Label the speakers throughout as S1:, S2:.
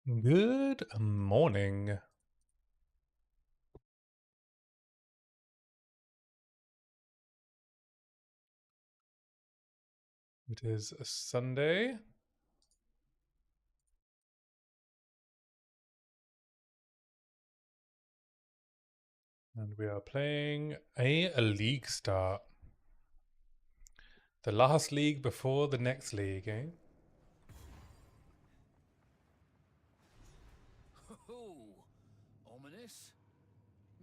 S1: Good morning. It is a Sunday. And we are playing a league start. The last league before the next league, eh?
S2: Ominous.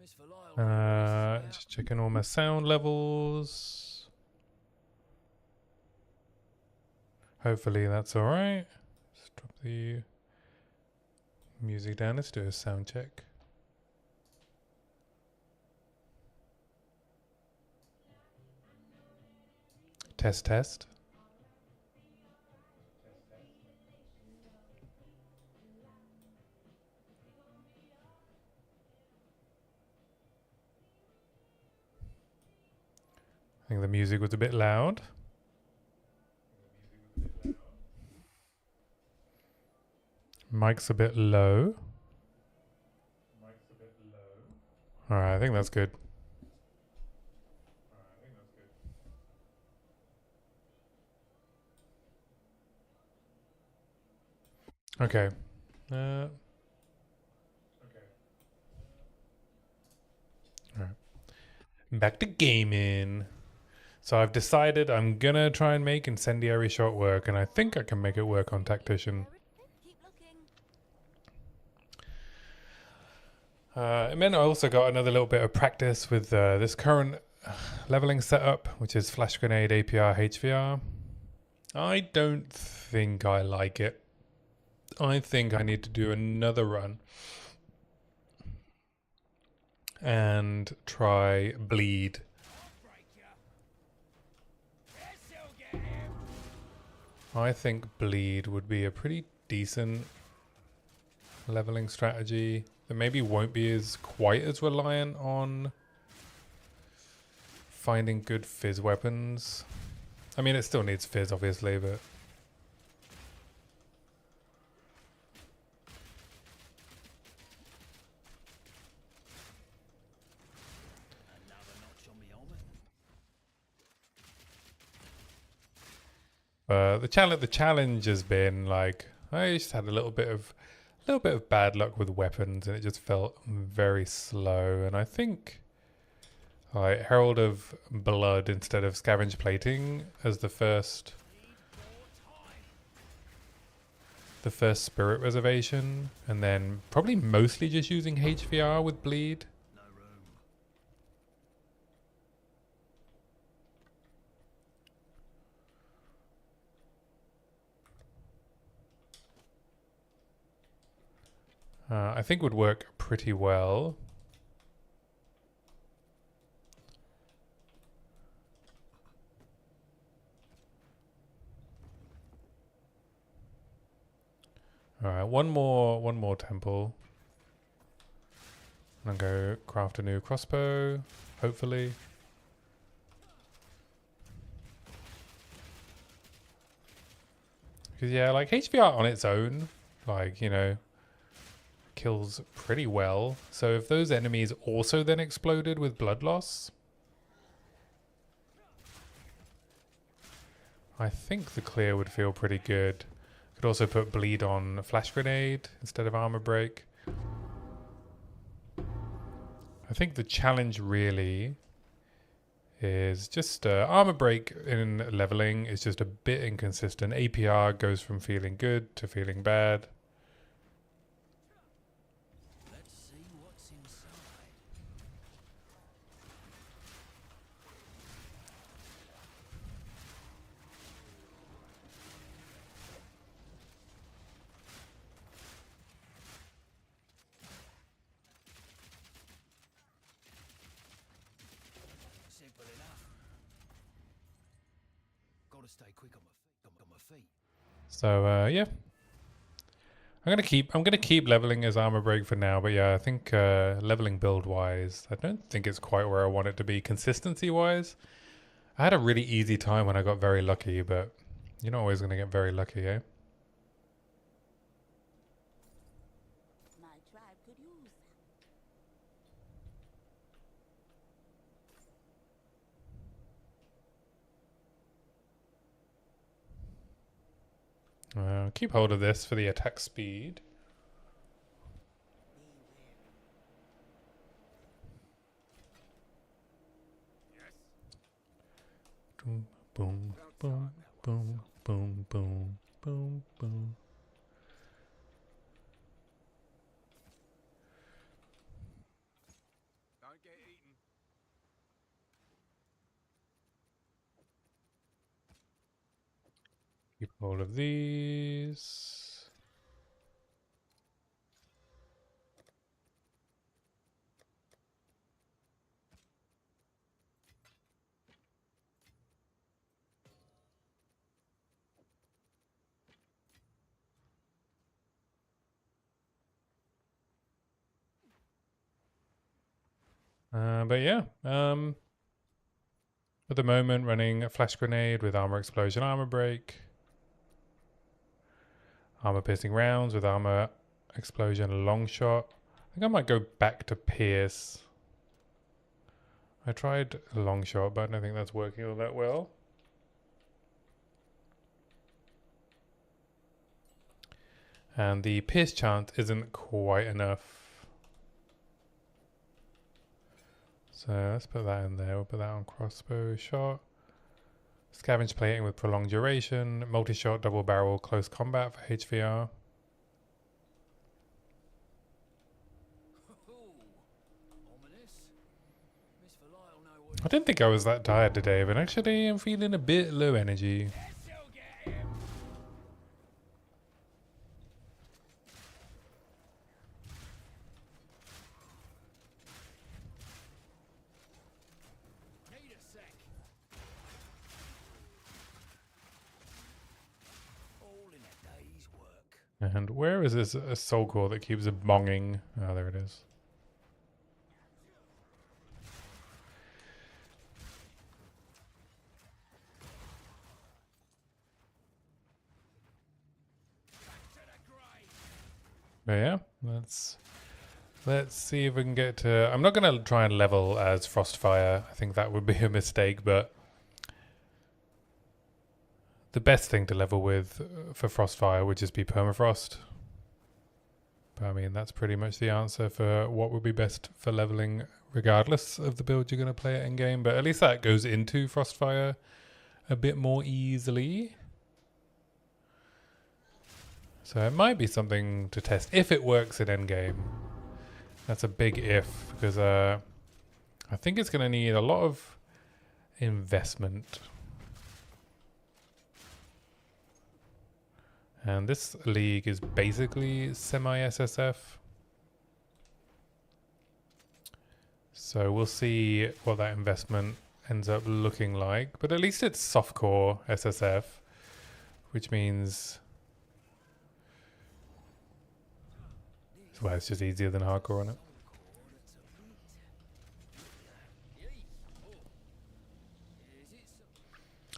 S2: Miss Valile
S1: Just checking all my sound levels. Hopefully that's alright. Let's drop the music down. Let's do a sound check. Test, test. I think the music was a bit loud. Mic's a bit low. Alright, I think that's good. Okay. Alright. Back to gaming. So I've decided I'm gonna try and make incendiary shot work, and I think I can make it work on Tactician. It meant I also got another little bit of practice with this current leveling setup, which is Flash Grenade, APR, HVR. I don't think I like it. I think I need to do another run and try bleed. I think bleed would be a pretty decent leveling strategy that maybe won't be as quite as reliant on finding good fizz weapons. I mean, it still needs fizz, obviously, but the challenge has been like I just had a little bit of bad luck with weapons, and it just felt very slow. And I think like Herald of Blood instead of Scavenge Plating as the first Spirit Reservation, and then probably mostly just using HVR with Bleed. I think would work pretty well. All right, one more temple. And I'll go craft a new crossbow, hopefully. Because yeah, like HVR on its own, like, you know, kills pretty well. So if those enemies also then exploded with blood loss, I think the clear would feel pretty good. Could also put bleed on a flash grenade instead of armor break. I think the challenge really is just armor break in leveling is just a bit inconsistent. APR goes from feeling good to feeling bad.
S2: Stay quick on my feet.
S1: So yeah, I'm gonna keep leveling as armor break for now. But yeah, I think leveling build wise, I don't think it's quite where I want it to be consistency wise. I had a really easy time when I got very lucky, but you're not always gonna get very lucky, eh? Keep hold of this for the attack speed. Boom, boom, boom, boom, boom, boom, boom, boom.
S2: Don't get eaten.
S1: Keep hold of these. But yeah, at the moment running a flash grenade with armor explosion, armor break, armor piercing rounds with armor explosion, long shot. I think I might go back to pierce. I tried a long shot, but I don't think that's working all that well. And the pierce chance isn't quite enough. So let's put that in there. We'll put that on crossbow shot. Scavenge plating with prolonged duration. Multi-shot, double barrel, close combat for HVR. I didn't think I was that tired today, but actually I'm feeling a bit low energy. And where is this soul core that keeps bonging? Oh, there it is. But yeah, let's see if we can get to... I'm not going to try and level as Frostfire. I think that would be a mistake, but the best thing to level with for Frostfire would just be Permafrost. But I mean, that's pretty much the answer for what would be best for leveling regardless of the build you're going to play at endgame. But at least that goes into Frostfire a bit more easily. So it might be something to test if it works in endgame. That's a big if, because I think it's going to need a lot of investment. And this league is basically semi-SSF. So we'll see what that investment ends up looking like. But at least it's softcore SSF, which means... well, it's just easier than hardcore on it.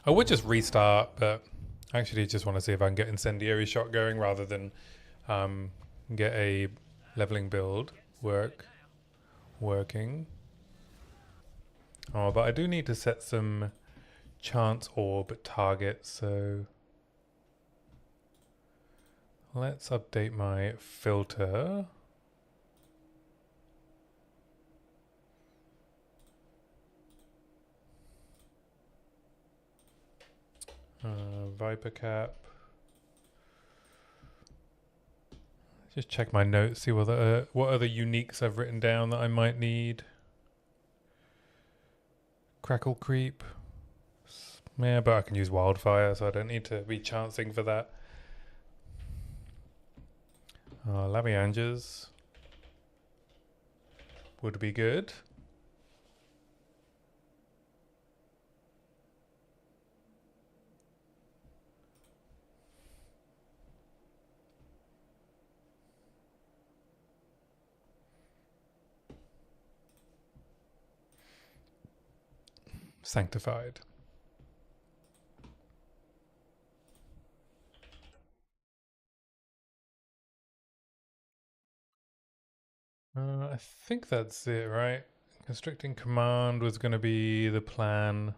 S1: I would just restart, but I actually just want to see if I can get incendiary shot going rather than get a leveling build working. Oh, but I do need to set some chance orb targets, so let's update my filter. Viper cap. Just check my notes, see what other uniques I've written down that I might need. Crackle creep. Yeah, but I can use wildfire, so I don't need to be chancing for that. Labianges would be good. Sanctified. I think that's it, right? Constricting command was going to be the plan.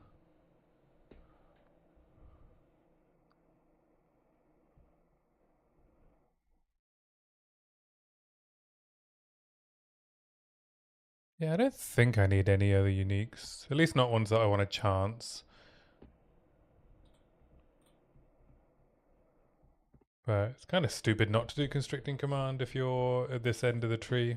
S1: Yeah, I don't think I need any other uniques. At least not ones that I want to chance. But it's kind of stupid not to do constricting command if you're at this end of the tree.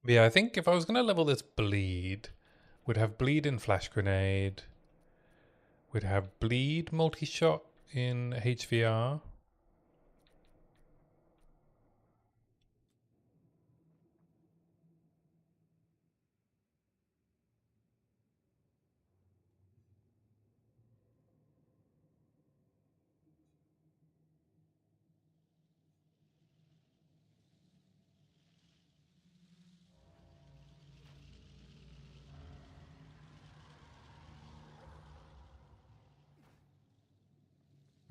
S1: But yeah, I think if I was going to level this bleed, we'd have bleed in flash grenade. We'd have bleed multi-shot in HVR.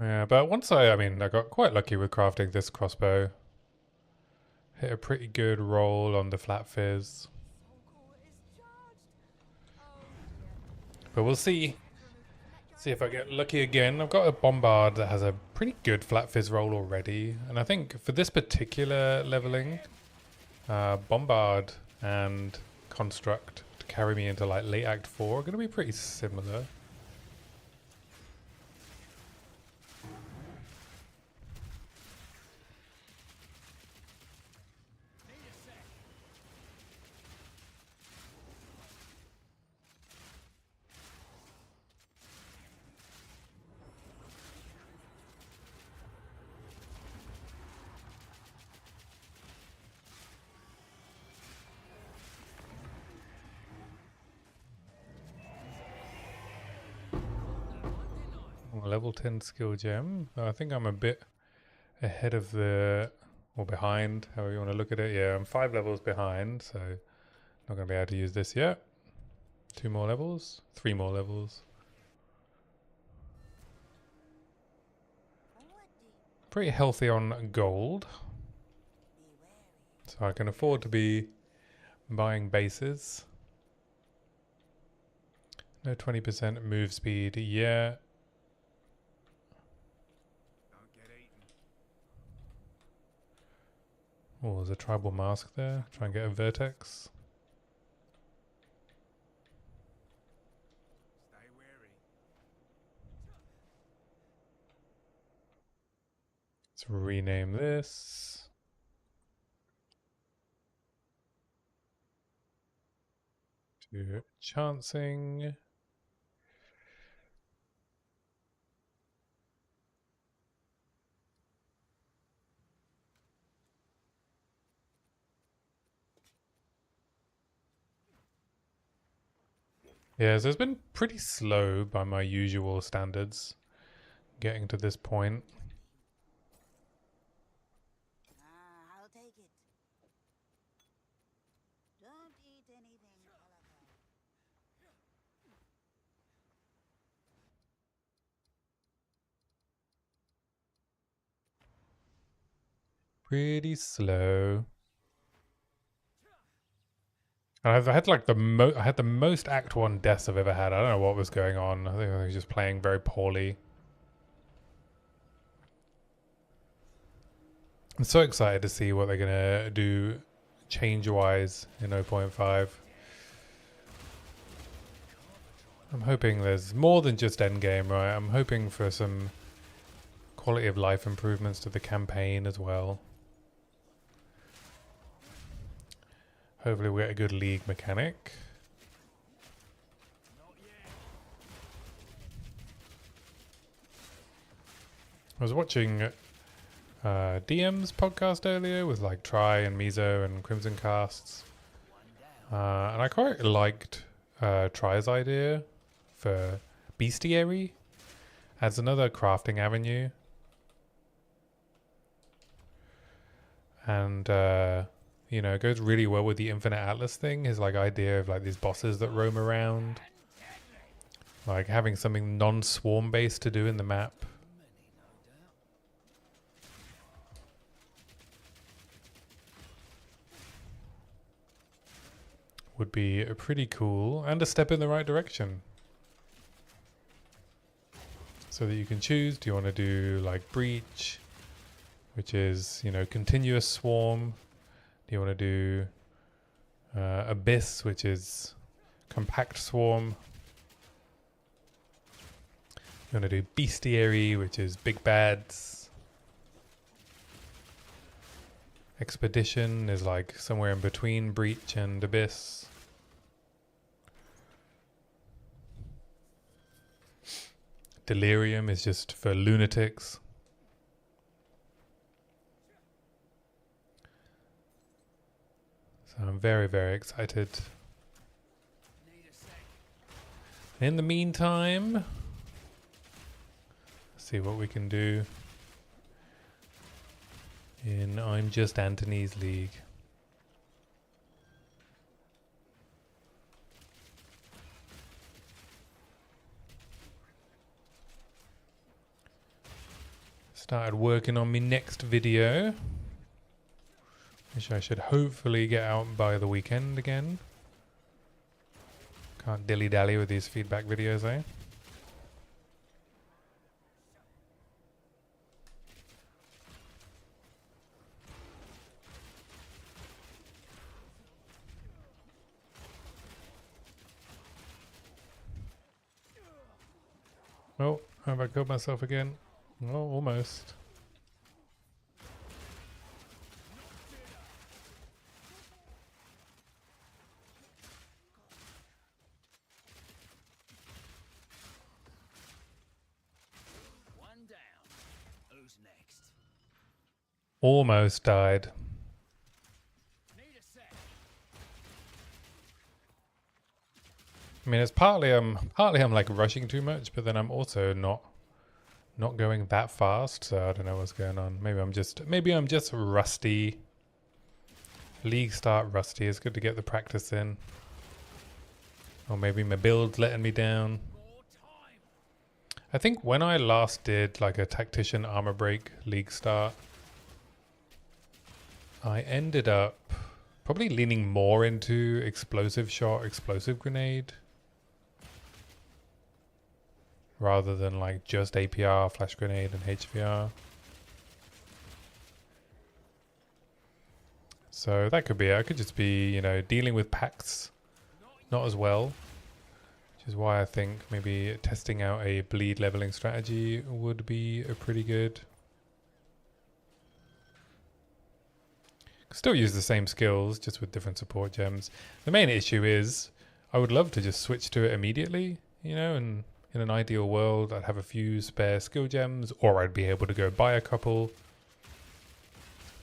S1: Yeah, but once I mean, I got quite lucky with crafting this crossbow. Hit a pretty good roll on the flat fizz. But we'll see. See if I get lucky again. I've got a bombard that has a pretty good flat fizz roll already. And I think for this particular leveling, bombard and construct to carry me into like late act 4 are going to be pretty similar. Level 10 skill gem. I think I'm a bit ahead of the, or behind, however you want to look at it. Yeah, I'm 5 levels behind, so not going to be able to use this yet. 2 more levels, 3 more levels. Pretty healthy on gold, so I can afford to be buying bases. No 20% move speed yet. Oh, there's a tribal mask there. Try and get a vertex. Let's rename this. To chancing. Yeah, so it's been pretty slow by my usual standards getting to this point.
S3: I'll take it. Don't eat anything colorful.
S1: Pretty slow. I've had like I had the most Act 1 deaths I've ever had. I don't know what was going on. I think I was just playing very poorly. I'm so excited to see what they're gonna do change-wise in 0.5. I'm hoping there's more than just endgame, right? I'm hoping for some quality of life improvements to the campaign as well. Hopefully we get a good league mechanic. I was watching DM's podcast earlier with like Try and Mizo and Crimson Casts. And I quite liked Try's idea for Bestiary as another crafting avenue. And you know, it goes really well with the Infinite Atlas thing, his like idea of like these bosses that roam around. Like having something non-swarm based to do in the map. would be pretty cool and a step in the right direction. So that you can choose, do you want to do like breach, which is, you know, continuous swarm? Do you want to do abyss, which is compact swarm? You want to do bestiary, which is big bads. Expedition is like somewhere in between breach and abyss. Delirium is just for lunatics. So I'm very, very excited. In the meantime, see what we can do in I'm Just Anthony's league. Started working on my next video, which I should hopefully get out by the weekend again. Can't dilly-dally with these feedback videos, eh? Oh, have I killed myself again? Oh, almost.
S2: One down. Who's next?
S1: Almost died.
S2: Need a sec.
S1: I mean, it's partly I'm like rushing too much, but then I'm also not going that fast, so I don't know what's going on. Maybe I'm just rusty. League start rusty. It's good to get the practice in. Or maybe my build's letting me down.
S2: More time.
S1: I think when I last did like a Tactician armor break league start, I ended up probably leaning more into explosive shot, explosive grenade, rather than like just APR, flash grenade, and HVR. So that could be it. I could just be, you know, dealing with packs not as well, which is why I think maybe testing out a bleed leveling strategy would be a pretty good. Still use the same skills, just with different support gems. The main issue is I would love to just switch to it immediately, you know, and in an ideal world, I'd have a few spare skill gems, or I'd be able to go buy a couple.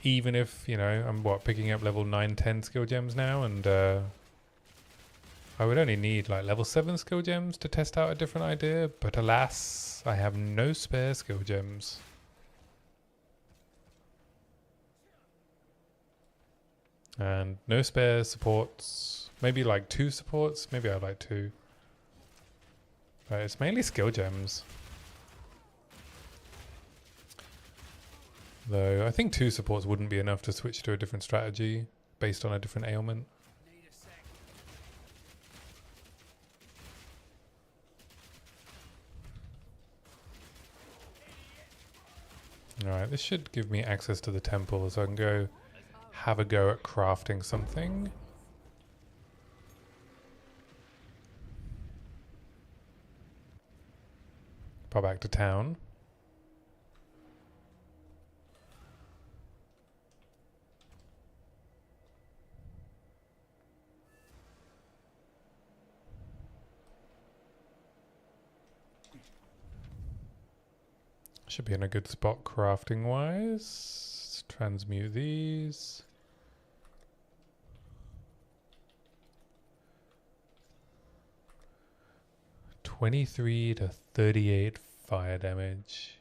S1: Even if, you know, I'm picking up level 9, 10 skill gems now, and I would only need like level 7 skill gems to test out a different idea, but alas, I have no spare skill gems. And no spare supports. Maybe like 2 supports. Maybe I'd like 2. But it's mainly skill gems. Though I think 2 supports wouldn't be enough to switch to a different strategy based on a different ailment.
S2: Need a sec.
S1: Alright, this should give me access to the temple so I can go have a go at crafting something. Pop back to town. Should be in a good spot crafting wise. Transmute these. (23 to 38 fire damage).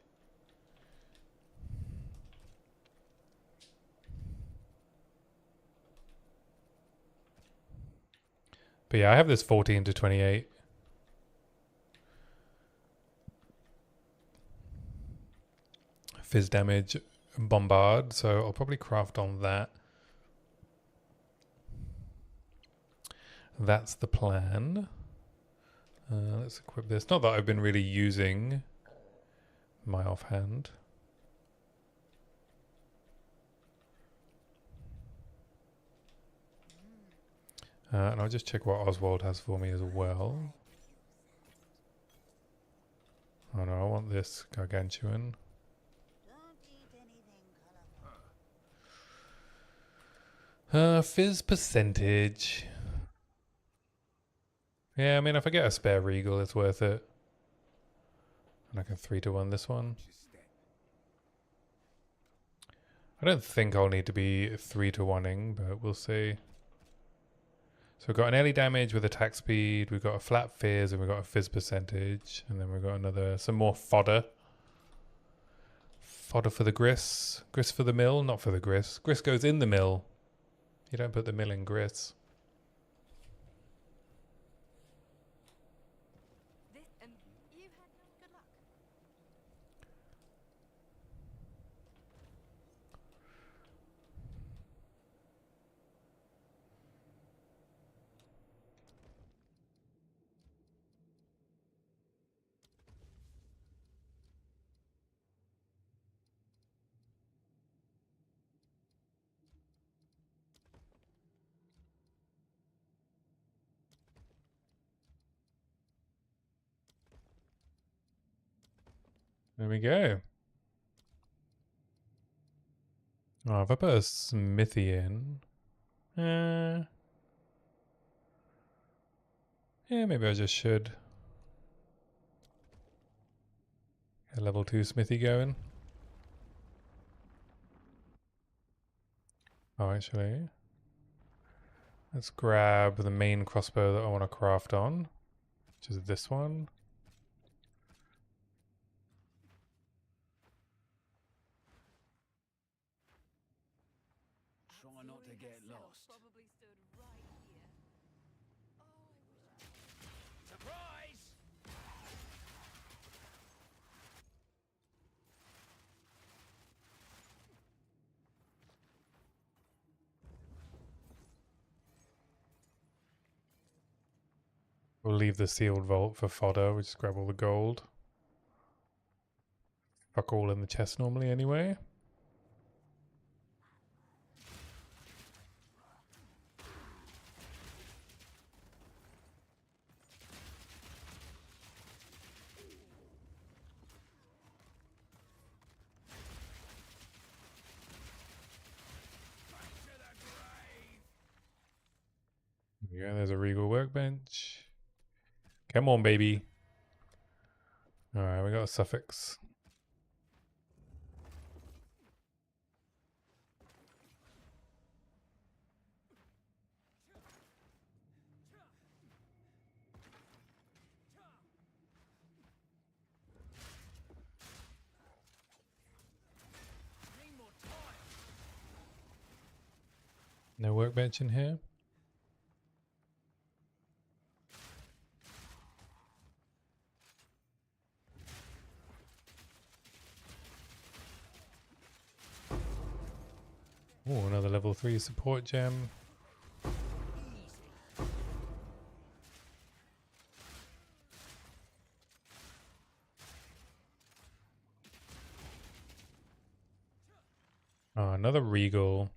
S1: But yeah, I have this 14 to 28. Fizz damage bombard, so I'll probably craft on that. That's the plan. Let's equip this. Not that I've been really using my offhand. And I'll just check what Oswald has for me as well. Oh no, I want this gargantuan.
S3: Don't eat anything colorful.
S1: Fizz percentage. Yeah, I mean, if I get a spare Regal, it's worth it. And I can 3-1 this one. I don't think I'll need to be 3-1ing, but we'll see. So we've got an early damage with attack speed, we've got a flat fizz, and we've got a fizz percentage, and then we've got some more fodder. Fodder for the Gris. Gris for the mill, not for the Gris. Gris goes in the mill. You don't put the mill in Gris.
S4: You had good luck.
S1: There we go. Oh, if I put a smithy in... yeah, maybe I just should. Get a level 2 smithy going. Oh, actually... let's grab the main crossbow that I want to craft on, which is this one.
S2: Try not to get lost.
S4: Probably stood right here. Oh, I wish.
S2: Surprise!
S1: We'll leave the sealed vault for fodder. We'll just grab all the gold. Fuck all in the chest normally anyway. Yeah, there's a regal workbench. Come on, baby. Alright, we got a suffix.
S2: Need more time.
S1: No workbench in here. Oh, another level 3 support gem. Oh, another regal.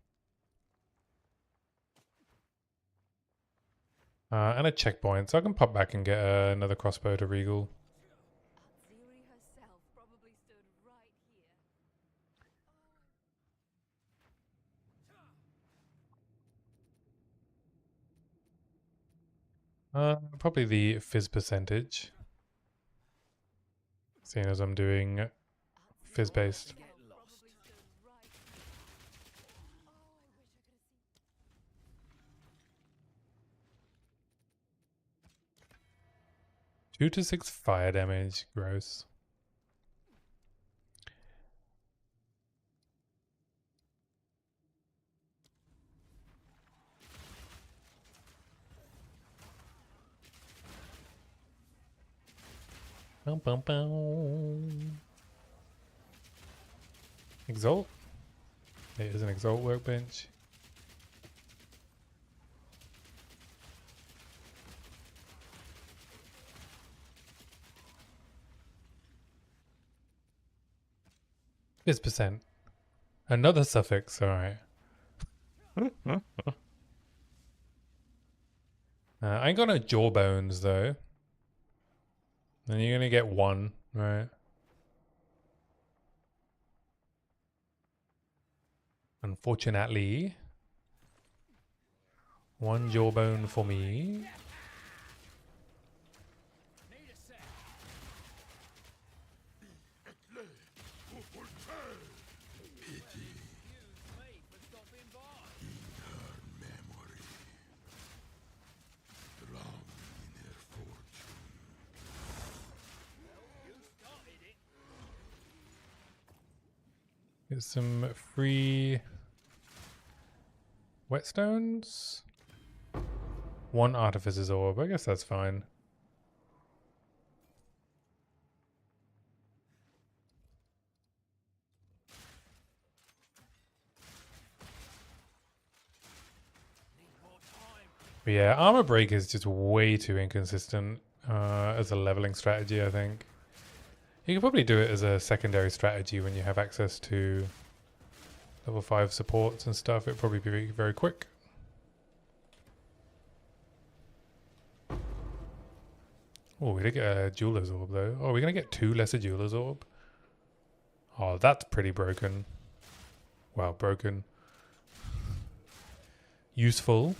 S1: And a checkpoint, so I can pop back and get another crossbow to regal.
S4: Ziri herself probably stood right here.
S1: Probably the fizz percentage. Seeing as I'm doing fizz based.
S2: Get lost.
S4: Probably stood right here. Oh, I wish I could have seen.
S1: 2 to 6 fire damage. Gross. Bum, bum, bum. Exalt? It is an Exalt workbench. This percent. Another suffix, alright. I ain't got no jawbones though. And you're gonna get one, right? Unfortunately. One jawbone for me. Get some free whetstones. One artificer's orb. I guess that's fine. But yeah, armor break is just way too inconsistent as a leveling strategy, I think. You can probably do it as a secondary strategy when you have access to level 5 supports and stuff. It'd probably be very, very quick. Oh, we did get a jeweler's orb though. Oh, we're gonna get 2 lesser jeweler's orb. Oh, that's pretty broken. Wow, broken. Useful.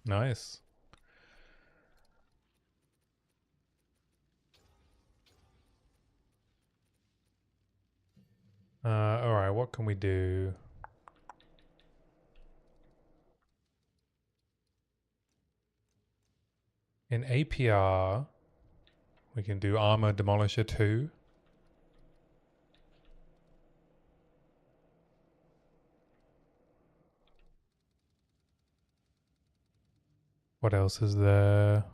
S1: Nice. Alright, what can we do? In APR, we can do Armor Demolisher 2. What else is there?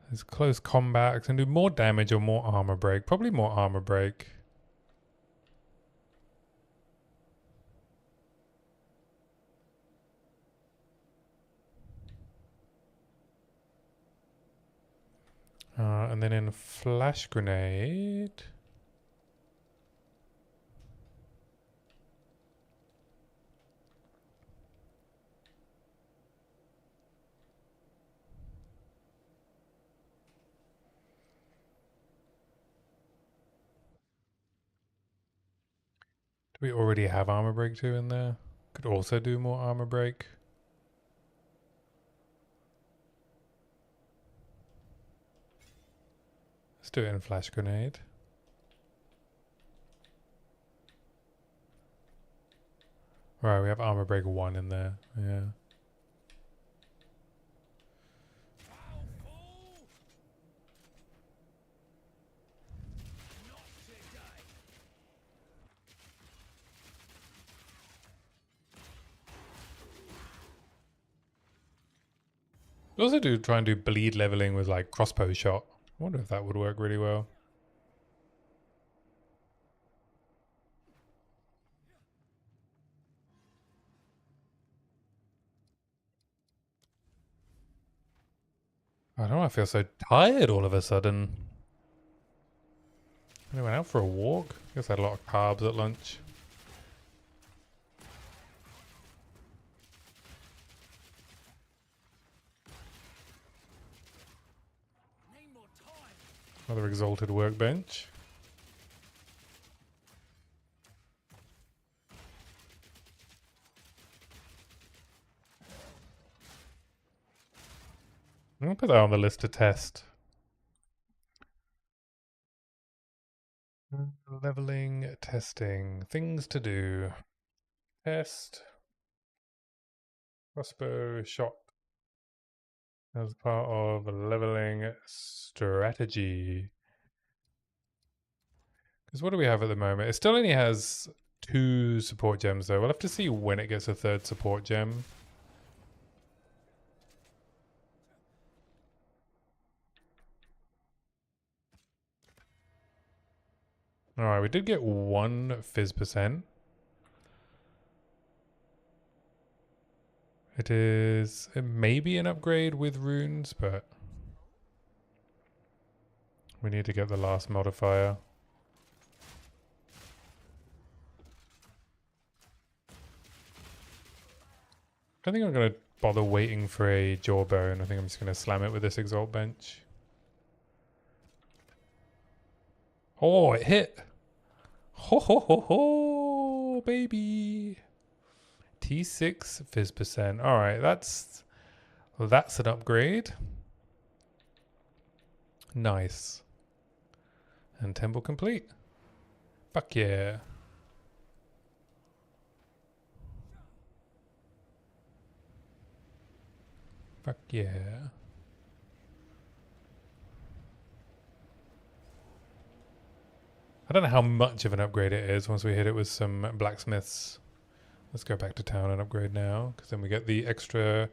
S1: There's close combat. I can do more damage or more armor break. Probably more armor break. And then in Flash Grenade... Do we already have armor break 2 in there? Could also do more armor break. Let's do it in Flash Grenade. Right, we have armor break 1 in there. Yeah. We also do try and do bleed leveling with like crossbow shot. I wonder if that would work really well. I don't know, I feel so tired all of a sudden. I went out for a walk. Guess I had a lot of carbs at lunch. Another exalted workbench. I'm gonna put that on the list to test. Leveling, testing, things to do. Test. Crossbow shot. As part of a leveling strategy. Because what do we have at the moment? It still only has 2 support gems though. We'll have to see when it gets a 3rd support gem. Alright, we did get 1 fizz percent. It is maybe an upgrade with runes, but we need to get the last modifier. I don't think I'm going to bother waiting for a jawbone. I think I'm just going to slam it with this exalt bench. Oh, it hit! Ho ho ho ho, baby! T6 fizz percent. Alright, that's an upgrade. Nice. And temple complete. Fuck yeah. Fuck yeah. I don't know how much of an upgrade it is once we hit it with some blacksmiths. Let's go back to town and upgrade now, because then we get the extra,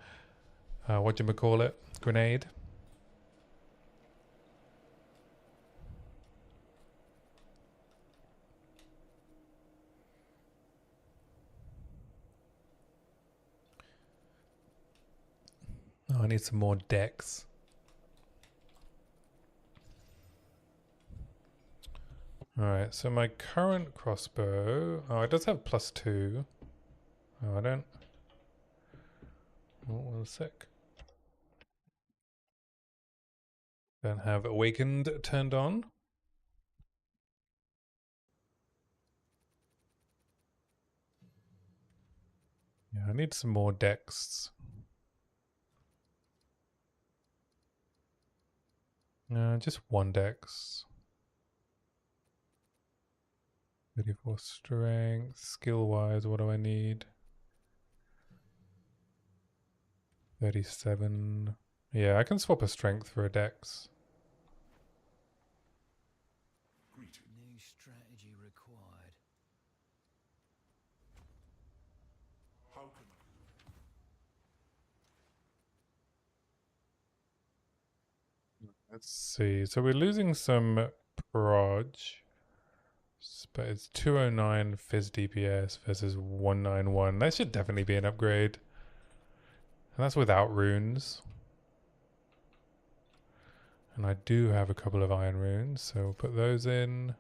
S1: whatchamacallit, grenade. Oh, I need some more decks. Alright, so my current crossbow... Oh, it does have +2. Oh, I don't... Oh, 1 sec. Don't have Awakened turned on. Yeah, I need some more decks. Just 1 dex. 34 strength. Skill-wise, what do I need? 37. Yeah, I can swap a strength for a dex.
S2: New strategy required.
S1: Let's see. So we're losing some proj, but it's 209 fizz DPS versus 191. That should definitely be an upgrade. And that's without runes. And I do have a couple of iron runes, so we'll put those in.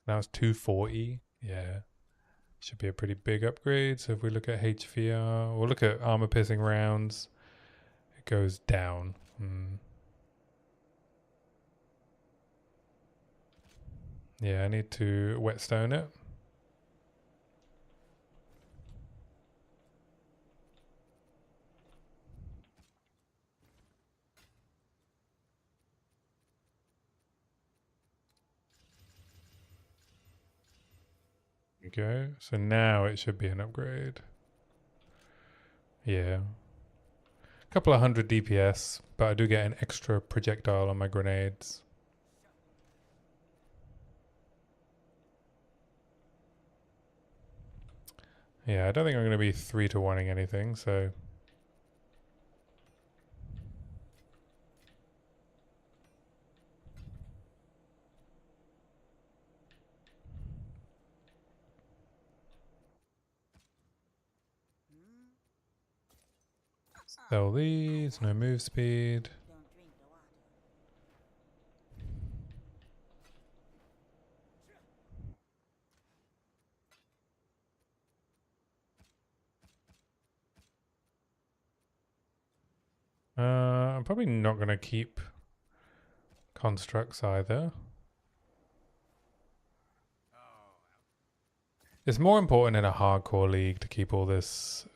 S1: Now it's 240. Yeah. Should be a pretty big upgrade. So if we look at HVR, we'll look at armor piercing rounds. It goes down. Yeah, I need to whetstone it. Go. So now it should be an upgrade. Yeah. A couple of 100 DPS, but I do get an extra projectile on my grenades. Yeah, I don't think I'm going to be 3-to-1ing anything, so... Sell these, no move speed.
S3: Don't drink the water.
S1: I'm probably not going to keep constructs either. It's more important in a hardcore league to keep all this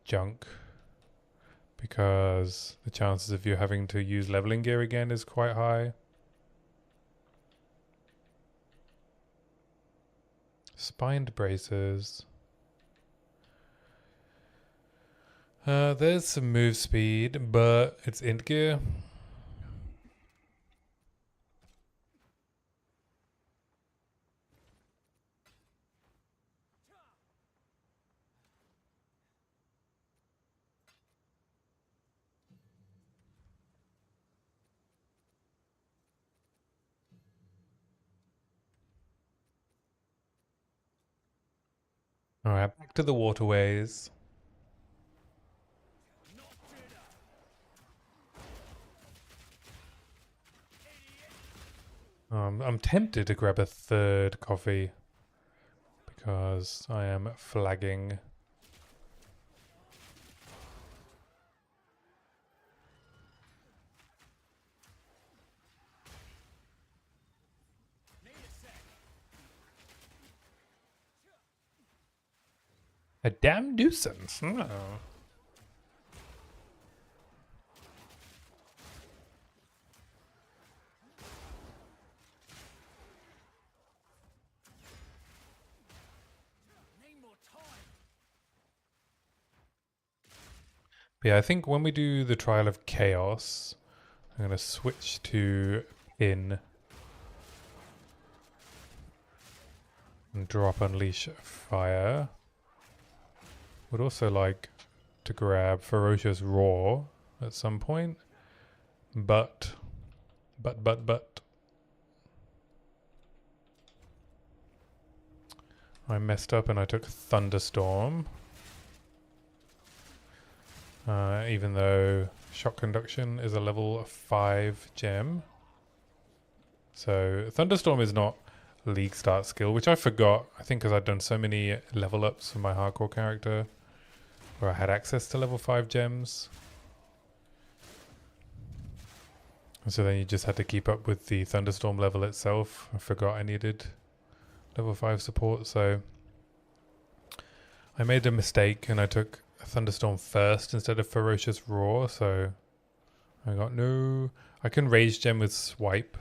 S1: junk, because the chances of you having to use leveling gear again is quite high. Spined bracers. There's some move speed, but it's int gear. Alright, back to the waterways. I'm tempted to grab a third coffee because I am flagging. A damn nuisance. No.
S2: Need more time.
S1: But yeah, I think when we do the Trial of Chaos, I'm going to switch to Pin and drop Unleash Fire. Would also like to grab Ferocious Roar at some point, but I messed up and I took Thunderstorm. Even though Shock Conduction is a level 5 gem. So Thunderstorm is not League start skill, which I forgot. I think because I'd done so many level ups for my hardcore character where I had access to level 5 gems. And so then you just had to keep up with the Thunderstorm level itself. I forgot I needed level 5 support, so I made a mistake and I took Thunderstorm first instead of Ferocious Roar, so I got no... I can Rage Gem with Swipe.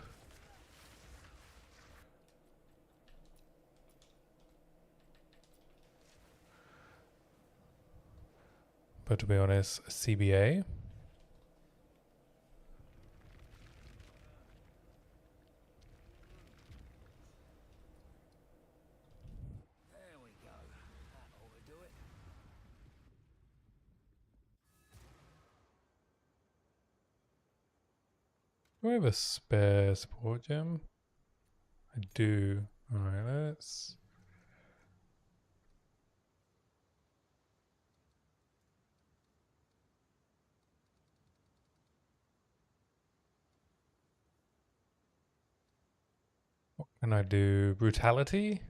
S1: But to be honest, CBA.
S2: There we go. That ought to do it.
S1: Do I have a spare support gem? I do. Alright, let's... What can I do? Brutality?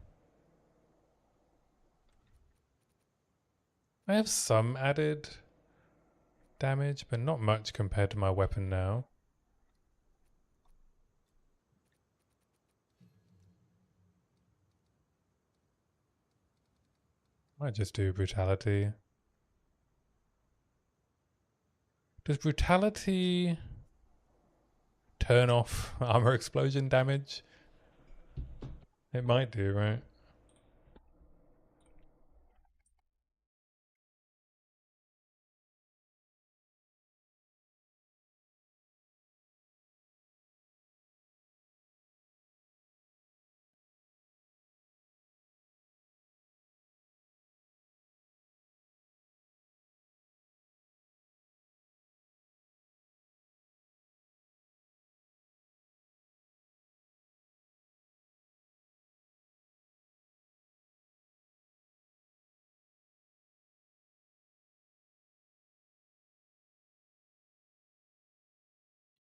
S1: I have some added damage, but not much compared to my weapon now. Might just do Brutality. Does Brutality turn off armor explosion damage? It might do, right?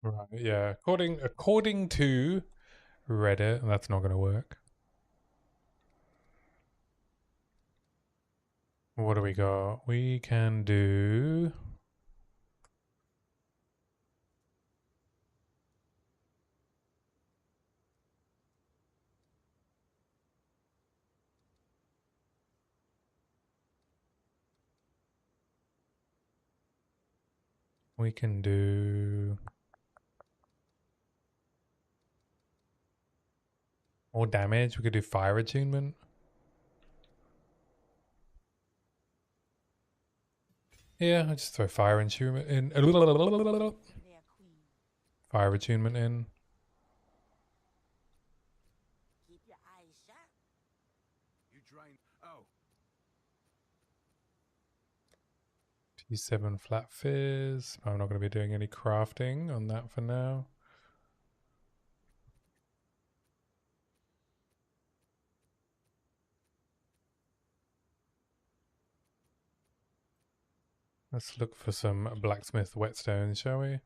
S1: Right, yeah. According to Reddit, that's not gonna work. What do we got? We can do... We can do... more damage. We could do fire attunement. Yeah, I'll just throw fire attunement in.
S3: Their queen.
S1: Fire attunement in.
S3: Keep your eyes sharp.
S2: You drain. Oh,
S1: T7 flat fizz. I'm not going to be doing any crafting on that for now. Let's look for some blacksmith whetstones, shall we?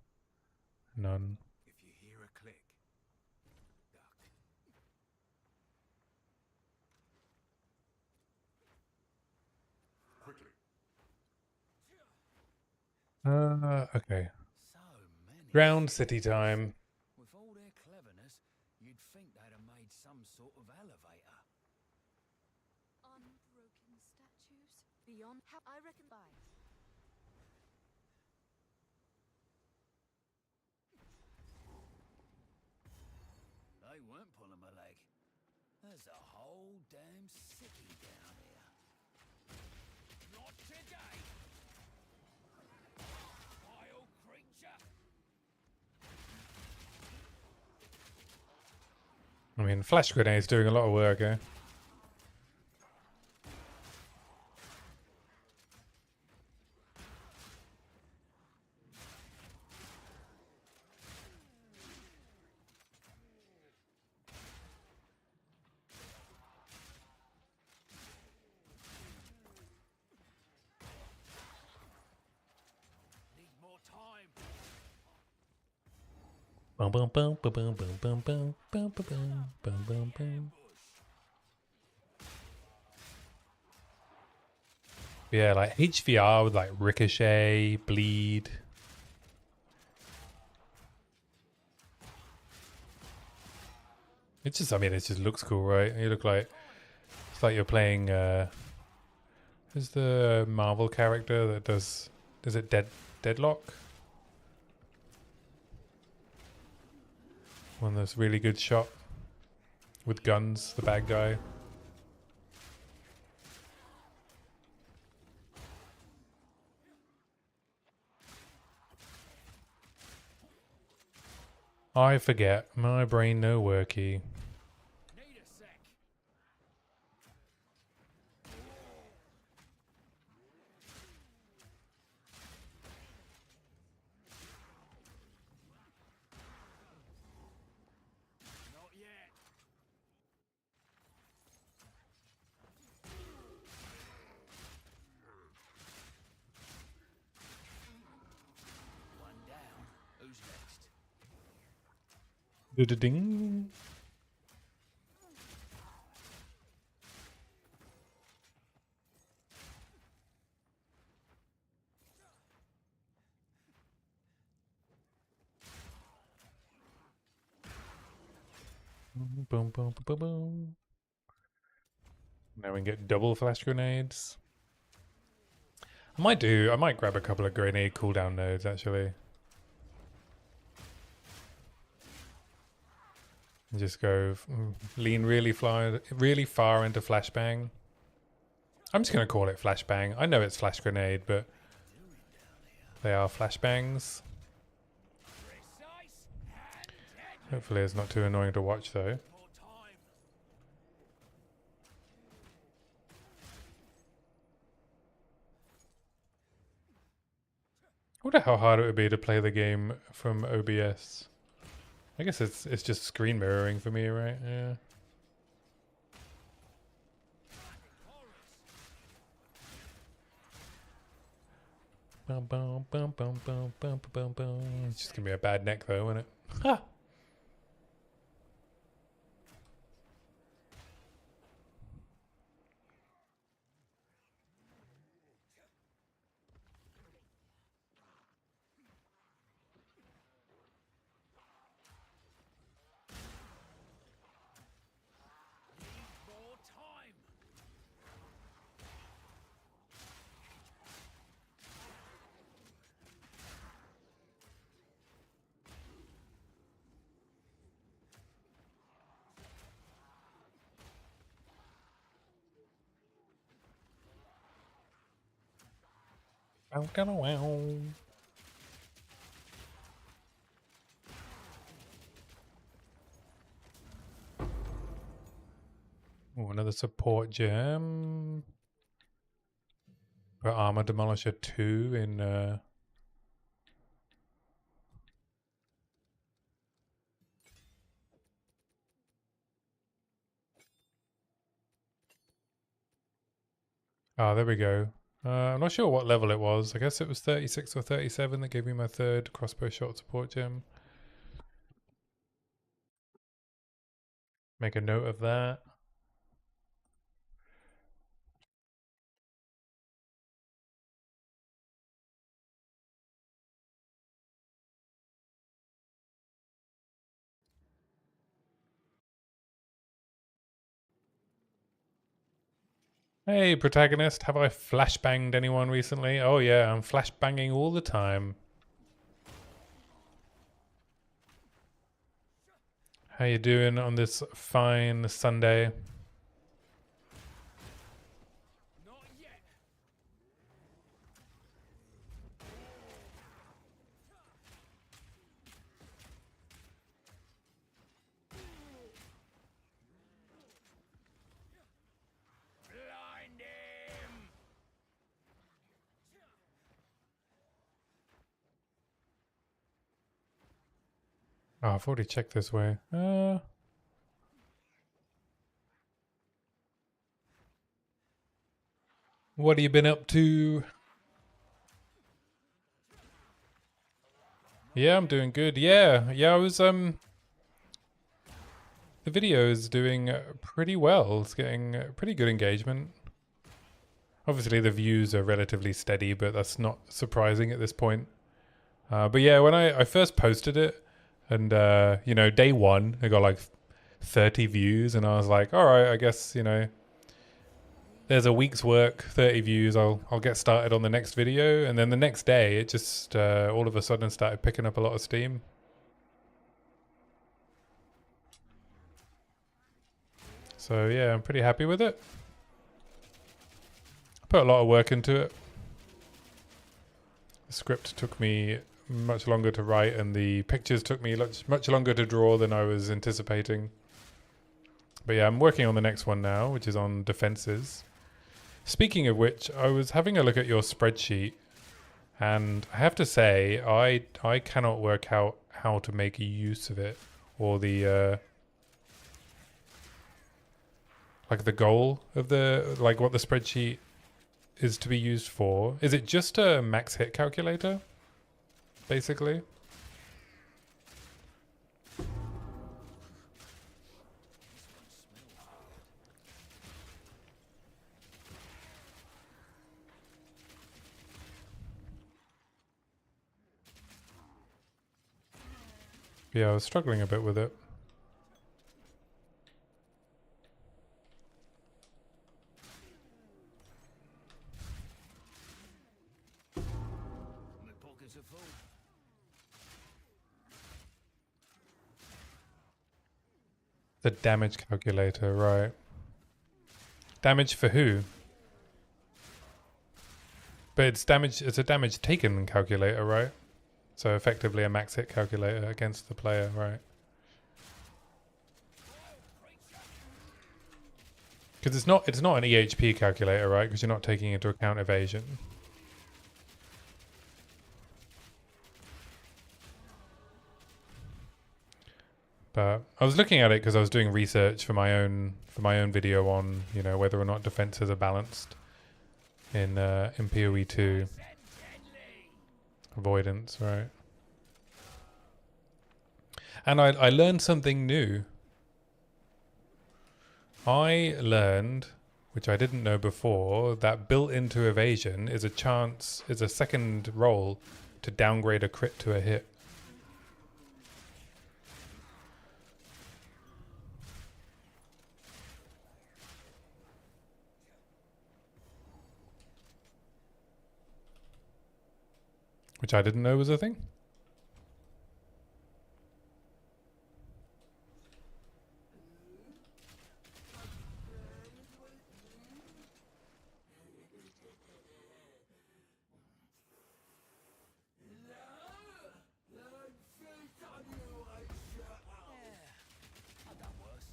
S1: None.
S2: If you hear a click, duck.
S1: Okay.
S2: So many.
S1: Ground city time.
S2: With all their cleverness, you'd think they'd have made some sort of elevator.
S4: Unbroken statues. Beyond how I reckon by.
S2: They weren't pulling my leg. There's a whole damn city down here. Not today! Vile creature!
S1: I mean, flash grenades doing a lot of work, eh?
S2: Need more time.
S1: Boom, boom, boom, boom, boom, boom, boom, boom, boom, boom, boom, boom, boom. Yeah, like HVR with like ricochet, bleed. It's just, I mean, it just looks cool, right? You look like, it's like you're playing, who's the Marvel character that does it Deadlock? One that's really good shot with guns, the bad guy. I forget. My brain no worky.
S2: Need a sec. Not yet. One down. Who's next?
S1: Ding. Boom, boom, boom, boom, boom. Now we can get double flash grenades. I might grab a couple of grenade cooldown nodes actually. And just go lean really far into flashbang. I'm just gonna call it flashbang. I know it's flash grenade, but they are flashbangs.
S2: Precise and deadly.
S1: Hopefully it's not too annoying to watch though.
S2: More time.
S1: I wonder how hard it would be to play the game from OBS. I guess it's just screen mirroring for me, right? Yeah. Bum, bum, bum, bum, bum, bum, bum, bum. It's just gonna be a bad neck though, isn't it? Ha!
S2: More time.
S1: Wow, wow, wow. Oh, another support gem. For Armor Demolisher 2 in oh, there we go. I'm not sure what level it was. I guess it was 36 or 37 that gave me my 3rd crossbow shot support gem. Make a note of that. Hey, protagonist, have I flashbanged anyone recently? Oh yeah, I'm flashbanging all the time. How you doing on this fine Sunday?
S2: Not yet. Blind him.
S1: Oh, I've already checked this way. What have you been up to? Yeah, I'm doing good. Yeah, I was the video is doing pretty well. It's getting pretty good engagement. Obviously, the views are relatively steady, but that's not surprising at this point. But yeah, when I first posted it, and you know, day 1, I got like 30 views, and I was like, all right, I guess, you know, there's a week's work, 30 views. I'll get started on the next video, and then the next day, it just all of a sudden started picking up a lot of steam. So yeah, I'm pretty happy with it. I put a lot of work into it. The script took me much longer to write, and the pictures took me much longer to draw than I was anticipating. But yeah, I'm working on the next one now, which is on defenses. Speaking of which, I was having a look at your spreadsheet, and I have to say, I cannot work out how to make use of it, or the like the goal of the, like what the spreadsheet is to be used for. Is it just a max hit calculator, basically? Yeah, I was struggling a bit with it.
S2: My pockets are full.
S1: The damage calculator, right. Damage for who? But it's a damage taken calculator, right? So effectively a max hit calculator against the player, right? Because it's not an EHP calculator, right? Because you're not taking into account evasion. But I was looking at it because I was doing research for my own video on, you know, whether or not defenses are balanced in POE 2 avoidance, right? And I learned something new. I learned, which I didn't know before, that built into evasion is a second roll to downgrade a crit to a hit. Which I didn't know was a thing.
S2: I've done worse.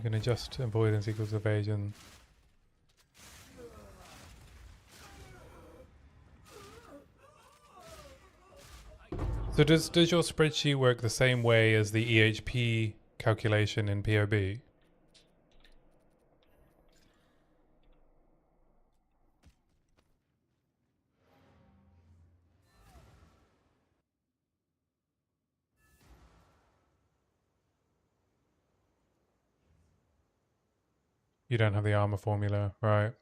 S1: can adjust avoidance equals evasion. So does your spreadsheet work the same way as the EHP calculation in POB? You don't have the armor formula, right?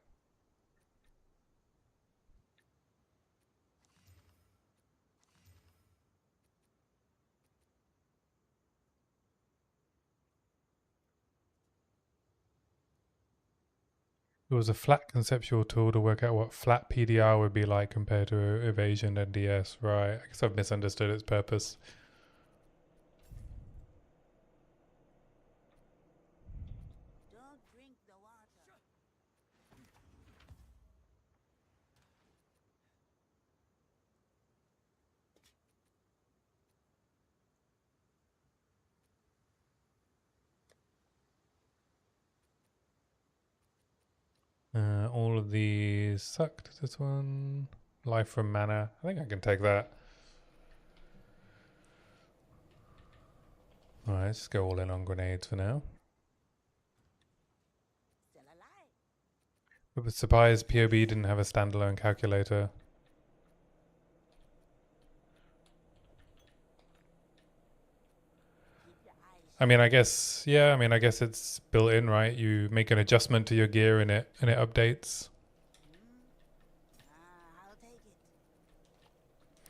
S1: It was a flat conceptual tool to work out what flat PDR would be like compared to evasion and DS, right? I guess I've misunderstood its purpose.
S3: Don't drink the water.
S1: All of these sucked. This one, life from mana. I think I can take that. All right, let's just go all in on grenades for now.
S3: Still alive.
S1: But was surprised POB didn't have a standalone calculator.
S3: Keep your eyes
S1: I mean, I guess, yeah, I mean, I guess it's built in, right? You make an adjustment to your gear and it updates.
S3: I'll take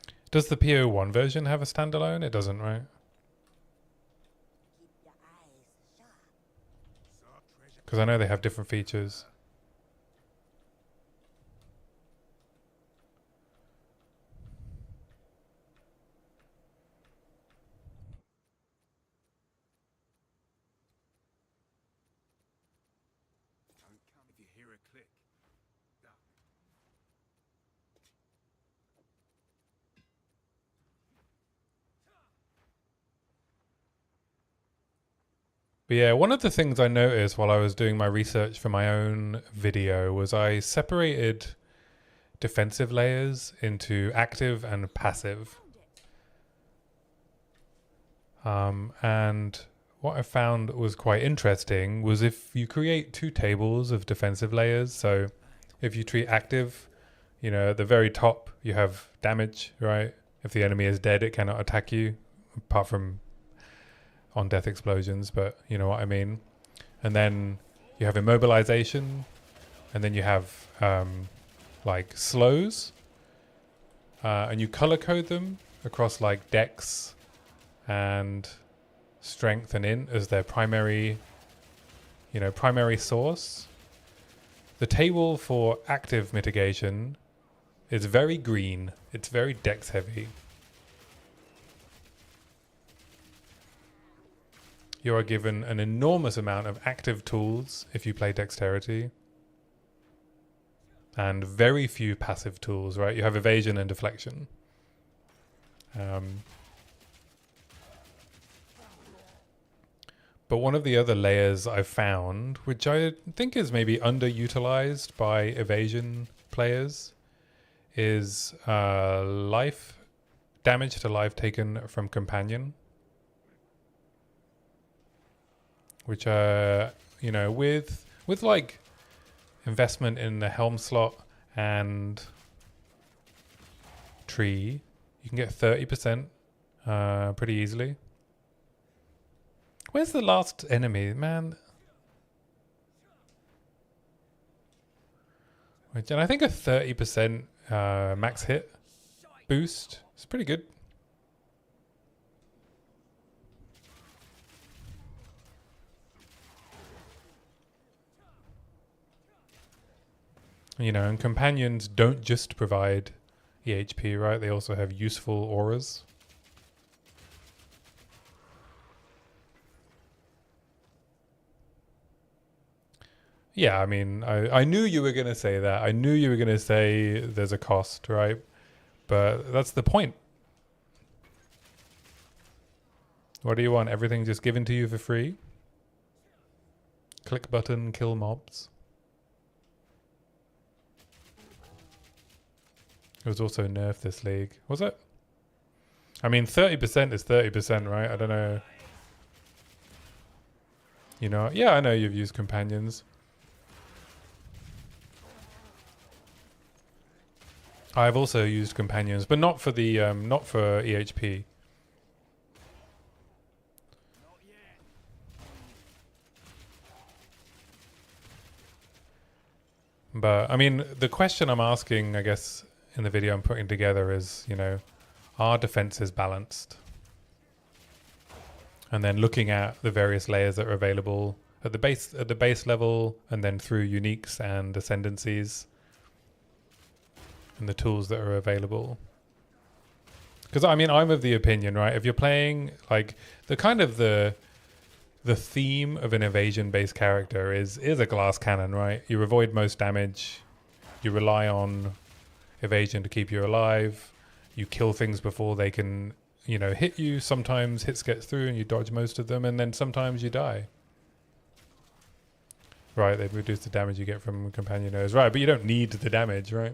S3: it.
S1: Does the PO1 version have a standalone? It doesn't, right?
S3: Keep your eyes sharp.
S1: Because I know they have different features.
S2: Don't come if you hear a click. Duck.
S1: But yeah, one of the things I noticed while I was doing my research for my own video was I separated defensive layers into active and passive. And what I found was quite interesting was if you create two tables of defensive layers, so if you treat active, you know, at the very top you have damage, right? If the enemy is dead, it cannot attack you, apart from on death explosions, but you know what I mean. And then you have immobilization, and then you have like slows, and you color code them across like dex and strength and int as their primary, you know, primary source. The table for active mitigation is very green. It's very dex heavy. You are given an enormous amount of active tools if you play dexterity, and very few passive tools, right? You have evasion and deflection. But one of the other layers I've found, which I think is maybe underutilized by evasion players, is life damage to life taken from companion. Which you know, with like investment in the helm slot and tree, you can get 30% pretty easily. Where's the last enemy, man? And I think a 30% max hit boost is pretty good. You know, and companions don't just provide EHP, right? They also have useful auras. Yeah, I mean, I knew you were going to say that. I knew you were going to say there's a cost, right? But that's the point. What do you want? Everything just given to you for free? Click button, kill mobs. It was also nerfed this league. Was it? I mean, 30% is 30%, right? I don't know. You know, yeah, I know you've used companions. I've also used companions, but not for the not for EHP. But I mean, the question I'm asking, I guess, in the video I'm putting together is, you know, are defenses balanced? And then looking at the various layers that are available at the base level, and then through uniques and ascendancies, and the tools that are available. Because I mean, I'm of the opinion, right? If you're playing like the theme of an evasion-based character is a glass cannon, right? You avoid most damage. You rely on evasion to keep you alive. You kill things before they can, you know, hit you. Sometimes hits get through and you dodge most of them, and then sometimes you die. Right, they reduce the damage you get from companion nose. Right, but you don't need the damage, right?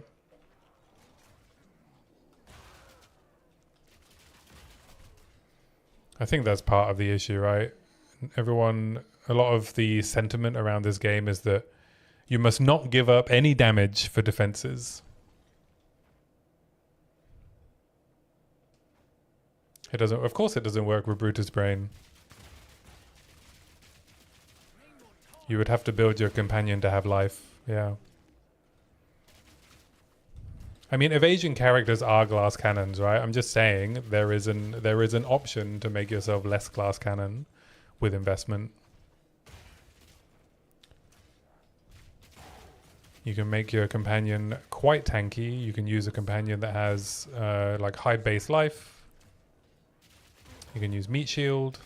S1: I think that's part of the issue, right? A lot of the sentiment around this game is that you must not give up any damage for defenses. It doesn't, of course it doesn't work with Brutus Brain. You would have to build your companion to have life, yeah. I mean, evasion characters are glass cannons, right? I'm just saying there is an option to make yourself less glass cannon with investment. You can make your companion quite tanky. You can use a companion that has like high base life. You can use meat shield.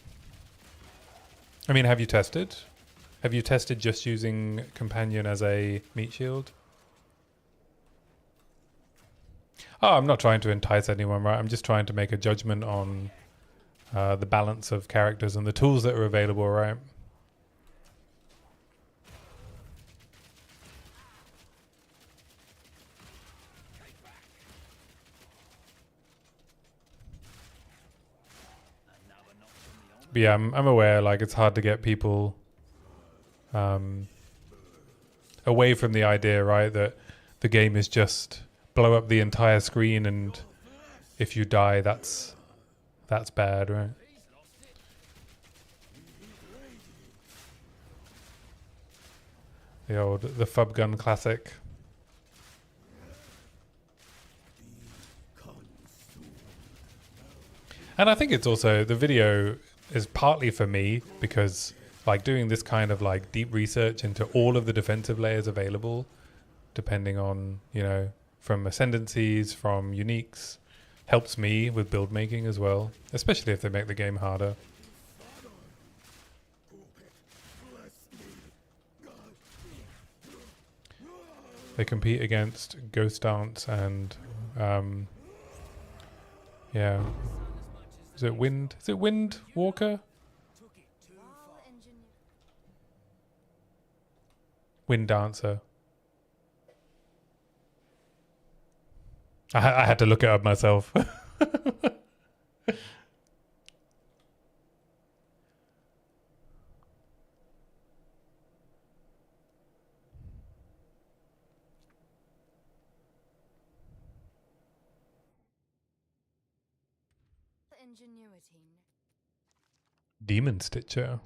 S1: I mean, have you tested? Have you tested just using companion as a meat shield? Oh, I'm not trying to entice anyone, right? I'm just trying to make a judgment on the balance of characters and the tools that are available, right? But yeah, I'm aware, like, it's hard to get people away from the idea, right, that the game is just blow up the entire screen, and if you die, that's bad, right? The Fub Gun classic. And I think it's also, the video is partly for me because like doing this kind of like deep research into all of the defensive layers available, depending on, you know, from ascendancies, from uniques, helps me with build making as well, especially if they make the game harder. They compete against Ghost Dance and yeah. Is it Wind? Is it Wind Walker? Wind Dancer. I had to look it up myself.
S4: Ingenuity.
S1: Demon Stitcher.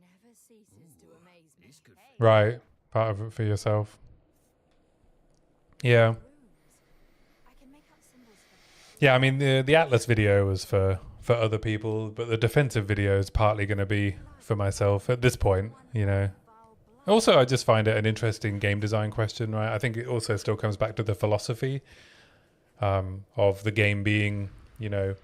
S4: Never ceases to amaze me.
S1: Right. Part of it for yourself. Yeah.
S4: I can make up symbols for
S1: Yeah, I mean, the Atlas video was for other people, but the defensive video is partly going to be for myself at this point, you know. Also, I just find it an interesting game design question, right? I think it also still comes back to the philosophy of the game being, you know,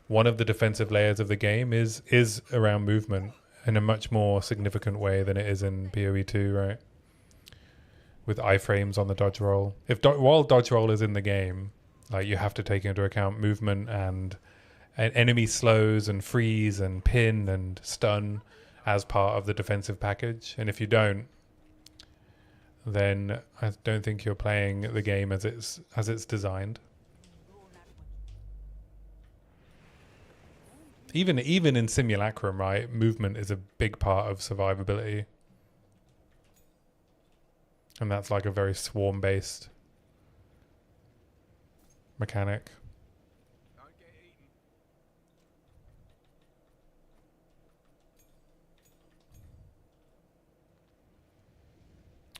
S1: one of the defensive layers of the game is around movement in a much more significant way than it is in POE 2, right? With iframes on the dodge roll. While dodge roll is in the game, like you have to take into account movement and enemy slows and freeze and pin and stun as part of the defensive package. And if you don't, then I don't think you're playing the game as it's designed. Even in Simulacrum, right? Movement is a big part of survivability. And that's like a very swarm-based mechanic.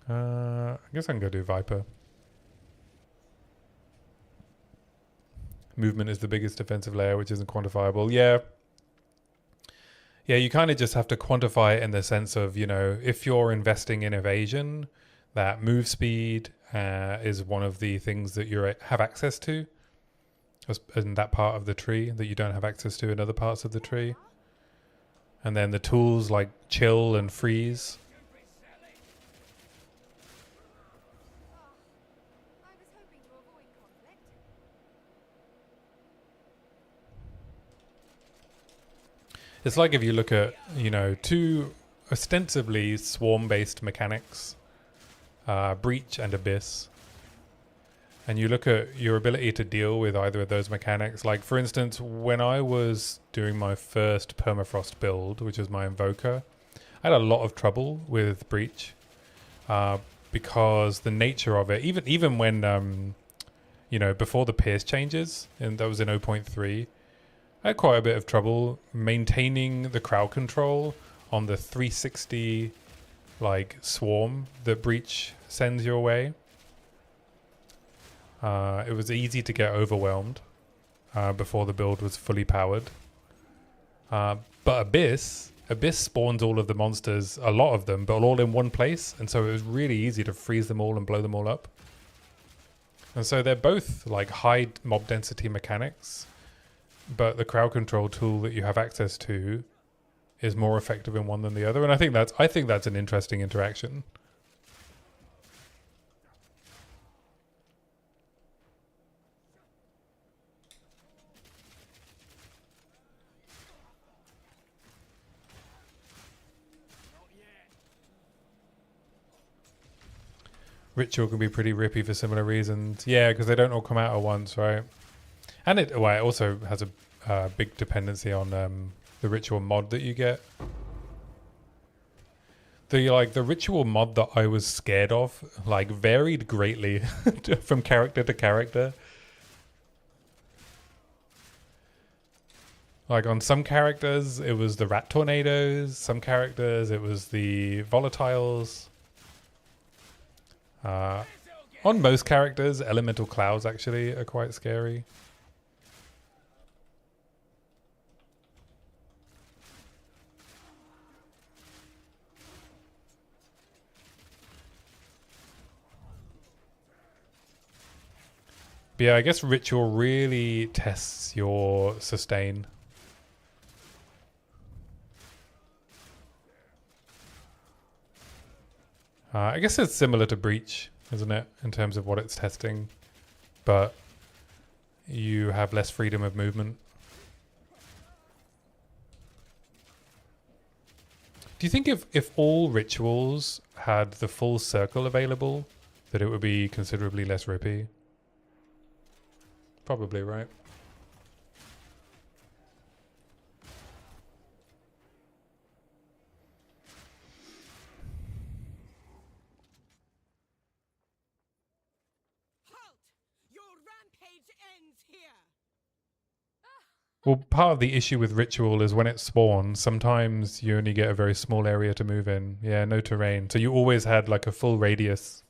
S1: I guess I can go do Viper. Movement is the biggest defensive layer, which isn't quantifiable. Yeah. Yeah, you kind of just have to quantify it in the sense of, you know, if you're investing in evasion, that move speed is one of the things that you have access to in that part of the tree that you don't have access to in other parts of the tree. And then the tools like chill and freeze.
S4: I was hoping to avoid conflict.
S1: It's like if you look at, you know, two ostensibly swarm-based mechanics, Breach and Abyss, and you look at your ability to deal with either of those mechanics. Like, for instance, when I was doing my first Permafrost build, which was my Invoker, I had a lot of trouble with Breach because the nature of it, even when, you know, before the Pierce changes, and that was in 0.3, I had quite a bit of trouble maintaining the crowd control on the 360 like swarm that Breach sends your way. It was easy to get overwhelmed before the build was fully powered. But Abyss spawns all of the monsters, a lot of them, but all in one place, and so it was really easy to freeze them all and blow them all up. And so they're both like high mob density mechanics, but the crowd control tool that you have access to is more effective in one than the other, and I think that's an interesting interaction. Ritual can be pretty rippy for similar reasons. Yeah, because they don't all come out at once, right? And it also has a big dependency on the ritual mod that you get. The ritual mod that I was scared of like varied greatly from character to character. Like on some characters it was the rat tornadoes, some characters it was the volatiles. On most characters, elemental clouds actually are quite scary. But yeah, I guess Ritual really tests your sustain. I guess it's similar to Breach, isn't it, in terms of what it's testing, but you have less freedom of movement. Do you think if all rituals had the full circle available, that it would be considerably less rippy? Probably, right?
S4: Halt! Your rampage ends here.
S1: Well, part of the issue with Ritual is when it spawns, sometimes you only get a very small area to move in. Yeah, no terrain. So you always had like a full radius.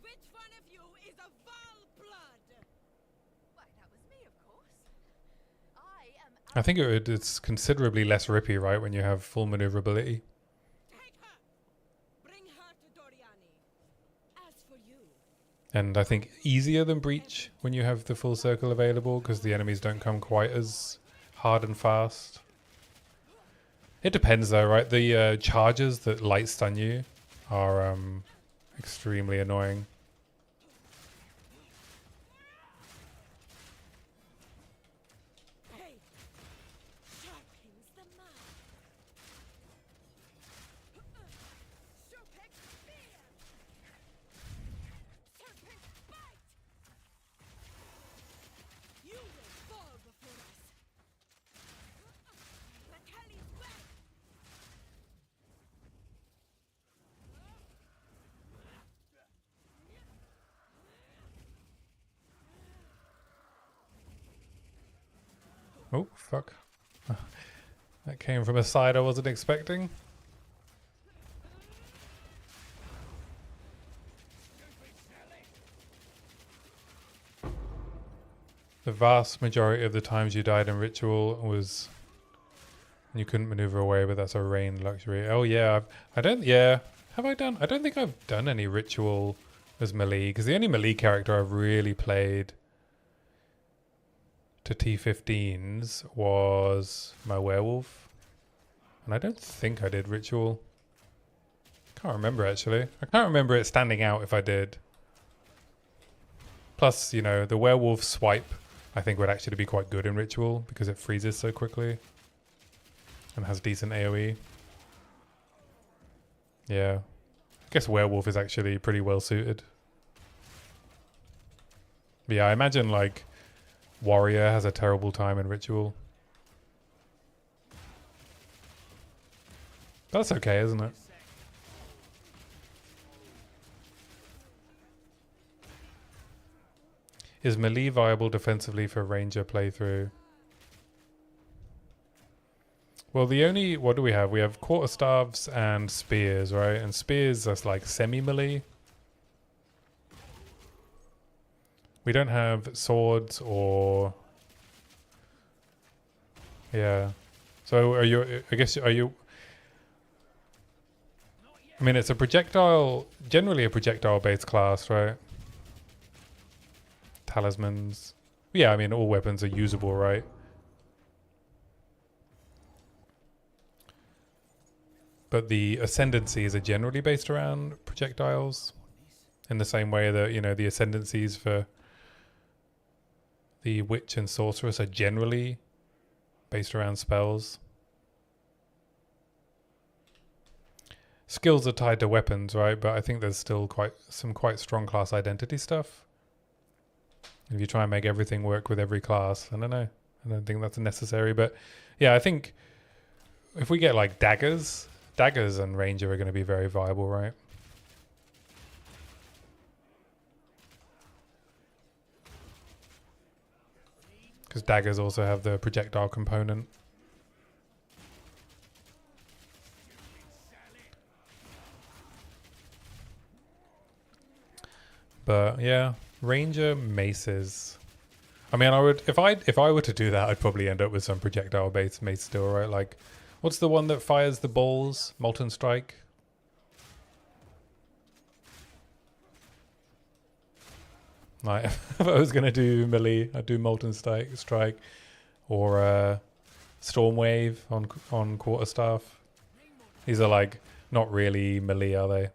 S4: Which one of you is a Val blood? Why, that was me, of course.
S1: I think it's considerably less rippy, right, when you have full maneuverability.
S4: Take her. Bring her to Doriani. As for you,
S1: And I think easier than Breach when you have the full circle available, because the enemies don't come quite as hard and fast. It depends though, right? The charges that light stun you are extremely annoying. Oh, fuck. That came from a side I wasn't expecting. The vast majority of the times you died in Ritual was you couldn't maneuver away, but that's a rain luxury. Oh yeah, I don't. Yeah, have I done? I don't think I've done any Ritual as melee, because the only melee character I've really played to T15s was my werewolf, and I don't think I did Ritual. Can't remember actually. I can't remember it standing out if I did. Plus, you know, the werewolf swipe I think would actually be quite good in Ritual because it freezes so quickly and has decent AoE. Yeah. I guess werewolf is actually pretty well suited. But yeah, I imagine like warrior has a terrible time in Ritual. That's okay, isn't it? Is melee viable defensively for ranger playthrough? Well, the only... What do we have? We have quarterstaffs and spears, right? And spears are like semi-melee. We don't have swords or... Yeah. So are you... I guess, are you... I mean, it's a projectile... Generally a projectile-based class, right? Talismans. Yeah, I mean, all weapons are usable, right? But the ascendancies are generally based around projectiles in the same way that, you know, the ascendancies for the witch and sorceress are generally based around spells. Skills are tied to weapons, right? But I think there's still some quite strong class identity stuff. If you try and make everything work with every class, I don't know. I don't think that's necessary. But yeah, I think if we get like daggers and ranger are going to be very viable, right? Because daggers also have the projectile component. But yeah, ranger maces. I mean, I would if I were to do that, I'd probably end up with some projectile based mace still, right? Like, what's the one that fires the balls? Molten Strike. Like, if I was gonna do melee, I'd do Molten Strike, or Storm Wave on quarterstaff. These are like not really melee, are they?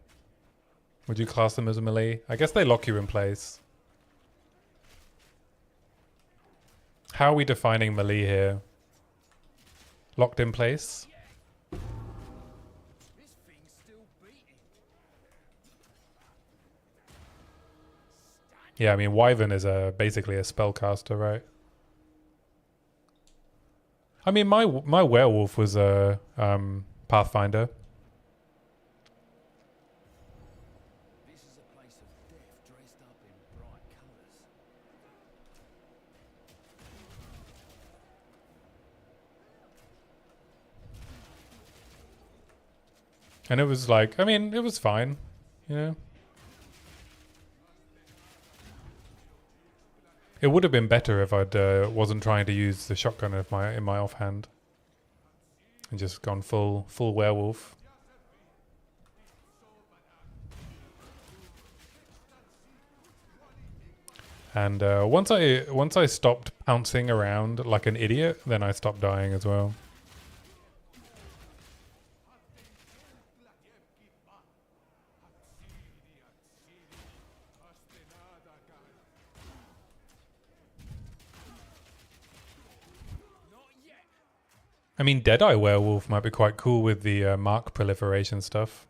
S1: Would you class them as a melee? I guess they lock you in place. How are we defining melee here? Locked in place?
S2: This thing's still beating.
S1: Yeah, I mean, Wyvern is basically a spellcaster, right? I mean, my werewolf was a Pathfinder.
S2: This is a place of death dressed up in bright colours.
S1: And it was like, I mean, it was fine, you know? It would have been better if I'd wasn't trying to use the shotgun in my offhand and just gone full werewolf. And once I stopped pouncing around like an idiot, then I stopped dying as well. I mean, Deadeye Werewolf might be quite cool with the mark proliferation stuff.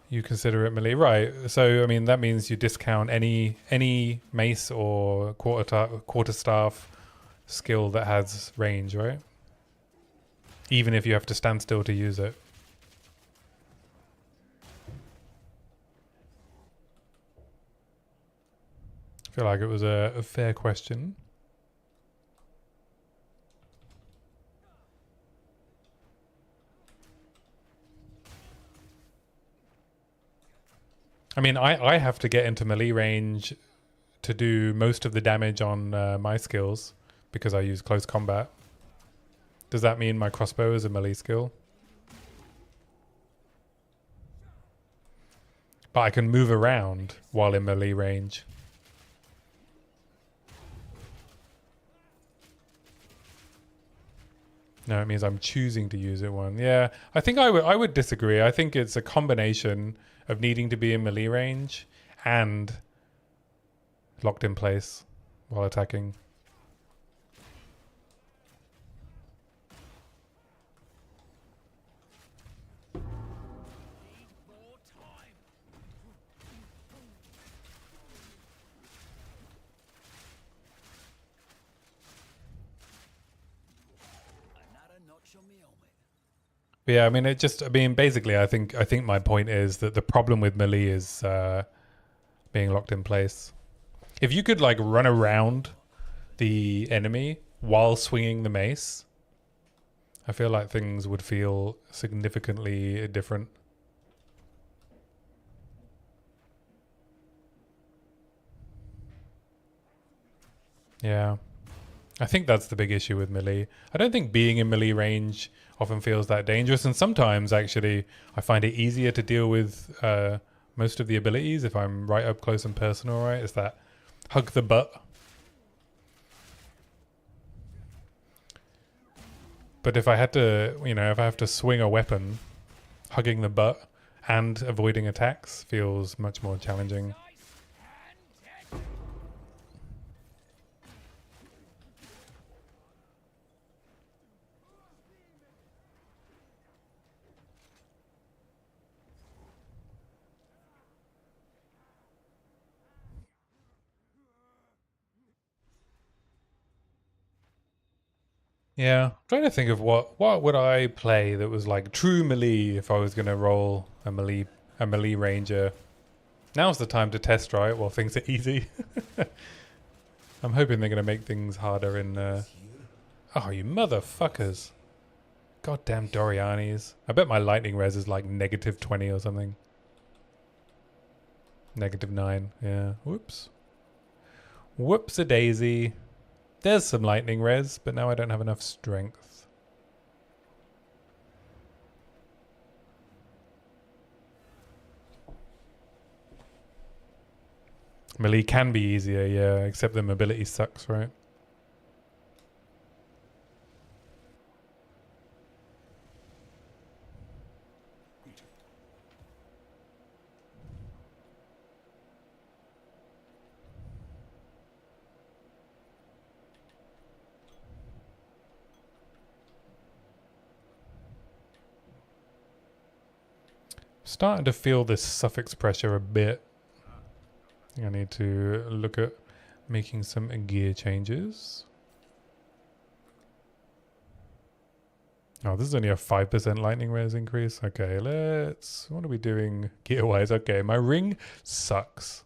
S1: You consider it melee, right? So, I mean, that means you discount any mace or quarterstaff skill that has range, right? Even if you have to stand still to use it. feel like it was a fair question. I mean, I have to get into melee range to do most of the damage on my skills because I use close combat. Does that mean my crossbow is a melee skill? But I can move around while in melee range. No, it means I'm choosing to use it one. Yeah, I think I would disagree. I think it's a combination of needing to be in melee range and locked in place while attacking.
S2: More time. Another notch on me helmet.
S1: Yeah, I mean, basically, I think my point is that the problem with melee is being locked in place. If you could like run around the enemy while swinging the mace, I feel like things would feel significantly different. Yeah. I think that's the big issue with melee. I don't think being in melee range often feels that dangerous, and sometimes actually I find it easier to deal with most of the abilities if I'm right up close and personal, right? It's that hug the butt. But if I had to, if I have to swing a weapon, hugging the butt and avoiding attacks feels much more challenging. Yeah, I'm trying to think of what would I play that was like true melee if I was going to roll a melee ranger. Now's the time to test, right? While things are easy. I'm hoping they're going to make things harder in. Oh, you motherfuckers! Goddamn Dorianis! I bet my lightning res is like -20 or something. -9. Yeah. Whoops. Whoops a daisy. There's some lightning res, but now I don't have enough strength. Melee can be easier, yeah, except the mobility sucks, right? Starting to feel this suffix pressure a bit. I need to look at making some gear changes. Oh, this is only a 5% lightning res increase. Okay, what are we doing gear wise? Okay, my ring sucks.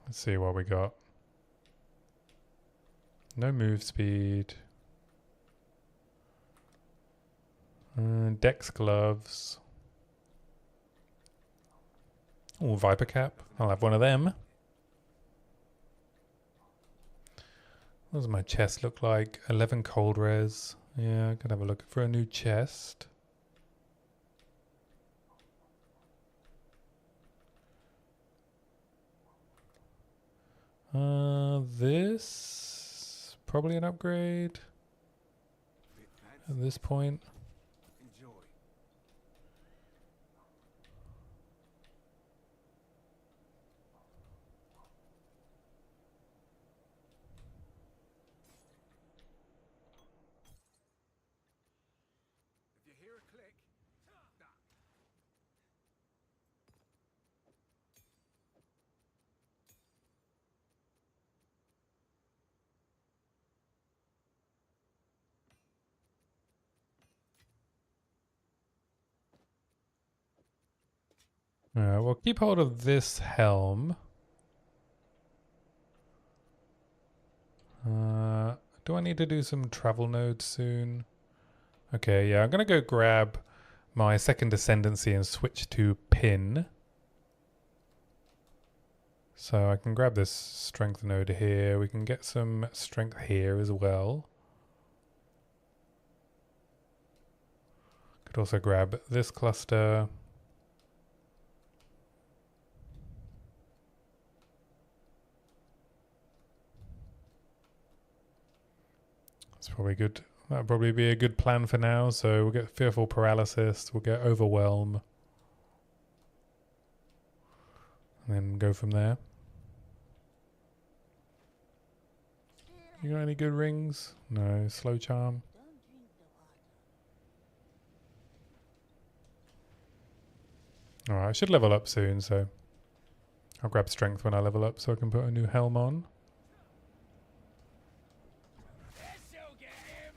S1: Let's see what we got. No move speed. Dex gloves. Oh, Viper cap. I'll have one of them. What does my chest look like? 11 cold res. Yeah, I could have a look for a new chest. This probably an upgrade at this point. We'll keep hold of this helm. Do I need to do some travel nodes soon? Okay, yeah, I'm going to go grab my second ascendancy and switch to pin. So I can grab this strength node here. We can get some strength here as well. Could also grab this cluster. That's probably good. That'll probably be a good plan for now. So we'll get fearful paralysis. We'll get overwhelm. And then go from there. You got any good rings? No. Slow charm.
S3: Don't drink the water.
S1: Alright, I should level up soon, so I'll grab strength when I level up so I can put a new helm on.
S2: This'll get him.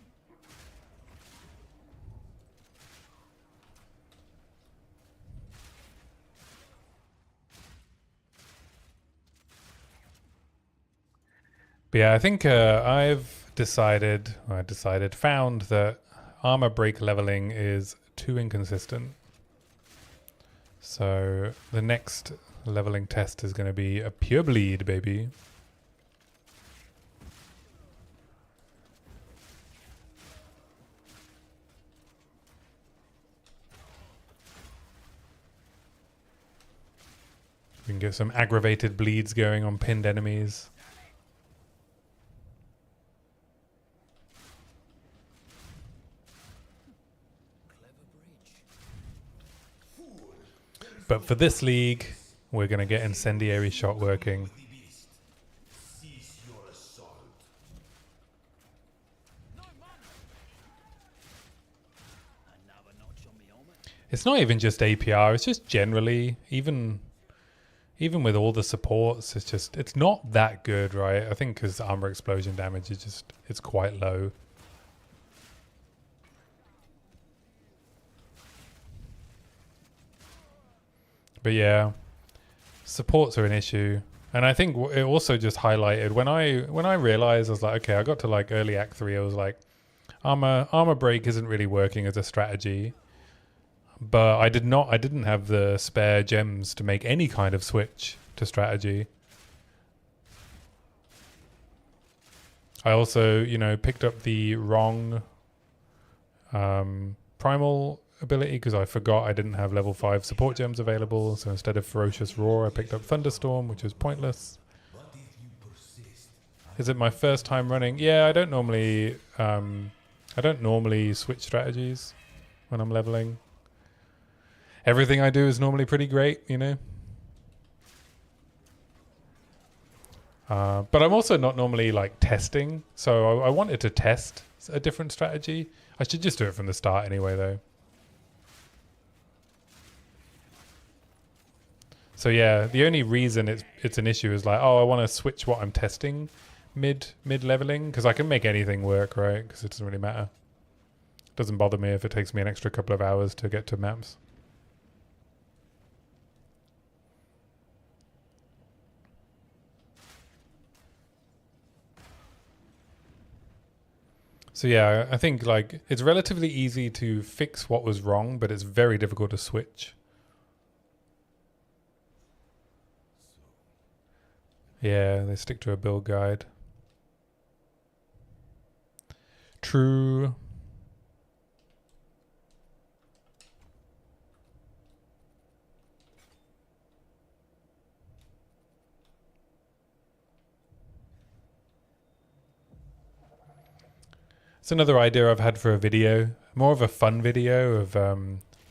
S1: But yeah, I think found that armor break leveling is too inconsistent. So the next leveling test is going to be a pure bleed, baby. We can get some aggravated bleeds going on pinned enemies. But for this league, we're going to get incendiary shot working.
S2: Another notch on me helmet.
S1: It's not even just APR, it's just generally, even with all the supports, it's not that good, right? I think because armor explosion damage is it's quite low. But yeah, supports are an issue. And I think it also just highlighted when I realized, I was like, okay, I got to like early Act 3, I was like, armor break isn't really working as a strategy. But I didn't have the spare gems to make any kind of switch to strategy. I also, picked up the wrong primal ability because I forgot I didn't have level 5 support gems available. So instead of Ferocious Roar, I picked up Thunderstorm, which was pointless. Is it my first time running? Yeah, I don't normally switch strategies when I'm leveling. Everything I do is normally pretty great, But I'm also not normally like testing. So I wanted to test a different strategy. I should just do it from the start anyway, though. So yeah, the only reason it's an issue is like, oh, I want to switch what I'm testing mid leveling because I can make anything work, right? Because it doesn't really matter. It doesn't bother me if it takes me an extra couple of hours to get to maps. So yeah, I think like it's relatively easy to fix what was wrong, but it's very difficult to switch. Yeah, they stick to a build guide. True. It's another idea I've had for a video, more of a fun video of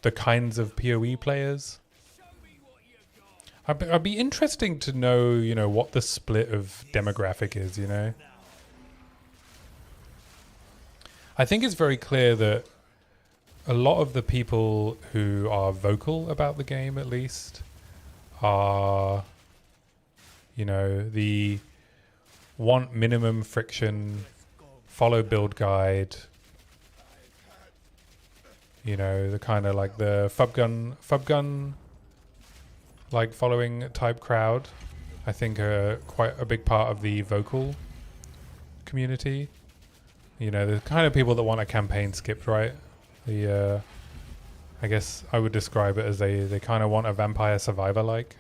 S1: the kinds of POE players. I'd be interesting to know, what the split of demographic is, I think it's very clear that a lot of the people who are vocal about the game, at least, are, the want minimum friction, follow build guide, the kind of like the fub gun like following type crowd, I think are quite a big part of the vocal community. You know, the kind of people that want a campaign skipped, right? The I guess I would describe it as they kind of want a vampire survivor like.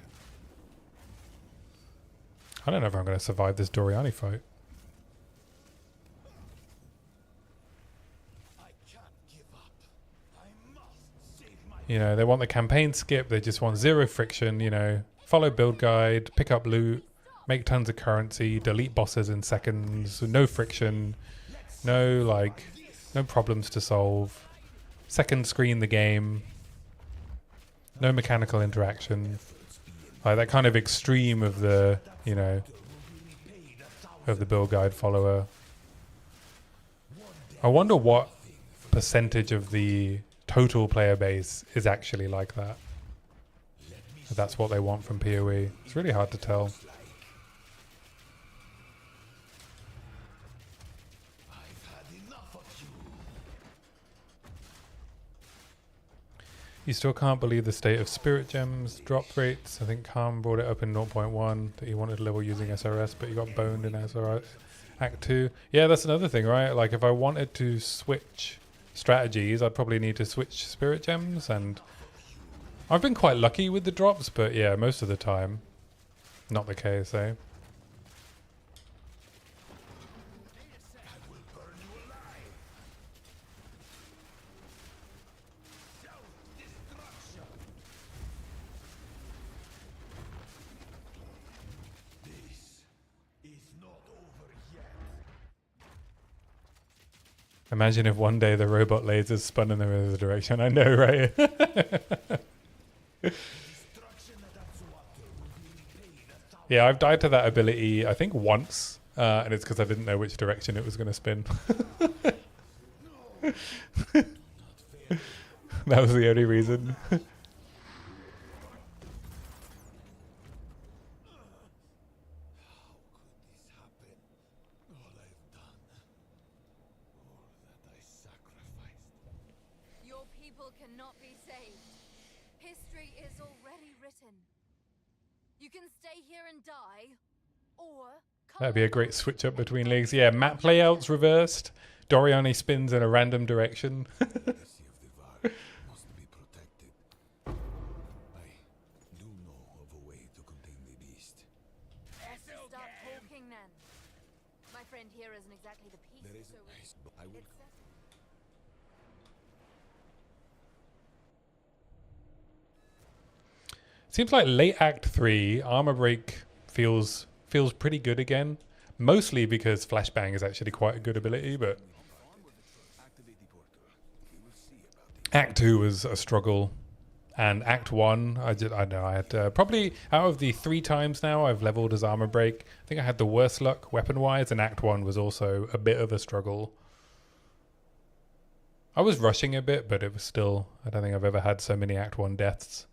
S1: I don't know if I'm going to survive this Doriani fight.
S2: I can't give up. I must save my
S1: You know, they want the campaign skip. They just want zero friction, you know. Follow build guide, pick up loot, make tons of currency, delete bosses in seconds, no friction, no, like, no problems to solve. Second screen the game, no mechanical interaction. Like that kind of extreme of the, you know, of the build guide follower. I wonder what percentage of the total player base is actually like that. If that's what they want from POE. It's really hard to tell.
S2: I've had enough of you.
S1: You still can't believe the state of spirit gems drop rates. I think Khan brought it up in 0.1 that he wanted to level using SRS, but he got boned in SRS Act 2. Yeah, that's another thing, right? Like if I wanted to switch strategies, I'd probably need to switch spirit gems, and I've been quite lucky with the drops, but yeah, most of the time, not the case, eh? Imagine if one day the robot lasers spun in the other direction. I know, right? Yeah, I've died to that ability, I think, once. And it's because I didn't know which direction it was going to spin. That was the only reason.
S4: Your people cannot be saved. History is already written. You can stay here and die, or come
S1: That'd be a great switch up between leagues. Yeah, map layouts reversed. Doriani spins in a random direction.
S2: Must be protected. I do know of a way to contain the beast.
S4: Let's just start talking then. My friend here isn't exactly the peace.
S2: There is
S4: so
S2: I would
S4: it's
S1: Seems like late Act 3, Armor Break feels pretty good again. Mostly because Flashbang is actually quite a good ability, but
S2: activate the portal. We will see about it.
S1: Act 2 was a struggle. And Act 1, I know I had probably out of the 3 times now I've leveled as Armor Break, I think I had the worst luck weapon-wise, and Act 1 was also a bit of a struggle. I was rushing a bit, but it was still, I don't think I've ever had so many Act 1 deaths.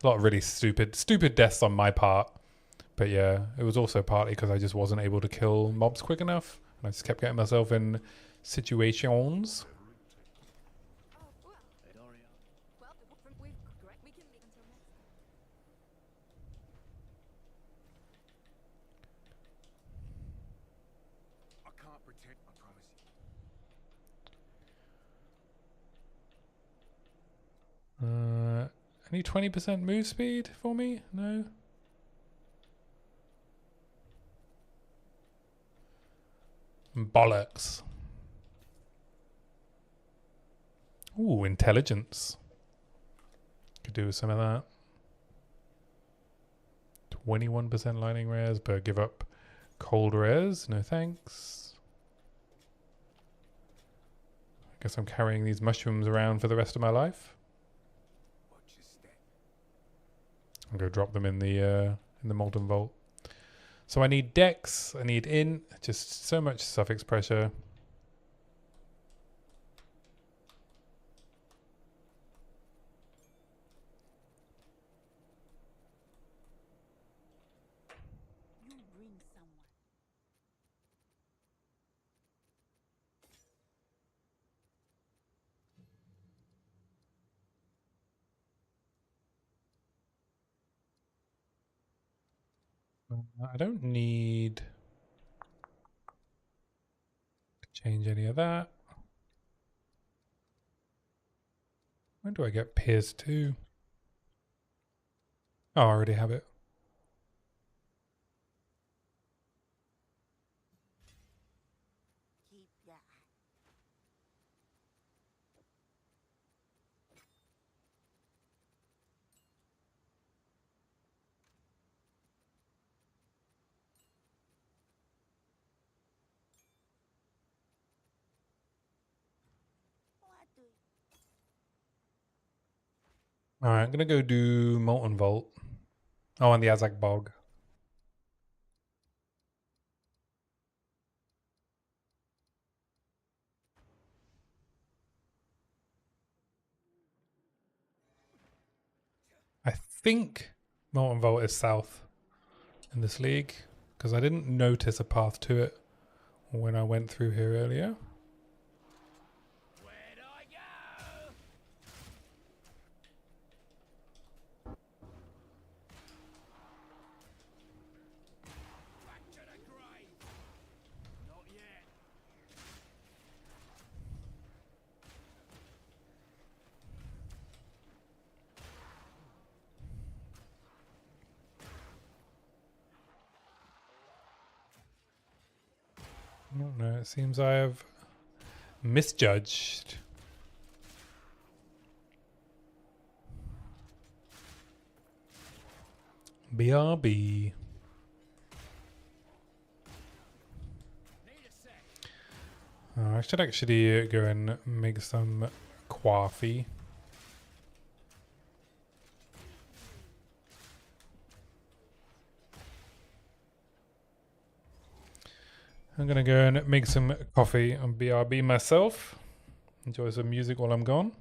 S1: A lot of really stupid deaths on my part. But yeah, it was also partly because I just wasn't able to kill mobs quick enough. And I just kept getting myself in situations.
S4: well, we can leave until next time.
S2: I can't pretend, I promise you.
S1: Any 20% move speed for me? No? Bollocks. Ooh, intelligence. Could do with some of that. 21% lightning rares, but give up cold rares. No thanks. I guess I'm carrying these mushrooms around for the rest of my life.
S2: Watch your step.
S1: I'll go drop them in the molten vault. So I need Dex, I need Int, just so much suffix pressure.
S3: You bring someone.
S1: I don't need to change any of that. When do I get Pierce 2? Oh, I already have it.
S3: Keep your eye. What do you
S1: Alright, I'm gonna go do Molten Vault. Oh, and the Azak Bog. I think Molten Vault is south in this league, because I didn't notice a path to it when I went through here earlier.
S2: Where'd I go? Back to the grave. Not yet.
S1: I don't know, it seems I have misjudged. BRB.
S2: Need a sec.
S1: I should actually go and make some coffee. I'm gonna go and make some coffee on BRB myself. Enjoy some music while I'm gone.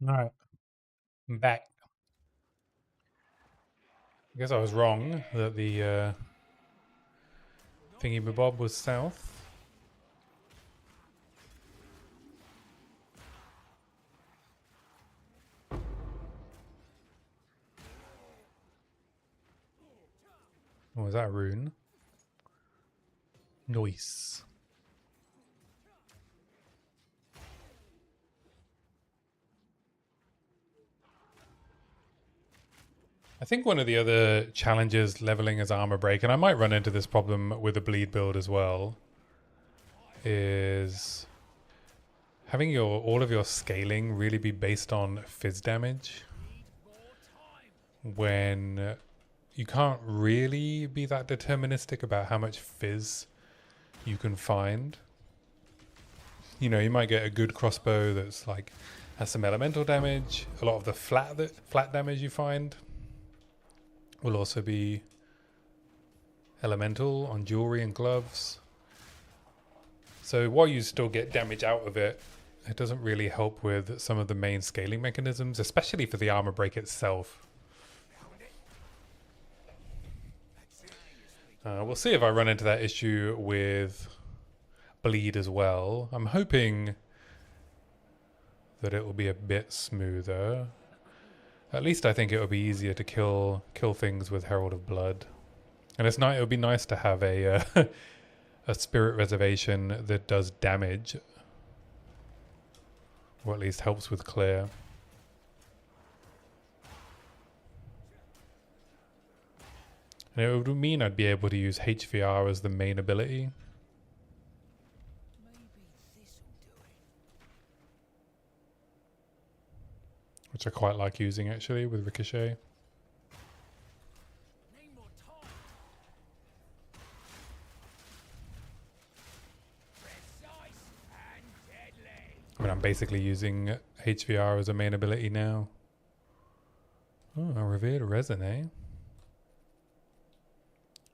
S1: Alright, I'm back. I guess I was wrong that the thingy-mabob was south. Oh, is that a rune? Nice. I think one of the other challenges leveling as armor break, and I might run into this problem with a bleed build as well, is having all of your scaling really be based on fizz damage, when you can't really be that deterministic about how much fizz you can find. You know, you might get a good crossbow that's like has some elemental damage. A lot of the flat damage you find will also be elemental on jewelry and gloves. So while you still get damage out of it, it doesn't really help with some of the main scaling mechanisms, especially for the armor break itself. We'll see if I run into that issue with bleed as well. I'm hoping that it will be a bit smoother. At least I think it will be easier to kill things with Herald of Blood. And it's it would be nice to have a a spirit reservation that does damage, or at least helps with clear. And it would mean I'd be able to use HVR as the main ability. Which I quite like using actually with Ricochet. I mean, I'm basically using HVR as a main ability now. Oh, a revered resin, eh?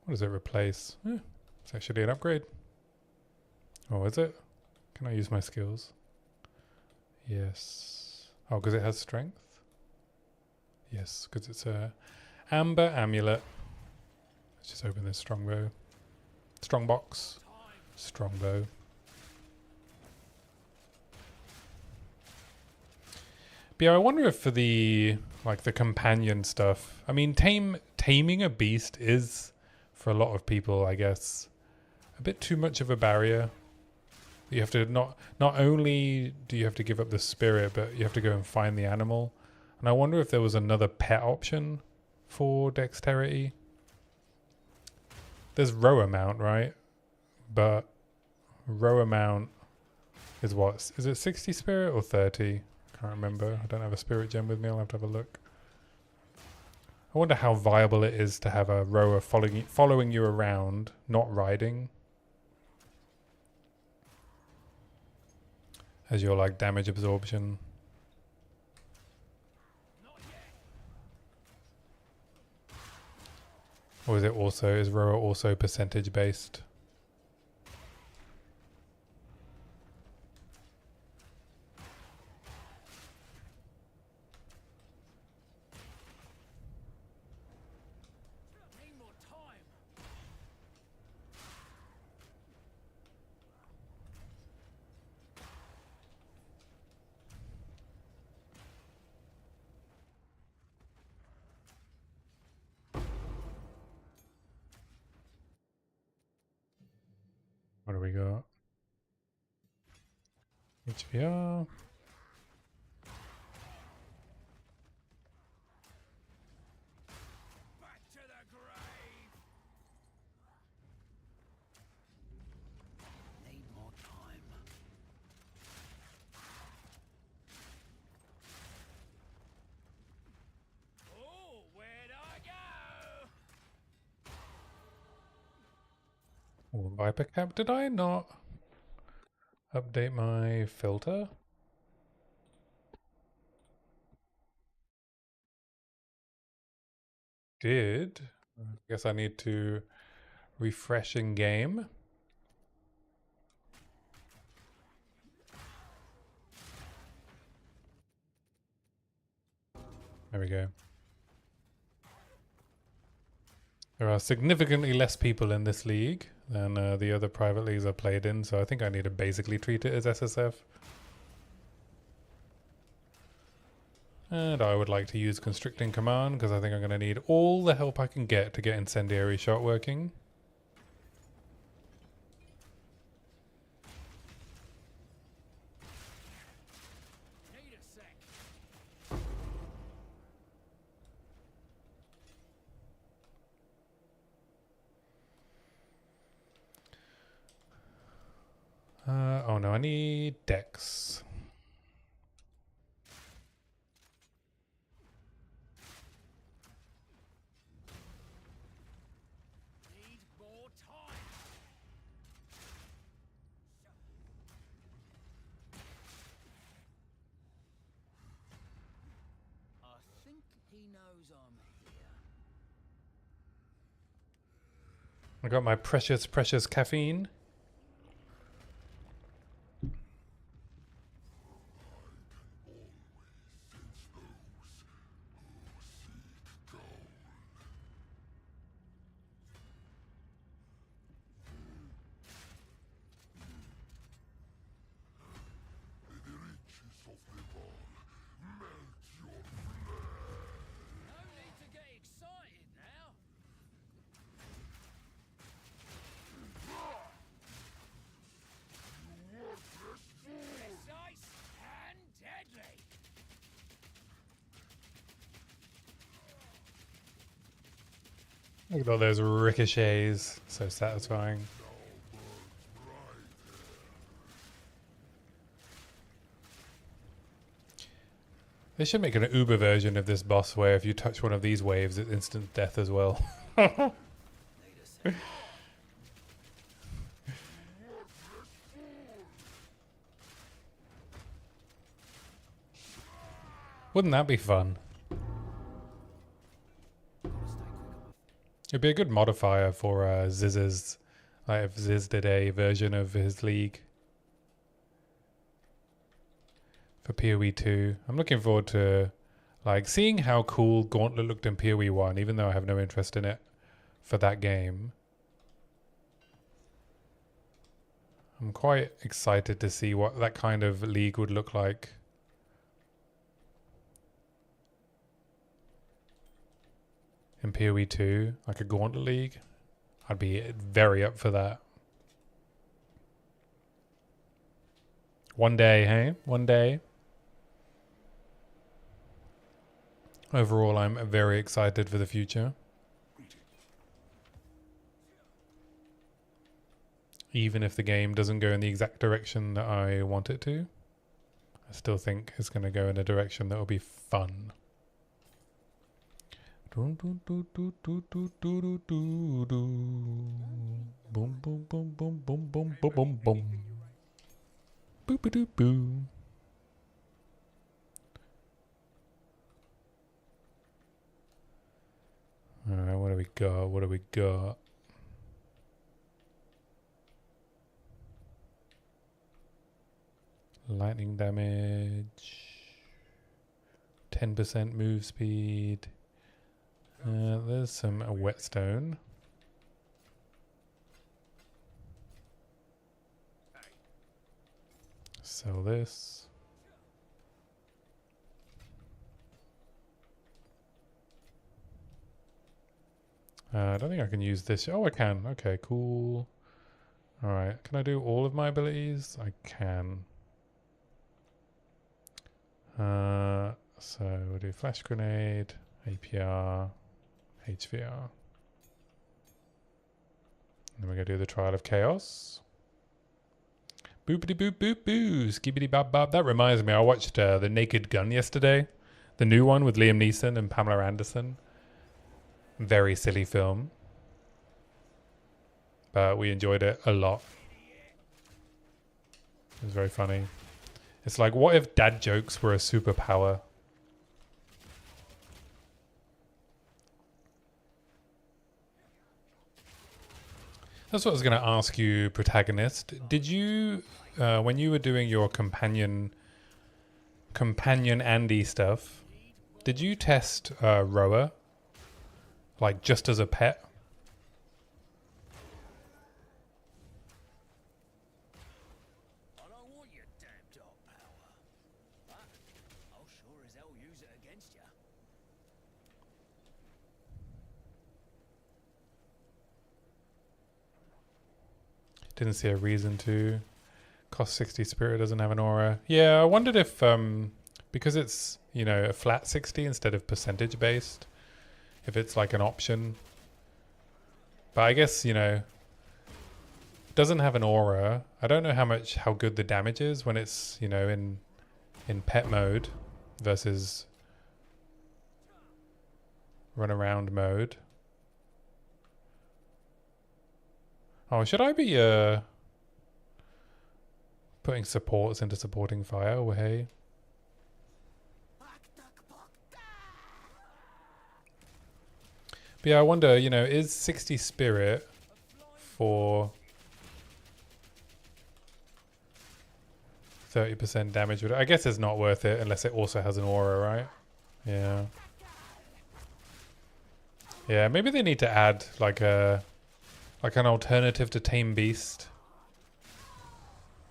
S1: What does it replace? It's actually an upgrade. Oh, is it? Can I use my skills? Yes. Oh, because it has strength? Yes, because it's a amber amulet. Let's just open this strongbow. Strongbox. Strongbow. But yeah, I wonder if for the companion stuff, I mean, taming a beast is, for a lot of people, I guess, a bit too much of a barrier. You have to not only do you have to give up the spirit, but you have to go and find the animal. And I wonder if there was another pet option for dexterity. There's row amount, right? But row amount is what? Is it 60 spirit or 30? Can't remember. I don't have a spirit gem with me. I'll have to have a look. I wonder how viable it is to have a rower following you around, not riding, as your like damage absorption. Or is rower also percentage based? What do we got? HVR.
S2: Need more time. Oh, where'd I go?
S1: Oh, Viper Cap, did I not update my filter? Did. I guess I need to refresh in game. There we go. There are significantly less people in this league than the other private leagues I played in, so I think I need to basically treat it as SSF. And I would like to use Constricting Command because I think I'm going to need all the help I can get to get Incendiary Shot working.
S2: Need a sec.
S1: Oh no, I need Dex.
S2: Need more time. I think he knows I'm here.
S1: I got my precious, precious caffeine.
S2: No need to get excited now. Precise and deadly.
S1: Look at all those ricochets. So satisfying. They should make an Uber version of this boss where if you touch one of these waves, it's instant death as well.
S2: Need a sec.
S1: Wouldn't that be fun? It'd be a good modifier for Ziz's. Like if Ziz did a version of his league for POE 2. I'm looking forward to like seeing how cool Gauntlet looked in POE 1, even though I have no interest in it for that game. I'm quite excited to see what that kind of league would look like. In POE 2, like a Gauntlet League, I'd be very up for that. One day, hey? One day. Overall, I'm very excited for the future. Even if the game doesn't go in the exact direction that I want it to, I still think it's going to go in a direction that will be fun. Boom, boom, boom, boom, boom, boom, boom, boom, boom, boom, boom, boom, boom, boom, boom, boom. Boo, boo, doo, boo. Alright, what do we got? What do we got? Lightning damage. 10% move speed. There's some whetstone. Sell this. I don't think I can use this. Oh, I can. Okay, cool. Alright, can I do all of my abilities? I can. So we'll do flash grenade, APR, HVR. Then we're going to do the Trial of Chaos. Boopity boop boop boo, skibidi bop bop. That reminds me, I watched The Naked Gun yesterday. The new one with Liam Neeson and Pamela Anderson. Very silly film. But we enjoyed it a lot. It was very funny. It's like, what if dad jokes were a superpower? That's what I was going to ask you, protagonist. Did you, when you were doing your companion Andy stuff, Did you test Roa, like just as a pet?
S2: I don't want your damn dark power. But I'll sure as hell use it against you.
S1: Didn't see a reason to. Cost 60 spirit, doesn't have an aura. Yeah, I wondered if because it's, you know, a flat 60 instead of percentage based, if it's like an option. But I guess, you know, it doesn't have an aura. I don't know how good the damage is when it's, you know, in pet mode versus run around mode. Oh, should I be putting supports into supporting fire? Oh, hey. But yeah, I wonder, you know, is 60 spirit for 30% damage? I guess it's not worth it unless it also has an aura, right? Yeah. Yeah, maybe they need to add like an alternative to Tame Beast.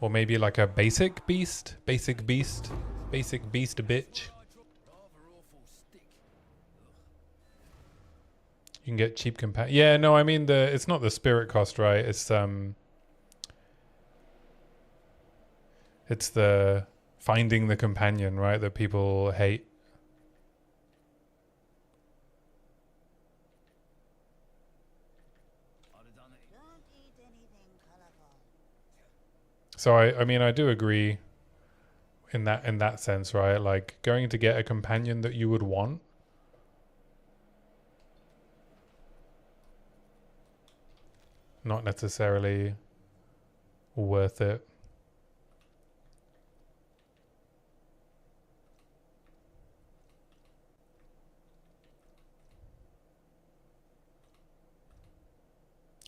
S1: Or maybe like a basic beast a bitch. You can get cheap companion. Yeah, no, I mean it's not the spirit cost, right? It's the finding the companion, right? That people hate.
S3: Don't eat anything colorful.
S1: So I mean I do agree in that sense, right? Like going to get a companion that you would want. Not necessarily worth it.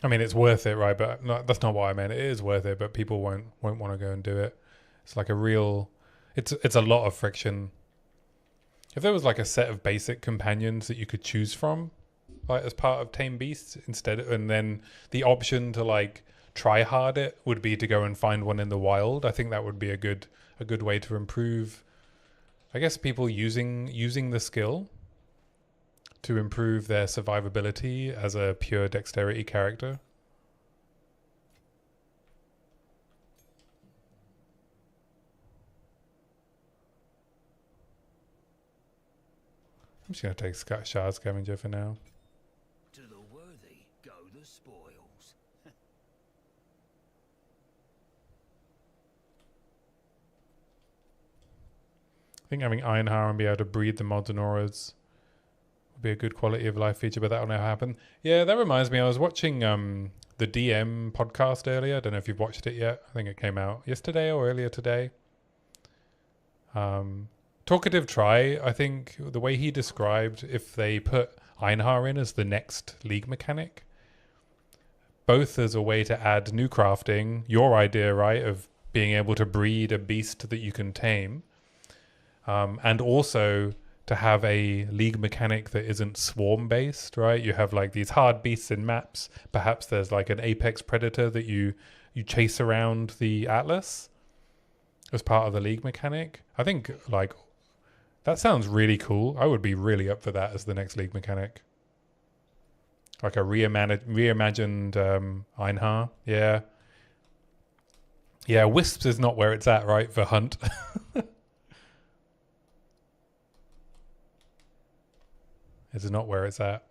S1: I mean, it's worth it, right? But that's not what I meant. It is worth it, but people won't want to go and do it. It's like it's a lot of friction. If there was like a set of basic companions that you could choose from, like as part of Tame Beasts and then the option to like try hard it would be to go and find one in the wild. I think that would be a good way to improve, I guess, people using the skill to improve their survivability as a pure dexterity character. I'm just going to take Shard Scavenger for now.
S2: To the worthy go the spoils.
S1: I think having Ironheart and be able to breed the mods and auras would be a good quality of life feature, but that will never happen. Yeah, that reminds me, I was watching the DM podcast earlier. I don't know if you've watched it yet. I think it came out yesterday or earlier today. Talkative Try, I think the way he described if they put Einhar in as the next league mechanic, both as a way to add new crafting, your idea, right, of being able to breed a beast that you can tame, and also to have a league mechanic that isn't swarm based, right? You have like these hard beasts in maps. Perhaps there's like an apex predator that you chase around the Atlas as part of the league mechanic. I think like that sounds really cool. I would be really up for that as the next league mechanic. Like a reimagined Einhar. Yeah. Yeah, Wisps is not where it's at, right, for Hunt. It's not where it's at.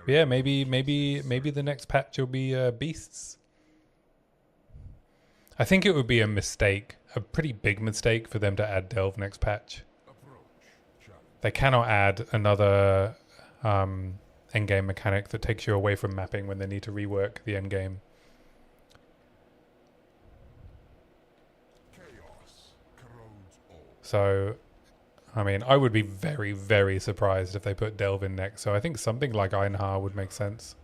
S1: Yeah, maybe the next patch will be beasts. I think it would be a mistake, a pretty big mistake for them to add Delve next patch. they cannot add another endgame mechanic that takes you away from mapping when they need to rework the endgame. So, I mean, I would be very, very surprised if they put Delve in next. So I think something like Einhar would make sense.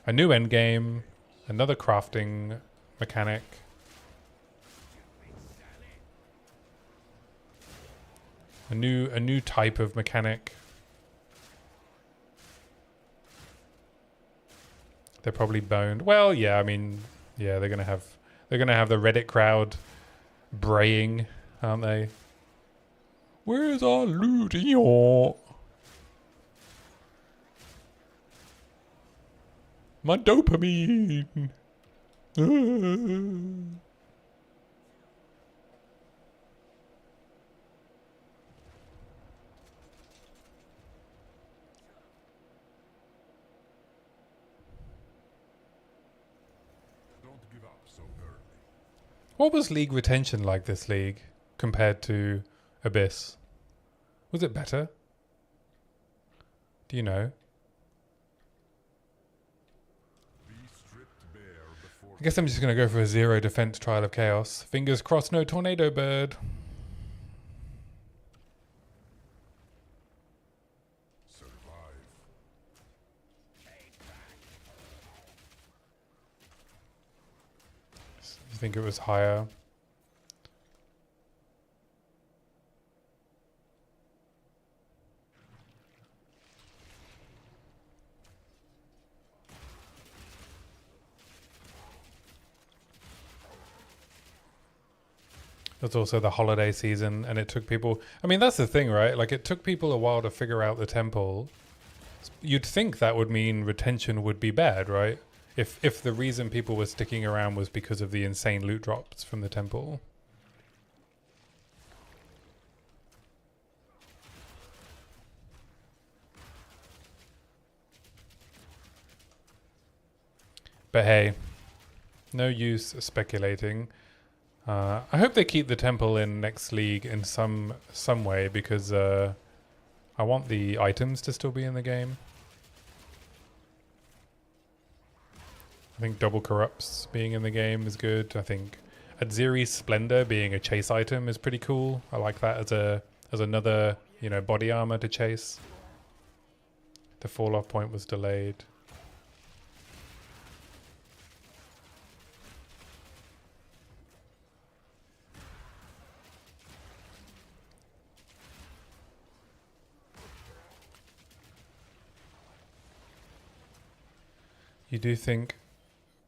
S1: A new endgame, another crafting mechanic. A new type of mechanic. They're probably boned. Well, yeah, I mean, yeah, they're gonna have the Reddit crowd braying, aren't they? Where's our loot? My dopamine. What was league retention like this league compared to Abyss? Was it better? Do you know? I guess I'm just going to go for a 0 defense trial of chaos. Fingers crossed, no tornado bird. You think it was higher? It's also the holiday season, and it took people... I mean, that's the thing, right? Like, it took people a while to figure out the temple. You'd think that would mean retention would be bad, right? If the reason people were sticking around was because of the insane loot drops from the temple. But hey, no use speculating. I hope they keep the temple in next league in some way, because I want the items to still be in the game. I think double corrupts being in the game is good. I think Adziri's Splendor being a chase item is pretty cool. I like that as another, you know, body armor to chase. The fall off point was delayed. You do think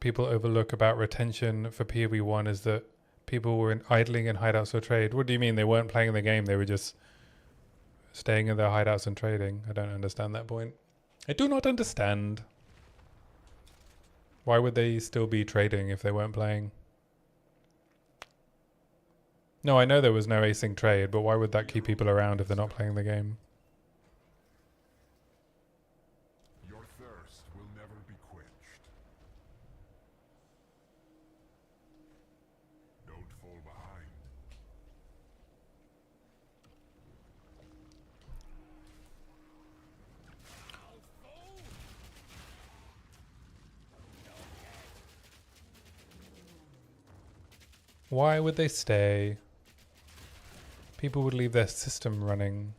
S1: people overlook about retention for POE 1 is that people were idling in hideouts or trade? What do you mean they weren't playing the game? They were just staying in their hideouts and trading? I don't understand that point. I do not understand. Why would they still be trading if they weren't playing? No, I know there was no async trade, but why would that keep people around if they're not playing the game? Why would they stay? People would leave their system running.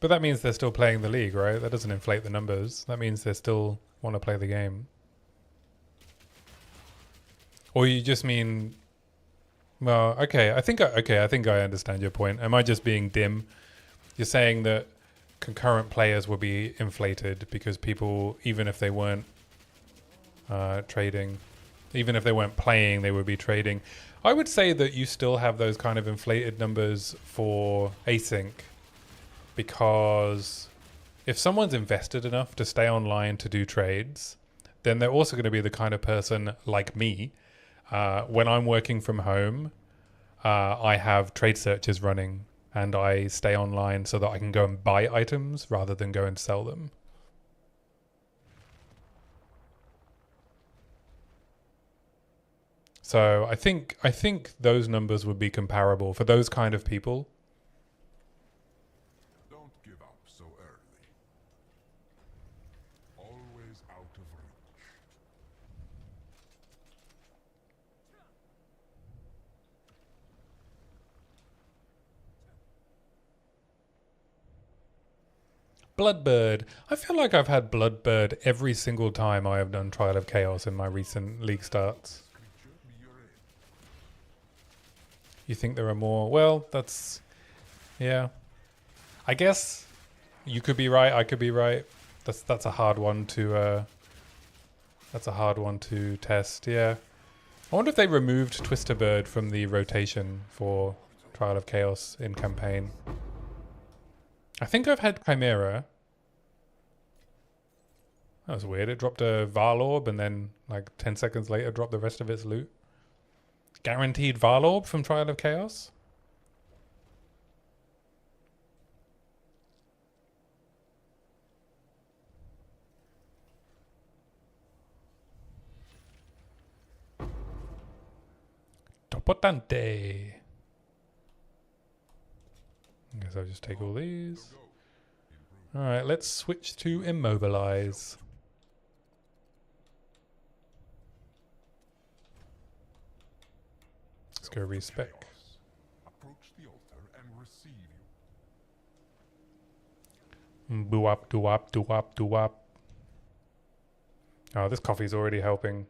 S1: But that means they're still playing the league, right? That doesn't inflate the numbers. That means they still want to play the game. Or you just mean... Well, okay, I think I understand your point. Am I just being dim? You're saying that concurrent players will be inflated because people, even if they weren't trading, even if they weren't playing, they would be trading. I would say that you still have those kind of inflated numbers for async, because if someone's invested enough to stay online to do trades, then they're also going to be the kind of person like me. When I'm working from home, I have trade searches running and I stay online so that I can go and buy items rather than go and sell them. So I think those numbers would be comparable for those kind of people. Bloodbird. I feel like I've had Bloodbird every single time I have done Trial of Chaos in my recent league starts. You think there are more? Well, that's... yeah. I guess you could be right, I could be right. That's a hard one to... that's a hard one to test, yeah. I wonder if they removed Twister Bird from the rotation for Trial of Chaos in campaign. I think I've had Chimera. That was weird. It dropped a Val Orb and then like 10 seconds later dropped the rest of its loot. Guaranteed Val Orb from Trial of Chaos? Topotante. I guess I'll just take all these. Alright, let's switch to Immobilize. Let's go respec.
S5: Approach the altar and receive you.
S1: Boo-wop, doo-wop, doo-wop, doo-wop. Oh, this coffee's already helping.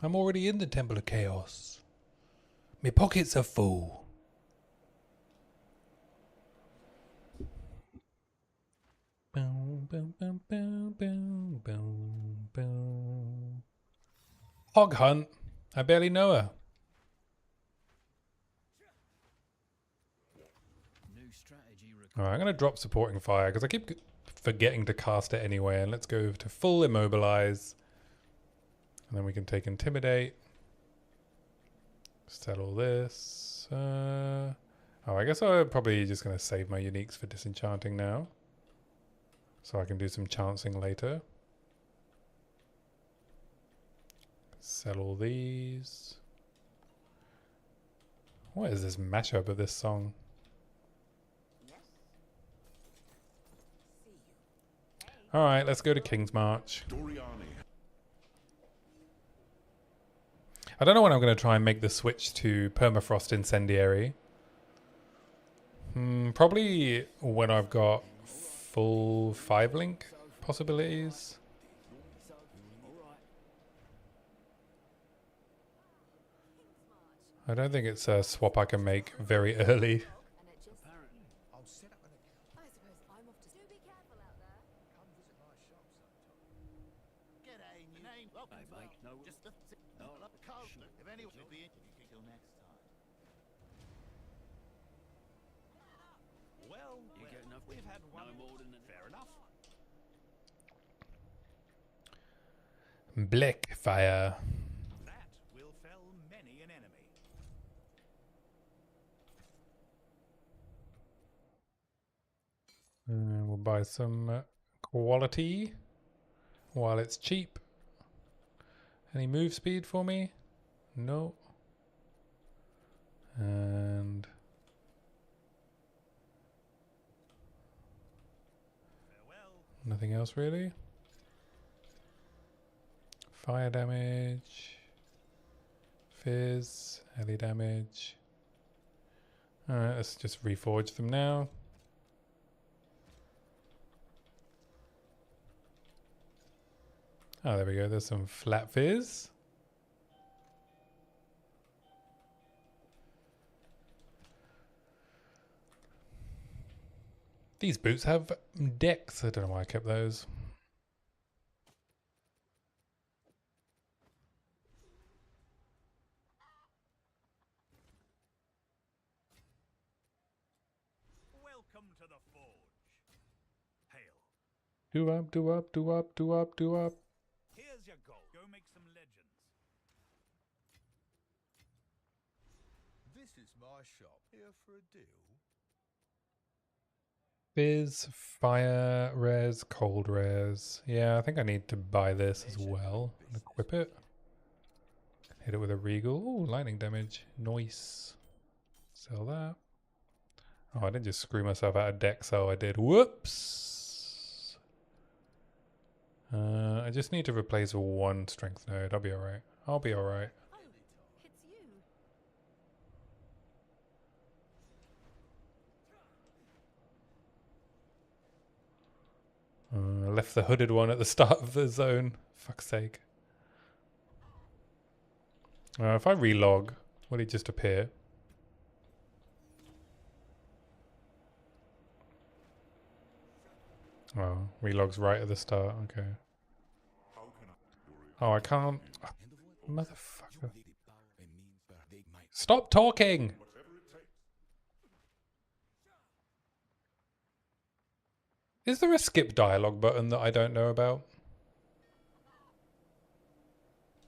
S1: I'm already in the Temple of Chaos. My pockets are full. Boom, boom, boom, boom, boom, boom, boom. Hog Hunt. I barely know her.
S2: New strategy
S1: Alright, I'm going to drop Supporting Fire because I keep forgetting to cast it anyway. And let's go to full Immobilize. And then we can take Intimidate. Settle this. Oh, I guess I'm probably just going to save my uniques for Disenchanting now. So I can do some chancing later. Settle these. What is this mashup of this song? Alright, let's go to King's March.
S5: Doriani.
S1: I don't know when I'm going to try and make the switch to Permafrost Incendiary. Probably when I've got full 5-link possibilities. I don't think it's a swap I can make very early.
S2: I'll set up an account.
S4: I suppose I'm off to... Do be careful out there.
S2: Come visit my shop sometime.
S3: G'day, new name.
S2: Hey, mate. No,
S3: Just the
S2: no,
S3: cold.
S2: sure.
S3: If anyone will be till next time.
S2: Well, you get enough. We've had one. No more than fair enough.
S1: Black Fire.
S2: That will fell many an enemy.
S1: We'll buy some quality while it's cheap. Any move speed for me? No. And
S2: Farewell.
S1: nothing else really. Fire damage. Fizz. Heli damage. Alright, let's just reforge them now. Oh, there we go. There's some flat fizz. These boots have decks. I don't know why I kept those.
S2: Welcome to the forge. Hail.
S1: Do up, do up, do up, do up, do up.
S2: Here's your gold. Go make some legends.
S6: This is my shop. Here for a deal.
S1: Fizz, fire, res, cold res. Yeah, I think I need to buy this as well and equip it. Hit it with a regal. Ooh, lightning damage. Nice. Sell that. Oh, I didn't just screw myself out of deck, so I did. Whoops. I just need to replace one strength node. I'll be alright. I'll be alright.
S4: Oh, it's you.
S1: I left the hooded one at the start of the zone. Fuck's sake. If I relog, will he just appear? Oh, relogs right at the start. Okay.
S5: How can I?
S1: Oh, I can't. Oh, motherfucker. Stop talking!
S5: Whatever it takes.
S1: Is there a skip dialogue button that I don't know about?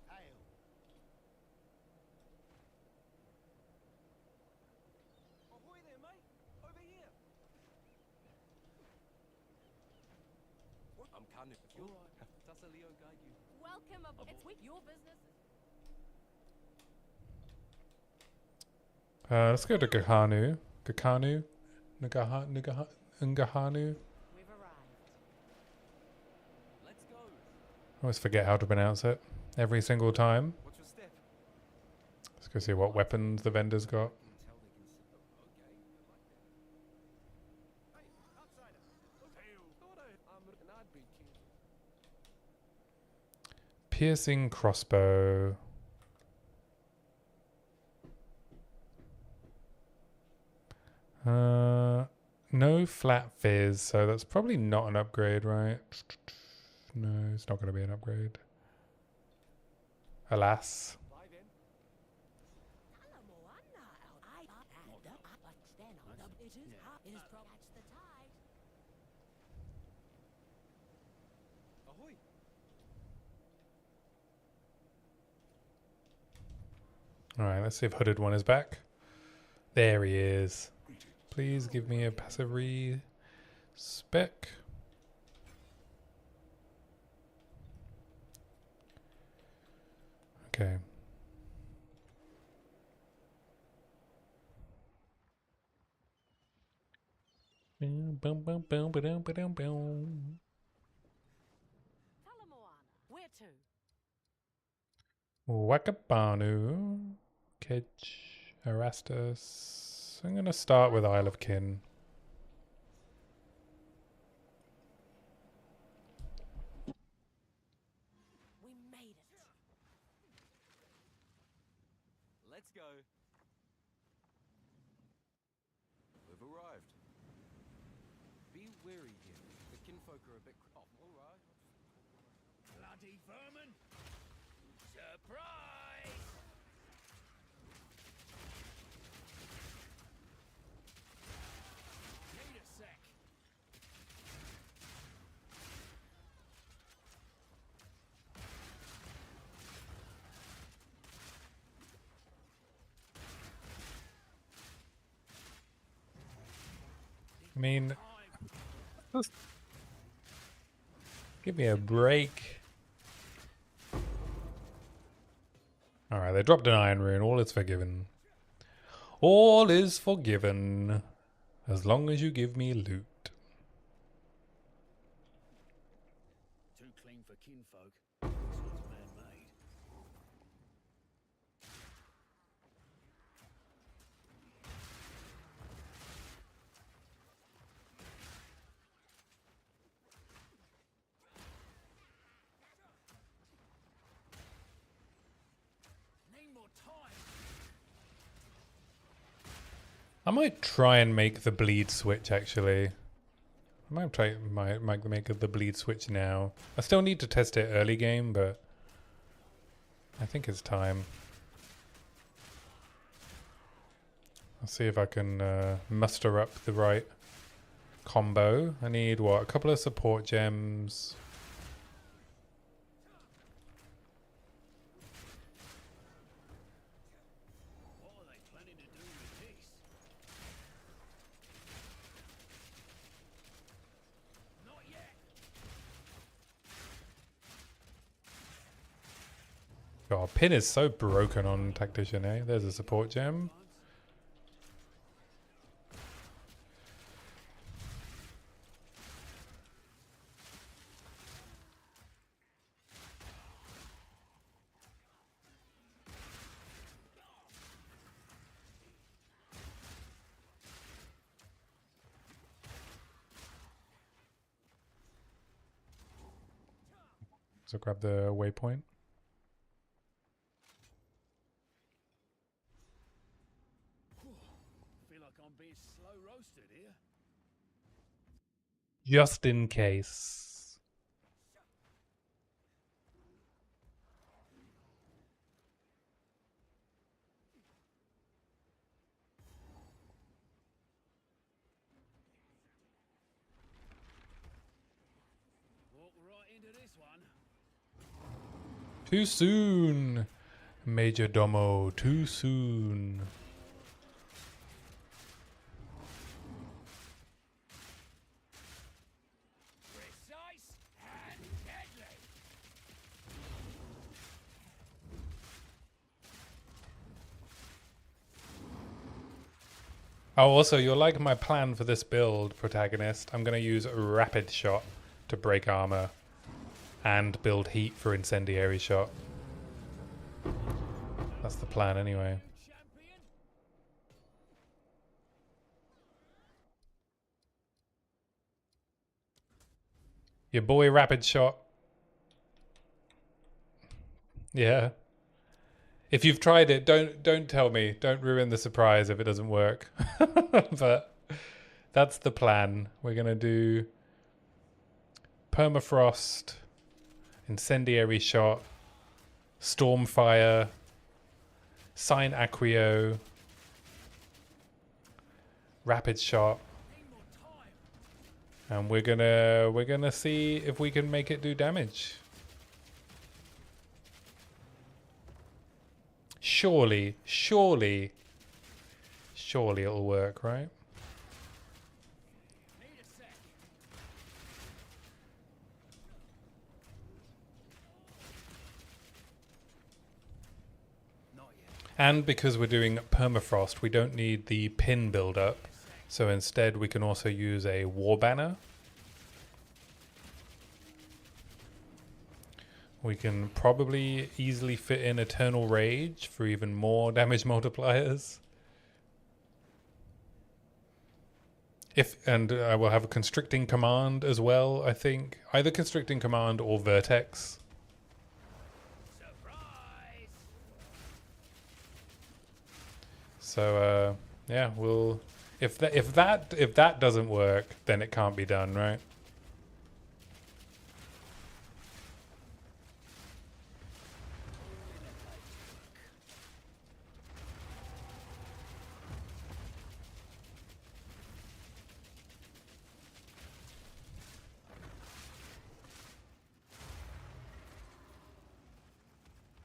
S3: Hail.
S6: Ahoy there, mate! Over here! I'm coming. You're right. Does a Leo guide you?
S4: Welcome aboard. It's your business.
S1: Let's go to Gahanu. Gakanu? Ngahanu?
S4: We've arrived.
S6: Let's go!
S1: I always forget how to pronounce it. Every single time.
S6: What's your step?
S1: Let's go see what weapons the vendor's got.
S6: Tell they can sit. Okay, I like that. Hey, outsider! Hail! Thought I'd be careful.
S1: Piercing crossbow. No flat fizz, so that's probably not an upgrade, right? No, it's not going to be an upgrade. Alas.
S6: Bye then. Ahoy!
S1: Alright, let's see if Hooded One is back. There he is. Please give me a passive spec. Okay.
S4: Where to?
S1: Wakabanu, Kedge, Erastus. I'm going to start with Isle of Kin.
S4: We made it.
S6: Let's go. We've arrived. Be wary here. The kinfolk are a bit. Oh, all right.
S2: Bloody vermin! Surprise! Need a sec.
S1: I mean, give me a break. Alright, they dropped an Iron Rune. All is forgiven. All is forgiven. As long as you give me loot.
S2: Too clean for kinfolk. This one's man-made. Need more time.
S1: I might try and make the bleed switch actually. I might try might make the bleed switch now. I still need to test it early game, but I think it's time. I'll see if I can muster up the right combo. I need what? A couple of support gems.
S2: What are they planning to do with this? Not yet.
S1: God, pin is so broken on Tactician, eh? There's a support gem. So grab the waypoint.
S2: Feel like I'm being slow roasted here.
S1: Just in case.
S2: Walk right into this one.
S1: Too soon. Major Domo, too soon.
S2: Precise and deadly.
S1: Oh, also, you'll like my plan for this build, protagonist. I'm going to use Rapid Shot to break armor and build heat for Incendiary Shot. That's the plan anyway.
S2: Champion.
S1: Your boy Rapid Shot. Yeah. If you've tried it, don't tell me. Don't ruin the surprise if it doesn't work. But that's the plan. We're going to do Permafrost, Incendiary Shot, Stormfire, Sign Acquio, Rapid Shot, and we're gonna see if we can make it do damage. Surely it'll work, right?
S2: Need a sec. Not yet.
S1: And because we're doing permafrost, we don't need the pin build-up. So instead, we can also use a war banner. We can probably easily fit in Eternal Rage for even more damage multipliers. And I will have a Constricting Command as well, I think. Either Constricting Command or Vertex.
S2: Surprise.
S1: So yeah, we'll if that doesn't work, then it can't be done, right?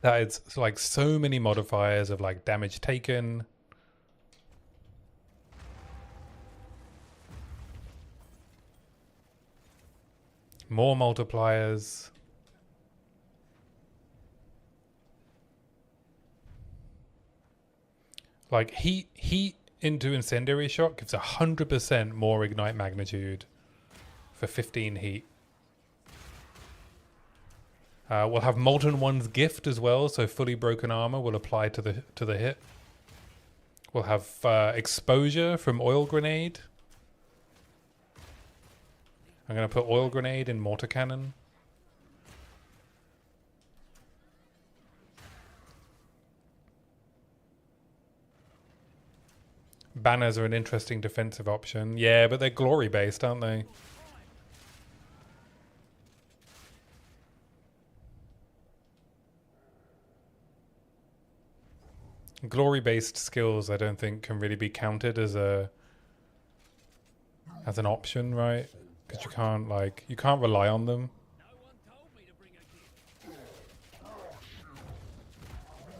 S1: That it's like so many modifiers of like damage taken. More multipliers. Like heat into Incendiary Shot gives 100% more ignite magnitude for 15 heat. We'll have Molten One's Gift as well, so fully broken armor will apply to the hit. We'll have Exposure from Oil Grenade. I'm going to put Oil Grenade in Mortar Cannon. Banners are an interesting defensive option. Yeah, but they're glory based, aren't they? Glory based skills I don't think can really be counted as an option, right? Because you can't rely on them.
S2: No one told me to bring a gift.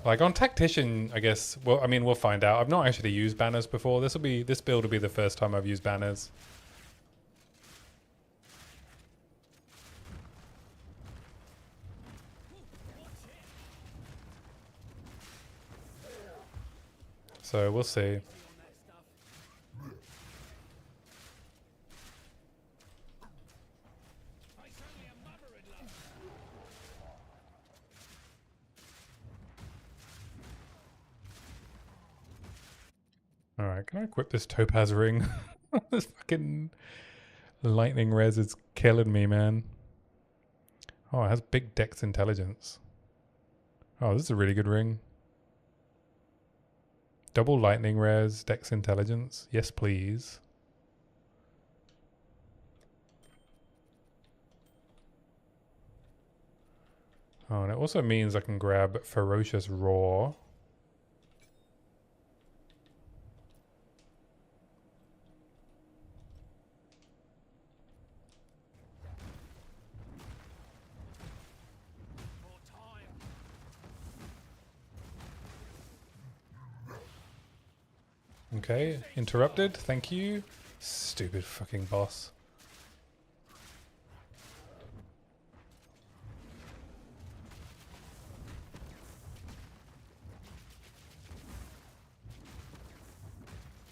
S1: Like on Tactician, I guess. Well, I mean, we'll find out. I've not actually used banners before. This build will be the first time I've used banners. So we'll see.
S2: On that stuff. It's only a mother in love.
S1: All right, can I equip this topaz ring? This fucking lightning res is killing me, man. Oh, it has big dex intelligence. Oh, this is a really good ring. Double lightning res, dex intelligence. Yes, please. Oh, and it also means I can grab ferocious roar. Okay, interrupted. Thank you. Stupid fucking boss.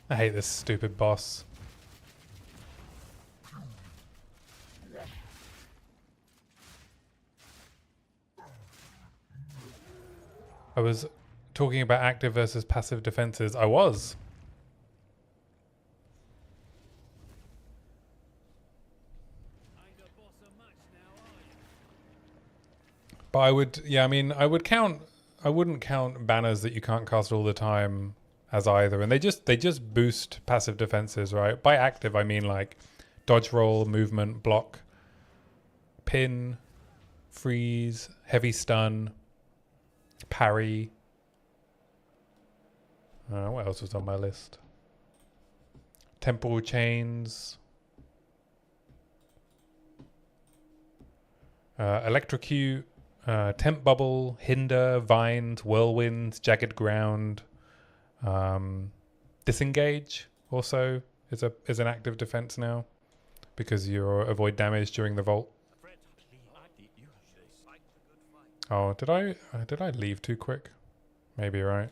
S1: I hate this stupid boss. I was talking about active versus passive defenses. I was. But I would, yeah, I mean, I wouldn't count banners that you can't cast all the time as either. And they just boost passive defenses, right? By active, I mean like dodge roll, movement, block, pin, freeze, heavy stun, parry. What else was on my list? Temple chains. Electrocute. Temp bubble, hinder, vines, whirlwinds, jagged ground, disengage also is an active defense now because you avoid damage during the vault. Oh, did I leave too quick? Maybe, right?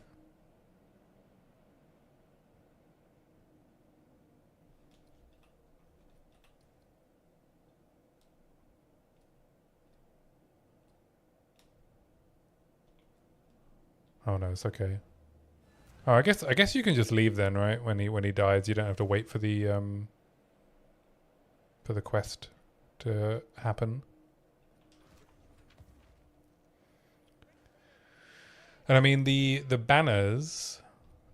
S1: Oh no, it's okay. Oh, I guess you can just leave then, right? When he dies, you don't have to wait for the quest to happen. And I mean the banners.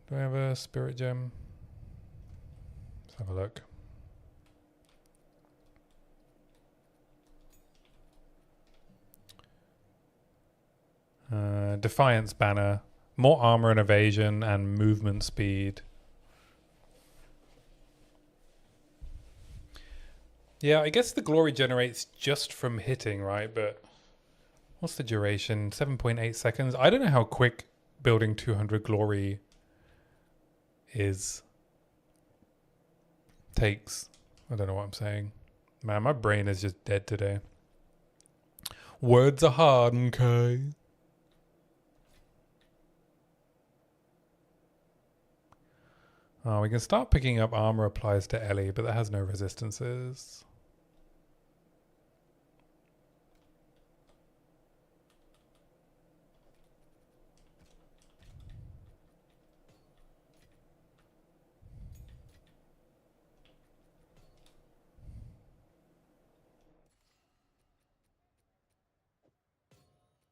S1: Do I have a spirit gem? Let's have a look. Defiance banner, more armor and evasion, and movement speed. Yeah, I guess the glory generates just from hitting, right? But what's the duration? 7.8 seconds. I don't know how quick building 200 glory takes. I don't know what I'm saying. Man, my brain is just dead today. Words are hard, okay? Oh, we can start picking up armor applies to Ellie, but that has no resistances.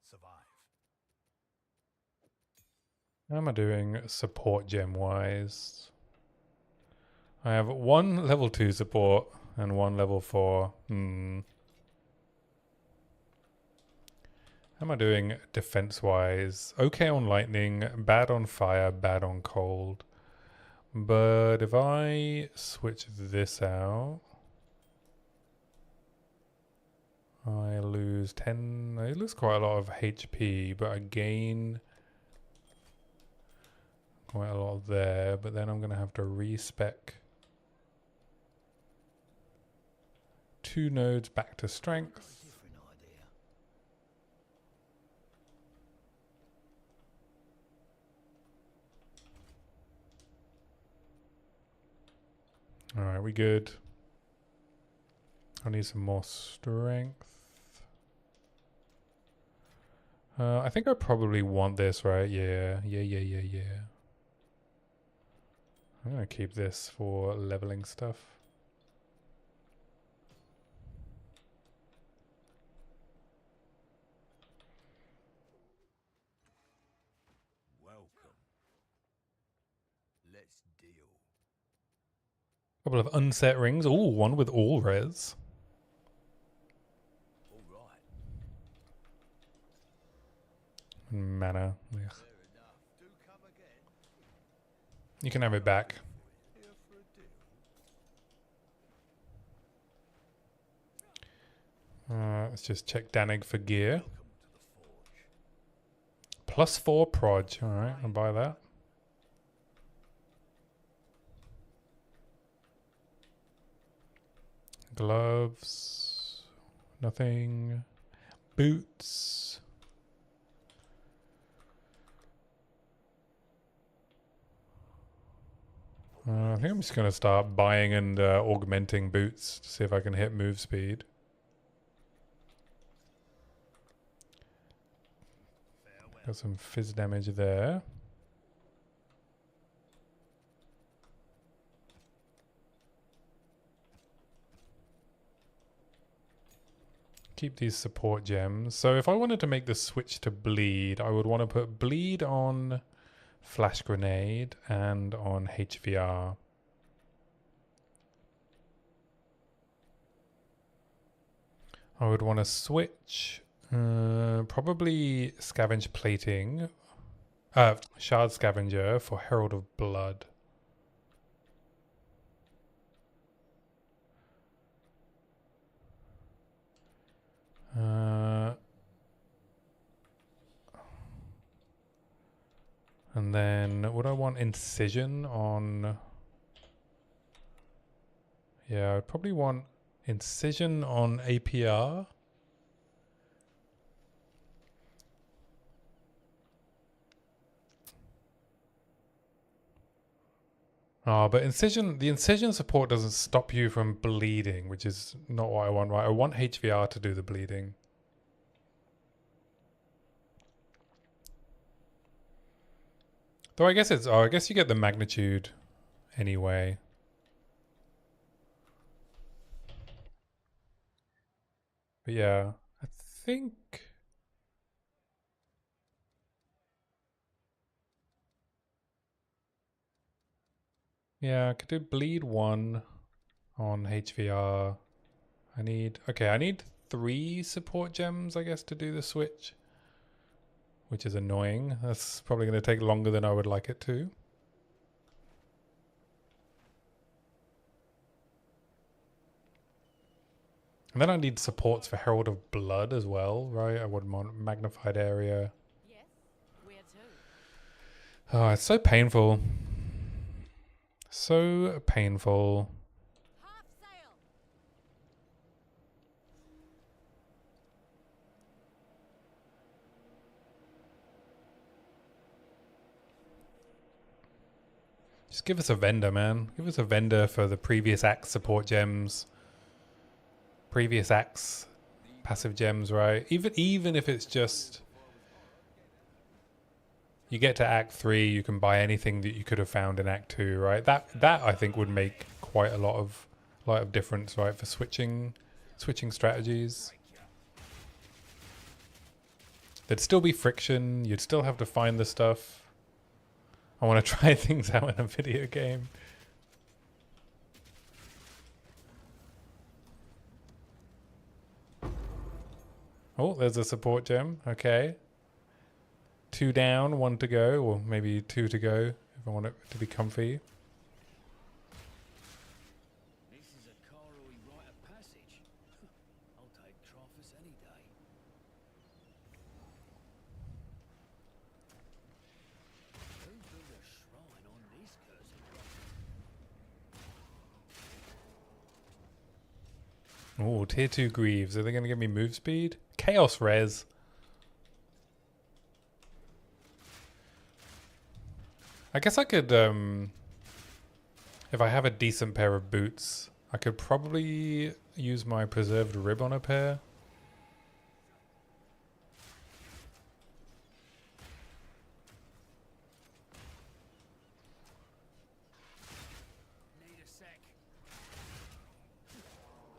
S3: Survive.
S1: How am I doing support gem wise? I have one level 2 support and one level 4. How am I doing defense wise? Okay on lightning, bad on fire, bad on cold. But if I switch this out, I lose 10. I lose quite a lot of HP, but I gain quite a lot there. But then I'm going to have to respec 2 nodes back to strength.
S2: Different idea.
S1: Alright, we good. I need some more strength. I think I probably want this, right? Yeah. I'm going to keep this for leveling stuff.
S2: Let's deal.
S1: Couple of unset rings. Ooh, one with all res.
S2: All right.
S1: Mana. Ugh.
S2: Fair enough. Do come again.
S1: You can have it back.
S2: Here for a deal.
S1: Let's just check Danig for gear.
S2: Welcome to the forge.
S1: +4 proj. Alright, I'll buy that. Gloves. Nothing. Boots. I think I'm just going to start buying and augmenting boots to see if I can hit move speed. Got some fizz damage there. Keep these support gems. So if I wanted to make the switch to bleed, I would want to put bleed on flash grenade and on HVR. I would want to switch probably scavenge plating, shard scavenger for Herald of Blood. And then would I want incision on? Yeah, I'd probably want incision on APR. Oh, but the incision support doesn't stop you from bleeding, which is not what I want, right? I want HVR to do the bleeding. Though I guess I guess you get the magnitude anyway. But yeah, I think... Yeah, I could do bleed 1 on HVR. I need 3 support gems, I guess, to do the switch. Which is annoying. That's probably going to take longer than I would like it to. And then I need supports for Herald of Blood as well, right? I would want magnified area.
S4: Yes, where to?
S1: Oh, it's so painful. So painful.
S4: Half sail.
S1: Just give us a vendor, man. Give us a vendor for the previous axe support gems. Previous axe passive gems, right? Even if it's just... You get to Act 3, you can buy anything that you could have found in Act 2, right? That I think would make quite a lot of difference, right? For switching strategies. There'd still be friction. You'd still have to find the stuff. I want to try things out in a video game. Oh, there's a support gem. Okay. 2 down, 1 to go, or maybe 2 to go if I want it to be comfy.
S2: This is a Caroi rite of passage. I'll take Trophus any day. Who built a shrine on this cursed rock?
S1: Oh, tier 2 Greaves. Are they going to give me move speed? Chaos res. I guess I could, if I have a decent pair of boots, I could probably use my preserved rib on a pair.
S2: Need a sec.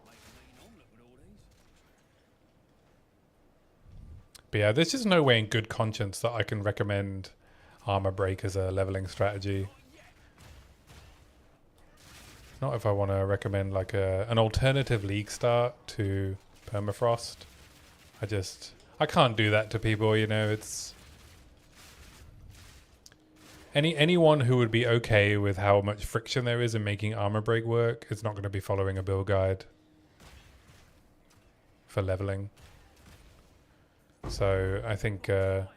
S2: Make a mean omelette with all these.
S1: But yeah, there's just no way in good conscience that I can recommend Armor Break as a leveling strategy. Not if I want to recommend like an alternative league start to Permafrost. I can't do that to people, you know. It's anyone who would be okay with how much friction there is in making armor break work is not going to be following a build guide for leveling. So I think it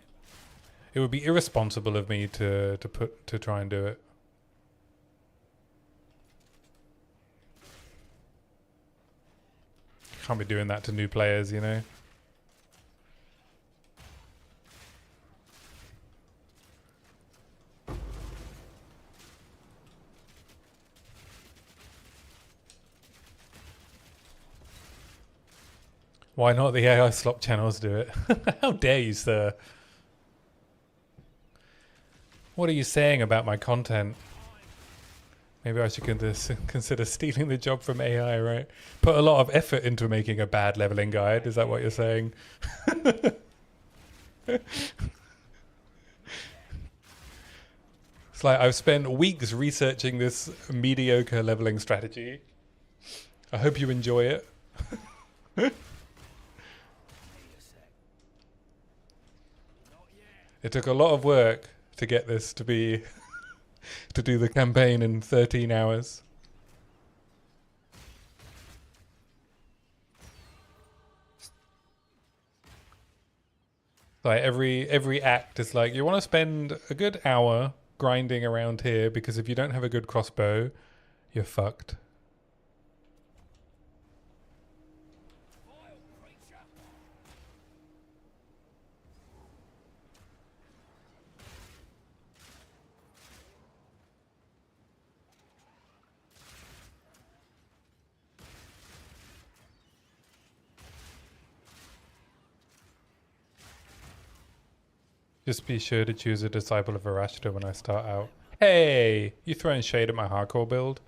S1: would be irresponsible of me to try and do it. Can't be doing that to new players, you know. Why not the AI slop channels do it? How dare you, sir? What are you saying about my content? Maybe I should consider stealing the job from AI, right? Put a lot of effort into making a bad leveling guide. Is that what you're saying? It's like I've spent weeks researching this mediocre leveling strategy. I hope you enjoy it. It took a lot of work to get this to be to do the campaign in 13 hours. Like every act is like, you want to spend a good hour grinding around here, because if you don't have a good crossbow, you're fucked. Just be sure to choose a disciple of Varashta when I start out. Hey, you throwing shade at my hardcore build?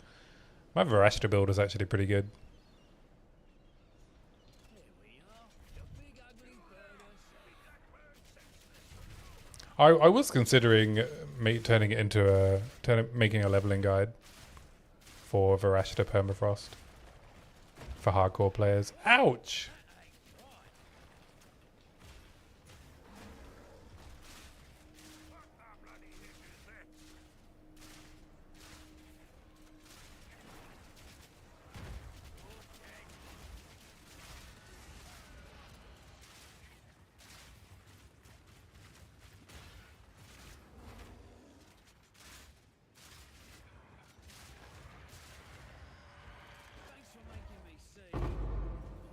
S1: My Varashta build is actually pretty good. I was considering turning it into making a leveling guide for Varashta Permafrost for hardcore players. Ouch!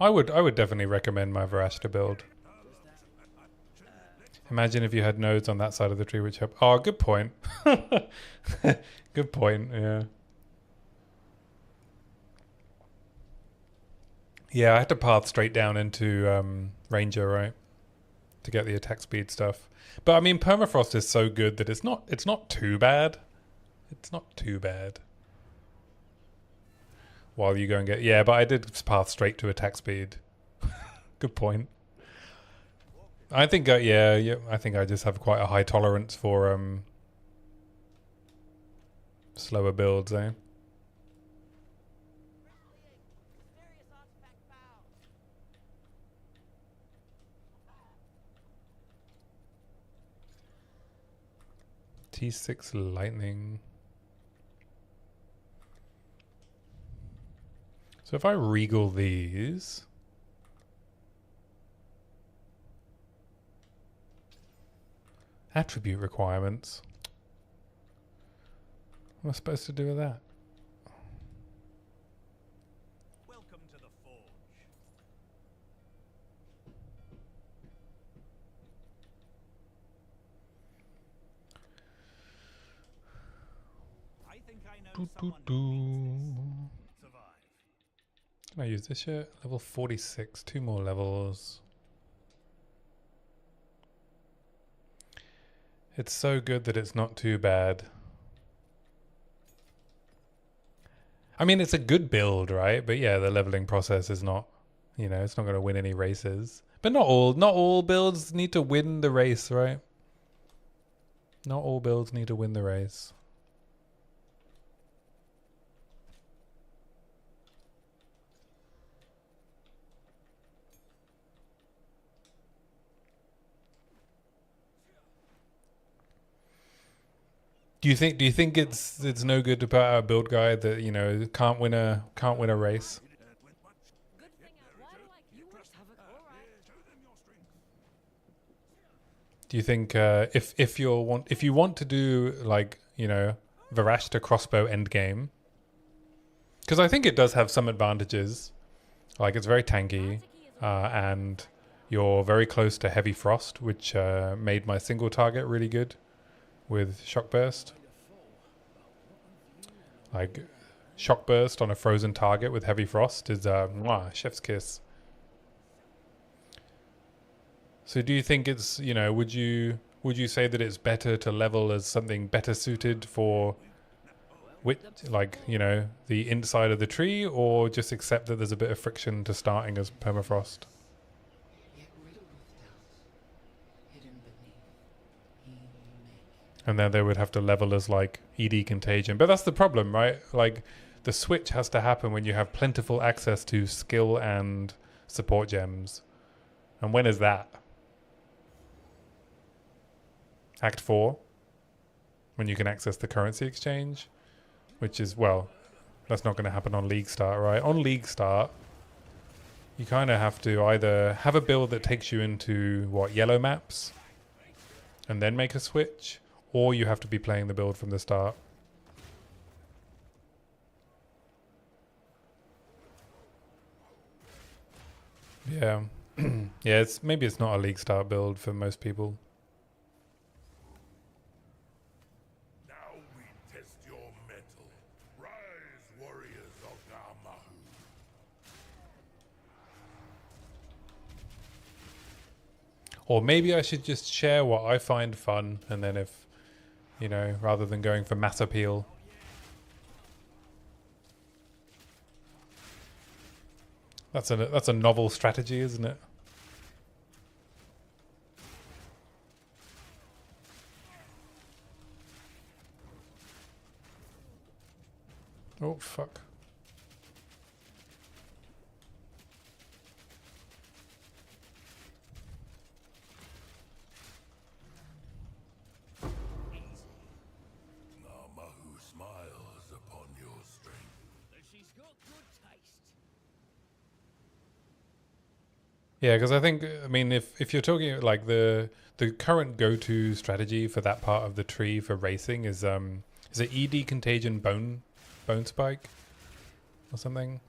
S1: I would definitely recommend my Varashta build. Imagine if you had nodes on that side of the tree which help. Oh, good point. Good point, yeah. Yeah, I had to path straight down into Ranger, right? To get the attack speed stuff. But I mean, Permafrost is so good that it's not too bad. It's not too bad. While you go and get... Yeah, but I did path straight to attack speed. Good point. I think, yeah, I think I just have quite a high tolerance for slower builds, eh? T6 lightning. So if I regal these, attribute requirements, what am I supposed to do with that?
S3: Welcome to the Forge. I think I know someone who needs this. Survive.
S1: Can I use this shit? Level 46, 2 more levels. It's so good that it's not too bad. I mean, it's a good build, right? But yeah, the leveling process is not, you know, it's not going to win any races. But not all builds need to win the race, right? Not all builds need to win the race. Do you think it's no good to put out a build guide that, you know, can't win a race?
S4: Good thing why do I you must have it all right.
S1: Do you think if you want to do, like, you know, Varashta crossbow endgame, because I think it does have some advantages, like it's very tanky, and you're very close to heavy frost, which made my single target really good with shock burst. Like shock burst on a frozen target with heavy frost is mwah, chef's kiss. So do you think it's, you know, would you say that it's better to level as something better suited for like, you know, the inside of the tree, or just accept that there's a bit of friction to starting as permafrost? And then they would have to level as like ED contagion. But that's the problem, right? Like the switch has to happen when you have plentiful access to skill and support gems. And when is that? Act 4, when you can access the currency exchange, which is, well, that's not going to happen on League Start, right? On League Start, you kind of have to either have a build that takes you into, what, yellow maps, and then make a switch, or you have to be playing the build from the start. Yeah. Yeah, maybe it's not a League Start build for most people. Or maybe I should just share what I find fun, and then if, you know, rather than going for mass appeal. That's a novel strategy, isn't it? Oh, fuck. Yeah, because I think, I mean, if you're talking like the current go-to strategy for that part of the tree for racing is it ED contagion bone spike or something?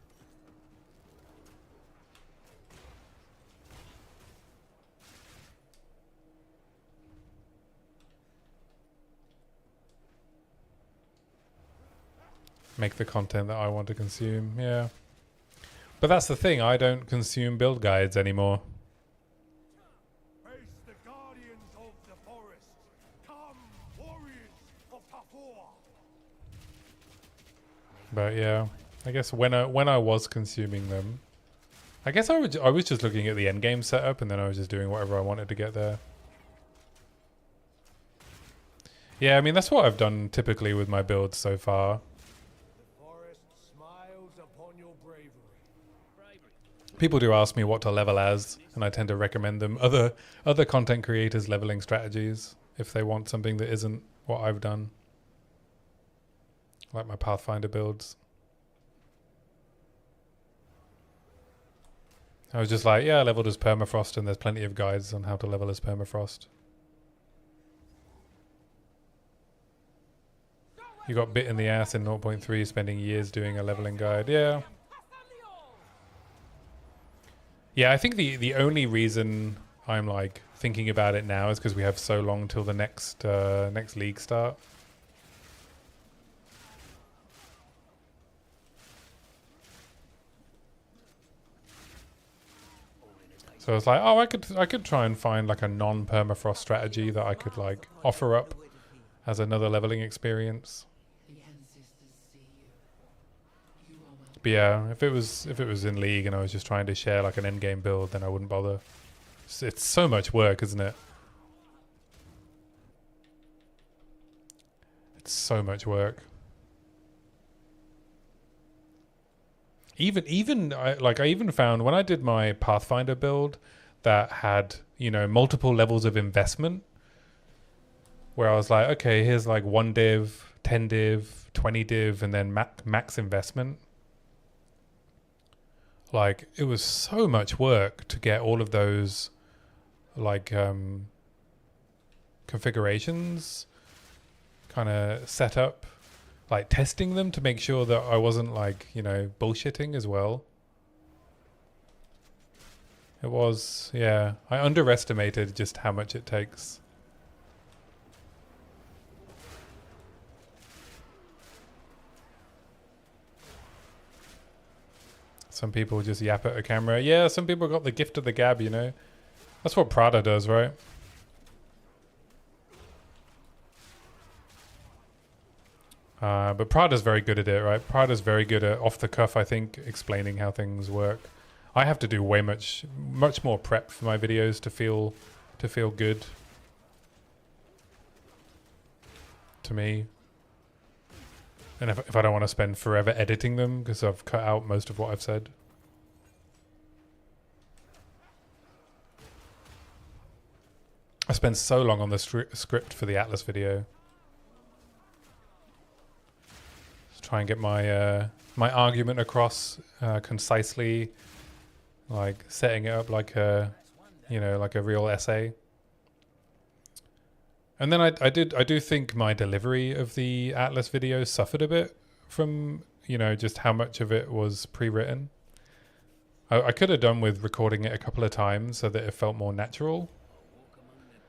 S1: Make the content that I want to consume, yeah. But that's the thing, I don't consume build guides anymore.
S5: Face the guardians of the forest. Come, warriors of Tafur.
S1: But yeah, I guess when I was consuming them, I guess I was just looking at the end game setup, and then I was just doing whatever I wanted to get there. Yeah, I mean that's what I've done typically with my builds so far. People do ask me what to level as, and I tend to recommend them other content creators' leveling strategies if they want something that isn't what I've done. Like my Pathfinder builds. I was just like, yeah, I leveled as permafrost, and there's plenty of guides on how to level as permafrost. You got bit in the ass in 0.3 spending years doing a leveling guide. Yeah. Yeah, I think the only reason I'm like thinking about it now is because we have so long till the next league start. So it's like, oh, I could try and find like a non-permafrost strategy that I could like offer up as another leveling experience. But yeah, if it was in League and I was just trying to share like an endgame build, then I wouldn't bother. It's so much work, isn't it? It's so much work. Even I even found when I did my Pathfinder build that had, you know, multiple levels of investment, where I was like, okay, here's like 1 div, 10 div, 20 div, and then max investment. Like, it was so much work to get all of those like configurations kind of set up, like testing them to make sure that I wasn't like, you know, bullshitting as well. It was, yeah, I underestimated just how much it takes. Some people just yap at a camera. Yeah, some people got the gift of the gab, you know. That's what Prada does, right? But Prada's very good at it, right? Prada's very good at off the cuff, I think, explaining how things work. I have to do way much more prep for my videos to feel good to me. And if I don't want to spend forever editing them because I've cut out most of what I've said. I spent so long on the script for the Atlas video. Just try and get my my argument across concisely, like setting it up like a, you know, like a real essay. And then I do think my delivery of the Atlas video suffered a bit from, you know, just how much of it was pre-written. I could have done with recording it a couple of times so that it felt more natural.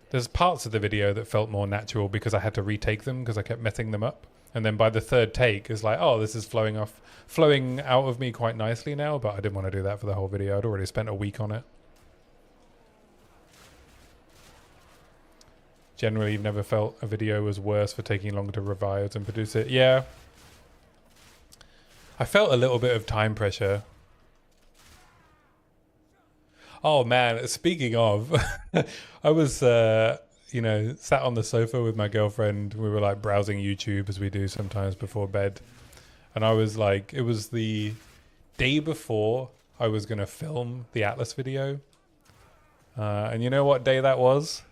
S1: There's parts of the video that felt more natural because I had to retake them because I kept messing them up. And then by the third take, it's like, oh, this is flowing out of me quite nicely now, but I didn't want to do that for the whole video. I'd already spent a week on it. Generally, you've never felt a video was worse for taking longer to revise and produce it. Yeah. I felt a little bit of time pressure. Oh man, speaking of, I was, you know, sat on the sofa with my girlfriend. We were like browsing YouTube as we do sometimes before bed. And I was like, it was the day before I was going to film the Atlas video. And you know what day that was?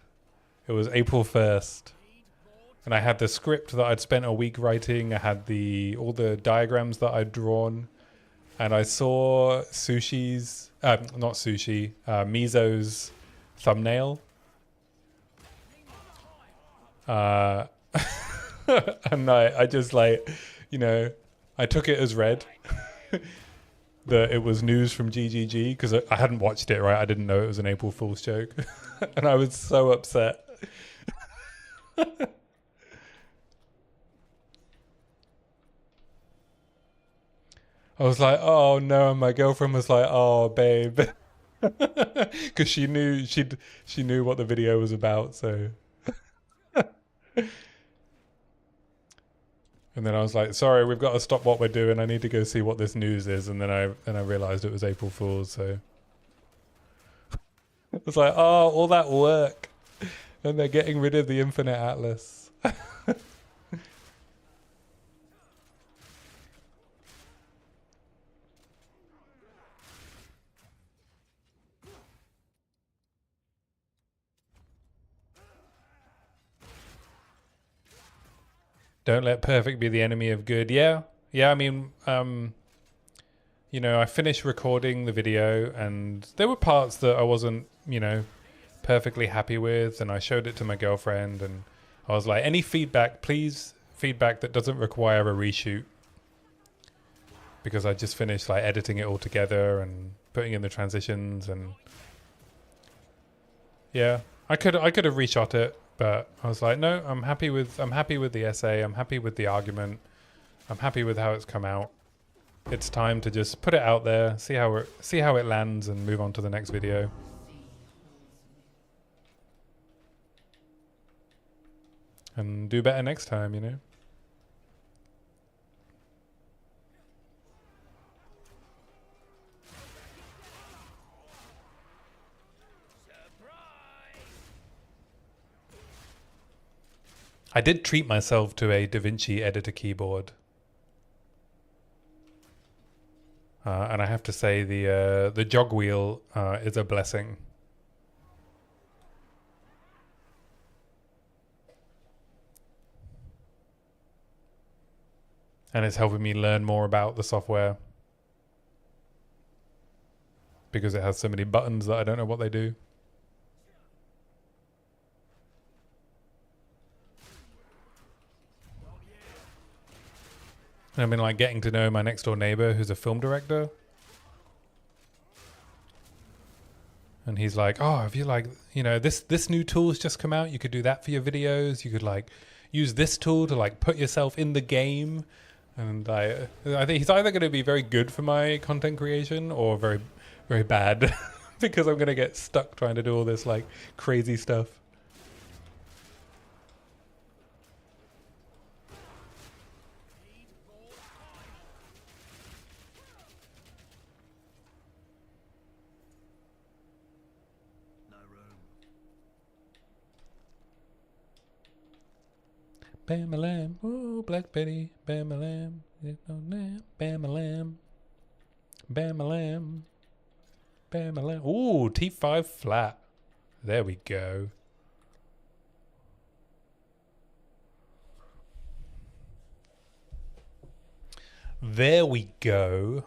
S1: It was April 1st. And I had the script that I'd spent a week writing. I had all the diagrams that I'd drawn. And I saw Mizo's thumbnail. And I just like, you know, I took it as read that it was news from GGG because I hadn't watched it, right? I didn't know it was an April Fool's joke. And I was so upset. I was like, oh no, and my girlfriend was like, oh babe, because she knew what the video was about, so. And then I was like, sorry, we've got to stop what we're doing. I need to go see what this news is. And then I realized it was April Fool's, so. It was like, oh, all that work. And they're getting rid of the Infinite Atlas. Don't let perfect be the enemy of good. Yeah. I mean, you know, I finished recording the video and there were parts that I wasn't, you know, perfectly happy with, and I showed it to my girlfriend and I was like, any feedback, please, feedback that doesn't require a reshoot, because I just finished like editing it all together and putting in the transitions. And yeah, I could have reshot it, but I was like, no, I'm happy with the essay, I'm happy with the argument, I'm happy with how it's come out. It's time to just put it out there, see how it lands, and move on to the next video. And do better next time, you know? I did treat myself to a DaVinci editor keyboard. And I have to say the jog wheel is a blessing. And it's helping me learn more about the software. Because it has so many buttons that I don't know what they do. And I've been like getting to know my next door neighbor who's a film director. And he's like, oh, if you like, you know, this new tool's just come out. You could do that for your videos. You could like use this tool to like put yourself in the game. And I think he's either going to be very good for my content creation or very, very bad because I'm going to get stuck trying to do all this like crazy stuff.
S2: No room.
S1: Bam-a-lam, oh, Black Betty, bam-a-lam, bam-a-lam, bam-a-lam, bam-a-lam. Ooh, T5 flat. There we go. There we go.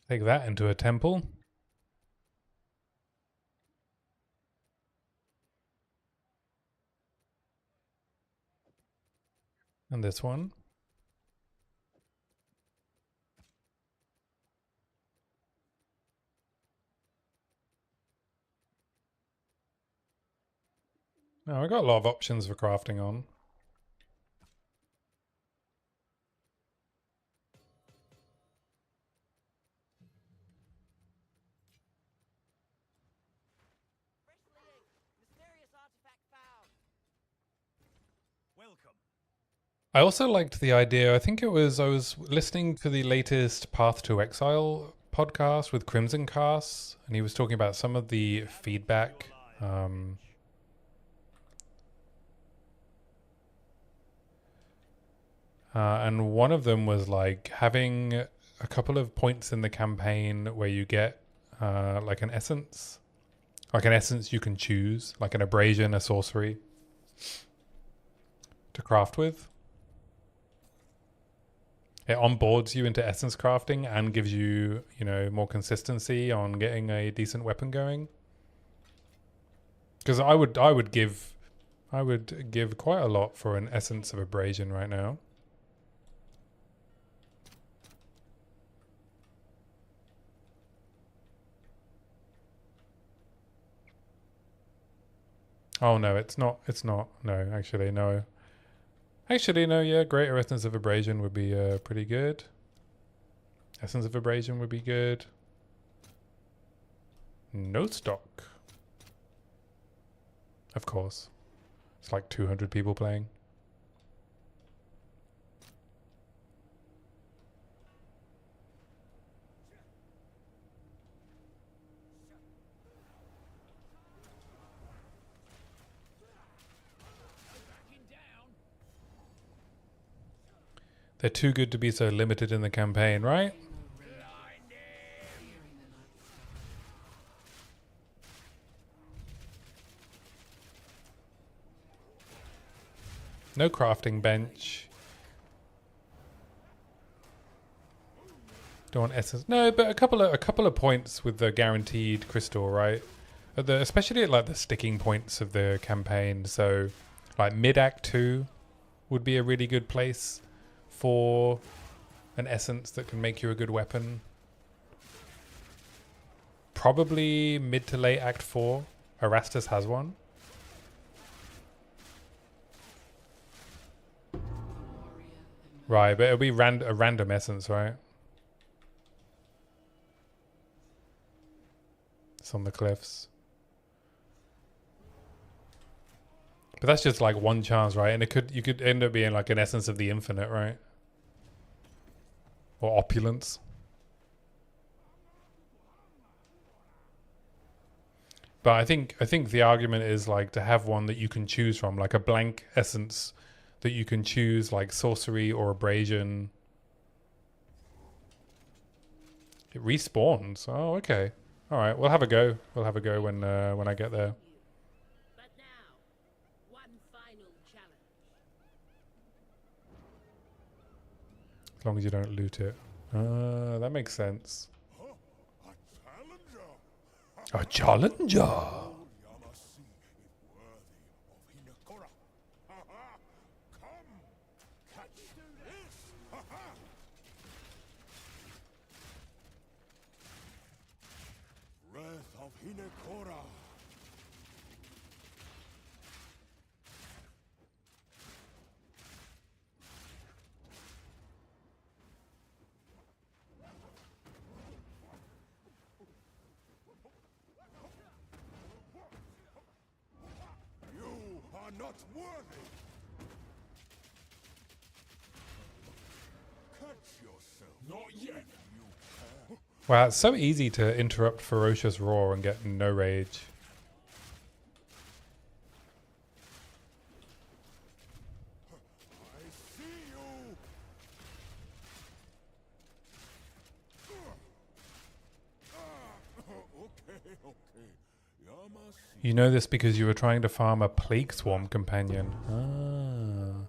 S1: Take that into a temple. And this one. Now I got a lot of options for crafting on.
S3: Mysterious artifact found. Welcome.
S1: I also liked the idea, I think it was, I was listening to the latest Path to Exile podcast with Crimson Casts, and he was talking about some of the feedback. And one of them was like having a couple of points in the campaign where you get like an essence. Like an essence you can choose, like an abrasion, a sorcery to craft with. It onboards you into essence crafting and gives you, you know, more consistency on getting a decent weapon going. Because I would give quite a lot for an essence of abrasion right now. Oh no, it's not. No, actually, no. Actually, no, yeah, greater essence of abrasion would be pretty good. Essence of abrasion would be good. No stock. Of course. It's like 200 people playing. They're too good to be so limited in the campaign, right? No crafting bench. Don't want essence. No, but a couple of points with the guaranteed crystal, right? Especially at like the sticking points of the campaign. So, like mid-act 2 would be a really good place for an essence that can make you a good weapon. Probably mid to late act 4. Erastus has one. Right, but it'll be a random essence, right? It's on the cliffs. But that's just like one chance, right? And you could end up being like an essence of the infinite, right? Or opulence. But I think the argument is like to have one that you can choose from, like a blank essence that you can choose, like sorcery or abrasion. It respawns. Oh, okay. All right, we'll have a go. We'll have a go when I get there.
S7: But now, one final challenge.
S1: As long as you don't loot it. That makes sense.
S5: A challenger!
S1: A challenger.
S5: Yamasi is worthy of Hinekora. Ha ha! Come! Catch this! Ha ha! Wrath of Hinekora. You are not worthy. Catch yourself. Not yet. You can.
S1: Wow, it's so easy to interrupt ferocious roar and get no rage.
S5: I see you. Okay. Yamasi.
S1: You know this because you were trying to farm a plague swarm companion. Ah.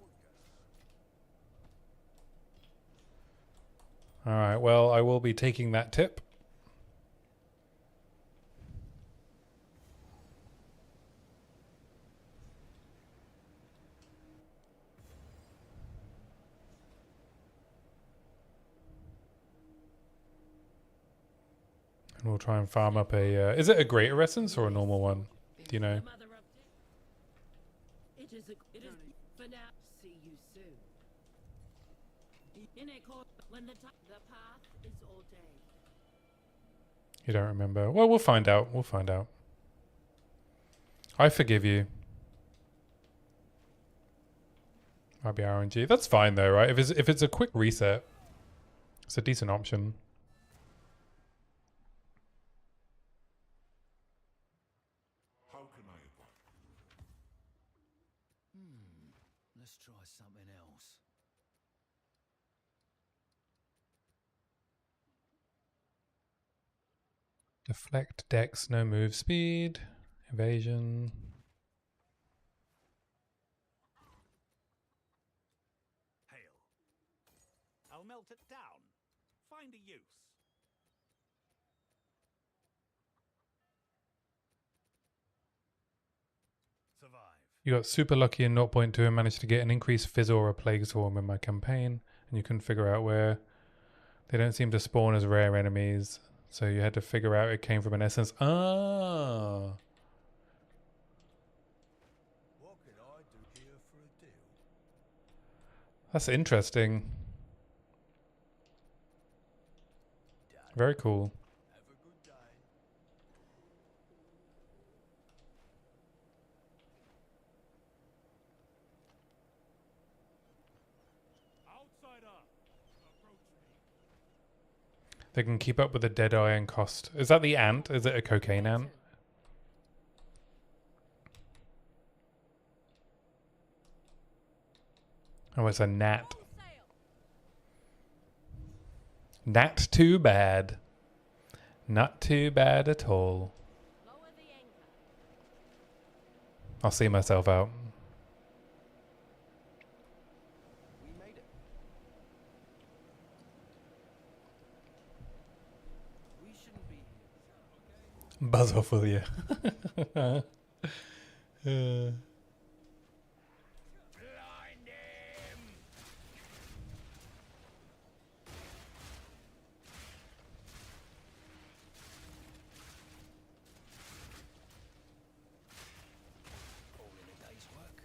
S1: Alright, well, I will be taking that tip. And we'll try and farm up a... is it a greater essence or a normal one? Do you know?
S7: Mother of it is for now. See you soon. In a court, when the path is ordained.
S1: You don't remember? Well, we'll find out. We'll find out. I forgive you. Might be RNG. That's fine though, right? If it's a quick reset, it's a decent option.
S5: How can I advise?
S2: Let's try something else.
S1: Deflect, dex, no move speed, evasion.
S3: Hail. I'll melt it down. Find a use. Survive.
S1: You got super lucky in 0.2 and managed to get an increased fizz or a plague swarm in my campaign, and you couldn't figure out where. They don't seem to spawn as rare enemies, so you had to figure out it came from an essence. Ah,
S5: What can I do here for a deal?
S1: that's interesting. Very cool.
S5: Have a good day. Outsider, approach me.
S1: They can keep up with the dead eye and cost. Is that the ant? Is it a cocaine ant? Oh, it's a gnat.
S4: Full sail.
S1: Not too bad. Not too bad at all.
S4: Lower the anchor.
S1: I'll see myself out.
S6: We made it. We shouldn't be here.
S1: Buzz off, will you?
S2: All in a day's work.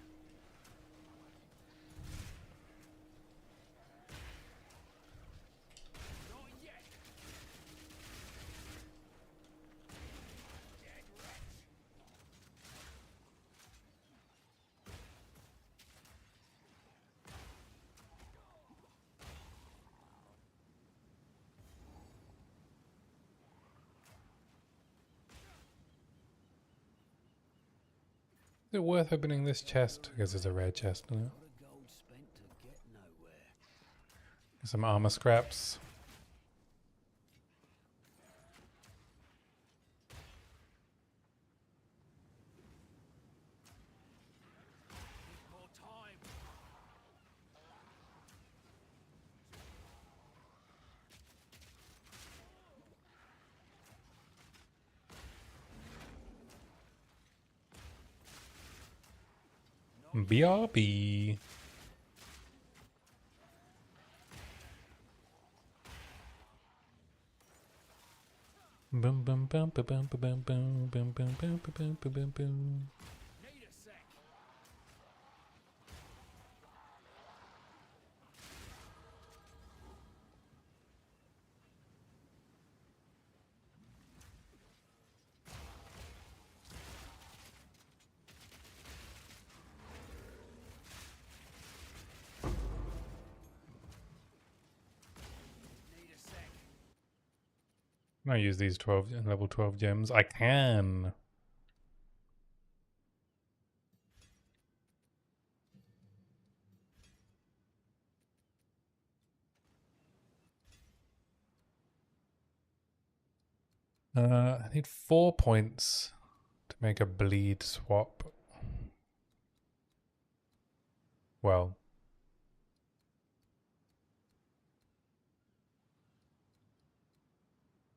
S2: Not yet. Dead rat.
S1: Is it worth opening this chest? Because it's a rare chest, isn't it?
S2: Lot of gold spent to get nowhere.
S1: Some armor scraps.
S2: More time.
S1: BRB. Boom boom boom boom boom boom boom boom boom boom boom boom boom boom.
S2: Need a sec. Need a sec.
S1: Can I use these 12 level 12 gems? I can. I need 4 points to make a bleed swap. Well,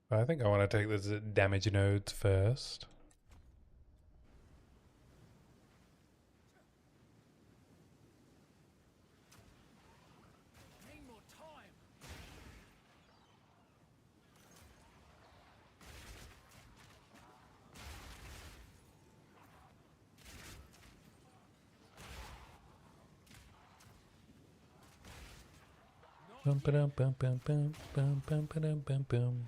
S1: I think I want to take the damage nodes first.
S2: Need more time.
S1: Bum ba-dum bum bum bum bum bum ba-dum bum bum.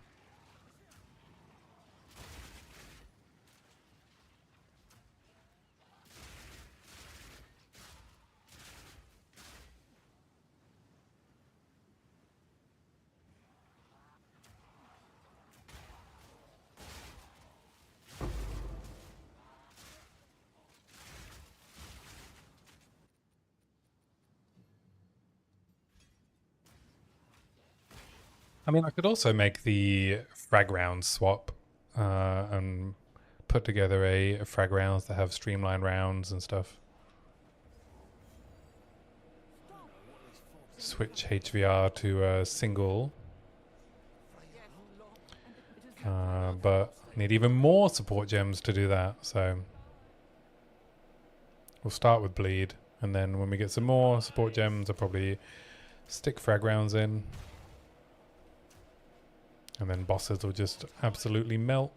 S1: I mean, I could also make the frag round swap and put together a frag rounds that have streamlined rounds and stuff. Switch HVR to a single. But need even more support gems to do that, so we'll start with bleed, and then when we get some more support gems, I'll probably stick frag rounds in. And then bosses will just absolutely melt.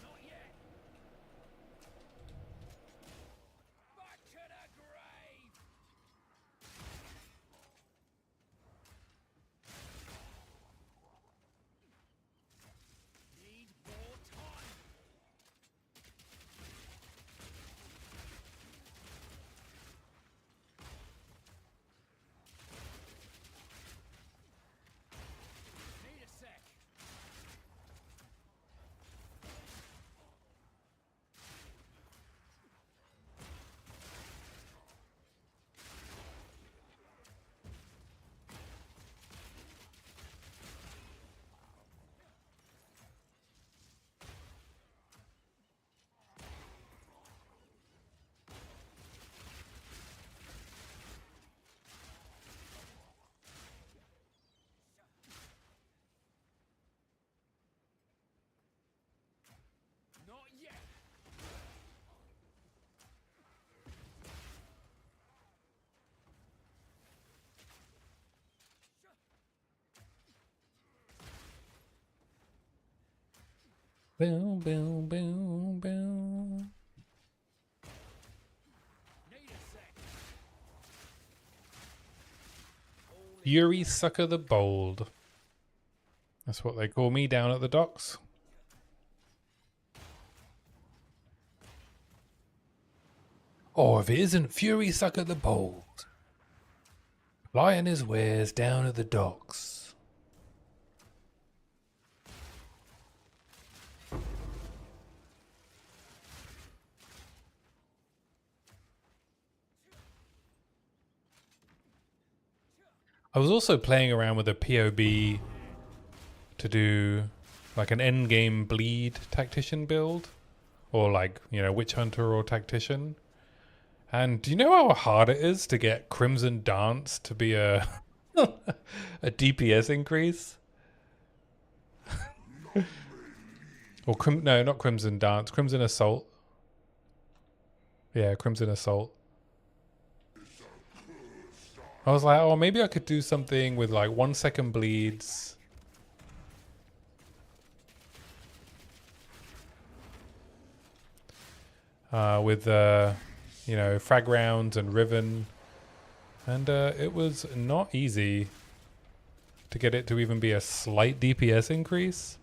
S2: Not yet. Back to the grave. Need more time. Need a sec. Not yet.
S1: Boom, boom, boom, boom.
S2: Need a sec.
S1: Fury Sucker the Bold. That's what they call me down at the docks. Or if it isn't Fury Sucker the Bold. Flying his wares down to the docks. I was also playing around with a POB to do like an end game bleed tactician build, or like, you know, witch hunter or tactician. And do you know how hard it is to get Crimson Dance to be a a DPS increase? Or no, not Crimson Dance, Crimson Assault. Yeah, Crimson Assault. I was like, oh, maybe I could do something with like 1 second bleeds. With, you know, frag rounds and Riven. And it was not easy to get it to even be a slight DPS increase.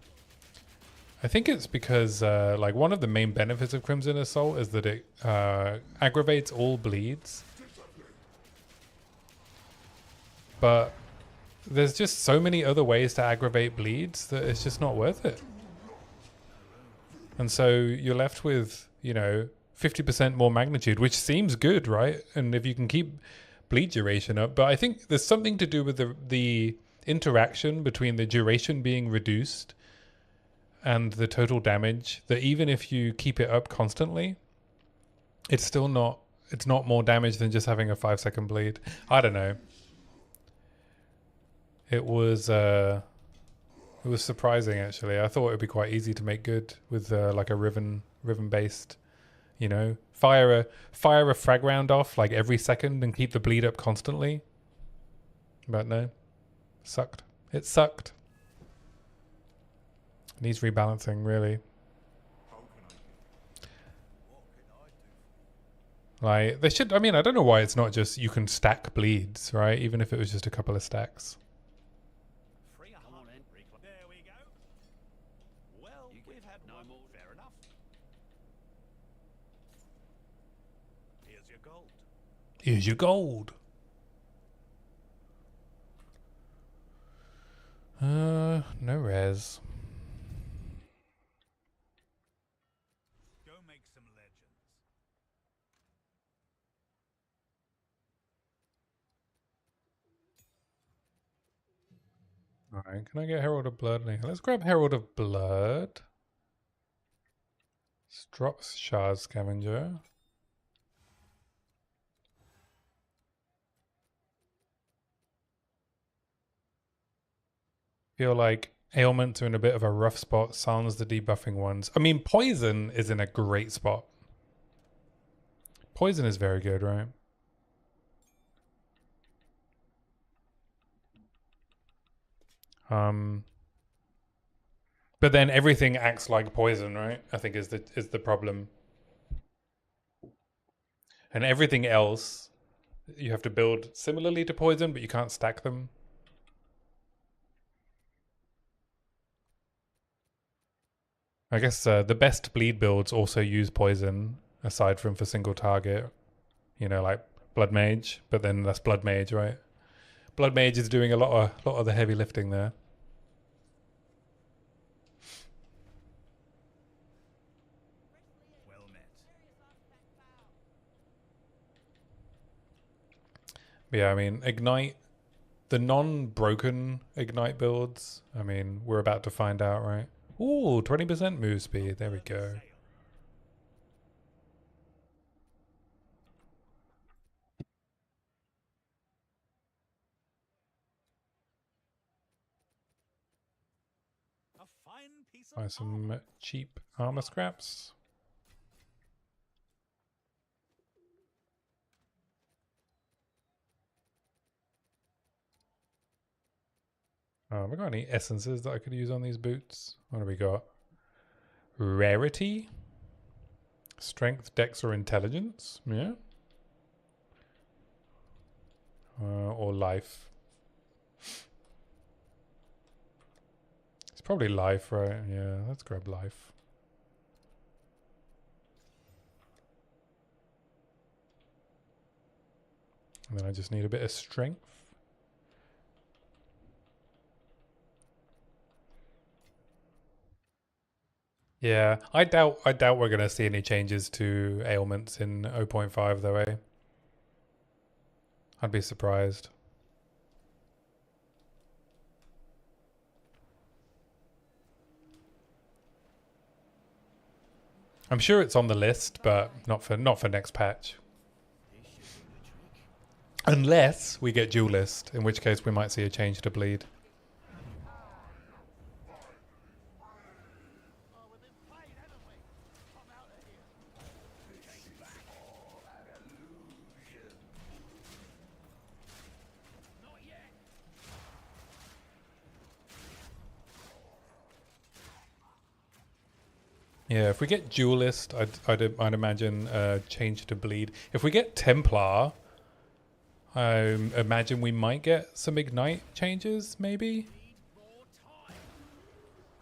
S1: I think it's because, like, one of the main benefits of Crimson Assault is that it aggravates all bleeds. But there's just so many other ways to aggravate bleeds that it's just not worth it. And so you're left with, you know, 50% more magnitude, which seems good, right? And if you can keep bleed duration up, but I think there's something to do with the interaction between the duration being reduced and the total damage, that even if you keep it up constantly, it's not more damage than just having a 5 second bleed. I don't know. It was surprising, actually. I thought it would be quite easy to make good with like a Riven based, you know, fire a frag round off like every second and keep the bleed up constantly. But no, sucked. It sucked. Needs rebalancing, really. Like, they should, I mean, I don't know why it's not just you can stack bleeds, right? Even if it was just a couple of stacks.
S3: Free a heart. There we go. Well, we've had no more. Fair enough. Here's your gold.
S1: Here's your gold. No res.
S3: Go make some legends.
S1: Alright, can I get Herald of Blood? Let's grab Herald of Blood. Drop Shard Scavenger. Feel like ailments are in a bit of a rough spot. Sans the debuffing ones. I mean, poison is in a great spot. Poison is very good, right? But then everything acts like poison, right? I think is the problem. And everything else you have to build similarly to poison, but you can't stack them. I guess the best bleed builds also use poison, aside from for single target. You know, like Blood Mage, but then that's Blood Mage, right? Blood Mage is doing a lot of the heavy lifting there.
S3: Well met.
S1: Yeah, I mean, Ignite, the non-broken Ignite builds, I mean, we're about to find out, right? Ooh, 20% move speed. There we go.
S3: A fine piece of
S1: Buy some
S3: armor.
S1: cheap armor scraps. Have we got any essences that I could use on these boots? What do we got? Rarity? Strength, Dex, or Intelligence? Yeah. Or Life. It's probably Life, right? Yeah, let's grab Life. And then I just need a bit of Strength. Yeah, I doubt we're gonna see any changes to ailments in 0.5 though, eh? I'd be surprised. I'm sure it's on the list, but not for next patch. Unless we get dual list, in which case we might see a change to bleed. Yeah, if we get duelist, I'd imagine change to bleed. If we get Templar, I imagine we might get some ignite changes, maybe.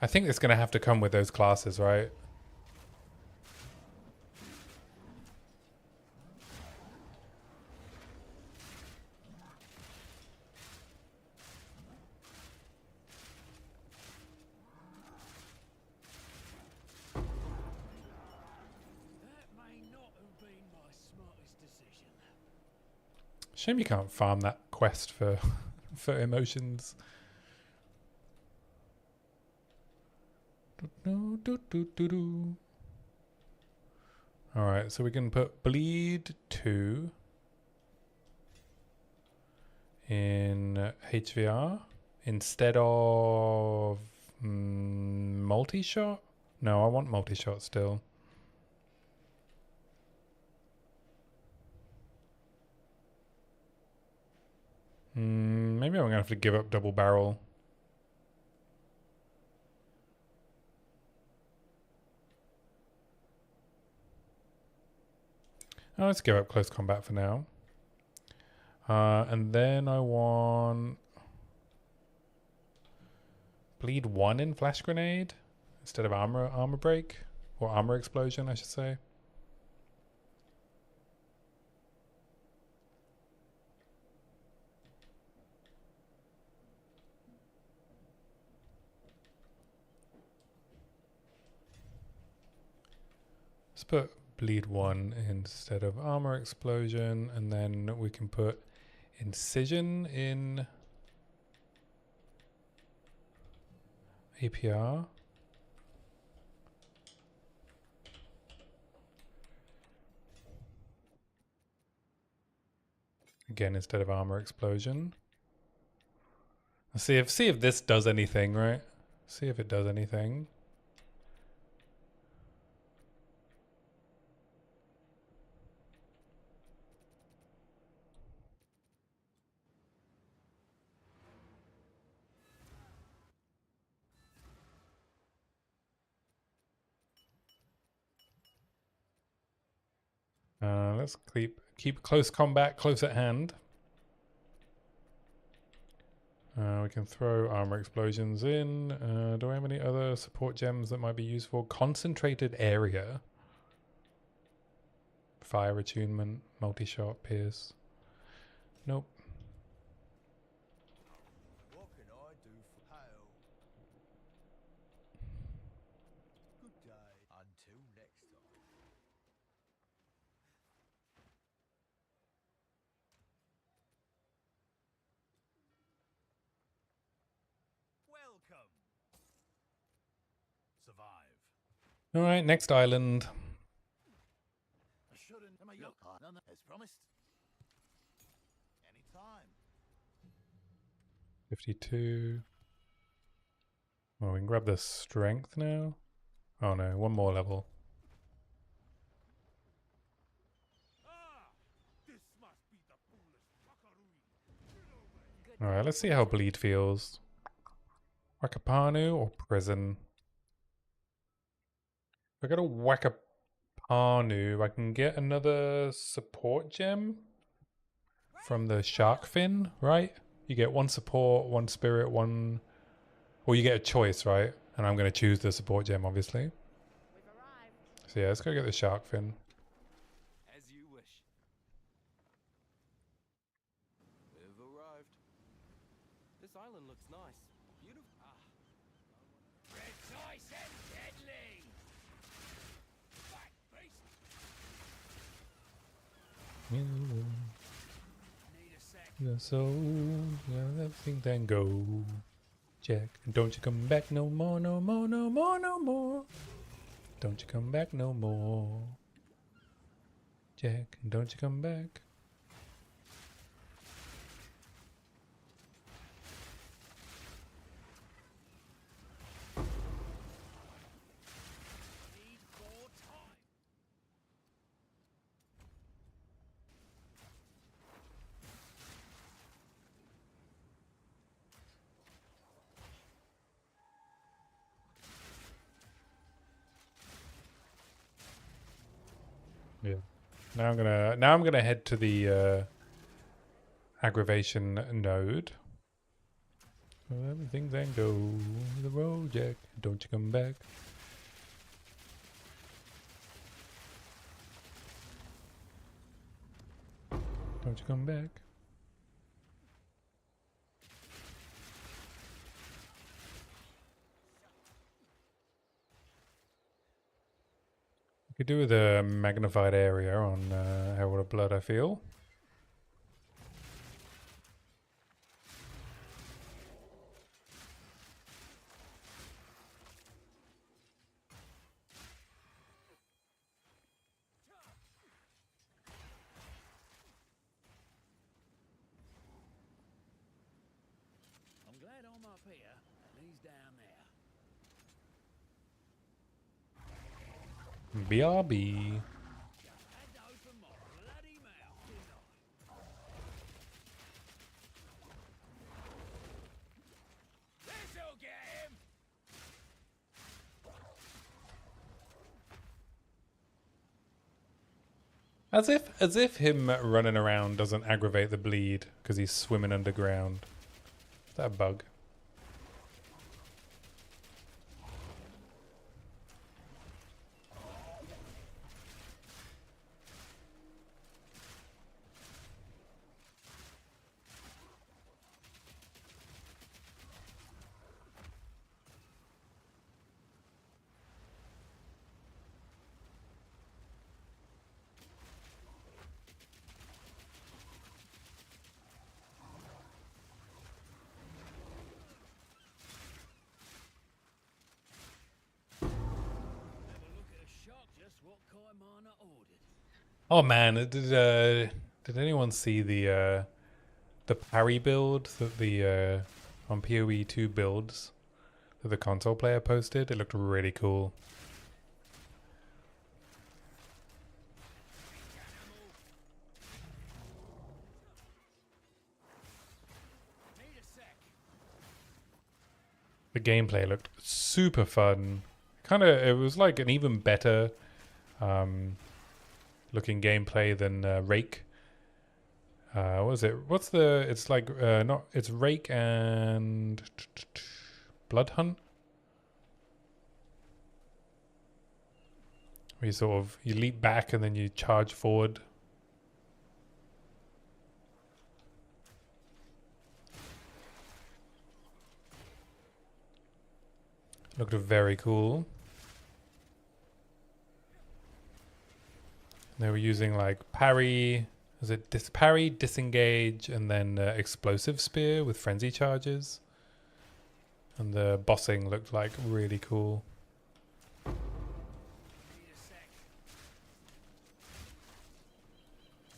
S1: I think it's going to have to come with those classes, right?
S3: That may not have been my smartest decision.
S1: Shame you can't farm that quest for for emotions. Alright, so we can put bleed 2 in HVR instead of multi-shot? No, I want multi-shot still. Maybe I'm going to have to give up double barrel. Oh, let's give up close combat for now. And then I want bleed 1 in flash grenade instead of armor break, or armor explosion, I should say. Let's put bleed 1 instead of armor explosion, and then we can put incision in APR. Again, instead of armor explosion. Let's see if this does anything, right? See if it does anything. Let's keep close combat close at hand. We can throw armor explosions in. Do I have any other support gems that might be useful? Concentrated area. Fire attunement, multi-shot, pierce. Nope.
S5: What can I do for hail? Good day. Until next time.
S3: Welcome. Survive.
S1: Alright, next island.
S3: I shouldn't. Am I look as promised? Anytime.
S1: 52. Oh, we can grab the strength now. Oh no, one more level.
S5: Ah! This must be the foolish fuckery.
S1: Alright, let's see how bleed feels. Wakapanu or prison? If I go to Wakapanu, I can get another support gem from the shark fin, right? You get 1 support, 1 spirit, 1... Or you get a choice, right? And I'm going to choose the support gem, obviously. So yeah, let's go get the shark fin.
S6: As you wish. We've arrived. This island looks nice. Beautiful. Ah.
S2: Precise and deadly!
S1: You the soul, yeah, everything then go. Jack, and don't you come back no more, no more, no more, no more. Don't you come back no more. Jack, and don't you come back.
S3: Need more time.
S1: Yeah. Now I'm gonna head to the aggravation node. Well, everything then go the road, Jack. Don't you come back. Don't you come back. Could do with a magnified area on Herald of Blood, I feel.
S3: I'm glad I'm up here, and he's down there.
S1: BRB.
S3: Had to open my bloody mouth, didn't I? This'll get him!
S1: As if him running around doesn't aggravate the bleed because he's swimming underground. Is that a bug?
S3: What Kaimana ordered.
S1: Oh man, did anyone see the parry build that the on POE 2 builds that the console player posted? It looked really cool.
S3: Need a sec.
S1: The gameplay looked super fun. It was like an even better looking gameplay than Rake. What was it? What's the? It's like not. It's Rake and Blood Hunt. Where you leap back and then you charge forward. Looked very cool. They were using like parry, is it parry, disengage, and then explosive spear with frenzy charges. And the bossing looked like really cool.
S3: Need a sec.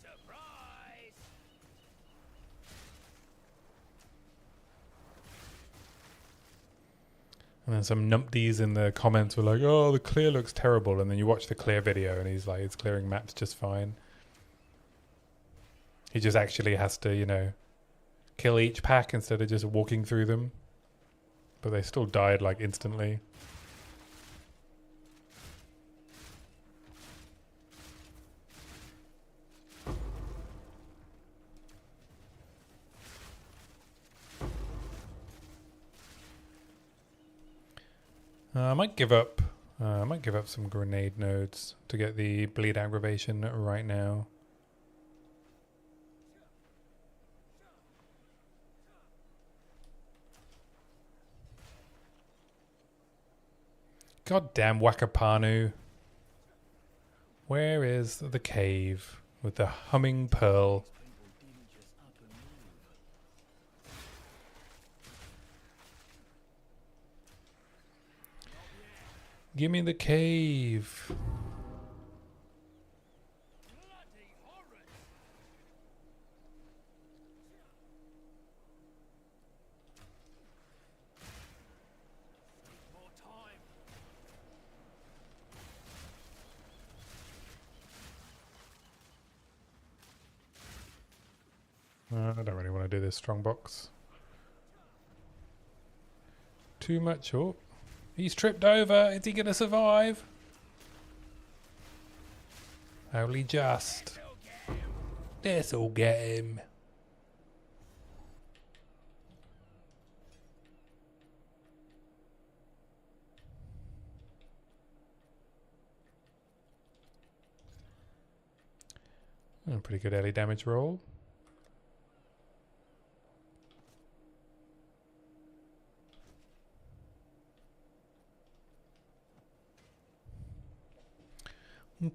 S3: Surprise!
S1: And then some numpties in the comments were like, oh, the clear looks terrible. And then you watch the clear video and he's like, it's clearing maps just fine. He just actually has to, you know, kill each pack instead of just walking through them. But they still died like instantly. I might give up some grenade nodes to get the bleed aggravation right now. God damn Wakapanu. Where is the cave? with the humming pearl.
S2: People didn't just up and move.
S1: Give me the cave.
S3: Bloody horrors! More time.
S1: I don't really want to do this strong box. Too much. Oh, he's tripped over. Is he going to survive? Only just. This'll get him. Oh, pretty good early damage roll.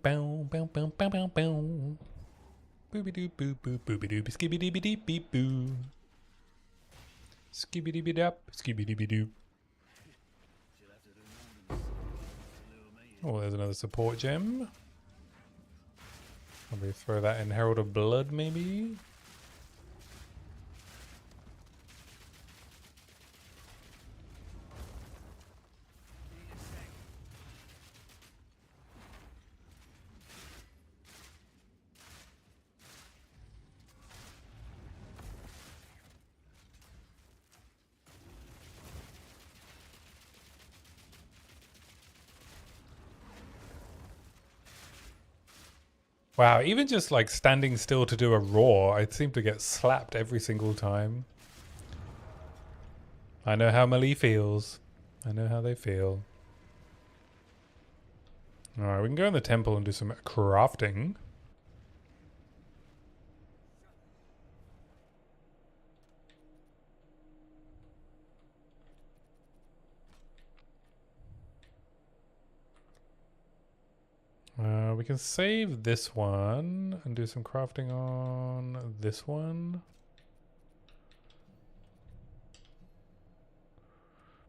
S1: Bow, bow, bow, bow, bow, bow. Booby doo boo boo booby doo skibby dibby dee beep boo. Skibby dibby dap, skibby dibby doo.
S2: She'll have to do more than lure me in.
S1: Oh, there's another support gem. Probably throw that in Herald of Blood, maybe. Wow, even just like standing still to do a roar, I seem to get slapped every single time. I know how melee feels. I know how they feel. Alright, we can go in the temple and do some crafting. We can save this one and do some crafting on this one.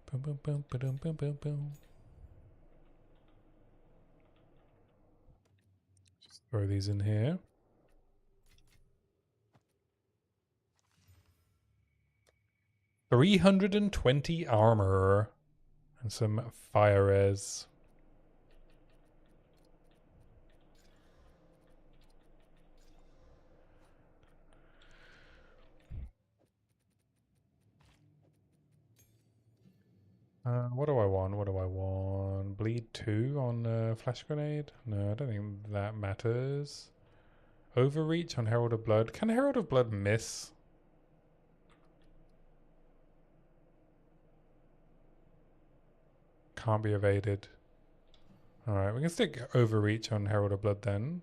S1: Boom, boom, boom, boom, boom, boom, boom. Just throw these in here. $320 armor and some fire res. What do I want? What do I want? Bleed 2 on Flash Grenade? No, I don't think that matters. Overreach on Herald of Blood. Can Herald of Blood miss? Can't be evaded. Alright, we can stick Overreach on Herald of Blood then.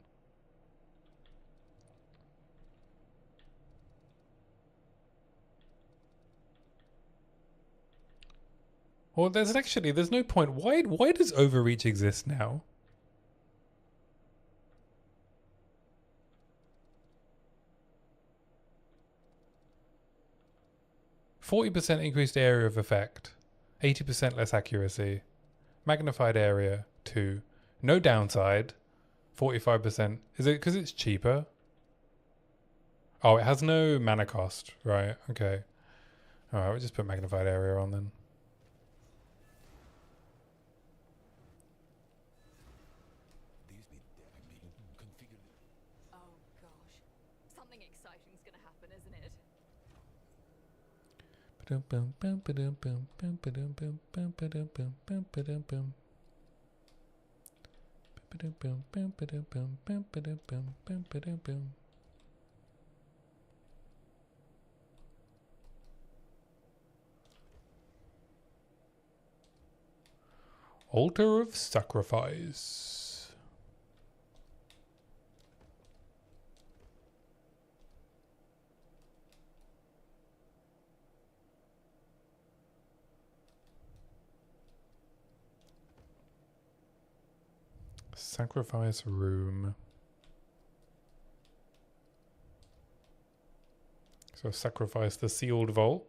S1: Well, there's no point. Why does Overreach exist now? %40 increased area of effect. 80% less accuracy. Magnified area 2. No downside. 45%. Is it because it's cheaper? Oh, it has no mana cost. Right, okay. Alright, we'll just put magnified area on then.
S4: Oh gosh. Something exciting's gonna happen, isn't it?
S1: Altar of Sacrifice. Sacrifice room. So sacrifice the sealed vault.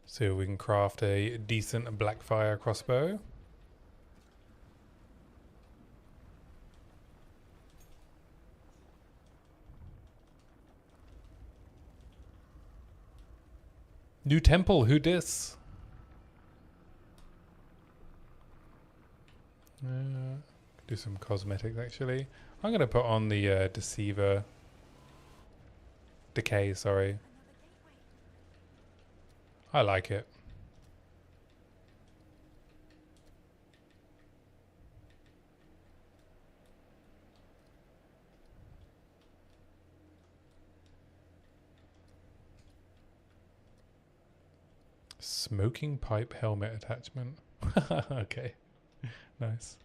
S1: So we can craft a decent Blackfire crossbow. New temple, who dis? Do some cosmetics actually. I'm gonna put on the deceiver. Decay, sorry. I like it. Smoking pipe helmet attachment. Okay. Nice.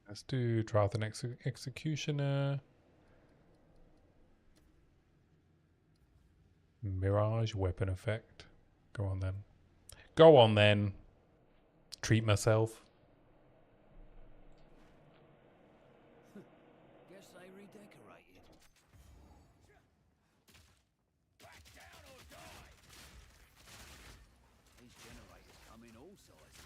S1: Let's do Draft and Executioner. Mirage weapon effect. Go on then. Go on then. Treat myself.
S2: Guess they redecorated. Back down or die! These generators come in all sizes.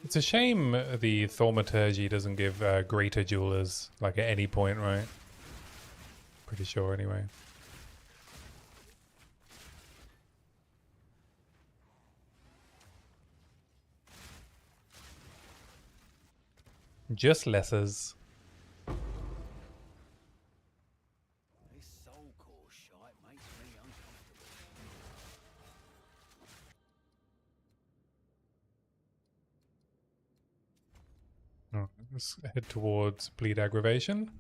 S1: It's a shame the Thaumaturgy doesn't give greater jewelers like at any point, right? Pretty sure anyway. Just lessers.
S2: This soul core shite makes me uncomfortable.
S1: Alright, let's head towards bleed aggravation.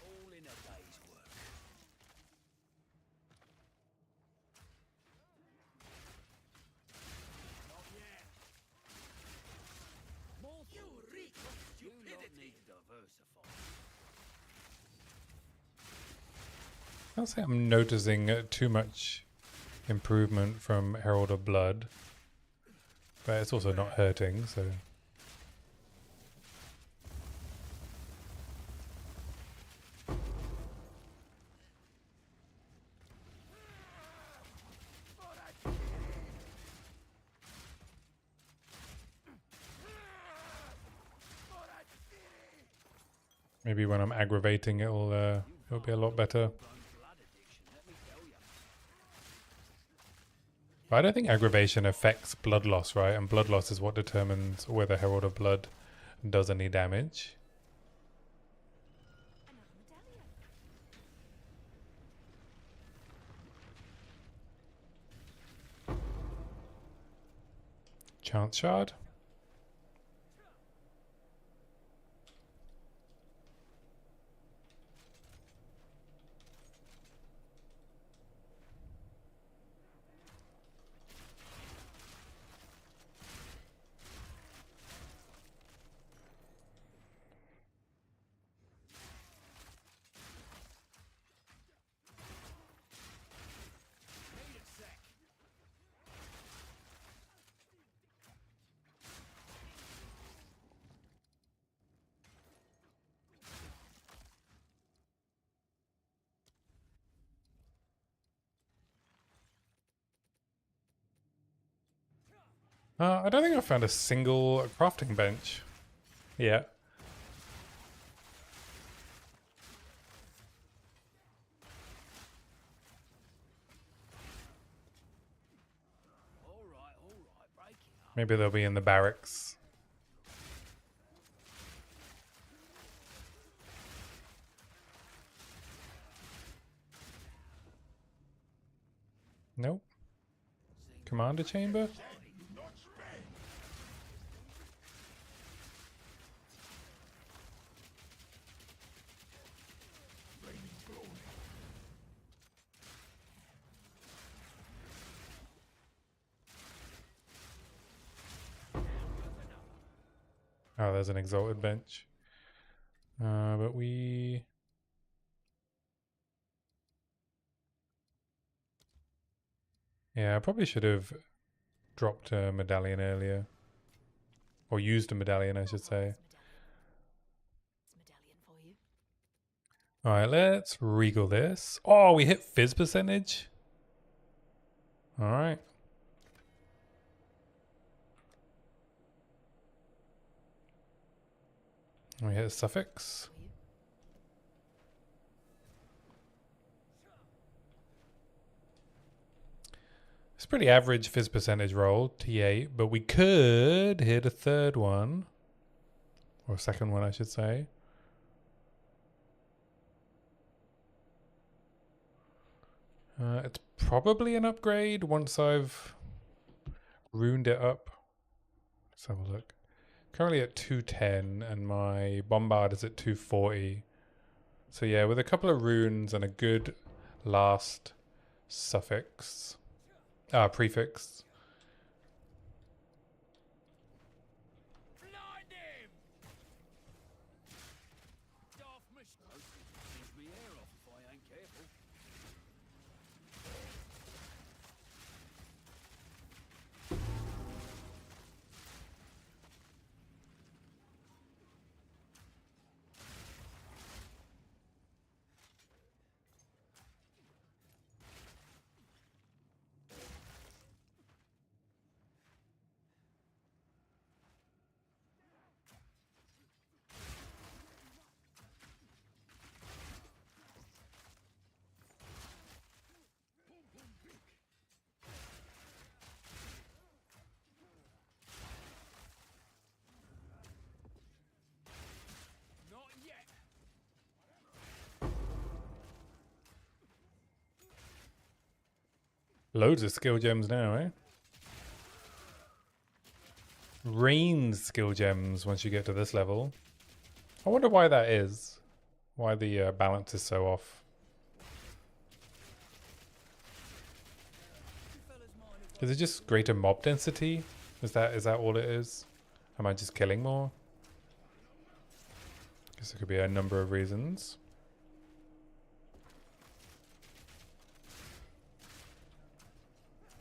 S2: All in a day's work. Not yet. More Eureka! You lot need to diversify.
S1: I don't say I'm noticing too much improvement from Herald of Blood, but it's also not hurting, so. Maybe when I'm aggravating it'll be a lot better.
S2: Blood addiction, let me tell ya.
S1: But I don't think aggravation affects blood loss, right? And blood loss is what determines whether Herald of Blood does any damage. Chance Shard.
S2: Need a sec.
S1: I don't think I found a single crafting bench. Yeah.
S2: All right, break it
S1: Maybe they'll be in the barracks. Nope. Commander chamber? Oh, there's an exalted bench. But we... Yeah, I probably should have dropped a medallion earlier. Or used a medallion, I should say. Alright, let's regal this. Oh, we hit fizz percentage. Alright. We hit a suffix. It's pretty average fizz percentage roll, T8, but we could hit a third one. Or a second one, I should say. It's probably an upgrade once I've ruined it up. Let's have a look. Currently at 210 and my bombard is at 240. So yeah, with a couple of runes and a good last suffix, prefix.
S2: Blind him! Darth Mission. Seems me hair off if I ain't careful. Not yet.
S1: Loads of skill gems now, eh? Rains skill gems once you get to this level. I wonder why that is. Why the balance is so off. Is it just greater mob density? Is that all it is? Am I just killing more? Guess there could be a number of reasons.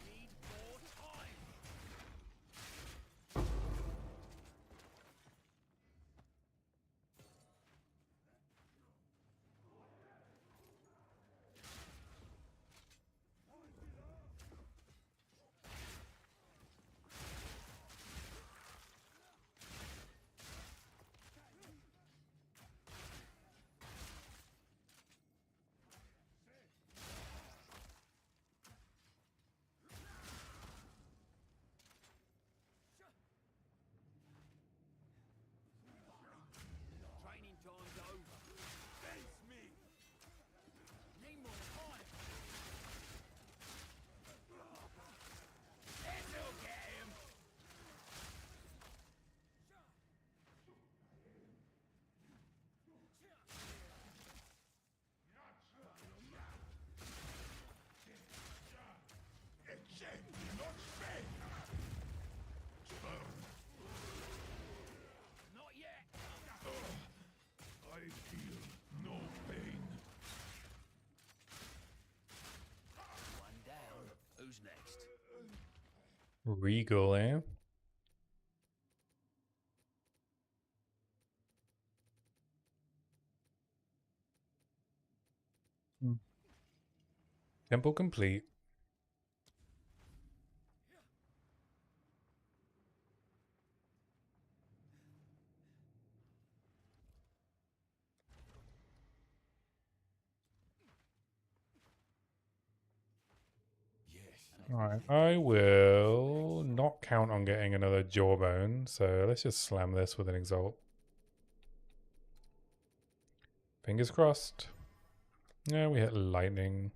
S2: Need more time. Training time's over. Face me. Need more time. This'll get him. Not yet.
S5: I feel no pain.
S2: One down. Who's next?
S1: Regal, eh? Temple complete.
S2: Yes.
S1: Alright, I will not count on getting another jawbone, so let's just slam this with an exalt. Fingers crossed. Yeah, we hit lightning.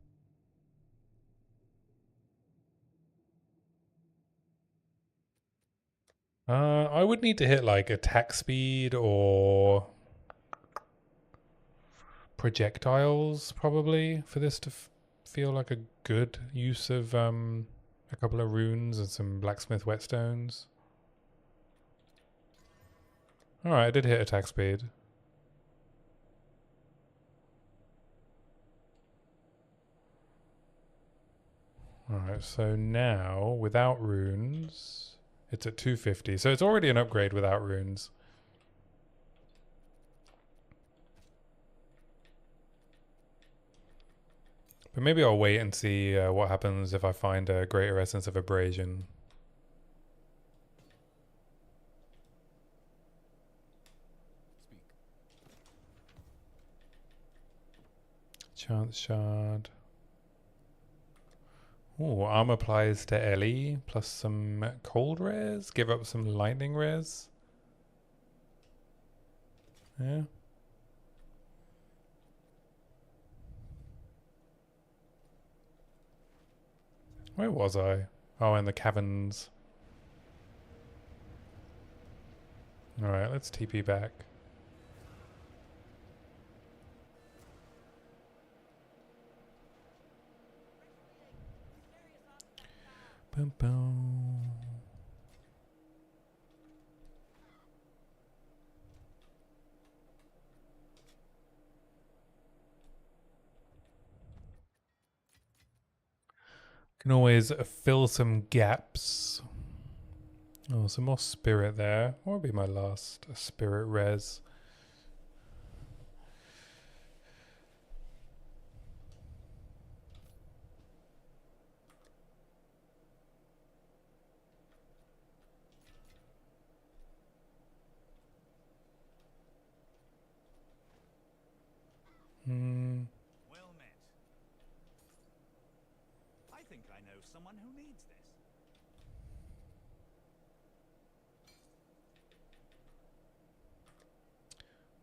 S1: I would need to hit like attack speed or projectiles probably for this to feel like a good use of a couple of runes and some blacksmith whetstones. Alright, I did hit attack speed. Alright, so now without runes it's at 250, so it's already an upgrade without runes. But maybe I'll wait and see what happens if I find a greater essence of abrasion.
S6: Speak.
S1: Chance shard. Ooh, armor applies to Ellie plus some cold res. Give up some lightning res. Yeah. Where was I? Oh, in the caverns. Alright, let's TP back. Boom, boom. Can always fill some gaps. Oh, some more spirit there. What would be my last spirit res?
S3: Well met. I think I know someone who needs this.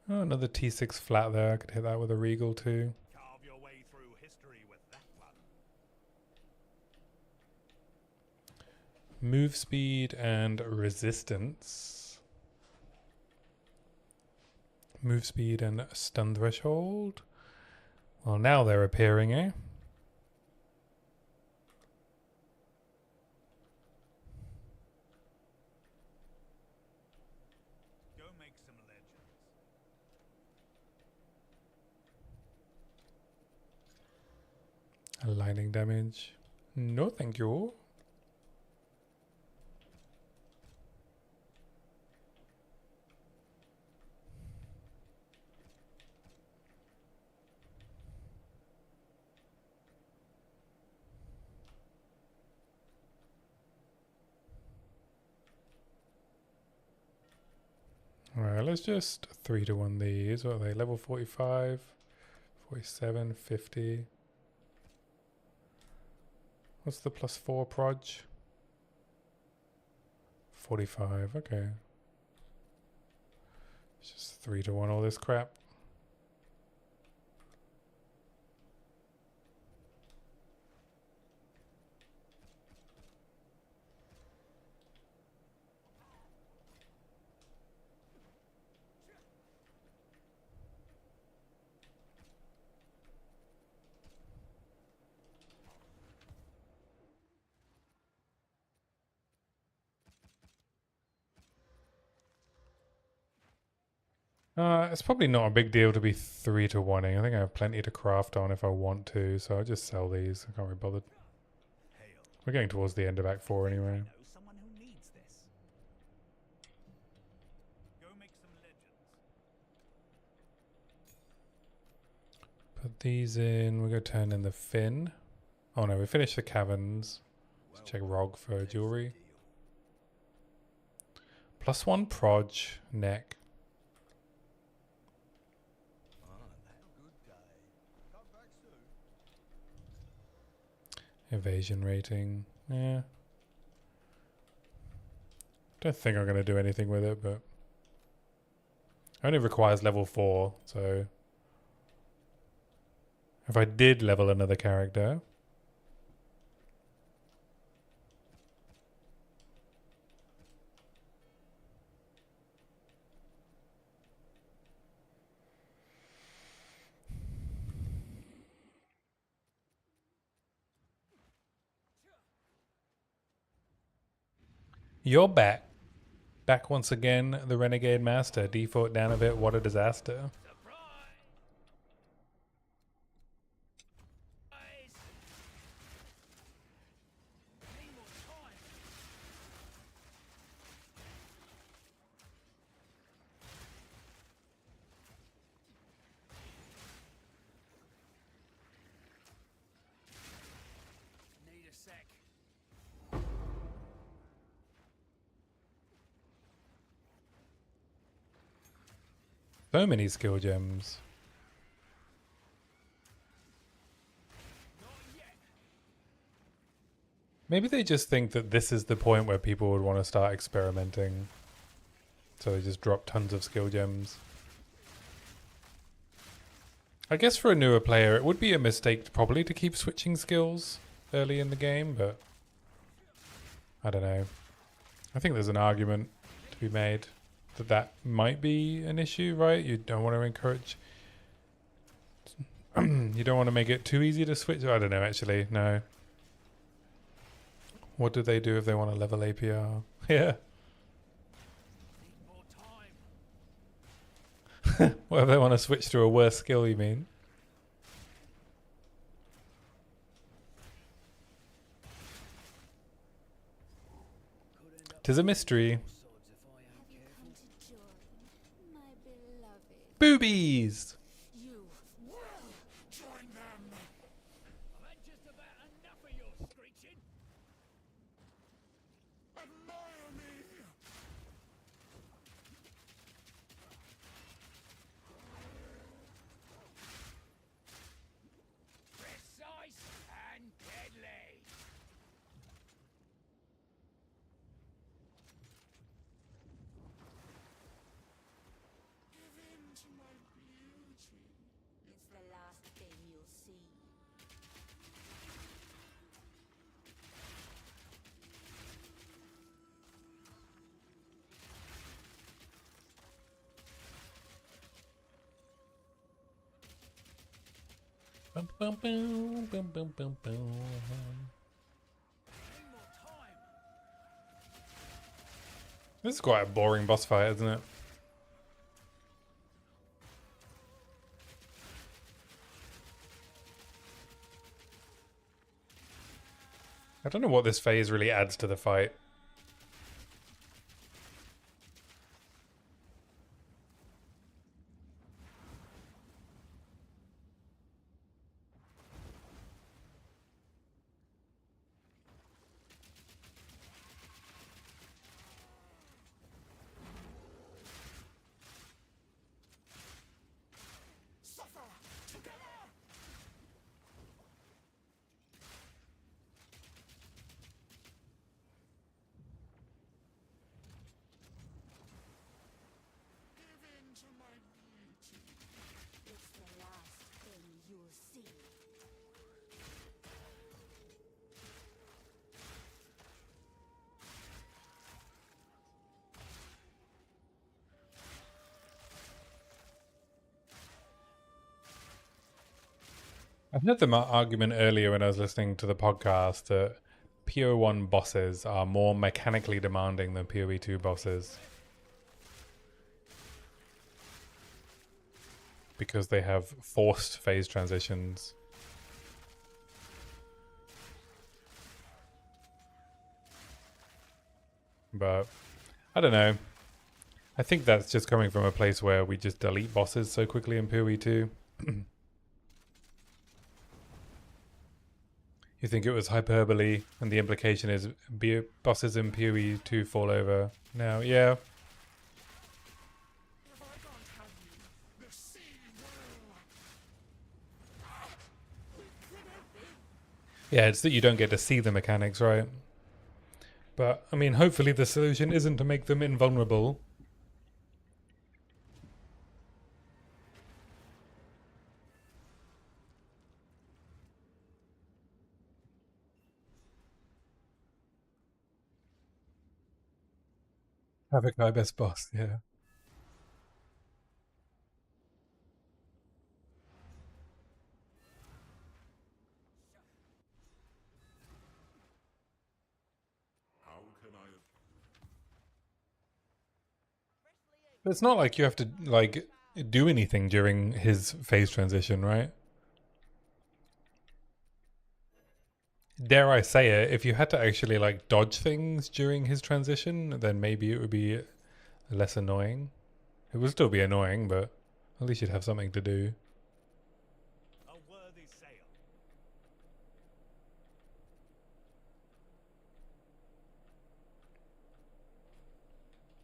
S1: Oh, another T6 flat there. I could hit that with a regal too.
S3: Carve your way through history with that one.
S1: Move speed and resistance. Move speed and stun threshold. Well, now they're appearing, eh?
S3: Go make some legends.
S1: Lightning damage. No, thank you. Alright, let's just 3-1 these. What are they? Level 45, 47, 50. What's the +4 proj? 45, okay. It's just 3-1 all this crap. It's probably not a big deal to be 3-1ing. I think I have plenty to craft on if I want to, so I'll just sell these. I can't be bothered.
S3: Hail.
S1: We're getting towards the end of Act 4
S3: I
S1: anyway.
S3: know someone who needs this. Go make some legends.
S1: Put these in. We're going to turn in the fin. Oh no, we finished the caverns. Let's check ROG for jewelry. +1 proj neck. Evasion rating. Yeah. Don't think I'm going to do anything with it, but it only requires level 4, so if I did level another character, you're back. Back once again, the Renegade Master. Default down a bit, what a disaster.
S2: Need a sec.
S1: So many skill gems. Maybe they just think that this is the point where people would want to start experimenting. So they just drop tons of skill gems. I guess for a newer player, it would be a mistake probably to keep switching skills early in the game, but I don't know. I think there's an argument to be made that that might be an issue, right? You don't want to encourage... you don't want to make it too easy to switch. I don't know, actually. No. What do they do if they want to level APR? Yeah. What if they want to switch to a worse skill, you mean? Tis a mystery.
S4: My beloved.
S1: Boobies!
S7: You
S2: Join them.
S3: I've had just about enough of your screeching.
S2: Admire me.
S3: Precise and deadly.
S2: Give in to my beauty.
S4: It's the last thing you'll see.
S1: Bum, bum, bum, bum, bum, bum, bum. This is quite a boring boss fight, isn't it? I don't know what this phase really adds to the fight.
S2: Suffer together. Give in to my beauty.
S4: It's the last thing you'll see.
S1: I've heard the argument earlier when I was listening to the podcast that PO1 bosses are more mechanically demanding than PoE2 bosses. Because they have forced phase transitions. But I don't know. I think that's just coming from a place where we just delete bosses so quickly in PoE2. You think it was hyperbole, and the implication is bosses in PoE2 fall over now? Yeah.
S2: If I can't have you, the sea will. We could have been
S1: Yeah, it's that you don't get to see the mechanics, right? But, I mean, hopefully the solution isn't to make them invulnerable. Havoc Eye best boss, yeah. But it's not like you have to, like, do anything during his phase transition, right? Dare I say it, if you had to actually, like, dodge things during his transition, then maybe it would be less annoying. It would still be annoying, but at least you'd have something to do.
S3: A worthy sale.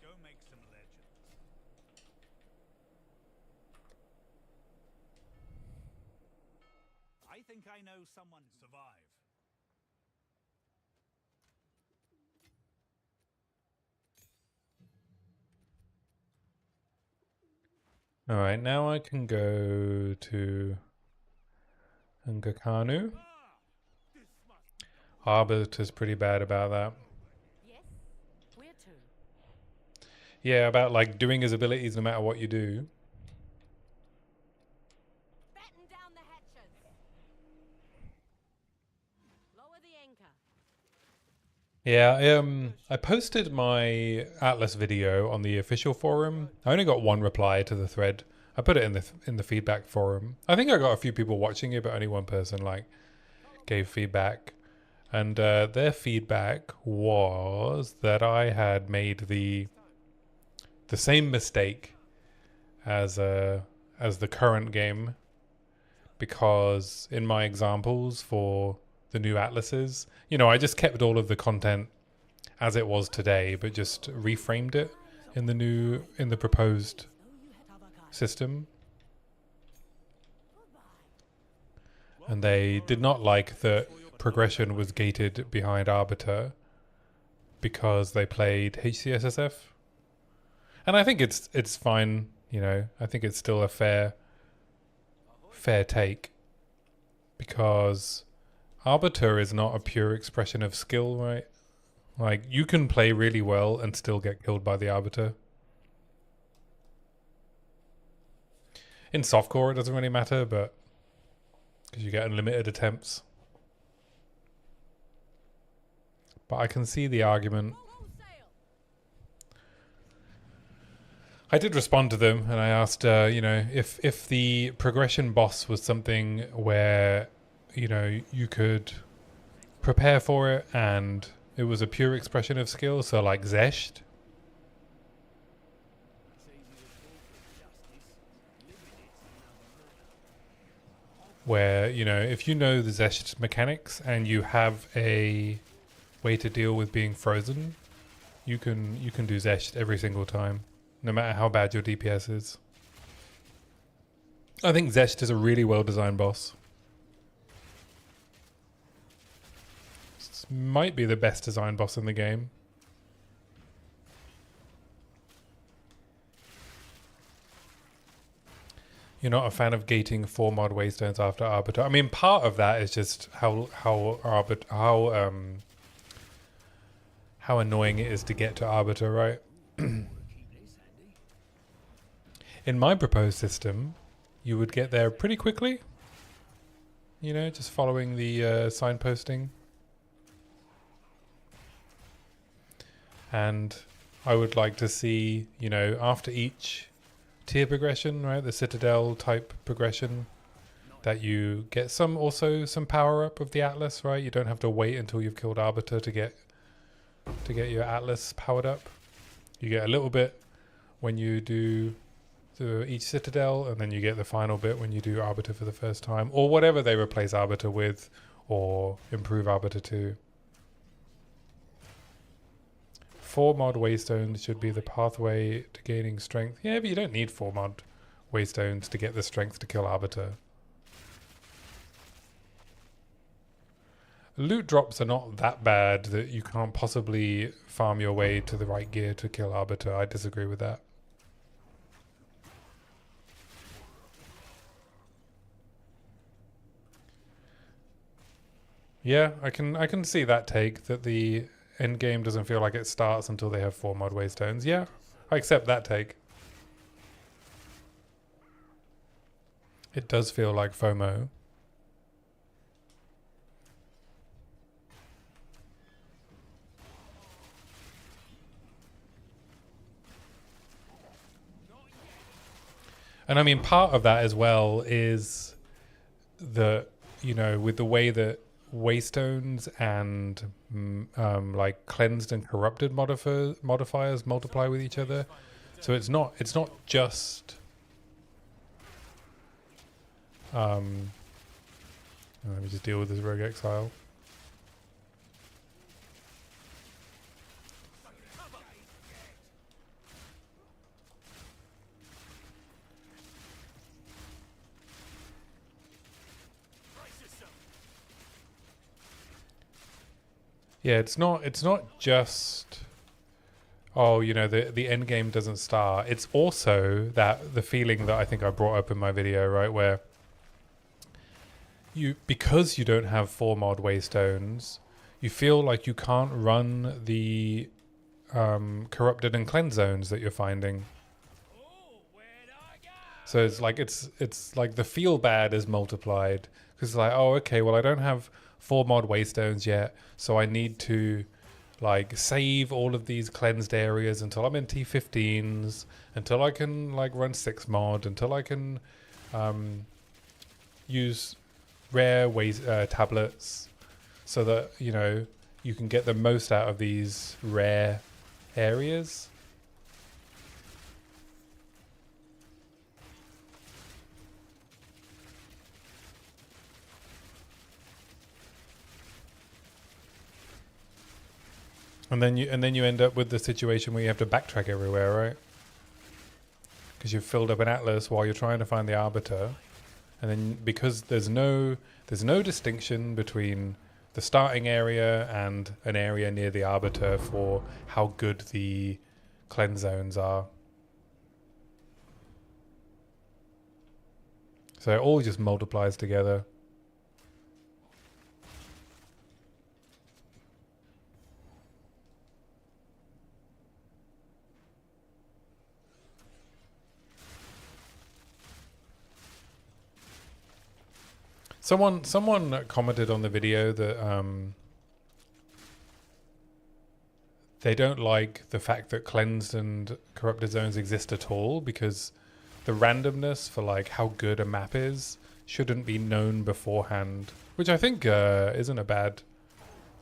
S3: Go make some legends. I think I know someone survive.
S1: Alright, now I can go to Ngakanu. Arbiter's pretty bad about that.
S7: Yes? Where to?
S1: Yeah, about like doing his abilities no matter what you do.
S7: Batten down the hatches. Lower the anchor.
S1: Yeah, I posted my Atlas video on the official forum. I only got one reply to the thread. I put it in the feedback forum. I think I got a few people watching it, but only one person like gave feedback. And their feedback was that I had made the same mistake as the current game, because in my examples for the new atlases, you know, I just kept all of the content as it was today, but just reframed it in the proposed system. And they did not like that progression was gated behind Arbiter because they played HCSSF. And I think it's fine, you know. I think it's still a fair take, because Arbiter is not a pure expression of skill, right? Like, you can play really well and still get killed by the Arbiter. In softcore, it doesn't really matter, but because you get unlimited attempts. But I can see the argument. I did respond to them, and I asked, you know, if the progression boss was something where, you know, you could prepare for it and it was a pure expression of skill, so like Zesht, where, you know, if you know the Zesht mechanics and you have a way to deal with being frozen, you can do Zesht every single time, no matter how bad your DPS is. I think Zesht is a really well designed boss. This might be the best designed boss in the game. You're not a fan of gating 4 mod waystones after Arbiter. I mean, part of that is just how annoying it is to get to Arbiter, right? In my proposed system, you would get there pretty quickly. You know, just following the signposting. And I would like to see, you know, after each tier progression, right, the Citadel type progression, that you get some power up of the Atlas, right? You don't have to wait until you've killed Arbiter to get your Atlas powered up. You get a little bit when you do each Citadel, and then you get the final bit when you do Arbiter for the first time, or whatever they replace Arbiter with or improve Arbiter to. 4 mod waystones should be the pathway to gaining strength. Yeah, but you don't need 4 mod waystones to get the strength to kill Arbiter. loot drops are not that bad that you can't possibly farm your way to the right gear to kill Arbiter. I disagree with that. Yeah, I can see that take, that the end game doesn't feel like it starts until they have 4 mod waystones. Yeah, I accept that take. It does feel like FOMO. And I mean, part of that as well is that, you know, with the way that waystones and like cleansed and corrupted modifiers multiply with each other. So it's not just let me just deal with this rogue exile. Yeah, it's not just, oh, you know, the end game doesn't start. It's also that the feeling that I think I brought up in my video, right, where because you don't have 4 mod waystones, you feel like you can't run the corrupted and cleansed zones that you're finding. So it's like the feel bad is multiplied, because it's like, oh, okay, well, I don't have 4 mod waystones yet, so I need to like save all of these cleansed areas until I'm in T15s, until I can like run 6 mod, until I can use rare tablets, so that, you know, you can get the most out of these rare areas. And then you end up with the situation where you have to backtrack everywhere, right? Because you've filled up an atlas while you're trying to find the Arbiter, and then because there's no distinction between the starting area and an area near the Arbiter for how good the cleanse zones are. So it all just multiplies together. Someone commented on the video that they don't like the fact that cleansed and corrupted zones exist at all, because the randomness for like how good a map is shouldn't be known beforehand, which I think isn't a bad,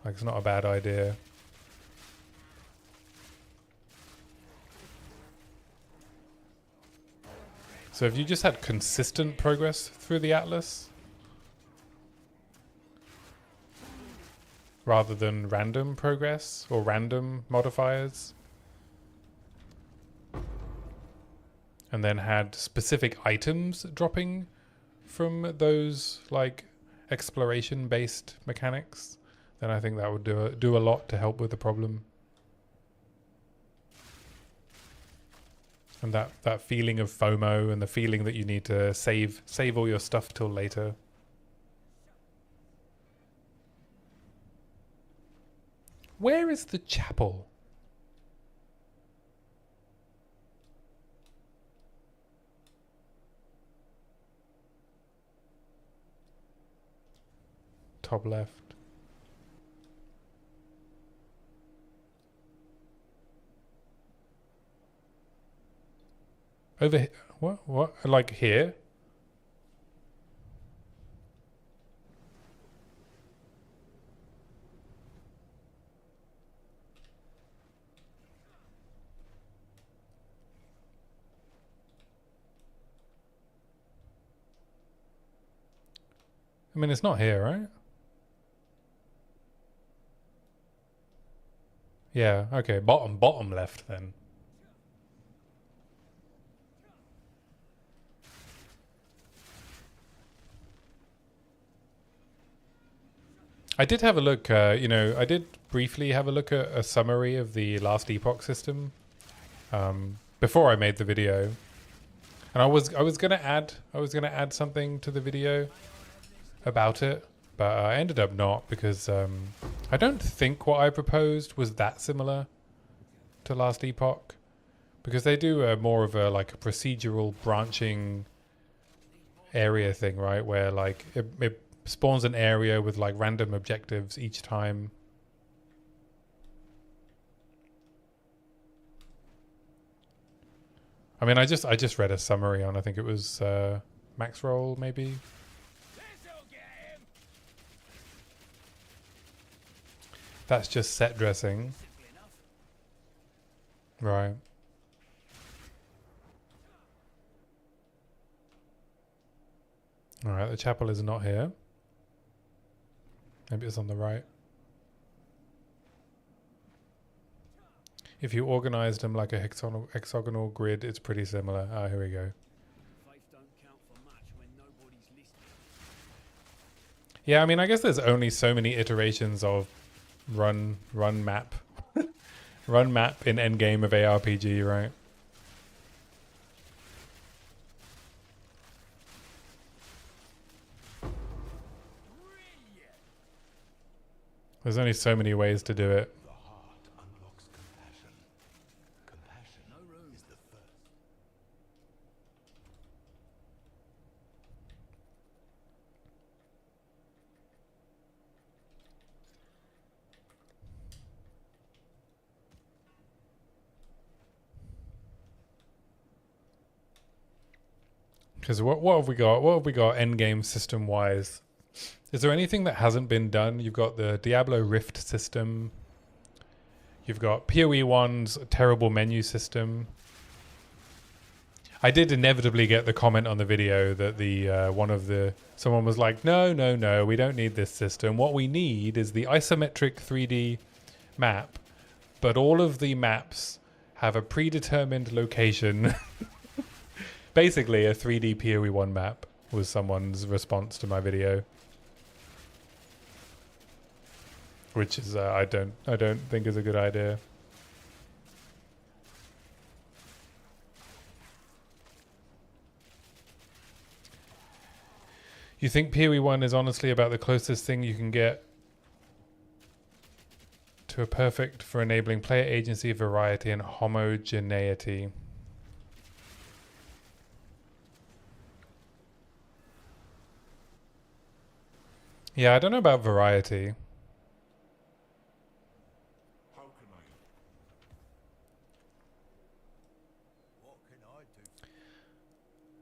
S1: like, it's not a bad idea. So if you just had consistent progress through the atlas, rather than random progress or random modifiers, and then had specific items dropping from those like exploration based mechanics, then I think that would do a lot to help with the problem. And that feeling of FOMO, and the feeling that you need to save all your stuff till later. Where is the chapel? Top left. Over here. What? Like here? I mean, it's not here, right? Yeah, okay, bottom left then. I did have a look, I did briefly have a look at a summary of the last Epoch system before I made the video, and I was gonna add something to the video about it, but I ended up not because I don't think what I proposed was that similar to last Epoch, because they do more of a like a procedural branching area thing, right? Where like it spawns an area with like random objectives each time. I mean, I just read a summary on, I think it was Max Roll maybe. That's just set dressing. Right. Alright, the chapel is not here. Maybe it's on the right. If you organized them like a hexagonal grid, it's pretty similar. Ah, here we go. Yeah, I mean, I guess there's only so many iterations of run map. Run map in endgame of ARPG, right? There's only so many ways to do it.
S5: The heart unlocks compassion. Compassion is the first.
S1: Because what have we got? What have we got endgame system wise? Is there anything that hasn't been done? You've got the Diablo Rift system. You've got POE 1's terrible menu system. I did inevitably get the comment on the video that the someone was like, no, we don't need this system. What we need is the isometric 3D map, but all of the maps have a predetermined location. Basically, a 3D POE 1 map was someone's response to my video. Which is I don't think is a good idea. You think POE 1 is honestly about the closest thing you can get to a perfect for enabling player agency, variety, and homogeneity? Yeah, I don't know about variety.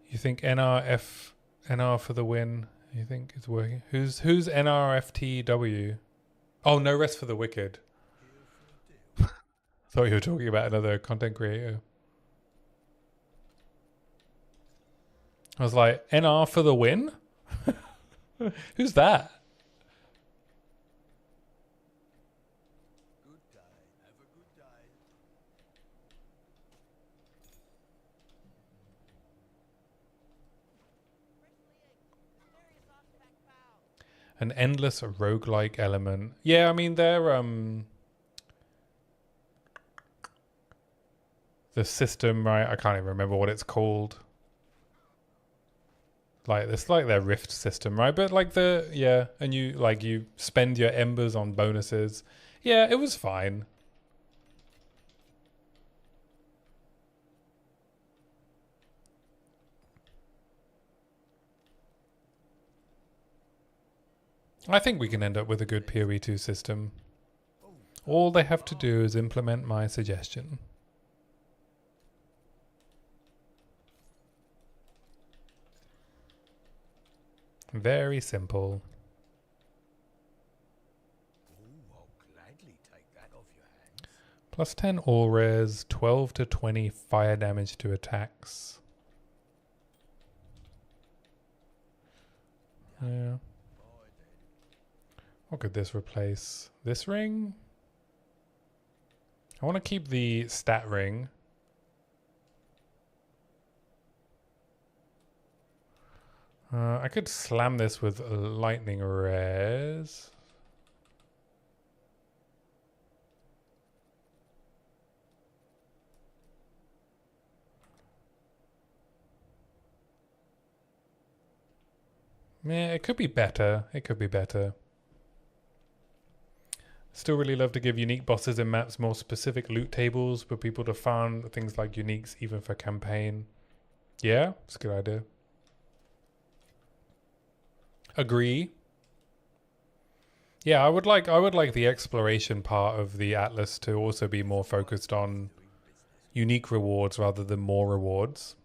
S1: You think NR for the win? You think it's working? Who's NRFTW? Oh, no rest for the wicked. Thought you were talking about another content creator. I was like, NR for the win? Who's that?
S5: Good day. Have a good day.
S1: An endless roguelike element. Yeah, I mean they're the system, right? I can't even remember what it's called. Like it's like their Rift system, right? But like and you spend your embers on bonuses. Yeah, it was fine. I think we can end up with a good PoE 2 system. All they have to do is implement my suggestion. Very simple.
S5: I'll gladly take that off your hands.
S1: Plus 10 all res, 12 to 20 fire damage to attacks. Yeah. What could this replace? This ring? I want to keep the stat ring. I could slam this with lightning res. Yeah, it could be better. It could be better. Still really love to give unique bosses and maps more specific loot tables for people to farm things like uniques even for campaign. Yeah, it's a good idea. Agree. Yeah, I would like the exploration part of the Atlas to also be more focused on unique rewards rather than more rewards.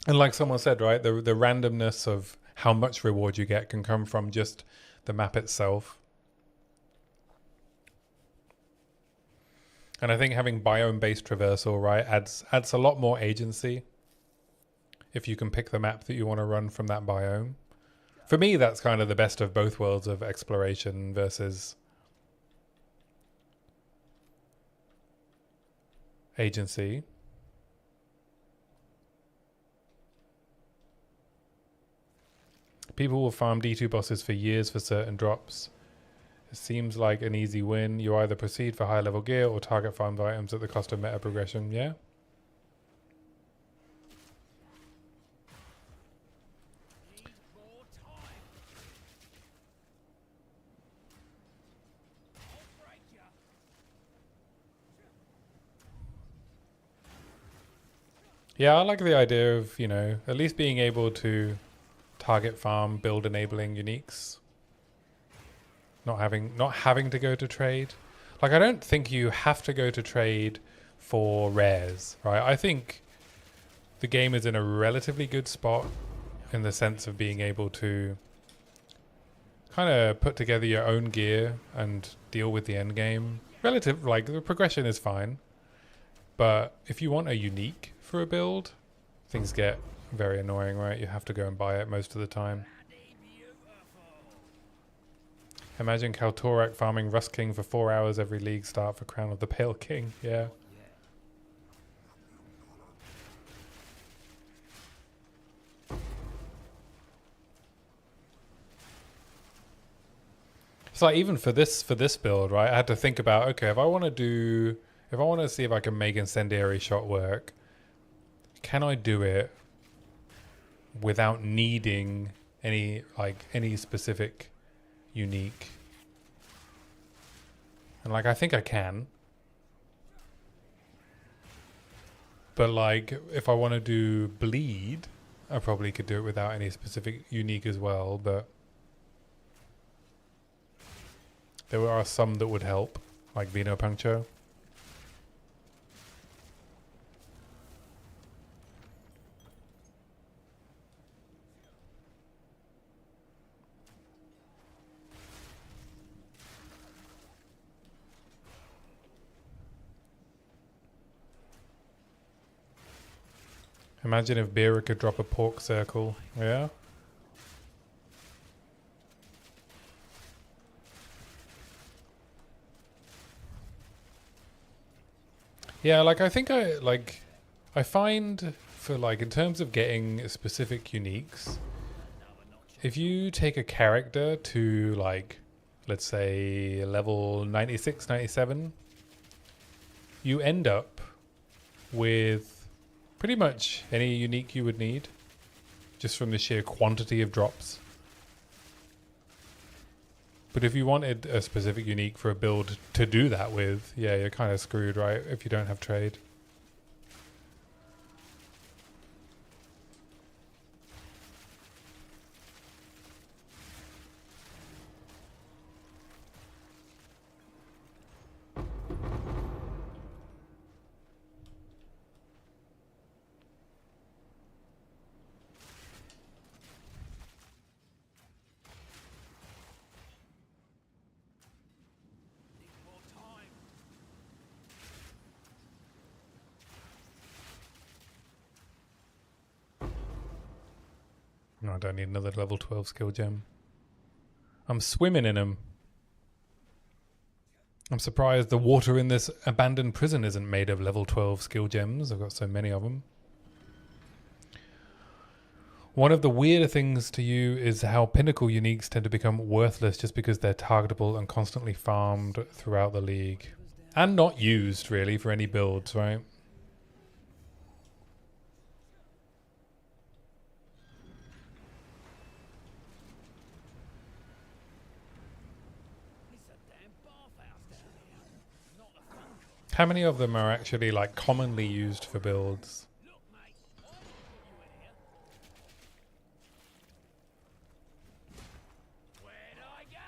S1: And like someone said, right, the randomness of how much reward you get can come from just the map itself. And I think having biome-based traversal, right, adds a lot more agency if you can pick the map that you want to run from that biome. For me, that's kind of the best of both worlds of exploration versus agency. People will farm D2 bosses for years for certain drops. It seems like an easy win. You either proceed for high level gear or target farmed items at the cost of meta progression. Yeah.
S3: Need more time. I'll break ya.
S1: Yeah, I like the idea of, you know, at least being able to target farm, build enabling uniques. Not having to go to trade. Like, I don't think you have to go to trade for rares, right? I think the game is in a relatively good spot in the sense of being able to kind of put together your own gear and deal with the end game. Like, the progression is fine. But if you want a unique for a build, things get very annoying, right? You have to go and buy it most of the time. Imagine Kaltorak farming Rust King for 4 hours every league start for Crown of the Pale King. Yeah. It's like even for this build, right? I had to think about, okay, if I want to see if I can make incendiary shot work, can I do it without needing any specific unique? And like, I think I can. But like, if I want to do bleed, I probably could do it without any specific unique as well, but there are some that would help, like Venopuncture. Imagine if Beera could drop a pork circle. Yeah? Yeah, like I think I find for like in terms of getting specific uniques, if you take a character to like, let's say level 96, 97, you end up with pretty much any unique you would need, just from the sheer quantity of drops. But if you wanted a specific unique for a build to do that with, yeah, you're kind of screwed, right? If you don't have trade.
S3: More time.
S1: No, I don't need another level 12 skill gem. I'm swimming in them. I'm surprised the water in this abandoned prison isn't made of level 12 skill gems. I've got so many of them. One of the weirder things to you is how pinnacle uniques tend to become worthless just because they're targetable and constantly farmed throughout the league. And not used, really, for any builds, right? How many of them are actually like commonly used for builds?
S3: Look, mate, I didn't put you in here. Where'd I go?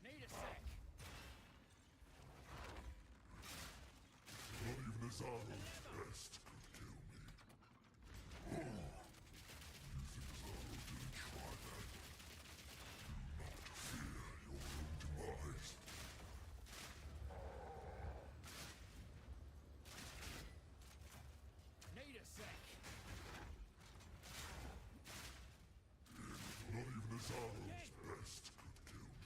S3: Need a sec.
S5: Not even his arrow's best could kill me. You think Zaro didn't try that? Do not fear your own demise.
S3: Need a sec.
S5: Not even his arrow's best could kill me.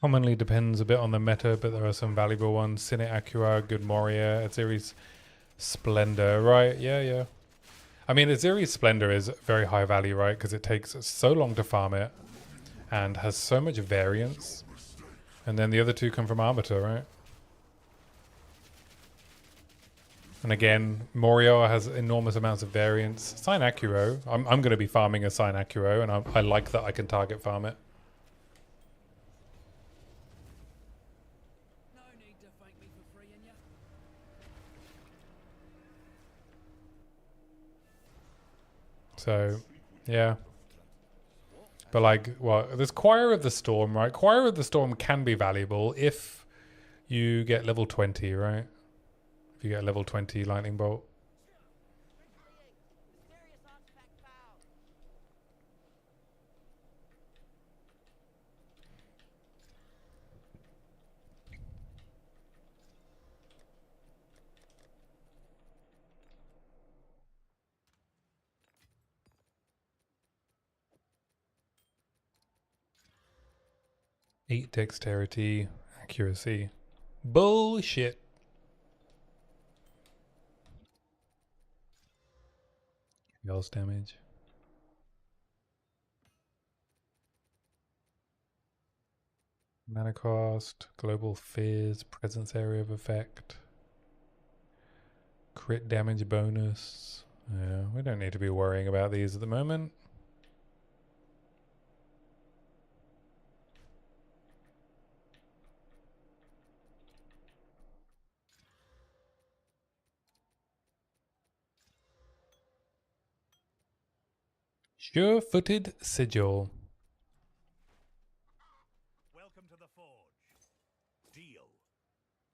S1: Commonly depends a bit on the meta, but there are some valuable ones. Sinit Acura, Good Moria, Aziri's Splendor, right? Yeah. I mean, Aziri's Splendor is very high value, right? Because it takes so long to farm it and has so much variance. And then the other two come from Arbiter, right? And again, Moria has enormous amounts of variance. Sign Acuro, I'm going to be farming a Sign Acuro, and I like that I can target farm it.
S7: No need to thank me for freeing you.
S1: So, yeah. But like, well, there's Choir of the Storm, right? Choir of the Storm can be valuable if you get level 20, right? If you get a level 20 Lightning Bolt.
S7: Mysterious artifact found.
S1: Eight dexterity, accuracy. Bullshit. Yells damage. Mana cost, global fizz, presence area of effect, crit damage bonus. Yeah, we don't need to be worrying about these at the moment. Sure-footed sigil.
S3: Welcome to the forge. Deal.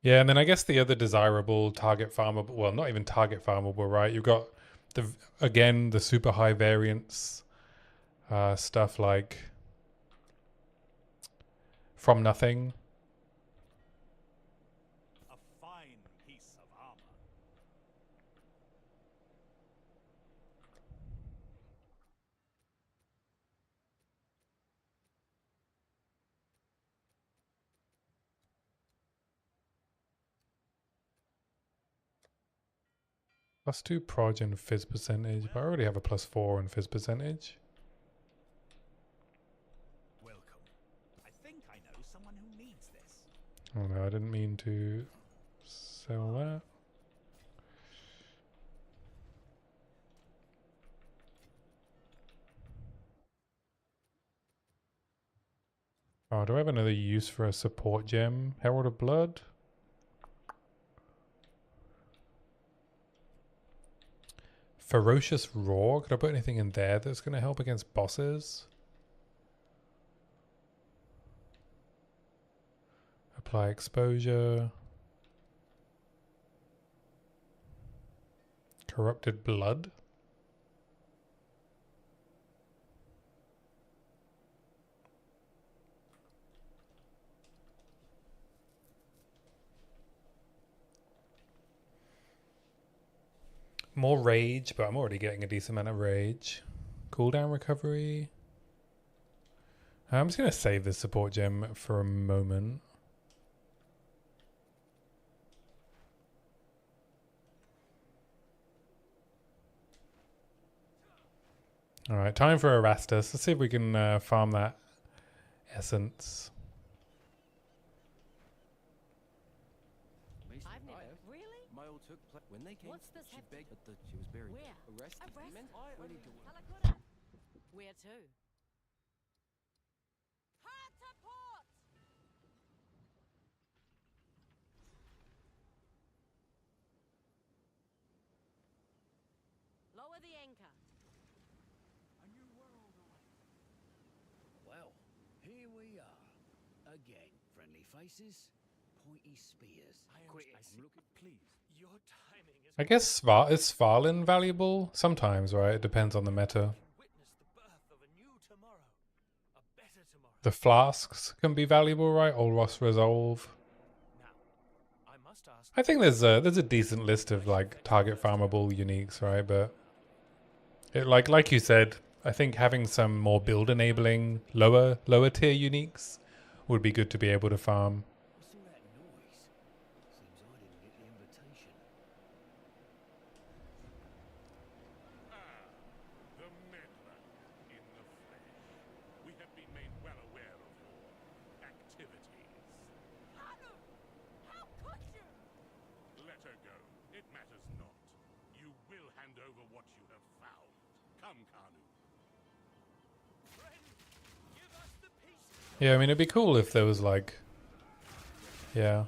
S1: Yeah, and then I guess the other desirable target farmable, well, not even target farmable, right? You've got the super high variance stuff like From Nothing.
S3: A fine piece of armor.
S1: +2 proj and fizz percentage, but I already have a +4 and fizz percentage.
S3: Welcome. I think I know someone who needs this.
S1: Oh no, I didn't mean to sell that. Oh, do I have another use for a support gem? Herald of Blood? Ferocious Roar? Could I put anything in there that's going to help against bosses? Apply exposure. Corrupted Blood? More rage, but I'm already getting a decent amount of rage. Cooldown recovery. I'm just going to save this support gem for a moment. Alright, time for Erastus. Let's see if we can farm that essence.
S6: came.
S7: What's this
S6: She
S7: have to-
S6: begged, but she was buried.
S7: Where?
S6: Arrested.
S7: Arrested?
S6: Men, I need to.
S7: Where to?
S4: Hard to port!
S7: Lower the anchor.
S2: A new world awaits. Well, here we are. Again. Friendly faces, pointy spears. Look at, please. Your timing is
S1: I guess is Svarlin valuable? Sometimes, right? It depends on the meta.
S2: witness the birth of a new tomorrow. A better tomorrow.
S1: The flasks can be valuable, right? Olros Resolve.
S2: Now, I must ask.
S1: I think there's a decent list of like target farmable uniques, right? But it like you said, I think having some more build enabling lower tier uniques would be good to be able to farm.
S2: What's all that noise? Seems I didn't get the invitation.
S5: The meddler in the flesh. We have been made well aware of your activities.
S4: Hanu! How could you?
S5: Let her go. It matters not. You will hand over what you have found. Come, Kanu.
S2: Friend, give us the piece.
S1: Yeah, I mean it'd be cool if there was like, yeah,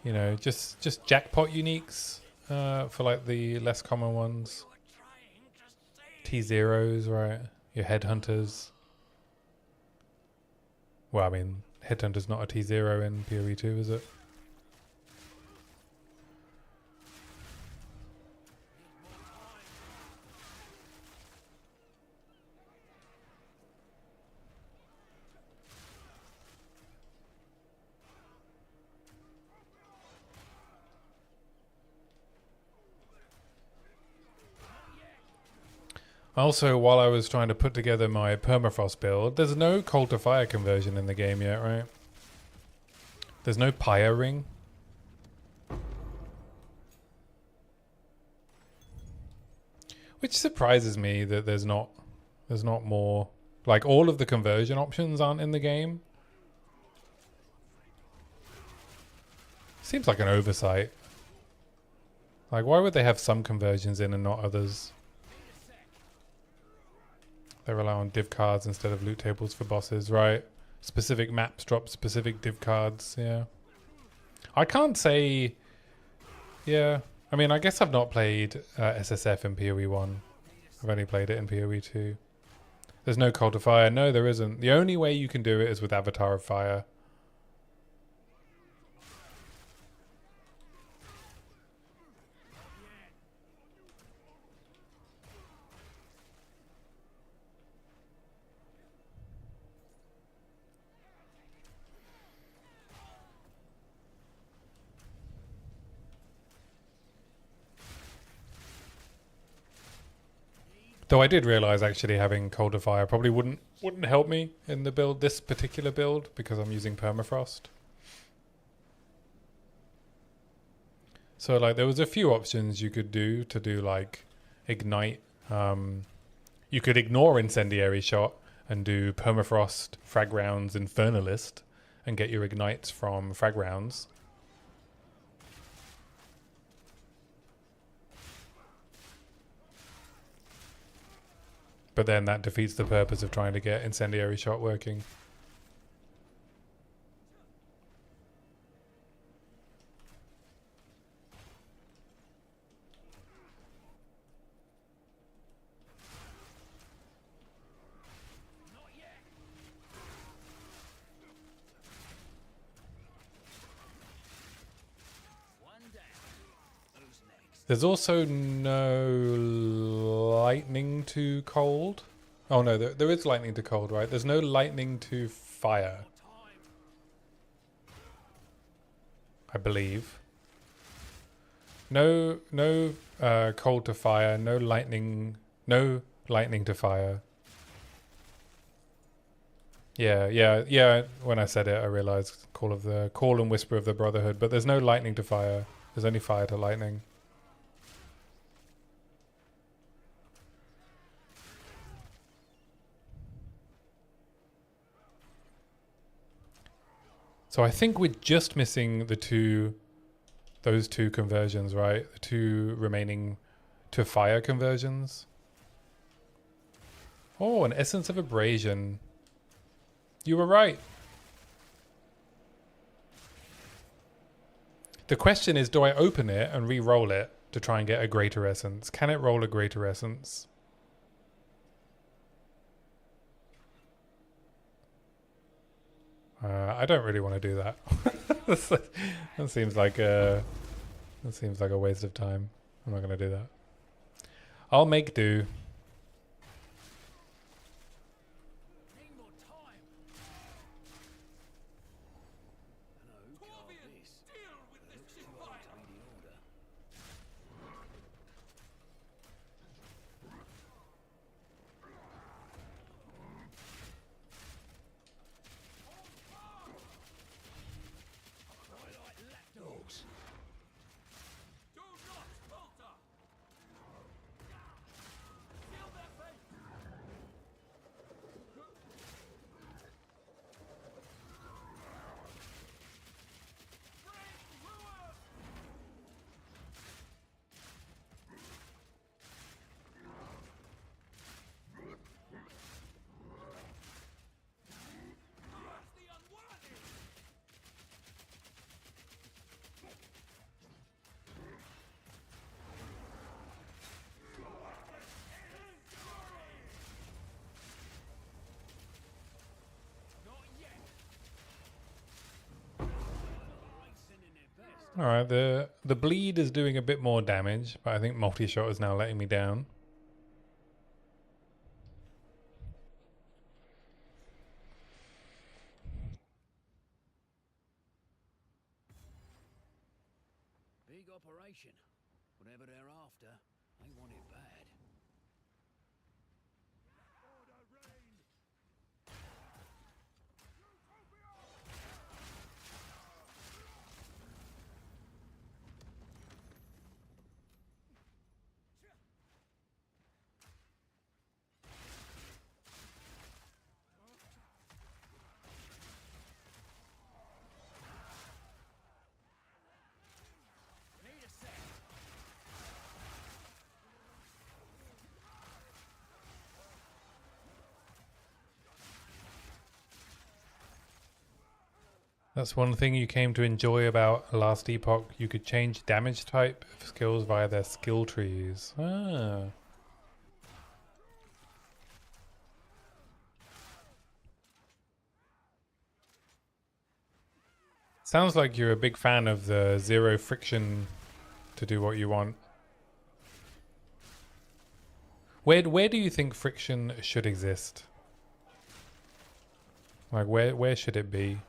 S1: you know, just jackpot uniques for like the less common ones.
S2: Trying to save.
S1: T0s, right? Your headhunters. Well, I mean, headhunter's not a T0 in POE 2, is it? Also, while I was trying to put together my permafrost build, there's no coal to fire conversion in the game yet, right? There's no pyre ring. Which surprises me that there's not more. Like all of the conversion options aren't in the game. Seems like an oversight. Like why would they have some conversions in and not others? They rely on div cards instead of loot tables for bosses, right? Specific maps drop specific div cards, yeah. I can't say... Yeah, I mean, I guess I've not played SSF in PoE 1. I've only played it in PoE 2. There's no Call to Fire. No, there isn't. The only way you can do it is with Avatar of Fire. Though I did realise actually having Cold to Fire probably wouldn't help me in the build, this particular build, because I'm using Permafrost. So like there was a few options you could do to do like Ignite. You could ignore Incendiary Shot and do Permafrost, Frag Rounds, Infernalist and get your Ignites from Frag Rounds. But then that defeats the purpose of trying to get Incendiary Shot working.
S2: One down. Who's next?
S1: There's also no lightning to cold. Oh no, there is lightning to cold, right? There's no lightning to fire, I believe. No cold to fire, no lightning to fire. Yeah. When I said it, I realized Call and Whisper of the Brotherhood, but there's no lightning to fire. There's only fire to lightning. So I think we're just missing the two those two conversions, right? The two remaining to fire conversions. Oh, an essence of abrasion. You were right. The question is, do I open it and re-roll it to try and get a greater essence? Can it roll a greater essence? I don't really want to do that. That seems like a waste of time. I'm not going to do that. I'll make do.
S2: Need more time. Hello, who carved this? Looks too old to be the order. I like lapdogs.
S3: Do not falter! Seal their fate! Bring ruin! Crush the unworthy! Not yet! Ain't sending their best.
S1: All right, the bleed is doing a bit more damage, but I think multi-shot is now letting me down.
S2: Big operation. Whatever they're after, they want it bad. Need a sec.
S1: That's one thing you came to enjoy about Last Epoch. You could change damage type of skills via their skill trees. Ah. Sounds like you're a big fan of the zero friction to do what you want. Where do you think friction should exist? Like where should it be?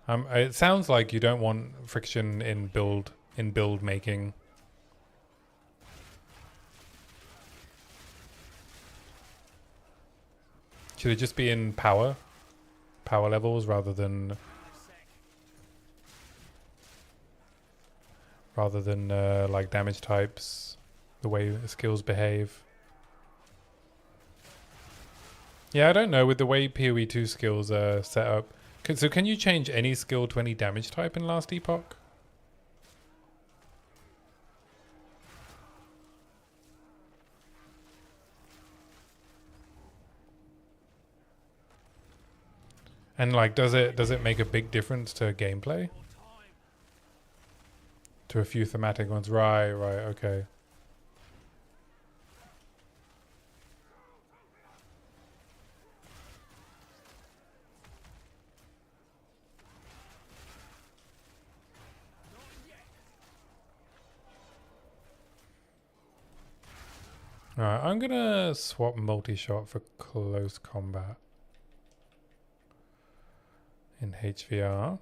S1: It sounds like you don't want friction in build making. Should it just be in power levels rather than like damage types, the way the skills behave? Yeah, I don't know with the way PoE 2 skills are set up. So can you change any skill to any damage type in Last Epoch? And like, does it make a big difference to gameplay? To a few thematic ones, right, okay. Alright, I'm gonna swap multi-shot for close combat in HVR.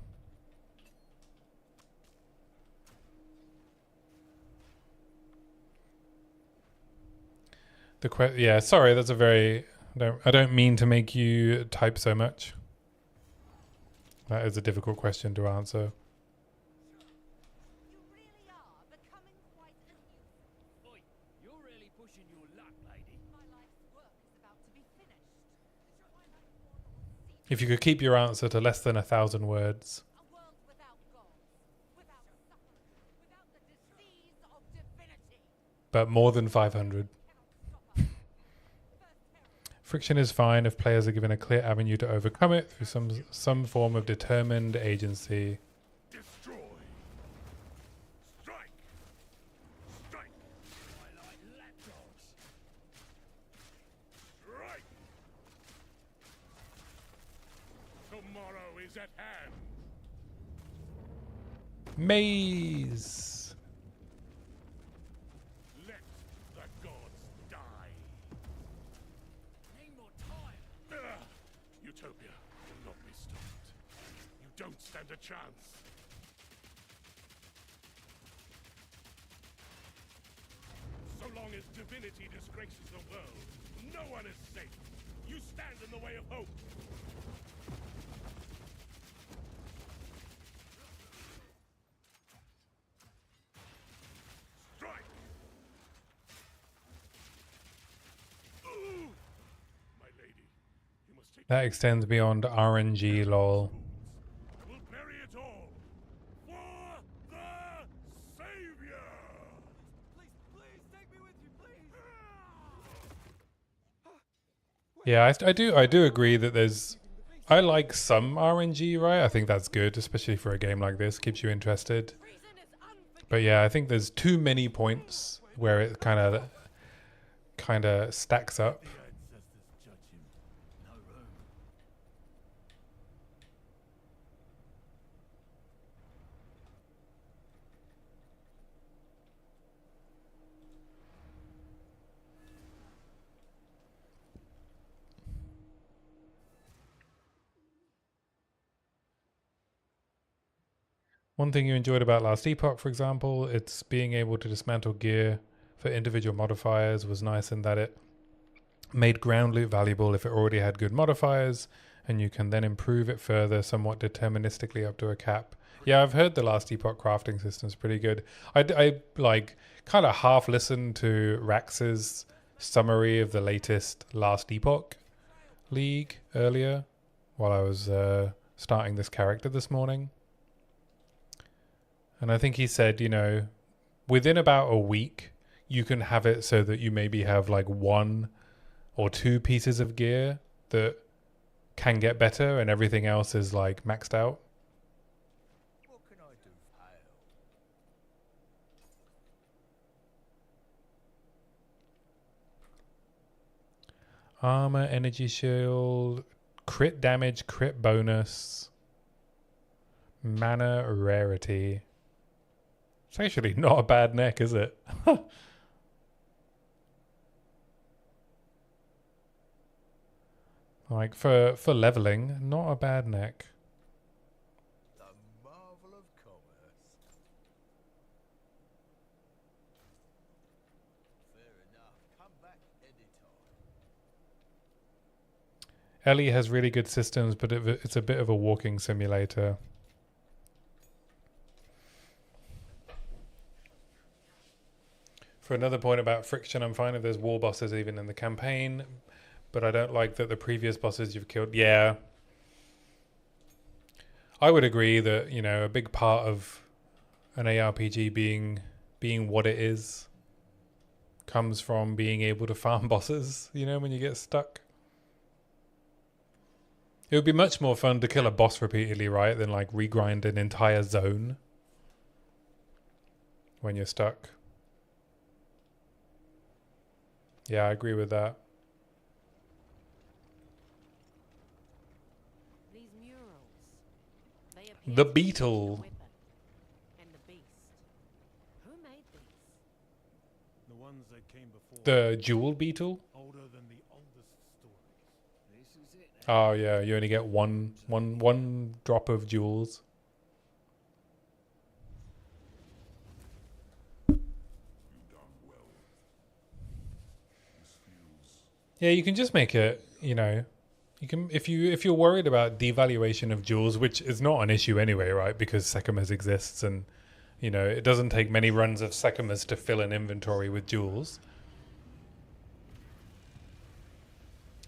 S1: Yeah, sorry, that's a very... I don't mean to make you type so much. That is a difficult question to answer.
S4: You really are becoming quite a nuisance.
S2: Oi, you're really pushing your luck, lady.
S4: My life's work is about to be finished.
S1: If you could keep your answer to less than 1,000 words.
S4: A world without gods, without
S1: but more than 500. Friction is fine if players are given a clear avenue to overcome it through some form of determined agency.
S5: Destroy. Strike. Strike.
S2: Twilight lapdogs.
S5: Strike. Tomorrow is at hand.
S1: Maze.
S5: Let the gods die.
S2: Need more time.
S5: Utopia will not be stopped. You don't stand a chance. So long as divinity disgraces the world, no one is safe. You stand in the way of hope. Strike! Ooh! My lady, you must take
S1: That extends beyond RNG, lol.
S5: We'll bury it all for the Savior!
S6: Please take me with you, please.
S1: Yeah, I do agree that I like some RNG, right? I think that's good, especially for a game like this. Keeps you interested. But yeah, I think there's too many points where it kind of stacks up.
S5: The ancestors judge him.
S2: No room.
S1: One thing you enjoyed about Last Epoch, for example, it's being able to dismantle gear for individual modifiers was nice in that it made ground loot valuable if it already had good modifiers, and you can then improve it further somewhat deterministically up to a cap. Yeah, I've heard the Last Epoch crafting system is pretty good. I like kind of half listened to Rax's summary of the latest Last Epoch League earlier while I was starting this character this morning. And I think he said, you know, within about a week, you can have it so that you maybe have like 1 or 2 pieces of gear that can get better and everything else is like maxed out.
S2: What can I do for help?
S1: Armor, energy shield, crit damage, crit bonus, mana rarity. It's actually not a bad neck, is it? Like for leveling, not a bad neck.
S2: The marvel of commerce. Fair enough. Come back anytime.
S1: Ellie has really good systems, but it's a bit of a walking simulator. For another point about friction, I'm fine if there's wall bosses even in the campaign, but I don't like that the previous bosses you've killed. Yeah. I would agree that, you know, a big part of an ARPG being what it is comes from being able to farm bosses, you know, when you get stuck. It would be much more fun to kill a boss repeatedly, right, than like regrind an entire zone when you're stuck. Yeah, I agree with that.
S7: These murals. They appear
S1: The
S7: to be
S1: Beetle.
S7: the weapon and the beast. Who made these?
S3: The ones that came before.
S1: The jewel beetle?
S3: Older than the oldest stories.
S2: This is it. Then.
S1: Oh yeah, you only get one drop of jewels.
S5: You done well. This feels
S1: Yeah, you can just make it, you know, you can if you're worried about devaluation of jewels, which is not an issue anyway, right? Because Sekimas exists and, you know, it doesn't take many runs of Sekimas to fill an inventory with jewels.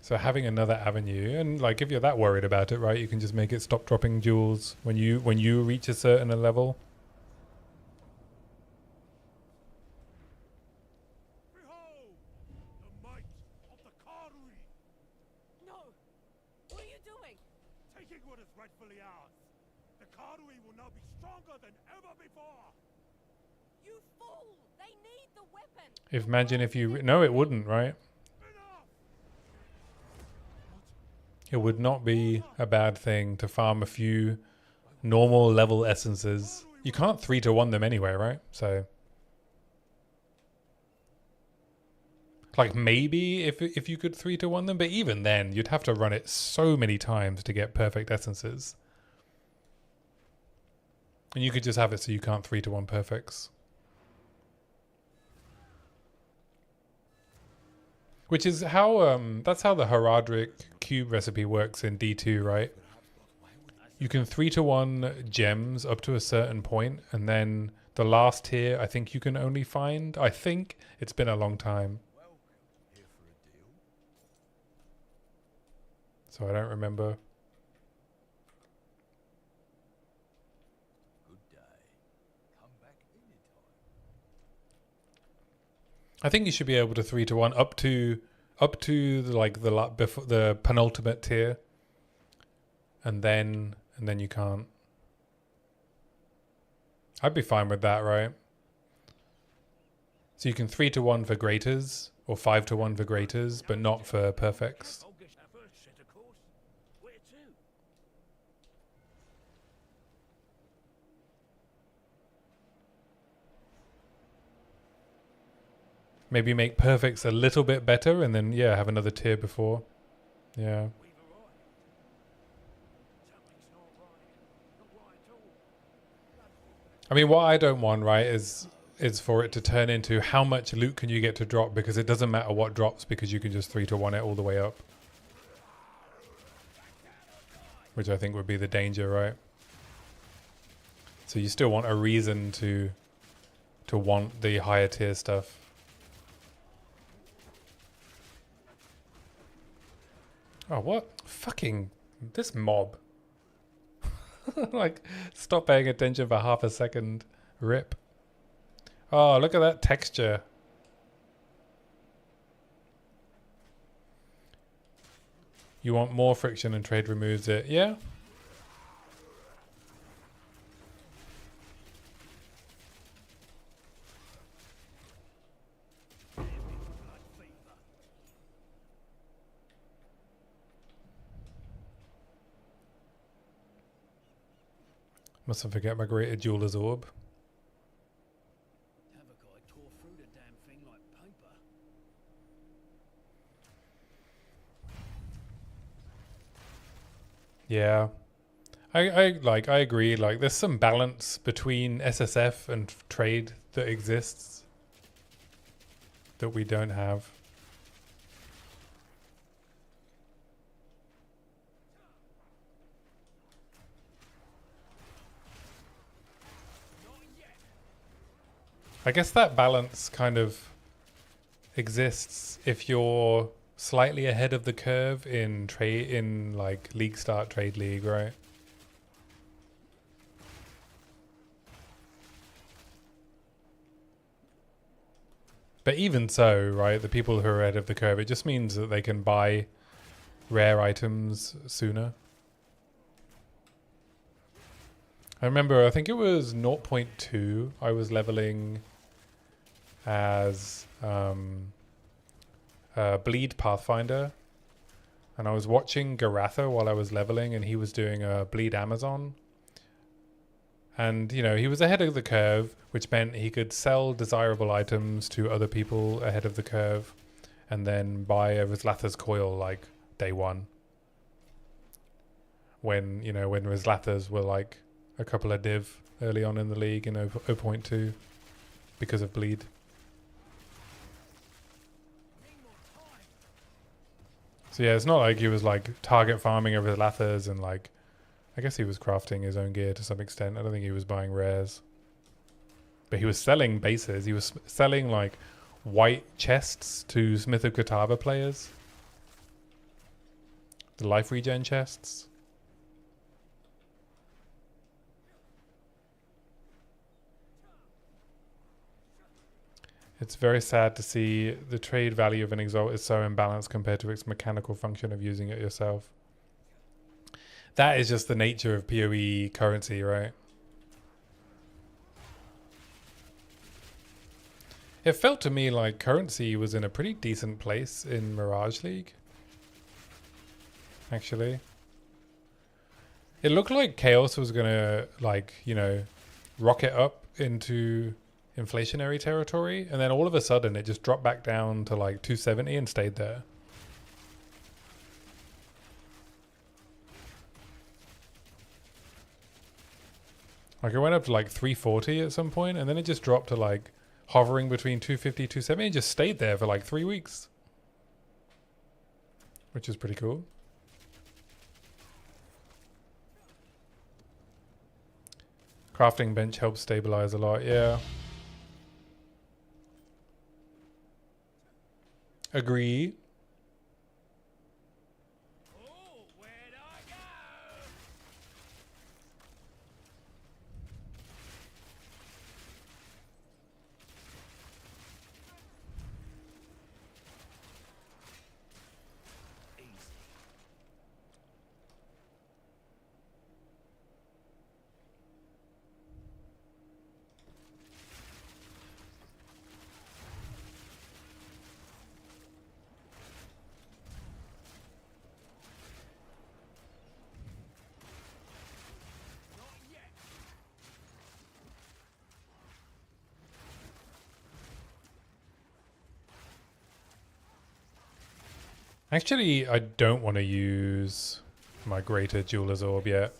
S1: So having another avenue, and like if you're that worried about it, right, you can just make it stop dropping jewels when you reach a certain level.
S7: No! What are you doing?
S3: Taking what is rightfully ours. The Karui will now be stronger than ever before.
S7: You fool! They need the weapon!
S1: Imagine if you... No, it wouldn't, right?
S3: Enough!
S1: It would not be a bad thing to farm a few normal level essences. You can't 3-to-1 them anyway, right? So... Like, maybe if you could 3-to-1 them, but even then, you'd have to run it so many times to get perfect essences. And you could just have it so you can't 3-to-1 perfects. Which is how, that's how the Herodric cube recipe works in D2, right? You can 3-to-1 gems up to a certain point, and then the last tier, I think you can only find, I think, it's been a long time. So I don't remember.
S3: Good day. Come back anytime.
S1: I think you should be able to 3-to-1 up to like before the penultimate tier, and then you can't. I'd be fine with that, right? So you can 3-to-1 for graters or 5-to-1 for graters, but not for perfects.
S3: I'll get our first set, of course. Where to?
S1: Maybe make perfects a little bit better, and then yeah, have another tier before. Yeah.
S3: We've arrived. Something's not right. Not right at all.
S1: I mean, what I don't want, right, is for it to turn into how much loot can you get to drop, because it doesn't matter what drops because you can just 3-to-1 it all the way up. Which I think would be the danger, right? So you still want a reason to want the higher tier stuff. Oh, what? Fucking this mob. Like, stop paying attention for half a second. Rip. Oh, look at that texture. You want more friction and trade removes it. Yeah. Mustn't forget my greater jeweler's orb.
S2: Tavakai tore through the damn thing like paper.
S1: Yeah. I agree. Like, there's some balance between SSF and trade that exists that we don't have. I guess that balance kind of exists if you're slightly ahead of the curve in trade, in like league start, trade league, right? But even so, right, the people who are ahead of the curve, it just means that they can buy rare items sooner. I remember, I think it was 0.2, I was leveling as Bleed Pathfinder, and I was watching Garatha while I was leveling, and he was doing a Bleed Amazon. And, you know, he was ahead of the curve, which meant he could sell desirable items to other people ahead of the curve, and then buy a Rizlatha's coil like day one. When, you know, when Rizlathas were like a couple of div early on in the league in 0.2 because of Bleed. So yeah, it's not like he was like target farming over the Lathas, and like, I guess he was crafting his own gear to some extent. I don't think he was buying rares. But he was selling bases. He was selling like white chests to Smith of Katava players. The life regen chests. It's very sad to see the trade value of an exalt is so imbalanced compared to its mechanical function of using it yourself. That is just the nature of PoE currency, right? It felt to me like currency was in a pretty decent place in Mirage League. Actually. It looked like Chaos was gonna, like, you know, rocket up into inflationary territory, and then all of a sudden it just dropped back down to like 270 and stayed there. Like it went up to like 340 at some point, and then it just dropped to like hovering between 250, 270 and just stayed there for like 3 weeks. Which is pretty cool. Crafting bench helps stabilize a lot, yeah. Agree.
S2: Oh, where'd I go? Easy. Not yet.
S1: Actually, I don't want to use my greater jeweler's orb yet.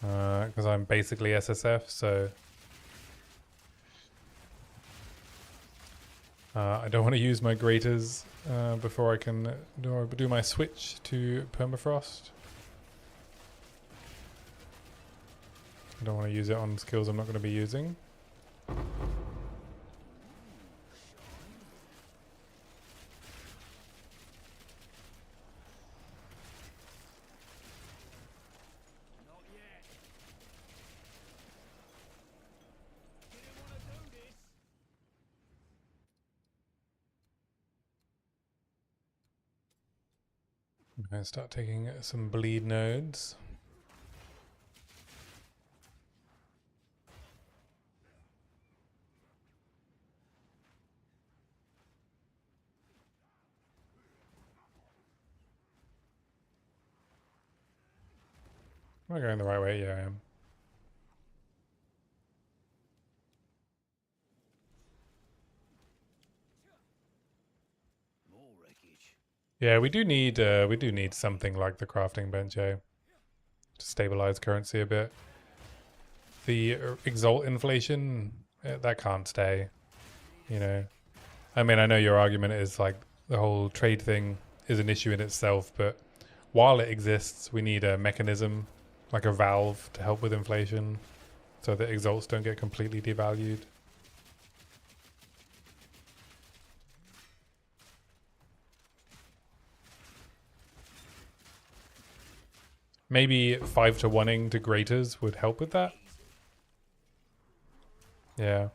S1: Because I'm basically SSF, so I don't want to use my graters before I can do my switch to permafrost. I don't want to use it on skills I'm not going to be using.
S2: Not yet. Didn't want to do this.
S1: I'm going to start taking some bleed nodes. Am I going the right way? Yeah, I am.
S2: More wreckage.
S1: Yeah, we do need something like the crafting bench, eh? To stabilize currency a bit. The exalt inflation, that can't stay, you know. I mean, I know your argument is like the whole trade thing is an issue in itself, but while it exists, we need a mechanism, like a valve, to help with inflation so that exalts don't get completely devalued. Maybe 5-to-1ing to graters would help with that. Yeah.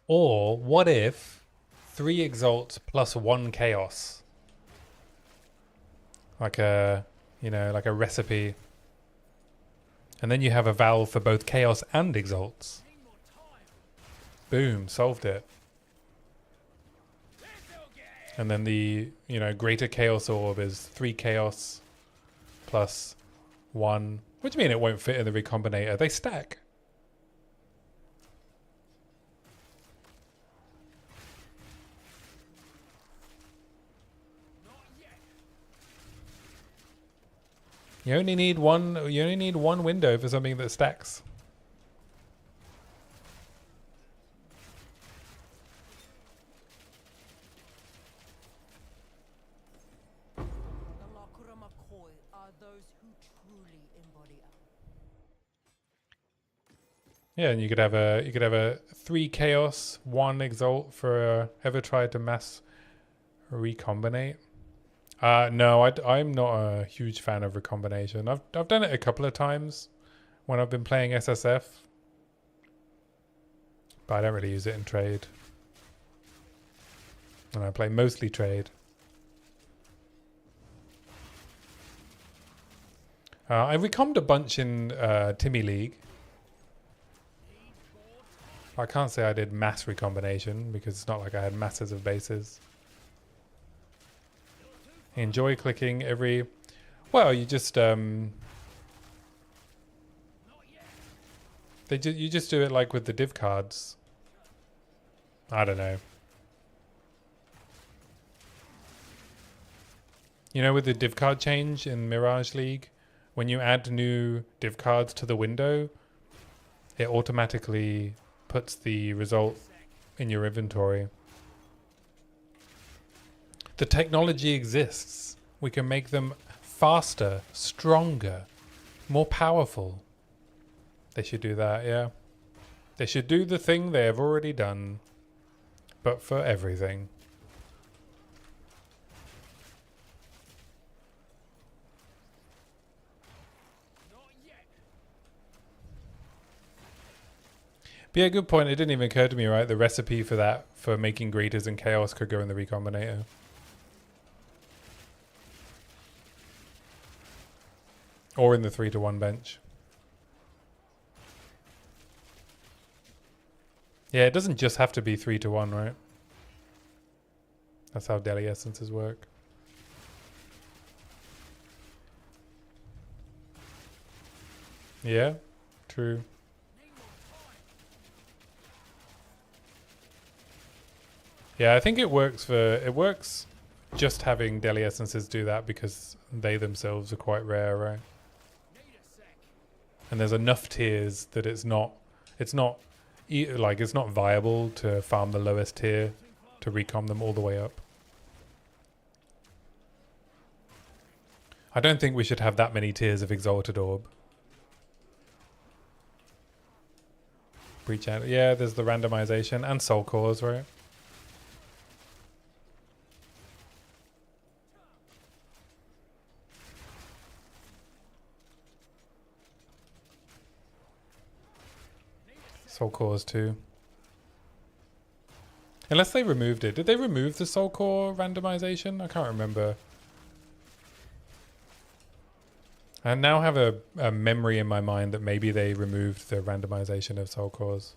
S1: Or what if 3 exalts plus 1 chaos? Like a, you know, like a recipe. And then you have a valve for both chaos and exalts.
S2: Need more time.
S1: Boom, solved it.
S2: This'll get it.
S1: And then the, you know, greater chaos orb is 3 chaos plus 1. What do you mean it won't fit in the recombinator? They stack.
S2: Not yet.
S1: You only need one window for something that stacks.
S7: The Lakura McCoy are those who truly embody us.
S1: Yeah, and you could have a 3 chaos, 1 exalt for ever tried to mass Recombinate? No, I'm not a huge fan of recombination. I've done it a couple of times when I've been playing SSF, but I don't really use it in trade. And I play mostly trade. I recommed a bunch in Timmy League. I can't say I did mass recombination because it's not like I had masses of bases. I enjoy clicking every... Well, you just... you just do it like with the div cards. I don't know. You know, with the div card change in Mirage League, when you add new div cards to the window, it automatically puts the result in your inventory. The technology exists. We can make them faster, stronger, more powerful. They should do that, yeah. They should do the thing they have already done, but for everything. But yeah, good point. It didn't even occur to me, right? The recipe for that, for making greeters and chaos, could go in the recombinator. Or in the 3-to-1 bench. Yeah, it doesn't just have to be 3-to-1, right? That's how Deli Essences work. Yeah, true. Yeah, I think it works just having Deli Essences do that because they themselves are quite rare, right? And there's enough tiers that it's not viable to farm the lowest tier to recom them all the way up. I don't think we should have that many tiers of Exalted Orb. Breach out. Yeah, there's the randomization and Soul Cores, right? Soul Cores too. Unless they removed it. Did they remove the Soul Core randomization? I can't remember. I now have a memory in my mind that maybe they removed the randomization of Soul Cores.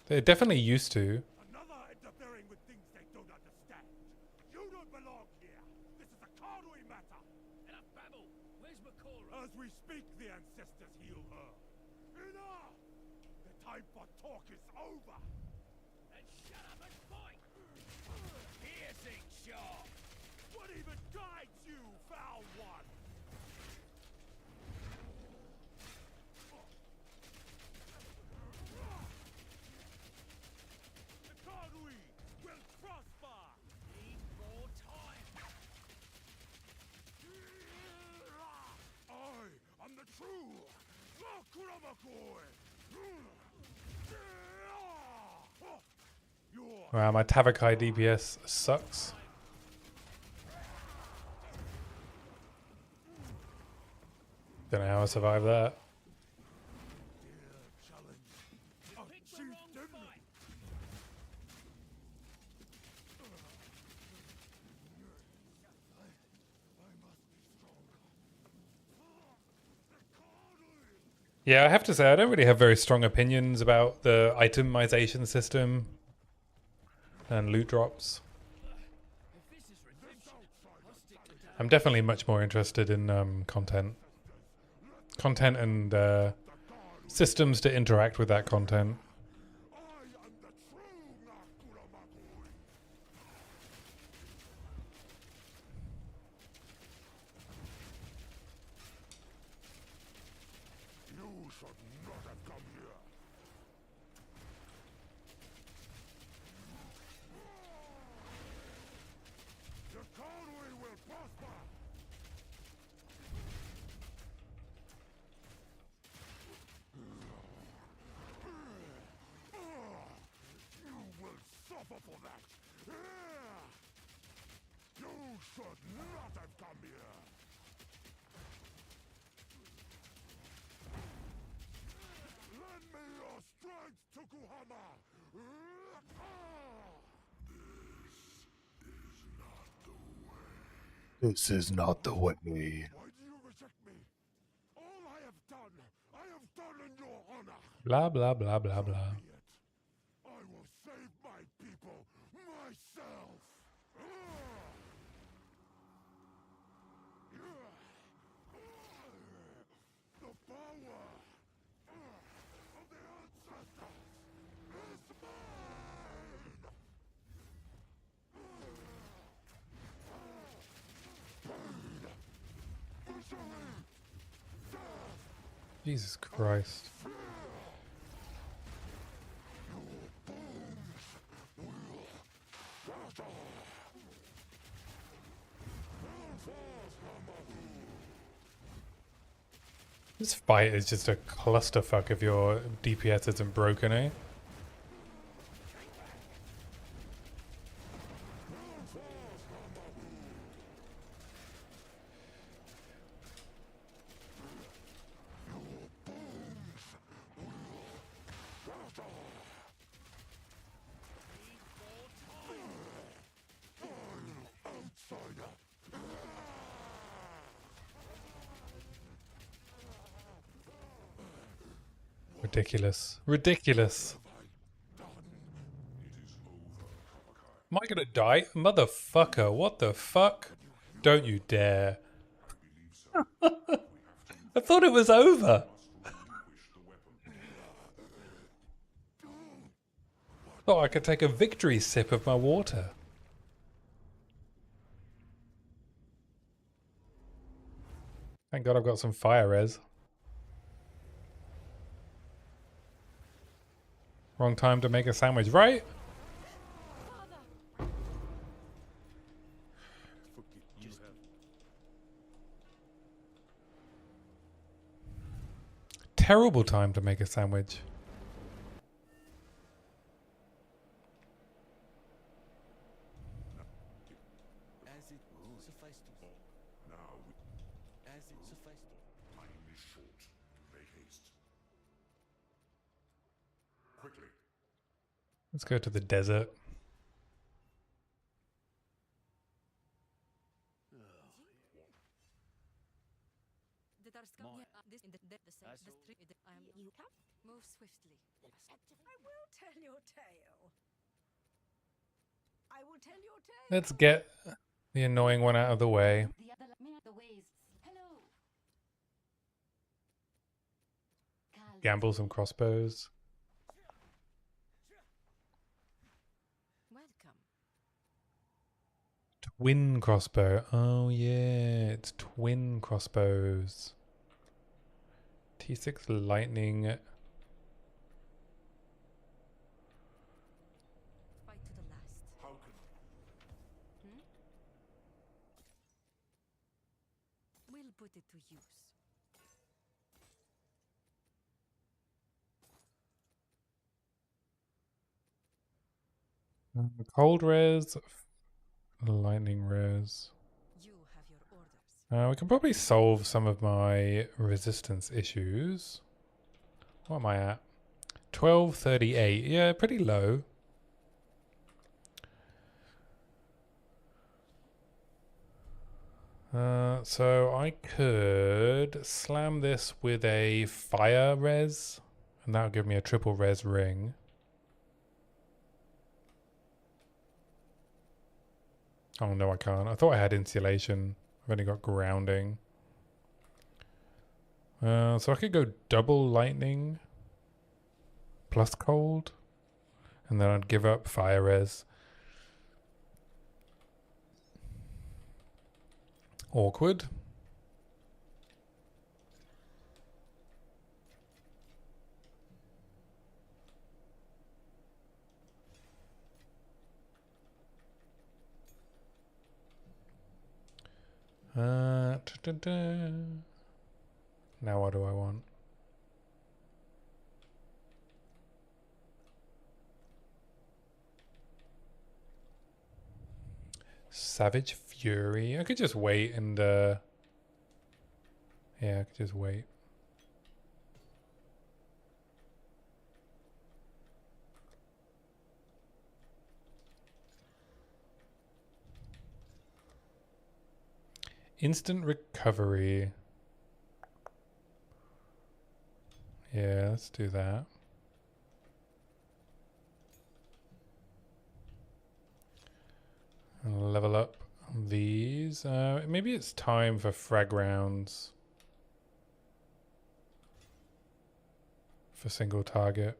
S1: They definitely used to.
S5: Another interfering with things they don't understand. You don't belong here. This is a Cardway matter.
S2: Enough babble. Where's Makora?
S5: As we speak, the ancestors heal her. Enough! The time for talk is over.
S2: And shut up and fight! Piercing shot!
S5: What even guides you, foul one? The Cardway will prosper.
S2: Need more time.
S5: I am the true Makuramakoi.
S1: Wow, my Tavakai DPS sucks. Don't know how I survived that.
S2: Pick the wrong fight.
S1: Yeah, I have to say, I don't really have very strong opinions about the itemization system and loot drops.
S2: If this is redemption, I'll stick to that.
S1: I'm definitely much more interested in content. Content and systems to interact with that content.
S5: I am the true Makuramakoi. You should not have come here. The Cardway will prosper. You will suffer for that. You should not have come here. Lend me your strength, Tokuhama.
S8: This is not the way.
S5: Why do you reject me? All I have done in your honor.
S1: Blah blah blah blah blah.
S5: Yet, I will save my people myself. The power of the ancestors is mine.
S1: Jesus Christ. This fight is just a clusterfuck if your DPS isn't broken, eh? Ridiculous. Ridiculous. Am I gonna die? Motherfucker, what the fuck? Don't you dare. I thought it was over. Thought I could take a victory sip of my water. Thank God I've got some fire res. Wrong time to make a sandwich, right? Terrible time to make a sandwich.
S6: As it sufficed to.
S5: Now,
S6: As it sufficed to.
S5: time is short. Make haste. Quickly.
S1: Let's go to the desert.
S4: Move swiftly.
S7: I will tell your tale. I will tell your tale.
S1: Let's get the annoying one out of the way.
S9: The ways. Hello.
S1: Gamble some crossbows.
S4: Welcome.
S1: Twin crossbow. Oh yeah, it's twin crossbows. T6 lightning.
S4: Fight to the last.
S5: How can
S4: We'll put it to use.
S1: Cold res. Lightning res.
S4: You have your orders.
S1: We can probably solve some of my resistance issues. What am I at? 1238. Yeah, pretty low. So I could slam this with a fire res, and that'll give me a triple res ring. Oh no, I can't. I thought I had insulation. I've only got grounding. So I could go double lightning plus cold, and then I'd give up fire res. Awkward. Now what do I want? Savage Fury. I could just wait and yeah, I could just wait. Instant recovery. Yeah, let's do that. And level up these. Maybe it's time for frag rounds for single target.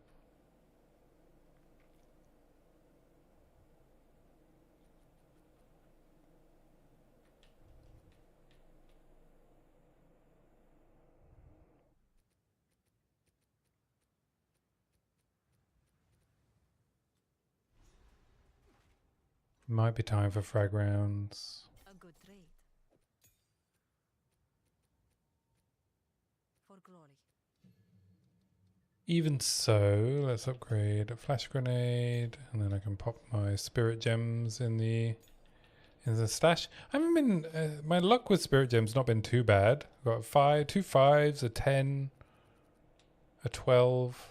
S1: Might be time for frag rounds.
S7: A good trade. For glory.
S1: Even so, let's upgrade a flash grenade, and then I can pop my spirit gems in the stash. I haven't been my luck with spirit gems not been too bad. I've got 2 5s, a 10, a 12.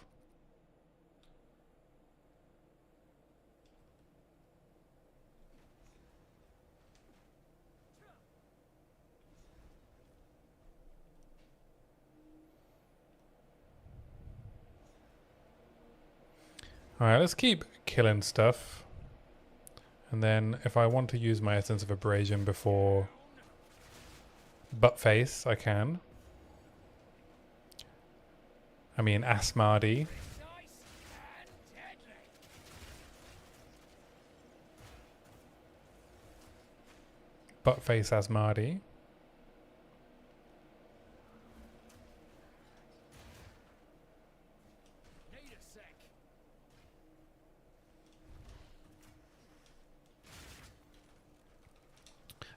S1: Alright, let's keep killing stuff. And then if I want to use my Essence of Abrasion before butt face, I can. I mean Asmardi. Butt face Asmardi.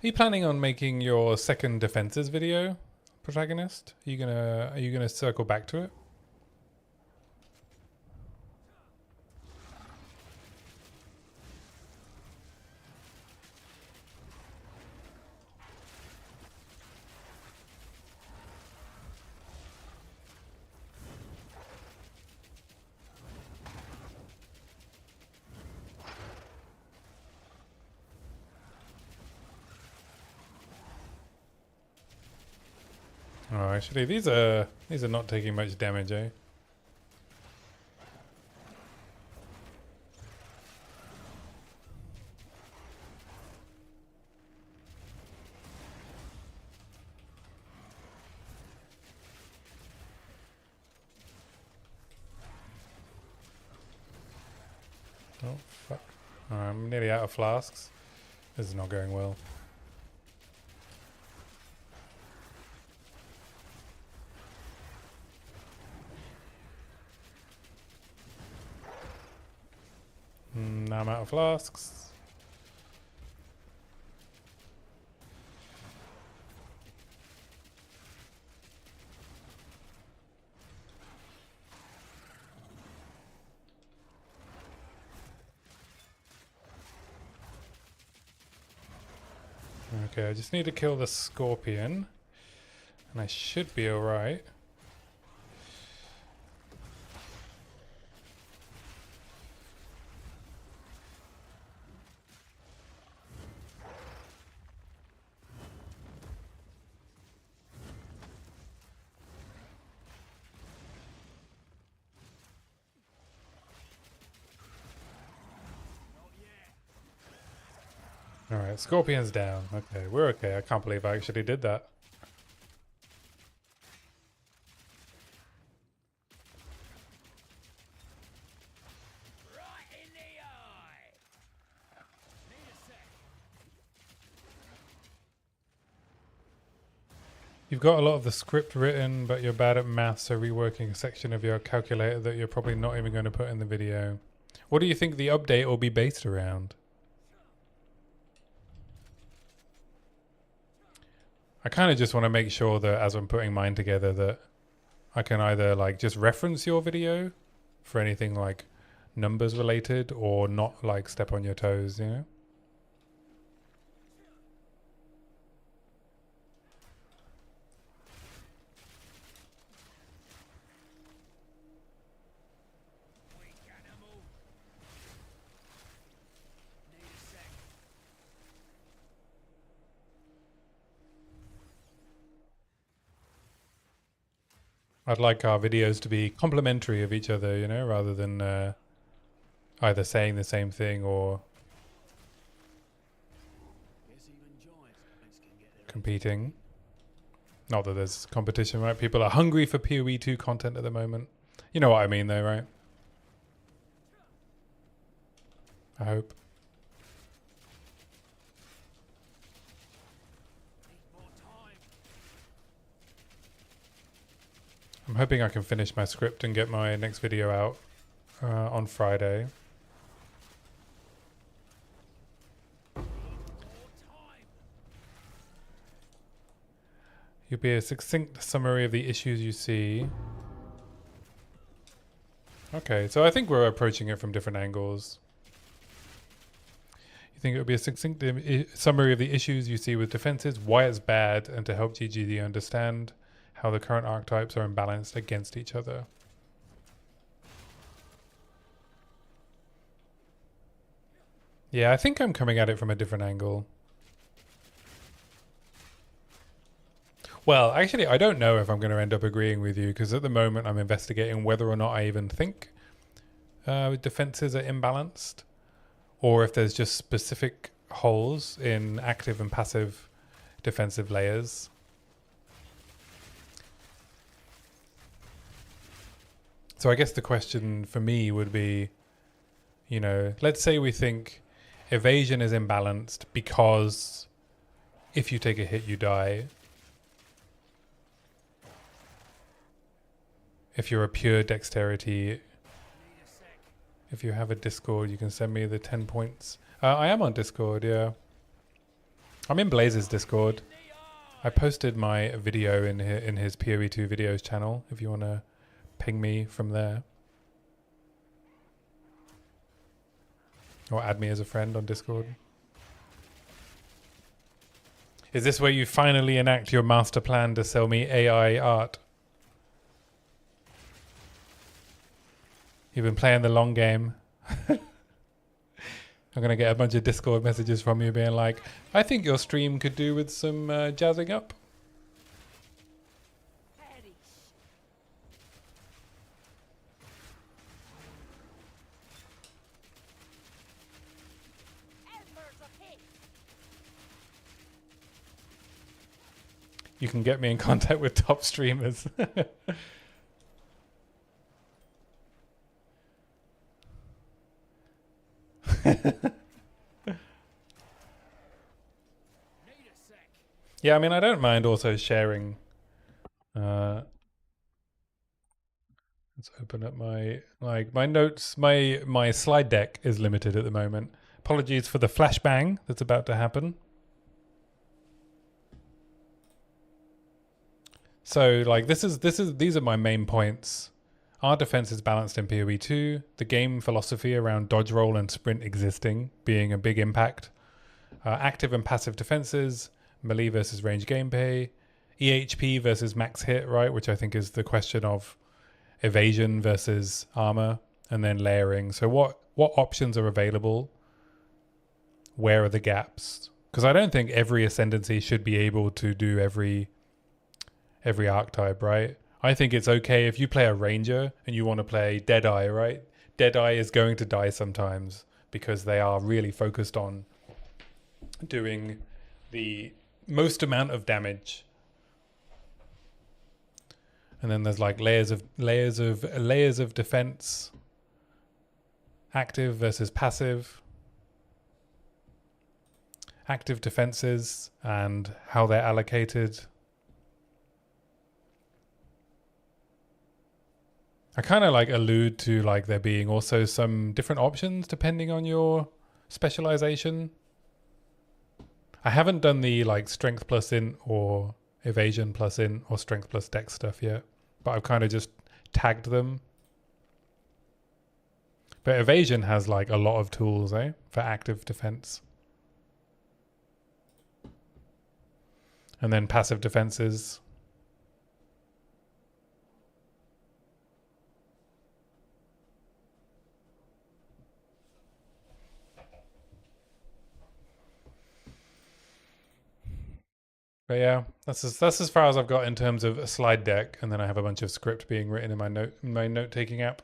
S1: Are you planning on making your second defenses video, protagonist? Are you gonna circle back to it? Oh, actually, these are not taking much damage, eh? Oh, fuck. I'm nearly out of flasks. This is not going well. Now I'm out of flasks. Okay, I just need to kill the scorpion, and I should be alright. Alright, scorpion's down. Okay, we're okay. I can't believe I actually did that.
S2: Right in the eye. Need a sec.
S1: You've got a lot of the script written, but you're bad at maths, so reworking a section of your calculator that you're probably not even going to put in the video. What do you think the update will be based around? I kind of just want to make sure that as I'm putting mine together that I can either like just reference your video for anything like numbers related or not like step on your toes, you know? I'd like our videos to be complementary of each other, you know, rather than either saying the same thing or competing. Not that there's competition, right? People are hungry for PoE 2 content at the moment. You know what I mean though, right? I hope. I'm hoping I can finish my script and get my next video out on Friday. You'll be a succinct summary of the issues you see. Okay, so I think we're approaching it from different angles. You think it would be a succinct summary of the issues you see with defenses, why it's bad, and to help GGD understand how the current archetypes are imbalanced against each other. Yeah, I think I'm coming at it from a different angle. Well, actually, I don't know if I'm going to end up agreeing with you, because at the moment I'm investigating whether or not I even think defenses are imbalanced, or if there's just specific holes in active and passive defensive layers. So I guess the question for me would be, you know, let's say we think evasion is imbalanced because if you take a hit, you die. If you're a pure dexterity, if you have a Discord, you can send me the 10 points. I am on Discord, yeah. I'm in Blaze's Discord. I posted my video in his PoE 2 videos channel, if you want to ping me from there. Or add me as a friend on Discord. Is this where you finally enact your master plan to sell me AI art? You've been playing the long game. I'm going to get a bunch of Discord messages from you being like, I think your stream could do with some jazzing up. You can get me in contact with top streamers. Yeah, I mean, I don't mind also sharing. Let's open up my my notes. My slide deck is limited at the moment. Apologies for the flashbang that's about to happen. So like these are my main points. Our defense is balanced in PoE 2. The game philosophy around dodge roll and sprint existing being a big impact. Active and passive defenses, melee versus range gameplay, EHP versus max hit, right? Which I think is the question of evasion versus armor, and then layering. So what options are available? Where are the gaps? Because I don't think every ascendancy should be able to do every archetype, right? I think it's okay if you play a ranger and you want to play Deadeye, right? Deadeye is going to die sometimes because they are really focused on doing the most amount of damage. And then there's like layers of defense, active versus passive, active defenses and how they're allocated. I kind of like allude to like there being also some different options depending on your specialization. I haven't done the like strength plus int or evasion plus int or strength plus dex stuff yet, but I've kind of just tagged them. But evasion has like a lot of tools, for active defense. And then passive defenses. But yeah, that's as far as I've got in terms of a slide deck, and then I have a bunch of script being written in my note taking app.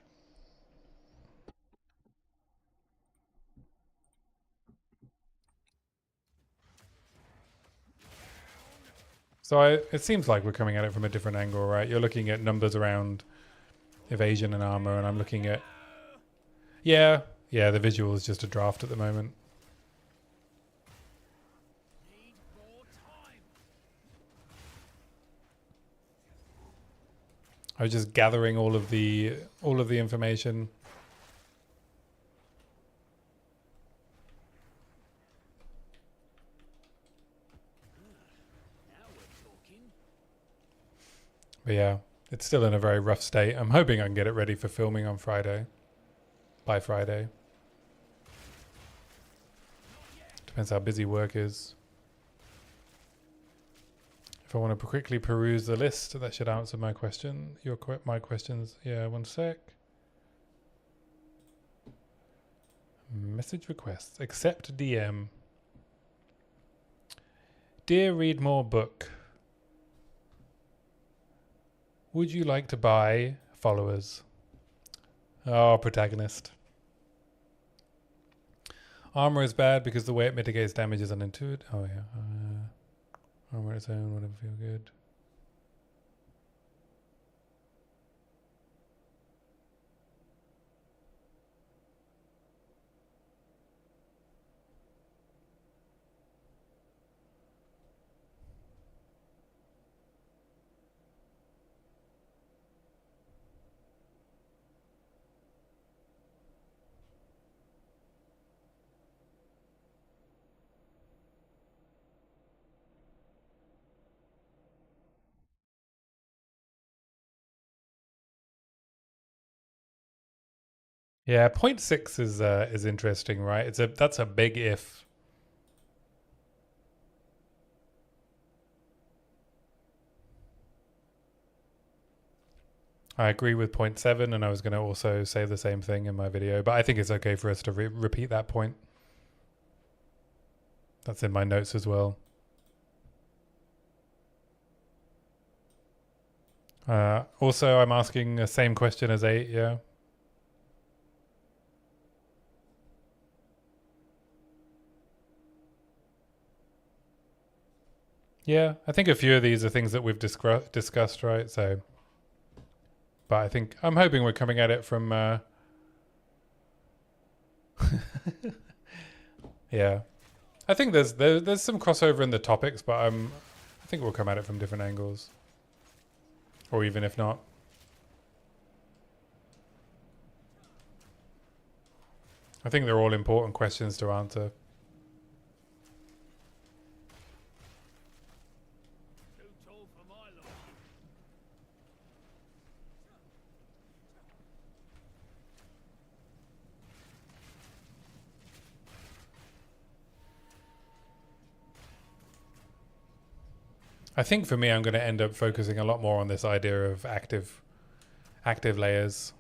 S1: So it seems like we're coming at it from a different angle, right? You're looking at numbers around evasion and armor, and I'm looking at yeah, the visual is just a draft at the moment.
S2: Need more time.
S1: I was just gathering all of the information.
S2: Now we're talking.
S1: But yeah, it's still in a very rough state. I'm hoping I can get it ready for filming on Friday. By Friday. Depends how busy work is. If I want to quickly peruse the list, that should answer my question. My questions. Yeah, one sec. Message requests. Accept DM. Dear Read More Book. Would you like to buy followers? Oh, protagonist. Armor is bad because the way it mitigates damage is unintuitive. Oh yeah. Armor on its own wouldn't feel good. Yeah, 0.6 is interesting, right? That's a big if. I agree with 0.7, and I was going to also say the same thing in my video, but I think it's okay for us to repeat that point. That's in my notes as well. Also, I'm asking the same question as 8, yeah. Yeah, I think a few of these are things that we've discussed, right? So, but I think I'm hoping we're coming at it from. Yeah, I think there's some crossover in the topics, but I think we'll come at it from different angles, or even if not. I think they're all important questions to answer.
S2: Too tall for my liking.
S1: I think for me, I'm going to end up focusing a lot more on this idea of active layers.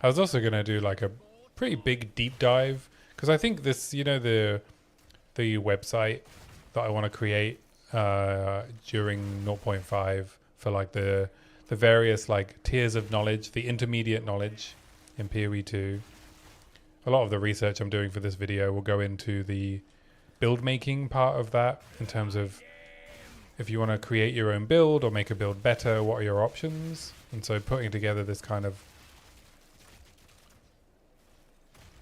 S1: I was also going to do like a pretty big deep dive, because I think this, you know, the website that I want to create during 0.5 for like the various like tiers of knowledge, the intermediate knowledge in POE 2. A lot of the research I'm doing for this video will go into the build making part of that, in terms of if you want to create your own build or make a build better, what are your options? And so putting together this kind of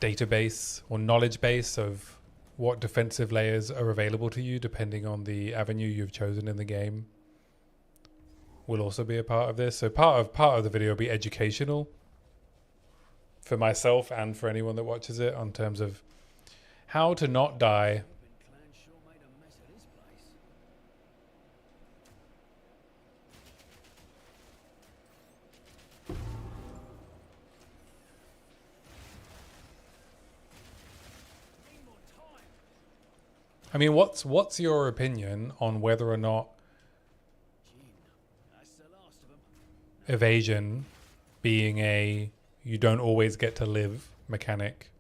S1: database or knowledge base of what defensive layers are available to you depending on the avenue you've chosen in the game will also be a part of this. So part of the video will be educational for myself and for anyone that watches it, on terms of how to not die.
S2: Clan sure made a mess of this place. Need more time.
S1: I mean, what's your opinion on whether or not
S2: That's the last of them.
S1: evasion being a you don't always get to live mechanic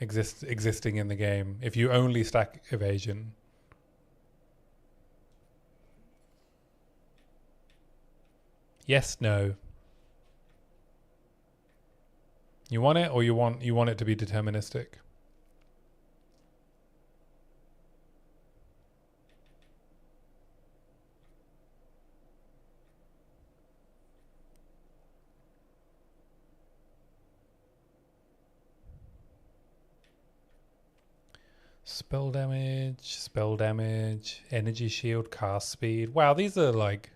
S1: existing in the game if you only stack evasion? Yes, no. You want it, or you want it to be deterministic? Spell damage, energy shield, cast speed. Wow, these are like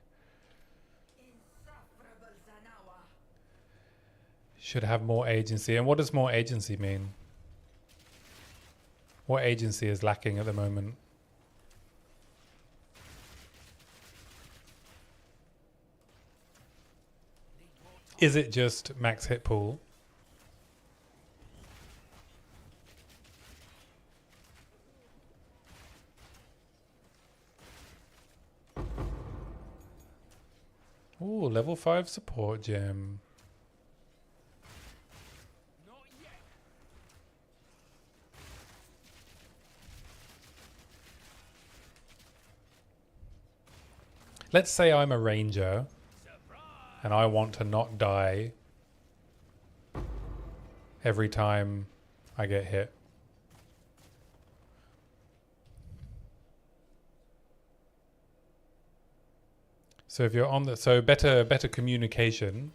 S1: should have more agency. And what does more agency mean? What agency is lacking at the moment? Is it just max hit pool? Ooh, level 5 support gem.
S2: Not yet.
S1: Let's say I'm a ranger and I want to not die every time I get hit. So if you're on the better communication.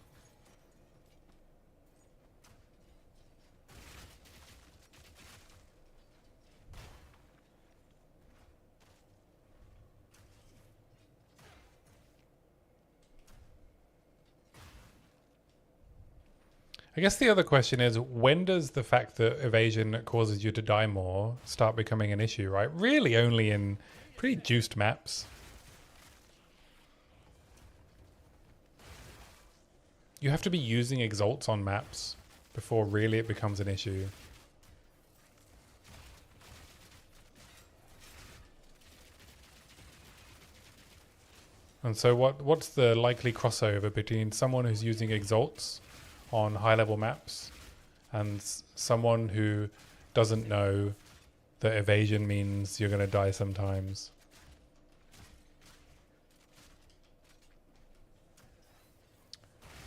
S1: I guess the other question is, when does the fact that evasion causes you to die more start becoming an issue, right? Really only in pretty juiced maps. You have to be using exalts on maps before really it becomes an issue. And so what's the likely crossover between someone who's using exalts on high level maps and someone who doesn't know that evasion means you're going to die sometimes?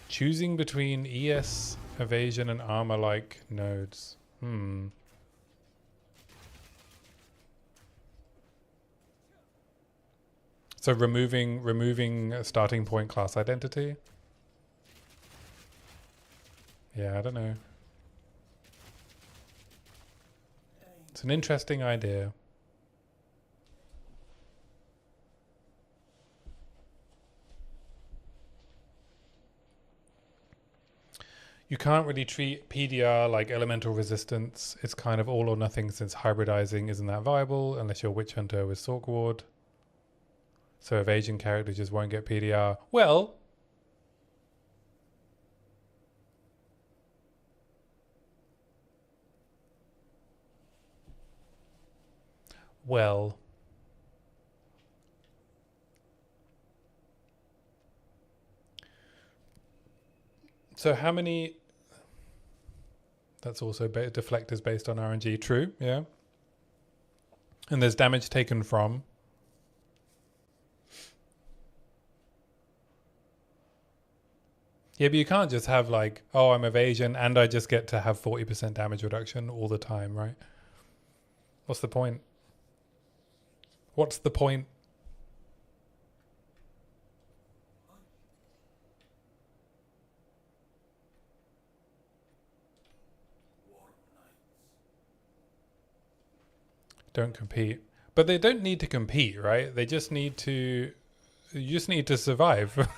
S1: Choosing between ES, evasion, and armor-like nodes. So removing a starting point class identity? Yeah, I don't know. It's an interesting idea. You can't really treat PDR like elemental resistance. It's kind of all or nothing since hybridizing isn't that viable unless you're Witch Hunter with Sork Ward. So evasion characters just won't get PDR. Well, so how many? That's also deflectors based on RNG. True, yeah. And there's damage taken from. Yeah, but you can't just have like, oh, I'm evasion and I just get to have 40% damage reduction all the time, right? What's the point? What's the point? Don't compete. But they don't need to compete, right? They just need to... You just need to survive.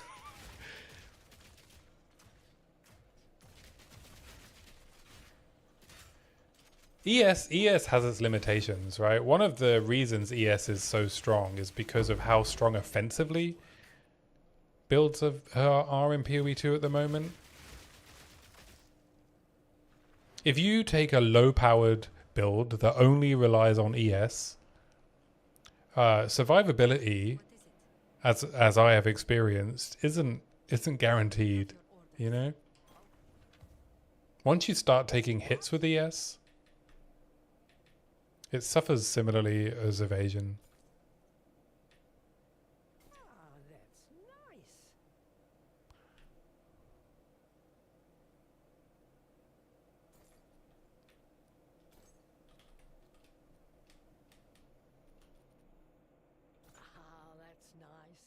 S1: ES has its limitations, right? One of the reasons ES is so strong is because of how strong offensively builds are in PoE 2 at the moment. If you take a low-powered build that only relies on ES, survivability, as I have experienced, isn't guaranteed. You know, once you start taking hits with ES, it suffers similarly as evasion.
S7: Ah, that's nice. Ah, that's nice.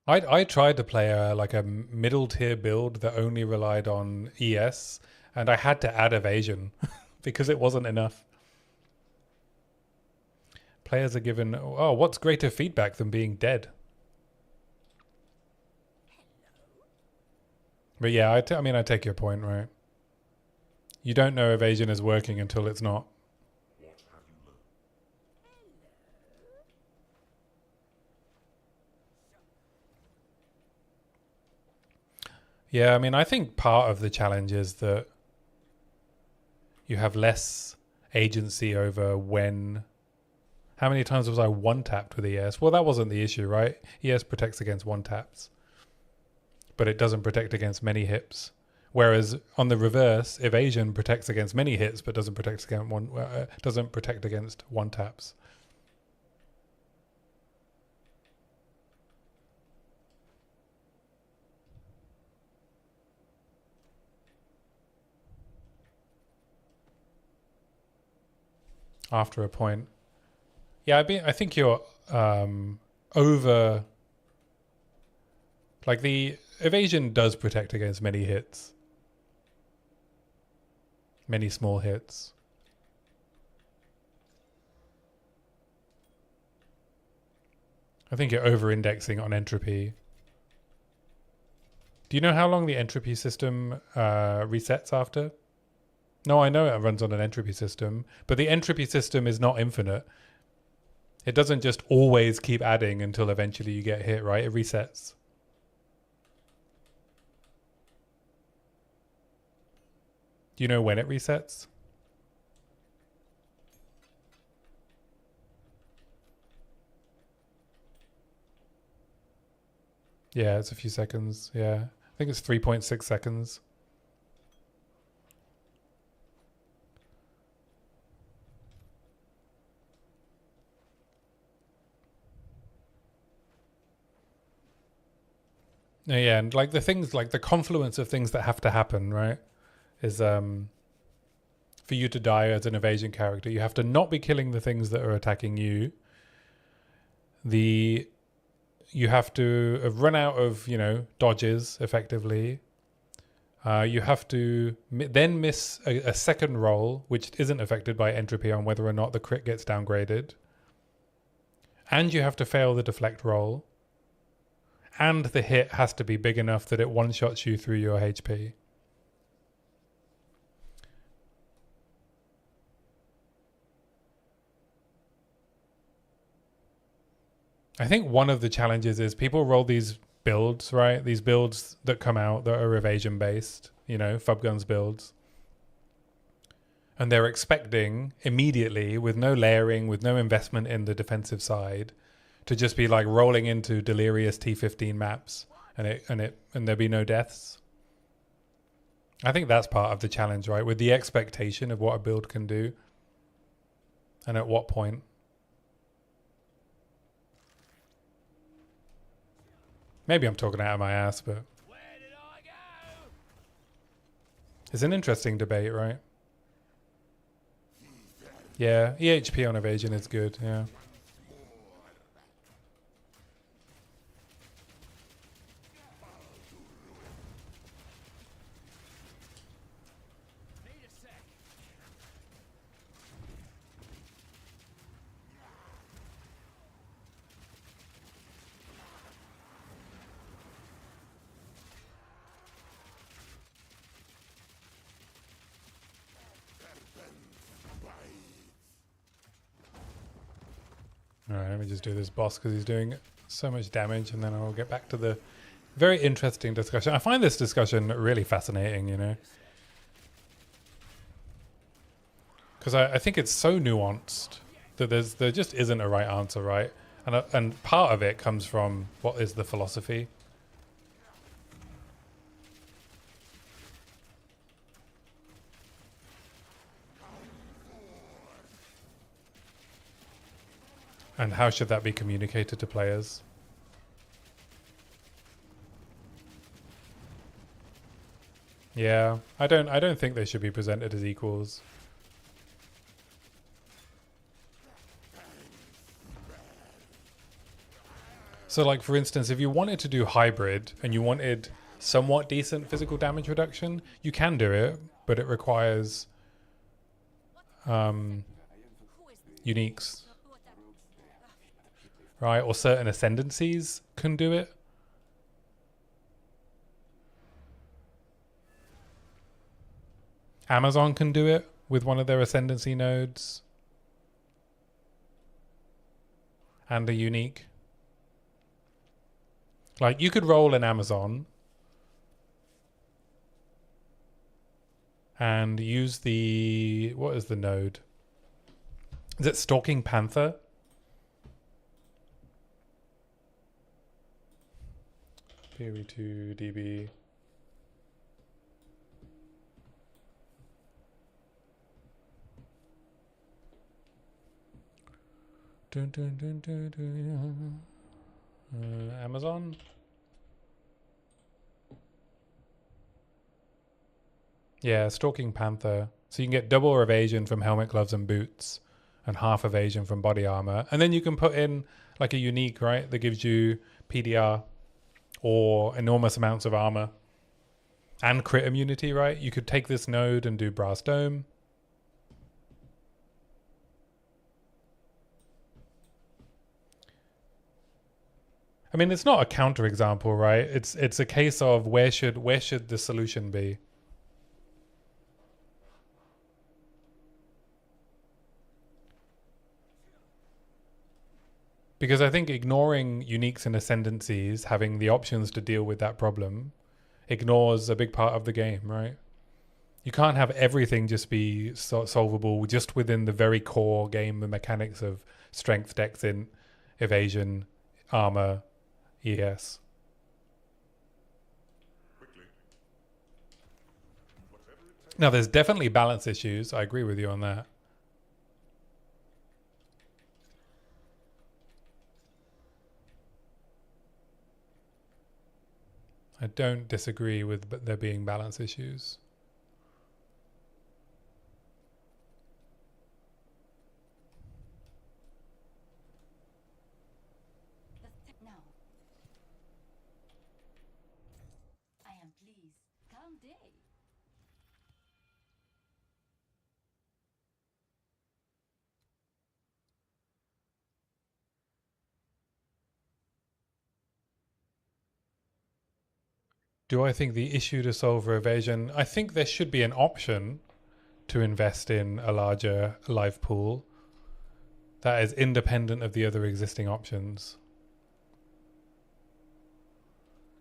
S1: I tried to play a middle tier build that only relied on ES, and I had to add evasion because it wasn't enough. Players are given, oh, what's greater feedback than being dead? But yeah, I mean, I take your point, right? You don't know evasion is working until it's not.
S5: What have you learned?
S1: Yeah, I mean, I think part of the challenge is that you have less agency over when. How many times was I one tapped with ES? Well, that wasn't the issue, right? ES protects against one taps, but it doesn't protect against many hits. Whereas on the reverse, evasion protects against many hits, but doesn't protect against one taps. After a point. Yeah, I think you're over. Like, the evasion does protect against many hits. Many small hits. I think you're over-indexing on entropy. Do you know how long the entropy system resets after? No, I know it runs on an entropy system, but the entropy system is not infinite. It doesn't just always keep adding until eventually you get hit, right? It resets. Do you know when it resets? Yeah, it's a few seconds. Yeah, I think it's 3.6 seconds. Yeah, and like the things, like the confluence of things that have to happen, right, is for you to die as an evasion character, you have to not be killing the things that are attacking you. You have to have run out of, dodges effectively. You have to then miss a second roll, which isn't affected by entropy on whether or not the crit gets downgraded. And you have to fail the deflect roll. And the hit has to be big enough that it one-shots you through your HP. I think one of the challenges is people roll these builds, right? These builds that come out that are evasion based, Fubguns builds. And they're expecting immediately, with no layering, with no investment in the defensive side, to just be like rolling into delirious T15 maps and there'd be no deaths. I think that's part of the challenge, right? With the expectation of what a build can do and at what point. Maybe I'm talking out of my ass, but
S2: Where did I go?
S1: it's an interesting debate, right? Yeah, EHP on evasion is good, yeah.
S2: Need a sec.
S1: Alright, let me just do this boss because he's doing So much damage, and then I'll get back to the very interesting discussion. I find this discussion really fascinating, you know, because I think it's so nuanced that there just isn't a right answer, right? And part of it comes from what is the philosophy. And how should that be communicated to players? Yeah, I don't think they should be presented as equals. So like, for instance, if you wanted to do hybrid and you wanted somewhat decent physical damage reduction, you can do it, but it requires uniques, right? Or certain ascendancies can do it. Amazon can do it with one of their ascendancy nodes and a unique. Like, you could roll an Amazon and use the, what is the node? Is it Stalking Panther? POE 2 DB. Dun, dun, dun, dun, dun. Amazon. Yeah, Stalking Panther. So you can get double evasion from helmet, gloves, and boots, and half evasion from body armor. And then you can put in like a unique, right, that gives you PDR or enormous amounts of armor and crit immunity, right? You could take this node and do Brass Dome. I mean, it's not a counterexample, right? It's a case of where should the solution be? Because I think ignoring uniques and ascendancies, having the options to deal with that problem, ignores a big part of the game, right? You can't have everything just be solvable just within the very core game, the mechanics of strength, dex, int, evasion, armor, ES. Now, there's definitely balance issues. I agree with you on that. I don't disagree with there being balance issues.
S9: No. I am pleased. Calm day.
S1: Do I think the issue to solve for evasion? I think there should be an option to invest in a larger life pool that is independent of the other existing options.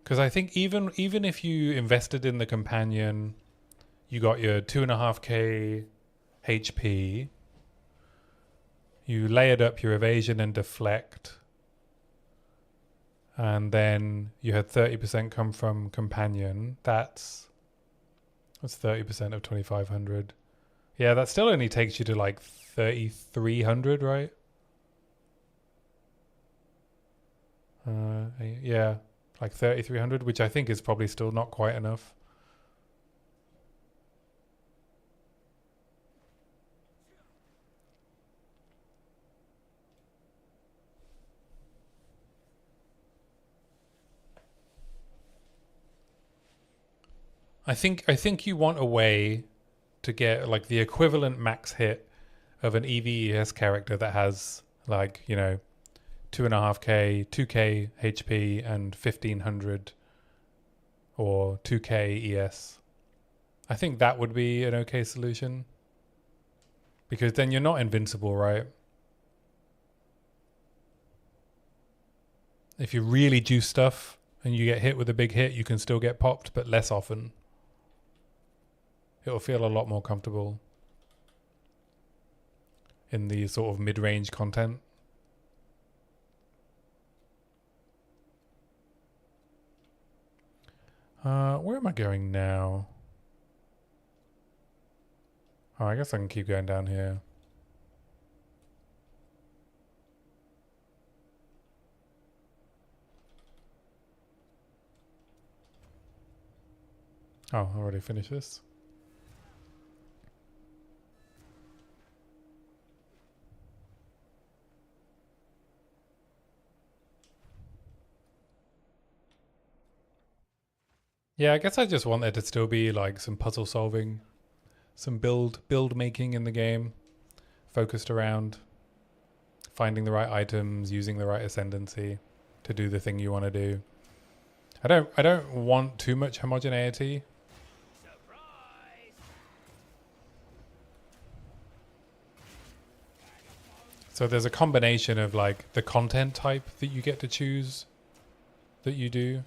S1: Because I think even if you invested in the companion, you got your 2.5k HP, you layered up your evasion and deflect, and then you had 30% come from companion. That's 30% of 2,500. Yeah, that still only takes you to like 3,300, right? Yeah, like 3,300, which I think is probably still not quite enough. I think you want a way to get like the equivalent max hit of an EVES character that has like, you know, 2.5k, 2k HP and 1,500 or 2k ES. I think that would be an okay solution. Because then you're not invincible, right? If you really juice stuff and you get hit with a big hit, you can still get popped, but less often. It'll feel a lot more comfortable in the sort of mid-range content. Where am I going now? Oh, I guess I can keep going down here. Oh, I already finished this. Yeah, I guess I just want there to still be like some puzzle solving, some build making in the game, focused around finding the right items, using the right ascendancy to do the thing you want to do. I don't want too much homogeneity. So there's a combination of like the content type that you get to choose that you do.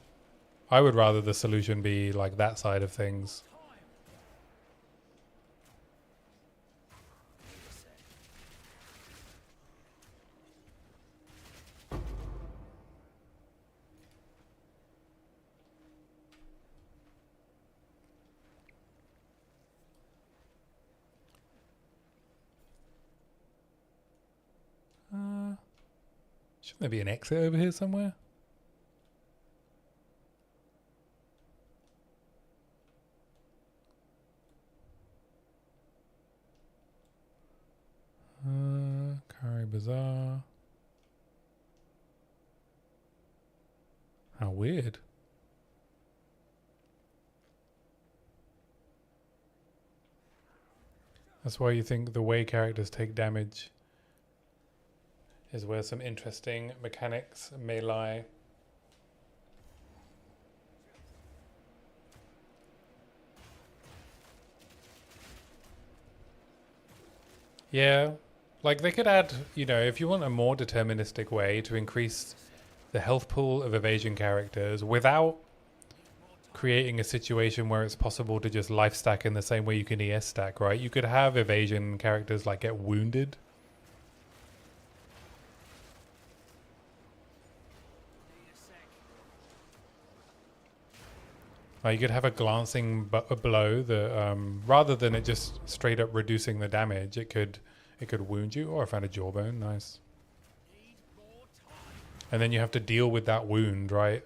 S1: I would rather the solution be like that side of things. Shouldn't there be an exit over here somewhere? Kari Bazaar. How weird. That's why you think the way characters take damage is where some interesting mechanics may lie. Yeah, like they could add, you know, if you want a more deterministic way to increase the health pool of evasion characters without creating a situation where it's possible to just life stack in the same way you can ES stack, right? You could have evasion characters like get wounded. You could have a glancing blow that, rather than it just straight up reducing the damage, it could wound you. Oh, I found a jawbone, nice. And then you have to deal with that wound, right?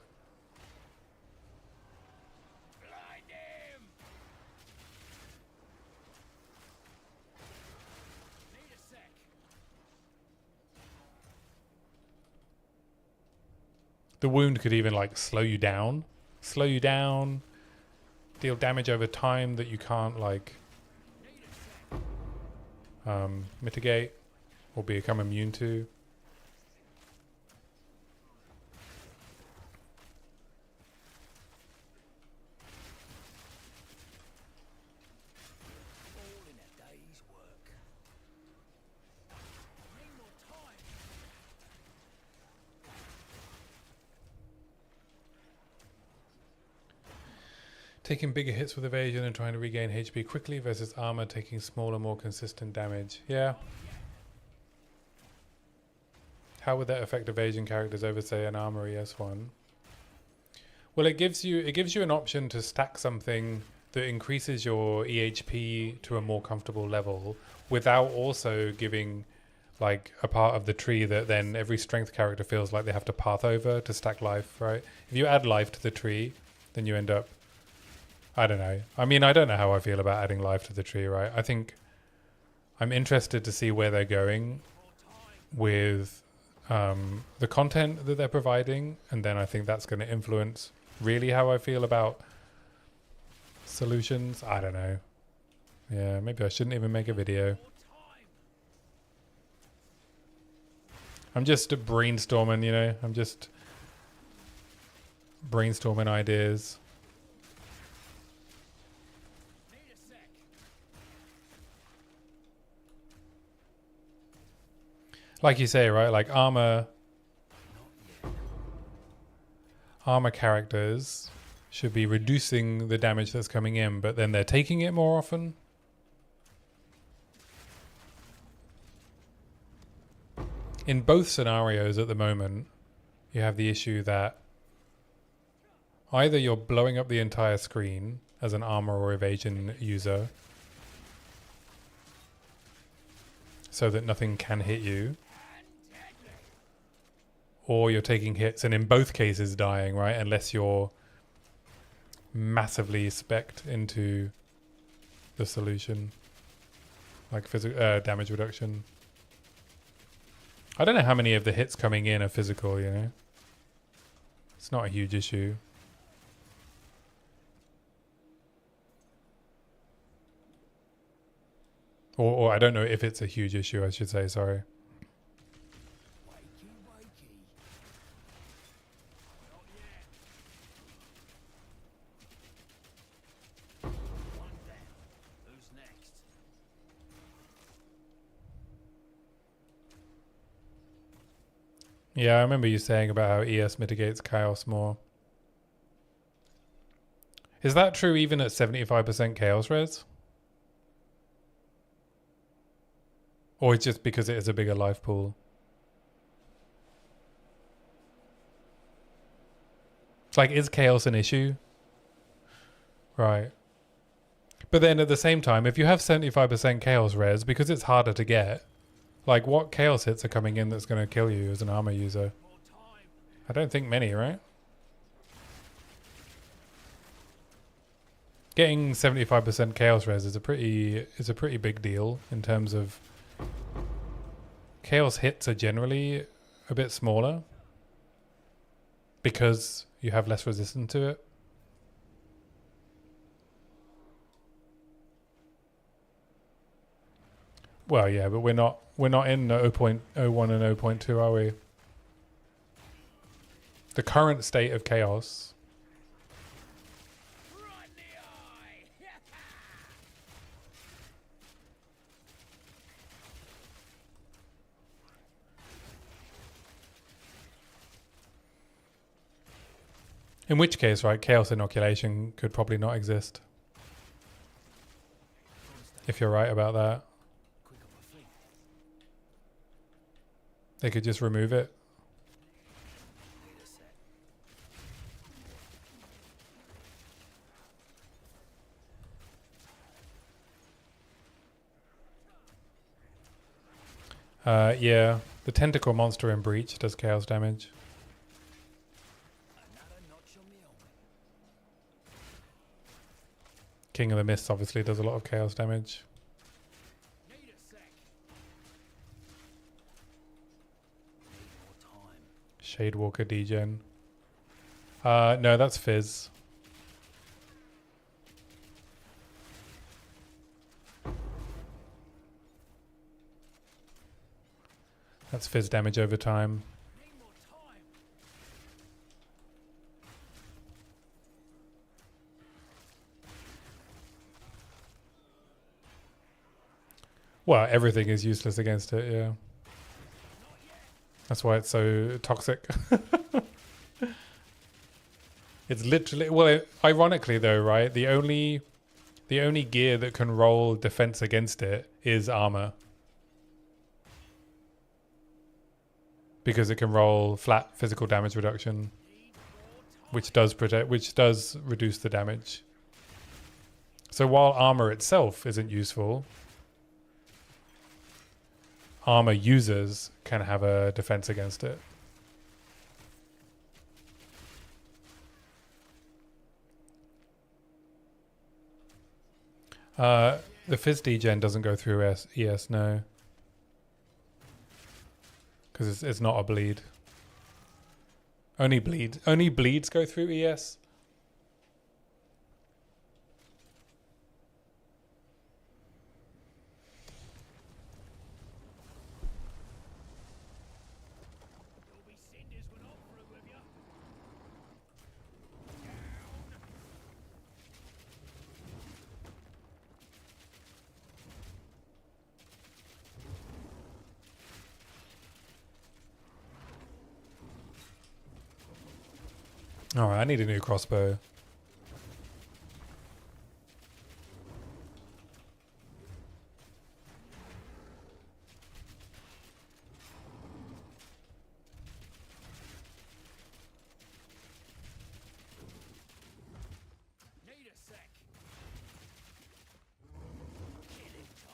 S1: The wound could even like slow you down, deal damage over time that you can't like mitigate or become immune to. Taking bigger hits with evasion and trying to regain HP quickly versus armor taking smaller, more consistent damage. Yeah. How would that affect evasion characters over, say, an armor ES one? Well, it gives you an option to stack something that increases your EHP to a more comfortable level without also giving like a part of the tree that then every strength character feels like they have to path over to stack life, right? If you add life to the tree, then you end up, I don't know. I mean, I don't know how I feel about adding life to the tree, right? I think I'm interested to see where they're going with the content that they're providing, and then I think that's going to influence really how I feel about solutions. I don't know. Yeah, maybe I shouldn't even make a video. I'm just brainstorming, you know? I'm just brainstorming ideas. Like you say, right? Like armor armor characters should be reducing the damage that's coming in, but then they're taking it more often. In both scenarios at the moment, you have the issue that either you're blowing up the entire screen as an armor or evasion user so that nothing can hit you, or you're taking hits and in both cases dying, right? Unless you're massively spec'd into the solution, like damage reduction. I don't know how many of the hits coming in are physical, you know? It's not a huge issue. Or I don't know if it's a huge issue, I should say, sorry.
S2: Wakey, wakey. Not yet. One down. Who's next?
S1: Yeah, I remember you saying about how ES mitigates chaos more. Is that true even at 75% chaos res? Or it's just because it is a bigger life pool? Like, is chaos an issue? Right. But then at the same time, if you have 75% chaos res, because it's harder to get, like, what chaos hits are coming in that's going to kill you as an armor user? I don't think many, right? Getting 75% chaos res is a pretty big deal in terms of chaos hits are generally a bit smaller because you have less resistance to it. Well, yeah, but we're not in 0.01 and 0.2, are we? The current state of chaos.
S2: Right in the eye.
S1: In which case, right, chaos inoculation could probably not exist. If you're right about that.
S2: Quick on my feet.
S1: They could just remove it.
S2: Need a sec.
S1: Yeah, the tentacle monster in Breach does chaos damage.
S2: Another notch on the helmet.
S1: King of the Mists obviously does a lot of chaos damage.
S2: Need a sec. Need more time.
S1: Shadewalker degen. No, that's Fizz. That's Fizz damage over time.
S2: Need more time.
S1: Well, everything is useless against it, yeah. That's why it's so toxic. It's literally, well, ironically though, right? The only gear that can roll defense against it is armor. Because it can roll flat physical damage reduction, which does reduce the damage. So while armor itself isn't useful, armor users can have a defense against it. The Fizz degen doesn't go through ES, no. Because it's not a bleed. Only bleeds go through ES.
S2: There'll be cinders when I'm through with you.
S1: Alright, I need a new crossbow.
S2: Need a sec. Killing time.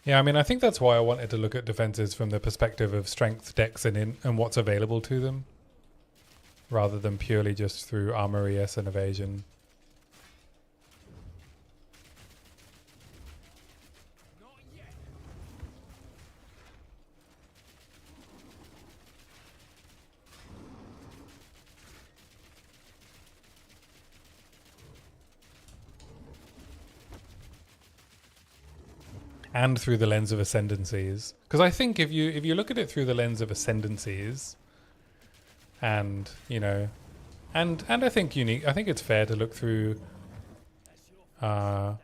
S1: Yeah, I mean, I think that's why I wanted to look at defenses from the perspective of strength, dex, and what's available to them, rather than purely just through armor, ES, and evasion.
S2: Not yet.
S1: And through the lens of ascendancies, because I think if you look at it through the lens of ascendancies, and you know, and I think I think it's fair to look through at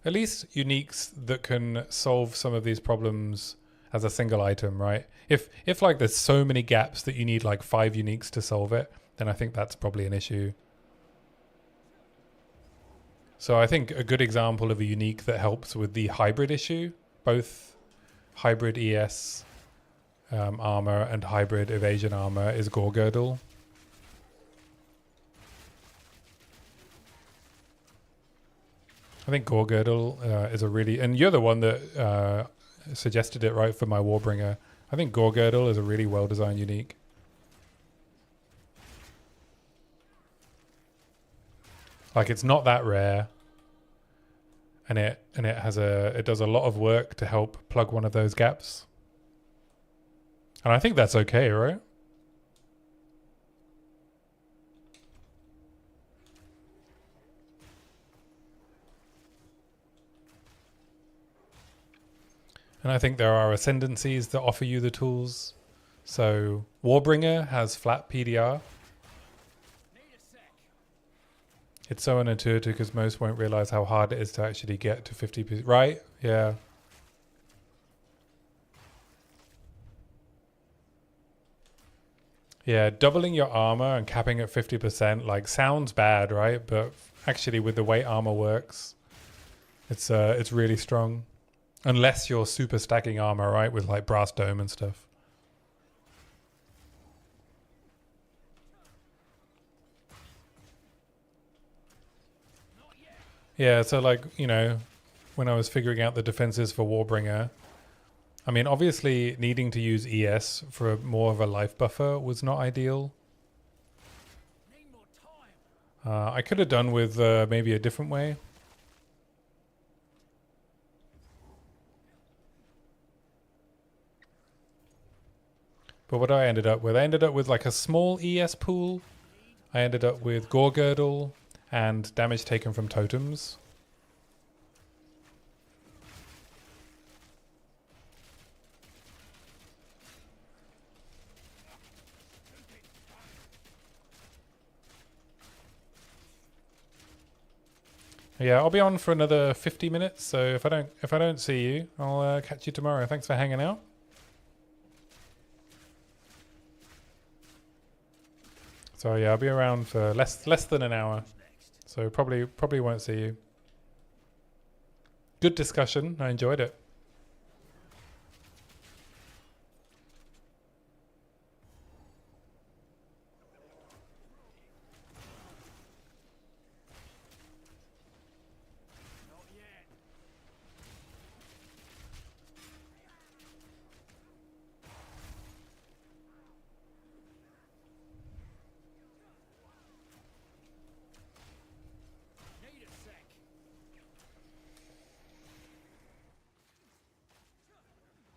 S1: least uniques that can solve some of these problems as a single item, right? If like there's so many gaps that you need like 5 uniques to solve it, then I think that's probably an issue. So I think a good example of a unique that helps with the hybrid issue, both hybrid ES armor and hybrid evasion armor, is Gore Girdle. I think Gore Girdle is a really, and you're the one that suggested it, right, for my Warbringer. I think Gore Girdle is a really well designed unique. Like, it's not that rare, and it does a lot of work to help plug one of those gaps, and I think that's okay, right? And I think there are ascendancies that offer you the tools. So Warbringer has flat PDR. It's so unintuitive because most won't realize how hard it is to actually get to 50%. Right? Yeah. Yeah, doubling your armor and capping at 50% like sounds bad, right? But actually with the way armor works, it's really strong. Unless you're super stacking armor, right? With like brass dome and stuff. Yeah, so like, you know, when I was figuring out the defenses for Warbringer, I mean, obviously needing to use ES for more of a life buffer was not ideal. I could have done with maybe a different way. But what I ended up with like a small ES pool. I ended up with Gore Girdle and damage taken from totems. Yeah, I'll be on for another 50 minutes. So if I don't see you, I'll catch you tomorrow. Thanks for hanging out. So yeah, I'll be around for less than an hour. So probably won't see you. Good discussion. I enjoyed it.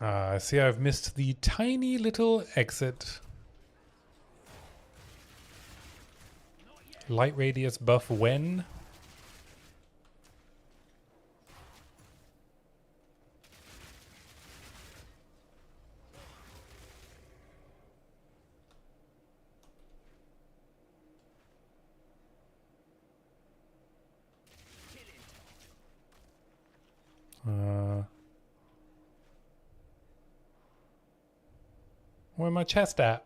S1: I see I've missed the tiny little exit. Light radius buff when? Where my chest at?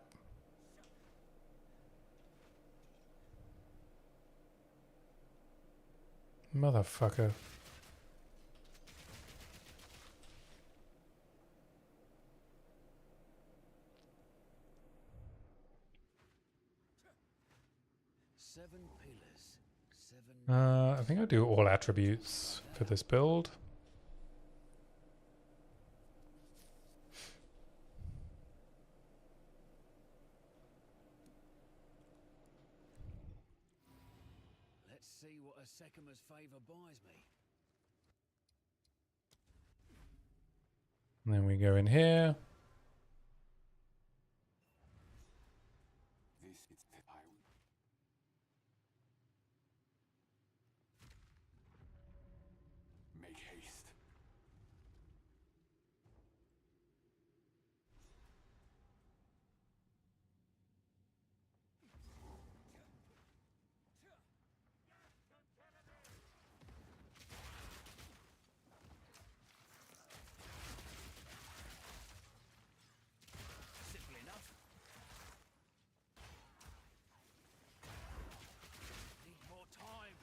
S1: Motherfucker.
S2: Seven pillars. Seven.
S1: I think I'll do all attributes for this build.
S2: Let's see what a Sekima's favor buys me.
S1: And then we go in here.
S5: This is the I make haste.
S2: Simple enough. Need more time.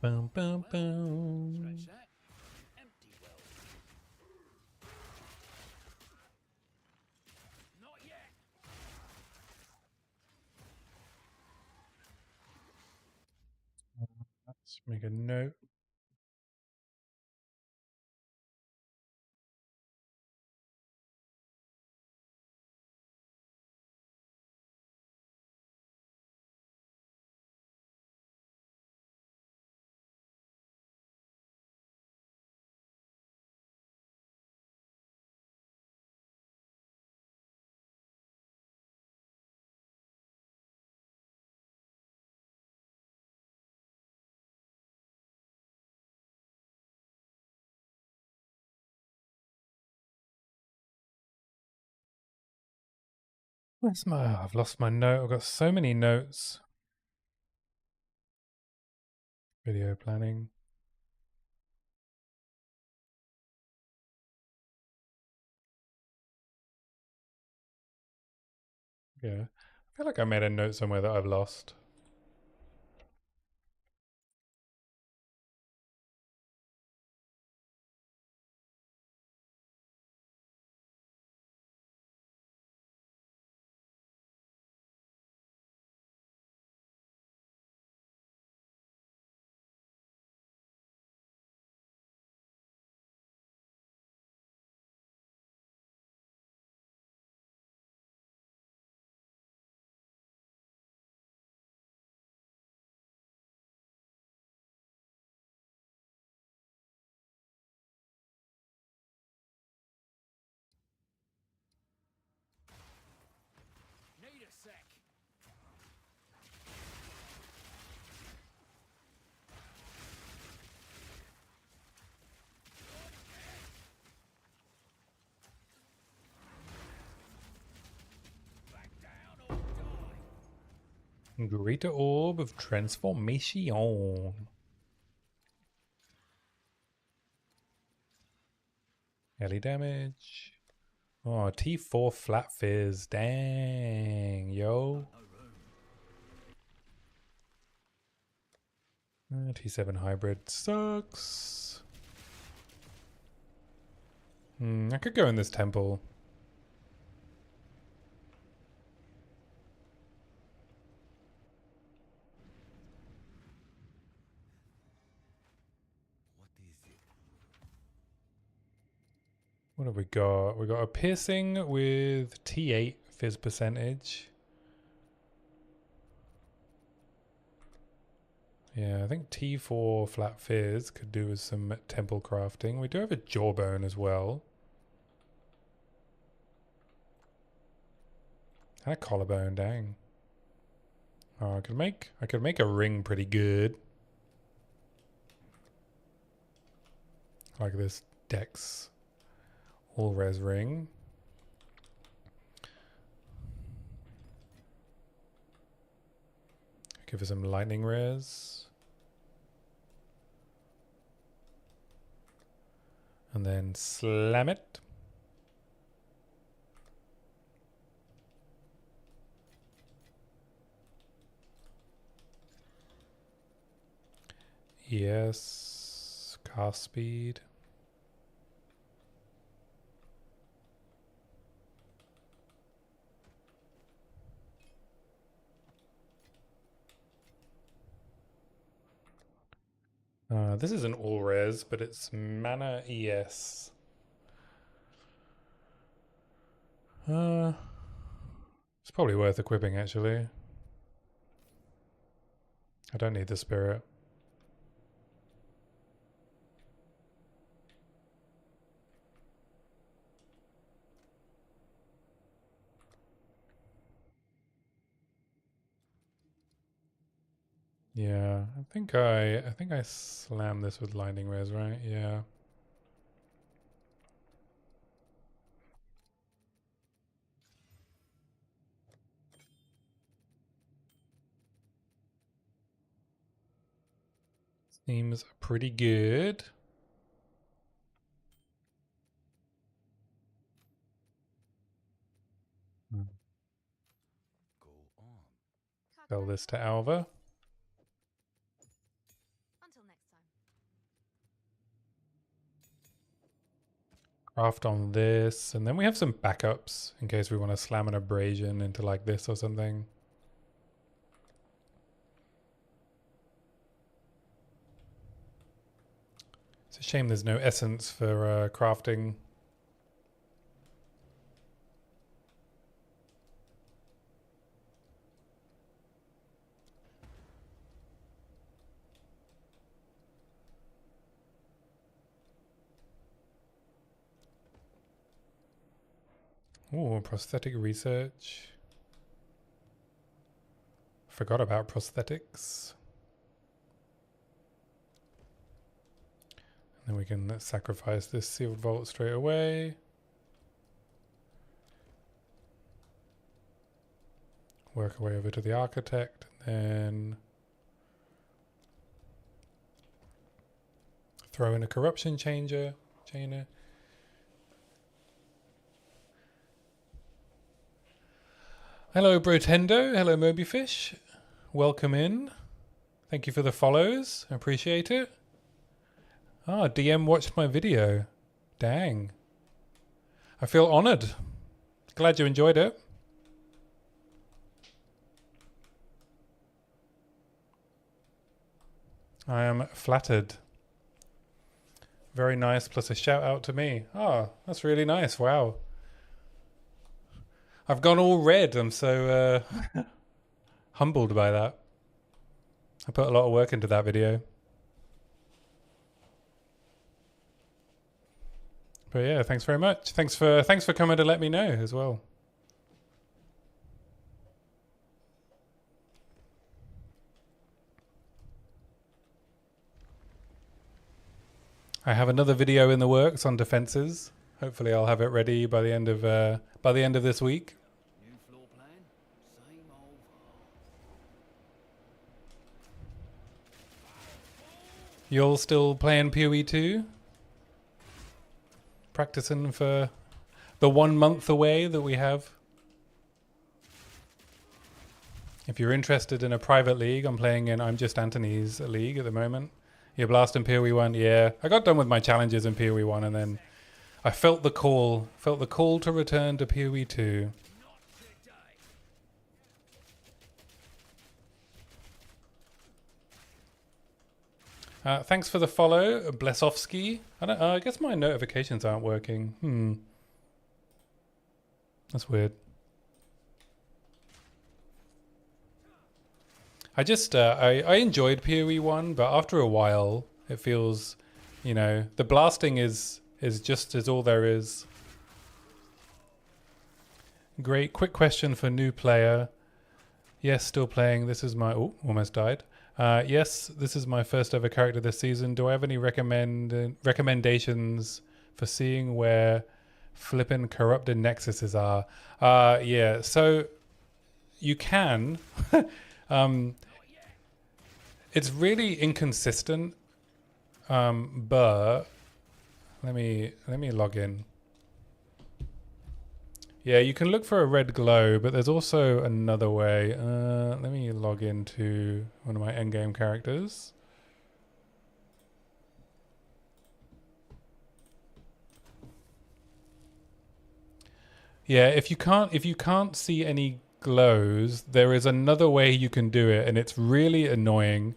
S1: Boom, boom, boom.
S2: Scratch that. Empty well. Not yet.
S1: Let's make a note. Where's my... I've lost my note. I've got so many notes. Video planning. Yeah. I feel like I made a note somewhere that I've lost.
S2: Need a sec. Back down or die.
S1: Greater Orb of Transformation. Melee damage. Oh, T4 flat fizz. Dang, yo. T7 hybrid sucks. I could go in this temple.
S5: What is it?
S1: What have we got? We got a piercing with T8 fizz percentage. Yeah, I think T4 flat fizz could do with some temple crafting. We do have a jawbone as well. And a collarbone, dang. Oh, I could make a ring pretty good. Like this Dex all res ring. Give her some lightning res. And then slam it. Yes. Cast speed. This isn't all res, but it's mana ES. It's probably worth equipping actually. I don't need the spirit. Yeah, I think I slammed this with lightning res, right? Yeah. Seems pretty good.
S3: Go on.
S1: Sell this to Alva.
S4: Until next time.
S1: Craft on this, and then we have some backups in case we want to slam an abrasion into like this or something. It's a shame there's no essence for crafting. Ooh, prosthetic research. Forgot about prosthetics. And then we can sacrifice this sealed vault straight away. Work our way over to the architect, and then throw in a corruption chainer. Hello Brotendo, hello Mobyfish. Welcome in. Thank you for the follows. I appreciate it. Ah, DM watched my video. Dang. I feel honored. Glad you enjoyed it. I am flattered. Very nice, plus a shout out to me. Oh, that's really nice. Wow. I've gone all red. I'm so humbled by that. I put a lot of work into that video. But yeah, thanks very much. Thanks for coming to let me know as well. I have another video in the works on defenses. Hopefully I'll have it ready by the end of this week.
S2: New floor plan, same old.
S1: You all still playing POE 2? Practicing for the 1 month away that we have. If you're interested in a private league, I'm playing in I'm Just Anthony's league at the moment. You're blasting POE 1, yeah. I got done with my challenges in POE 1 and then I felt the call to return to POE 2. Thanks for the follow, Blesovsky. I guess my notifications aren't working. That's weird. I just I enjoyed POE 1, but after a while it feels, you know, the blasting is just as all there is. Great. Quick question for new player. Yes, still playing. This is my almost died. Yes, this is my first ever character this season. Do I have any recommendations for seeing where flippin' corrupted nexuses are? Yeah, so you can It's really inconsistent. But let me log in. Yeah, you can look for a red glow, but there's also another way. Let me log into one of my endgame characters. Yeah, if you can't see any glows, there is another way you can do it, and it's really annoying.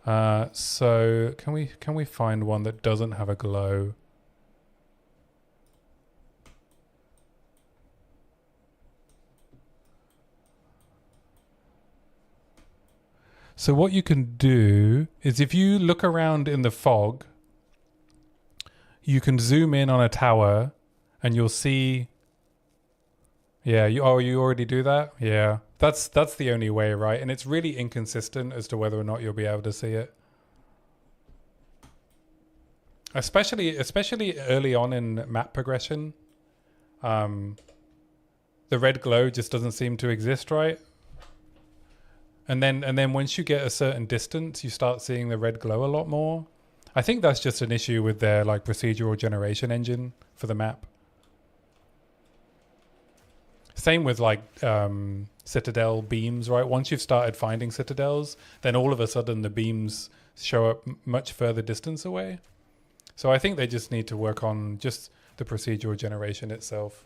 S1: So can we find one that doesn't have a glow? So what you can do is if you look around in the fog, you can zoom in on a tower and you'll see. Yeah, you already do that? Yeah. That's the only way, right? And it's really inconsistent as to whether or not you'll be able to see it. Especially early on in map progression. The red glow just doesn't seem to exist, right? And then once you get a certain distance, you start seeing the red glow a lot more. I think that's just an issue with their like procedural generation engine for the map. Same with like citadel beams, right? Once you've started finding citadels, then all of a sudden the beams show up much further distance away. So I think they just need to work on just the procedural generation itself.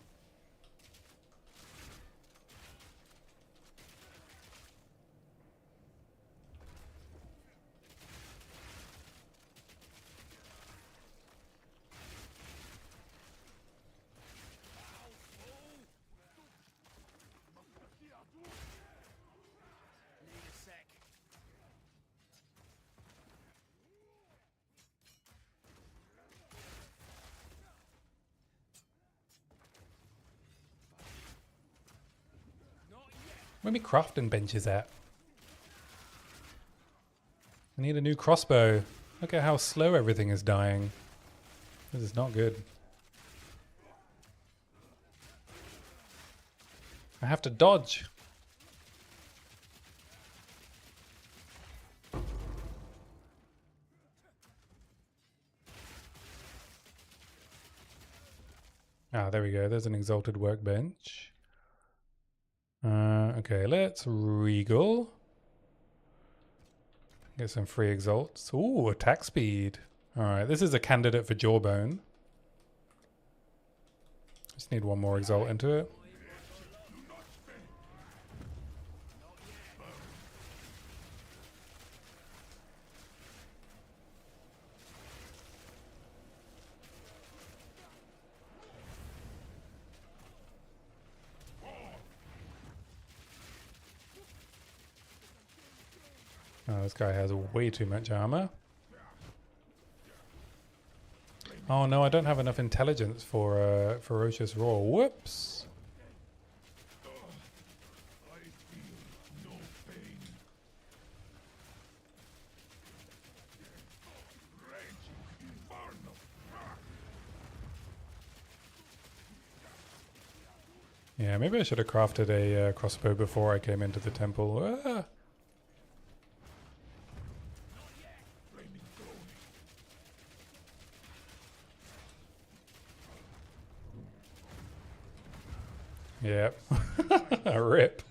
S1: Where me crafting benches at? I need a new crossbow. Look at how slow everything is dying. This is not good. I have to dodge. Ah, there we go. There's an exalted workbench. Okay, let's regal. Get some free exalts. Ooh, attack speed. Alright, this is a candidate for jawbone. Just need one more exalt into it. Oh, this guy has way too much armor. Oh no, I don't have enough intelligence for ferocious roar. Whoops. Yeah, maybe I should have crafted a crossbow before I came into the temple. Ah. Yep. A rip.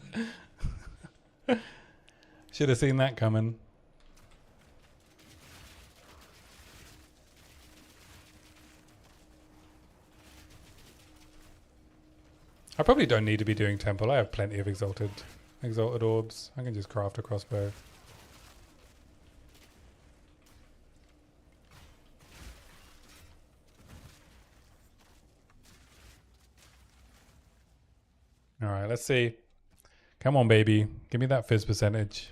S1: Should have seen that coming. I probably don't need to be doing temple. I have plenty of exalted orbs. I can just craft a crossbow. All right, let's see. Come on, baby. Give me that fizz percentage.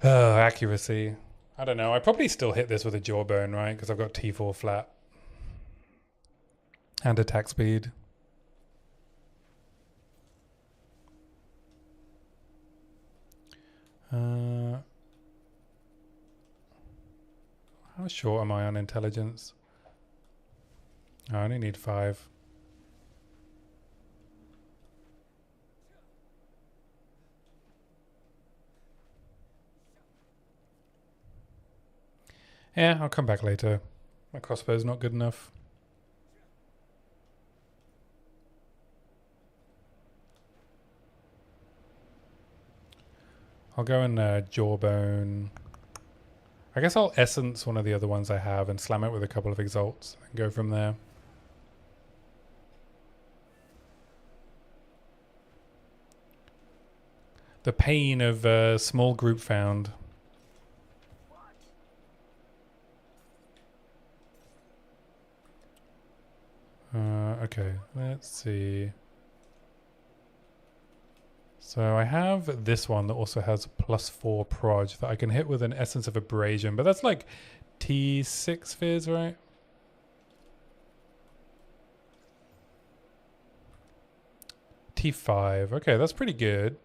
S1: Oh, accuracy. I don't know. I probably still hit this with a jawbone, right? Because I've got T4 flat. And attack speed. How short am I on intelligence? I only need 5. Yeah, I'll come back later. My crossbow's not good enough. I'll go and jawbone. I guess I'll essence one of the other ones I have and slam it with a couple of exalts and go from there. The pain of small group found. Okay, let's see. So I have this one that also has +4 proj that I can hit with an Essence of Abrasion, but that's like T6 fizz, right? T5. Okay, that's pretty good.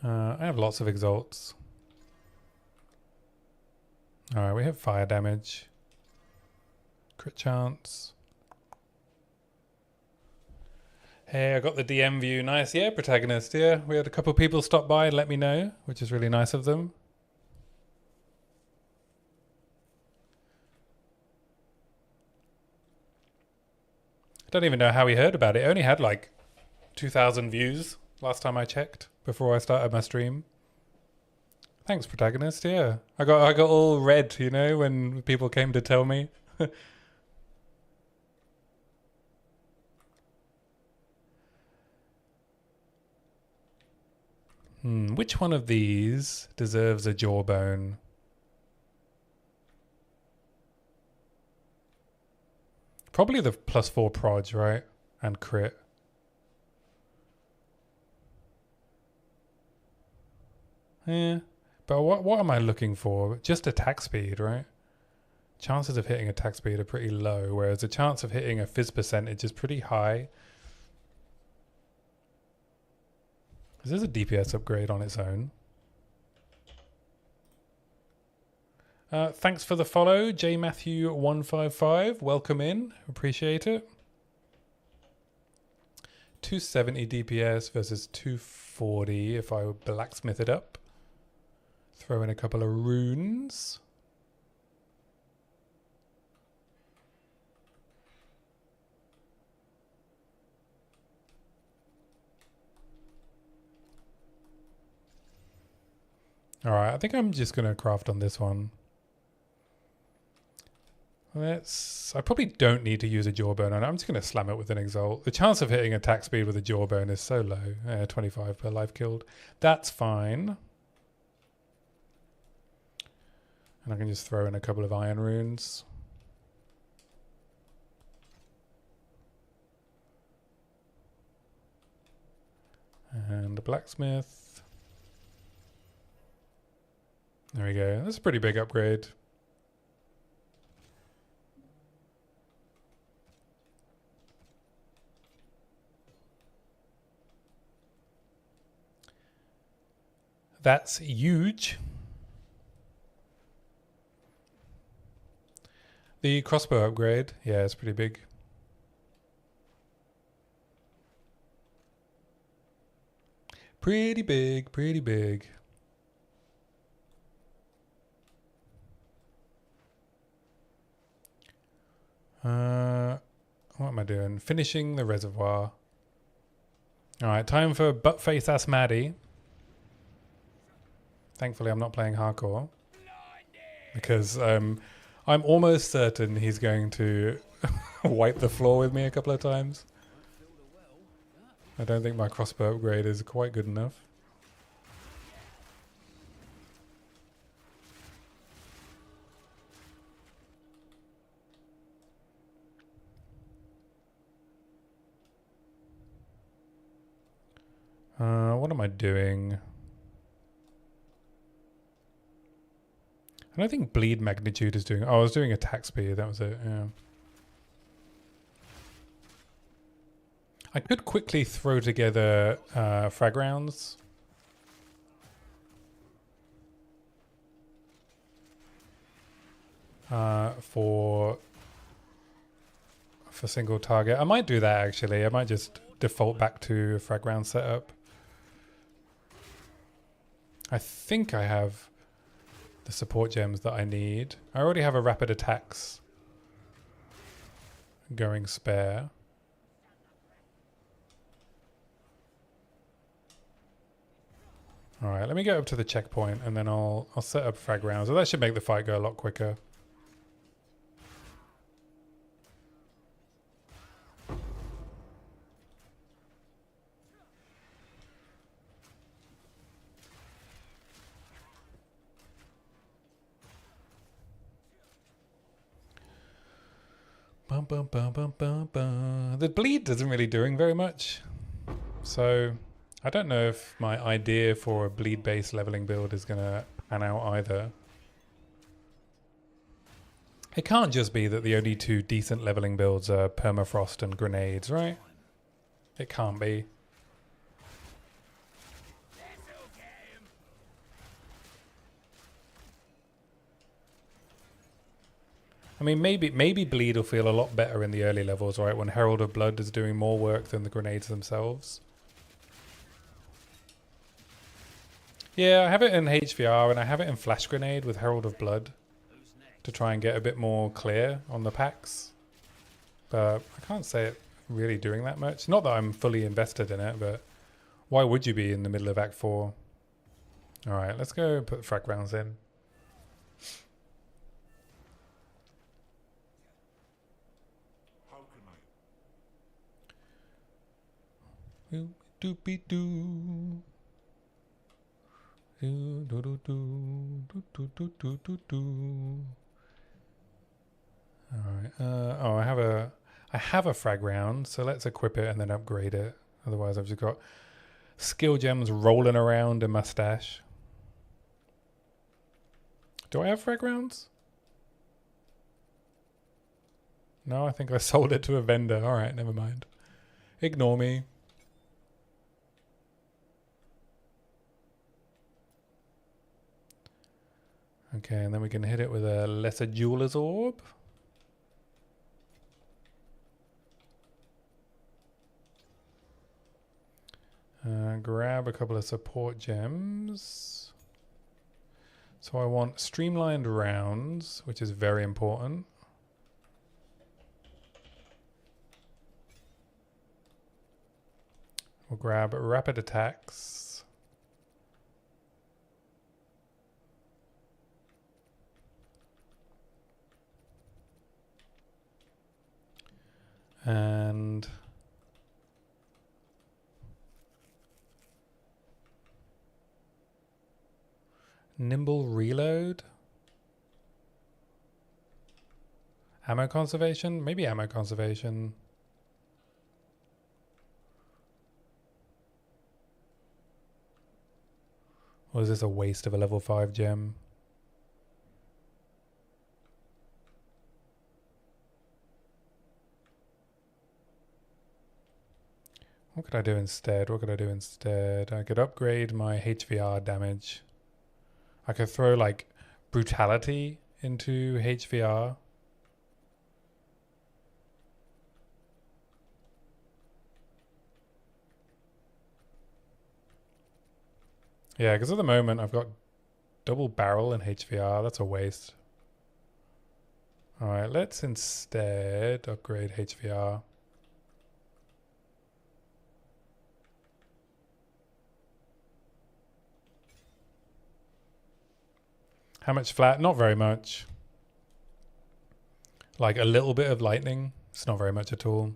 S1: I have lots of exalts. Alright, we have fire damage. Crit chance. Hey, I got the DM view. Nice. Yeah, protagonist. Yeah, we had a couple of people stop by and let me know, which is really nice of them. I don't even know how he heard about it. It only had like 2,000 views last time I checked before I started my stream. Thanks, protagonist. Yeah, I got all red, you know, when people came to tell me. Which one of these deserves a jawbone? Probably the +4 proj, right? And crit. Yeah. But what am I looking for? Just attack speed, right? Chances of hitting attack speed are pretty low, whereas the chance of hitting a fizz percentage is pretty high. Is this a DPS upgrade on its own? Thanks for the follow, JMatthew155. Welcome in. Appreciate it. 270 DPS versus 240 if I blacksmith it up. Throw in a couple of runes. Alright, I think I'm just going to craft on this one. I probably don't need to use a jawbone on it. I'm just going to slam it with an exalt. The chance of hitting attack speed with a jawbone is so low. 25 per life killed. That's fine. And I can just throw in a couple of iron runes. And a blacksmith. There we go. That's a pretty big upgrade. That's huge. The crossbow upgrade, yeah, it's pretty big. Pretty big, pretty big. What am I doing? Finishing the reservoir. Alright, time for Buttface Ass Maddie. Thankfully I'm not playing hardcore. Because I'm almost certain he's going to wipe the floor with me a couple of times. I don't think my crossbow upgrade is quite good enough. What am I doing? I don't think bleed magnitude is doing... Oh, I was doing attack speed. That was it, yeah. I could quickly throw together frag rounds. For single target. I might do that actually. I might just default back to a frag round setup. I think I have the support gems that I need. I already have a rapid attacks going spare. All right, let me get up to the checkpoint and then I'll set up frag rounds. So that should make the fight go a lot quicker. Bum, bum, bum, bum, bum, bum. The bleed isn't really doing very much. So I don't know if my idea for a bleed-based leveling build is going to pan out either. It can't just be that the only two decent leveling builds are permafrost and grenades, right? It can't be. I mean, maybe bleed will feel a lot better in the early levels, right? When Herald of Blood is doing more work than the grenades themselves. Yeah, I have it in HVR and I have it in Flash Grenade with Herald of Blood to try and get a bit more clear on the packs. But I can't say it really doing that much. Not that I'm fully invested in it, but why would you be in the middle of Act 4? Alright, let's go put frag rounds in.
S5: How can I?
S1: Doopy doo. Do do do do do do do do do. All right. Oh, I have a frag round, so let's equip it and then upgrade it. Otherwise, I've just got skill gems rolling around in my stash. Do I have frag rounds? No, I think I sold it to a vendor. All right, never mind. Ignore me. Okay, and then we can hit it with a Lesser Jeweler's Orb. Grab a couple of support gems. So I want streamlined rounds, which is very important. We'll grab rapid attacks. And nimble reload. Ammo conservation? Maybe ammo conservation. Or is this a waste of a level 5 gem? What could I do instead? What could I do instead? I could upgrade my HVR damage. I could throw like brutality into HVR. Yeah, because at the moment I've got double barrel in HVR. That's a waste. All right, let's instead upgrade HVR. How much flat? Not very much. Like a little bit of lightning. It's not very much at all.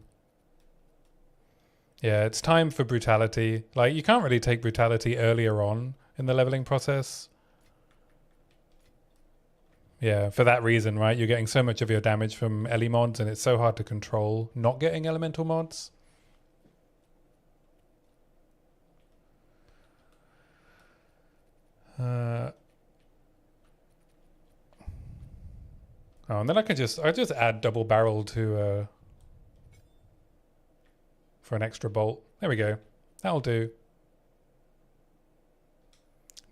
S1: Yeah, it's time for brutality. Like, you can't really take brutality earlier on in the leveling process. Yeah, for that reason, right? You're getting so much of your damage from Ellie mods and it's so hard to control not getting elemental mods. Oh, and then I just add double barrel to for an extra bolt. There we go. That'll do.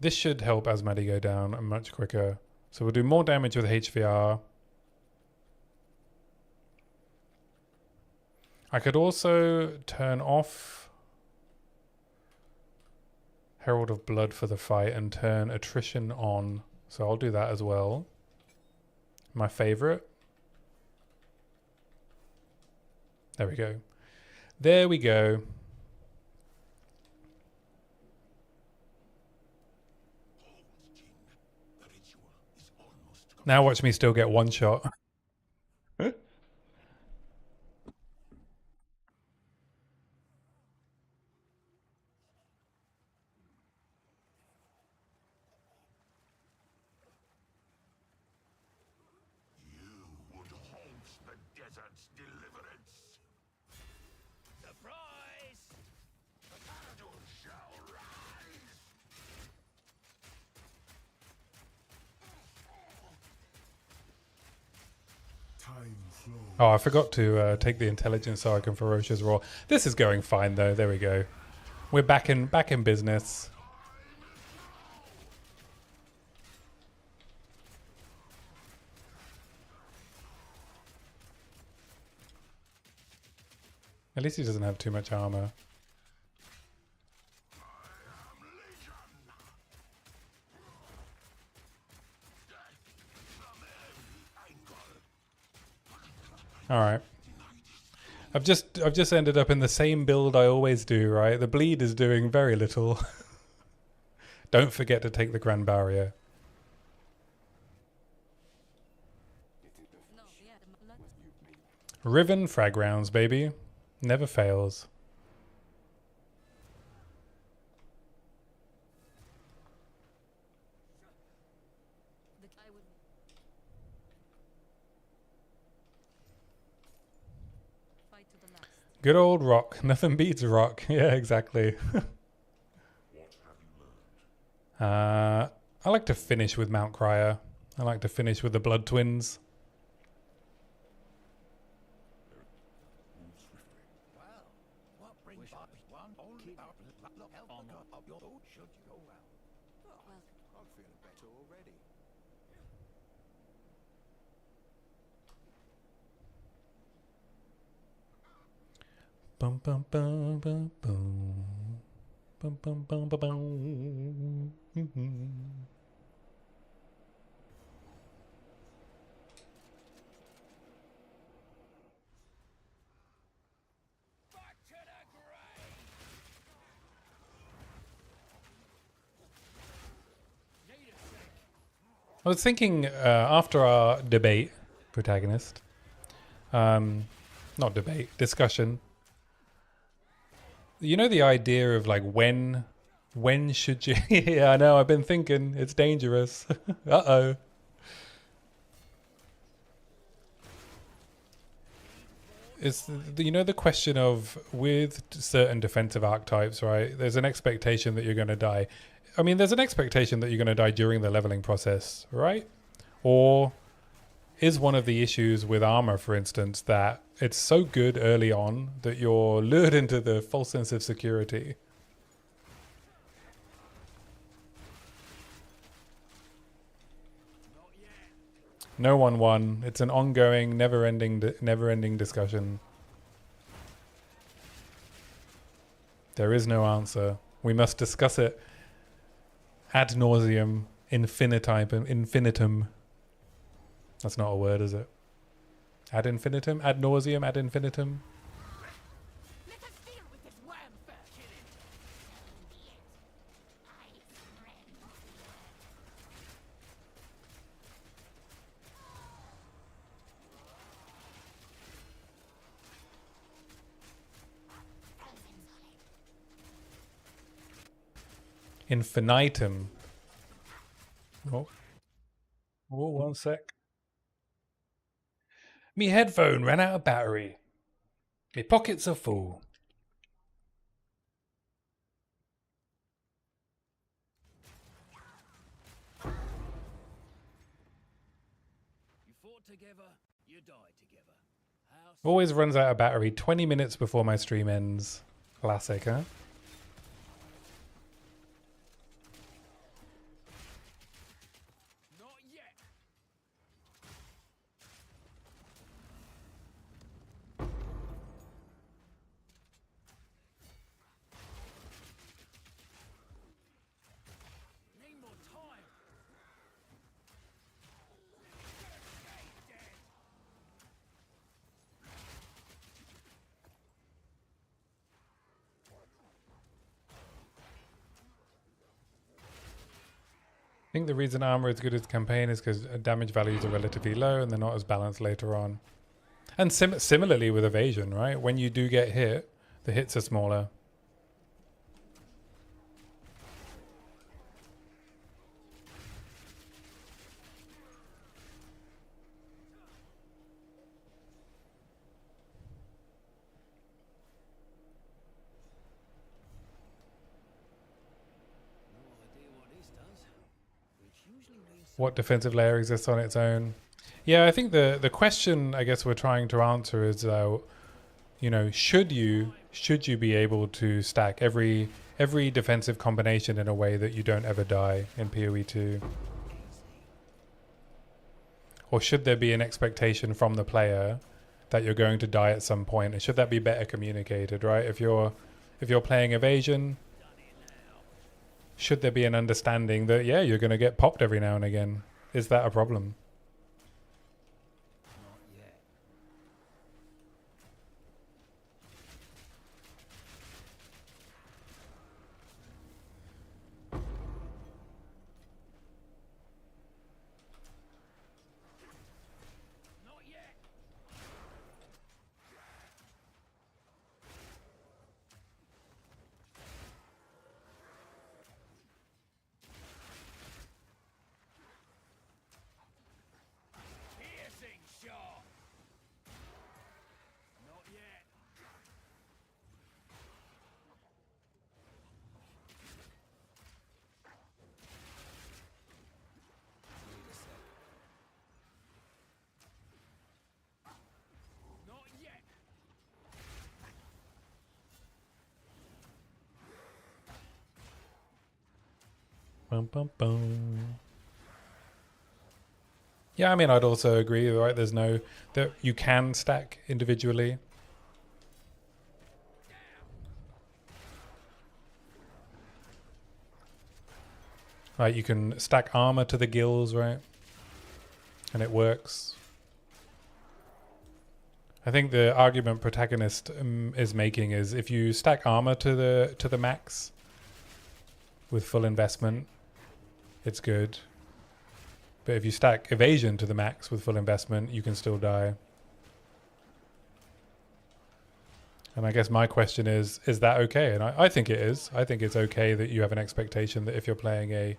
S1: This should help Asmadi go down much quicker. So we'll do more damage with HVR. I could also turn off Herald of Blood for the fight and turn attrition on So I'll do that as well. My favorite. There we go. There we go. Now watch me still get one shot.
S5: Would halt the desert's deliverance.
S2: Surprise!
S5: The battle shall rise. Time flows.
S1: Oh, I forgot to take the intelligence so I can ferocious roar. This is going fine though. There we go. We're back in business. At least he doesn't have too much armor. All right. I've just ended up in the same build I always do, right? The bleed is doing very little. Don't forget to take the Grand Barrier. Riven frag rounds, baby. Never fails. Good old rock. Nothing beats rock. Yeah, exactly. I like to finish with Mount Crier. I like to finish with the Blood Twins.
S2: Well, what brings up one only help of your own should you go well.
S6: I'm feeling better already.
S1: Bum bum bum bum bum. Bum bum bum bum bum.
S2: Back to the grave! Need a sec.
S1: I was thinking after our debate, protagonist, not debate, discussion. You know the idea of like when should you? Yeah, I know. I've been thinking it's dangerous. Uh-oh. It's you know the question of with certain defensive archetypes, right? There's an expectation that you're going to die. I mean, there's an expectation that you're going to die during the leveling process, right? Or is one of the issues with armor, for instance, that it's so good early on that you're lured into the false sense of security? No one won. It's an ongoing, never-ending discussion. There is no answer. We must discuss it ad nauseum, infinitum. That's not a word, is it? Ad infinitum? Ad nauseum? Ad infinitum?
S7: Let us deal with this worm first.
S9: So be it. I surrender.
S1: Infinitum. Oh. Oh, one sec. Me headphone ran out of battery. Me pockets are full.
S2: You fought together, you died together. How
S1: Always runs out of battery 20 minutes before my stream ends. Classic, huh?
S2: not yet. Need more time.
S1: I think the reason armor is good as campaign is because damage values are relatively low and they're not as balanced later on. And similarly with evasion, right? When you do get hit, the hits are smaller. What defensive layer exists on its own? Yeah, I think the question I guess we're trying to answer is, you know, should you be able to stack every defensive combination in a way that you don't ever die in PoE 2? Or should there be an expectation from the player that you're going to die at some point? And should that be better communicated, right? If you're playing evasion, should there be an understanding that, yeah, you're going to get popped every now and again? Is that a problem? Bum, bum, bum. Yeah, I mean, I'd also agree, right? There's no, that you can stack individually. Right, you can stack armor to the gills, right? And it works. I think the argument Protagonist is making is if you stack armor to the max with full investment, it's good. But if you stack evasion to the max with full investment, you can still die. And I guess my question is that okay? And I think it is. I think it's okay that you have an expectation that if you're playing a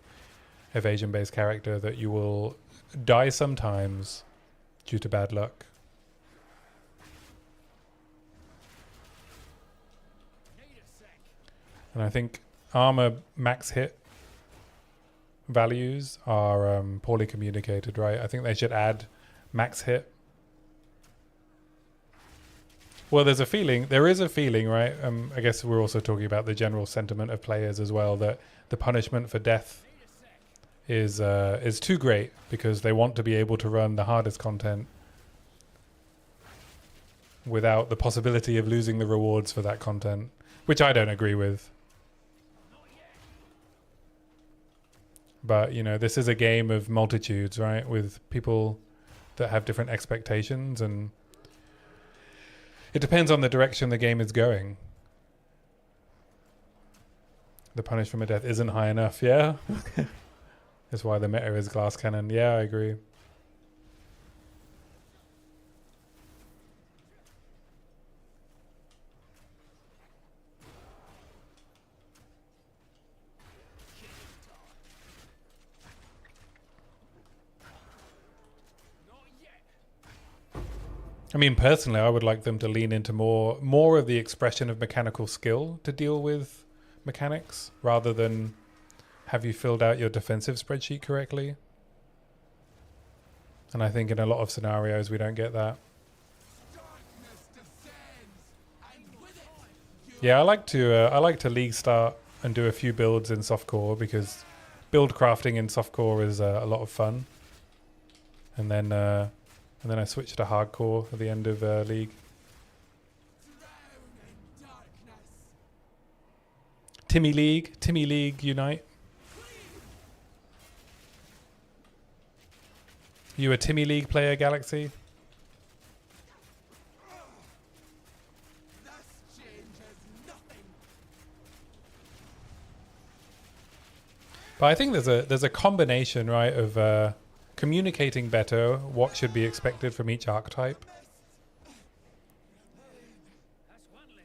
S1: evasion-based character that you will die sometimes due to bad luck. And I think armor max hit values are poorly communicated, right? I think they should add max hit. Well, there is a feeling, right? I guess we're also talking about the general sentiment of players as well, that the punishment for death is too great because they want to be able to run the hardest content without the possibility of losing the rewards for that content, which I don't agree with. But, you know, this is a game of multitudes, right? With people that have different expectations, and it depends on the direction the game is going. The punishment of death isn't high enough, yeah? That's why the meta is glass cannon. Yeah, I agree. I mean, personally, I would like them to lean into more of the expression of mechanical skill to deal with mechanics, rather than have you filled out your defensive spreadsheet correctly. And I think in a lot of scenarios we don't get that. Yeah, I like to league start and do a few builds in softcore, because build crafting in softcore is a lot of fun. And then I switch to hardcore at the end of League. Timmy League unite. You a Timmy League player, Galaxy? But I think there's a combination, right, of communicating better what should be expected from each archetype.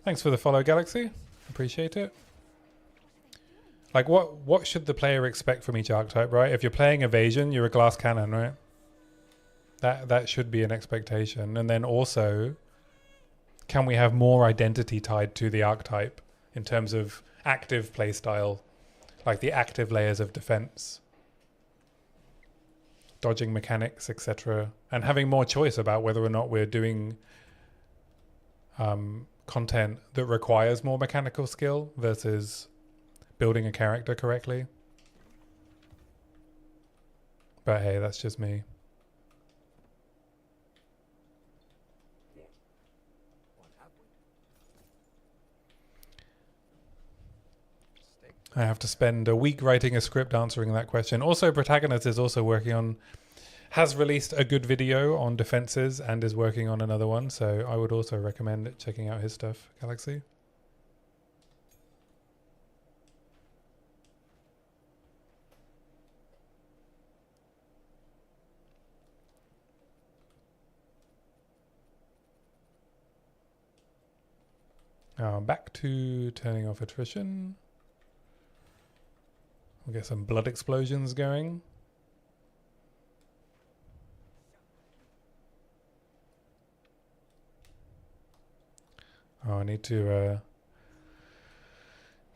S1: Thanks for the follow, Galaxy. Appreciate it. Like, what should the player expect from each archetype, right? If you're playing evasion, you're a glass cannon, right? That should be an expectation. And then also, can we have more identity tied to the archetype in terms of active playstyle, like the active layers of defense, dodging mechanics, etc., and having more choice about whether or not we're doing content that requires more mechanical skill versus building a character correctly. But hey, that's just me. I have to spend a week writing a script answering that question. Also, Protagonist is also working on, has released a good video on defenses and is working on another one. So I would also recommend checking out his stuff, Galaxy. Back to turning off attrition. We'll get some blood explosions going. Oh, I need to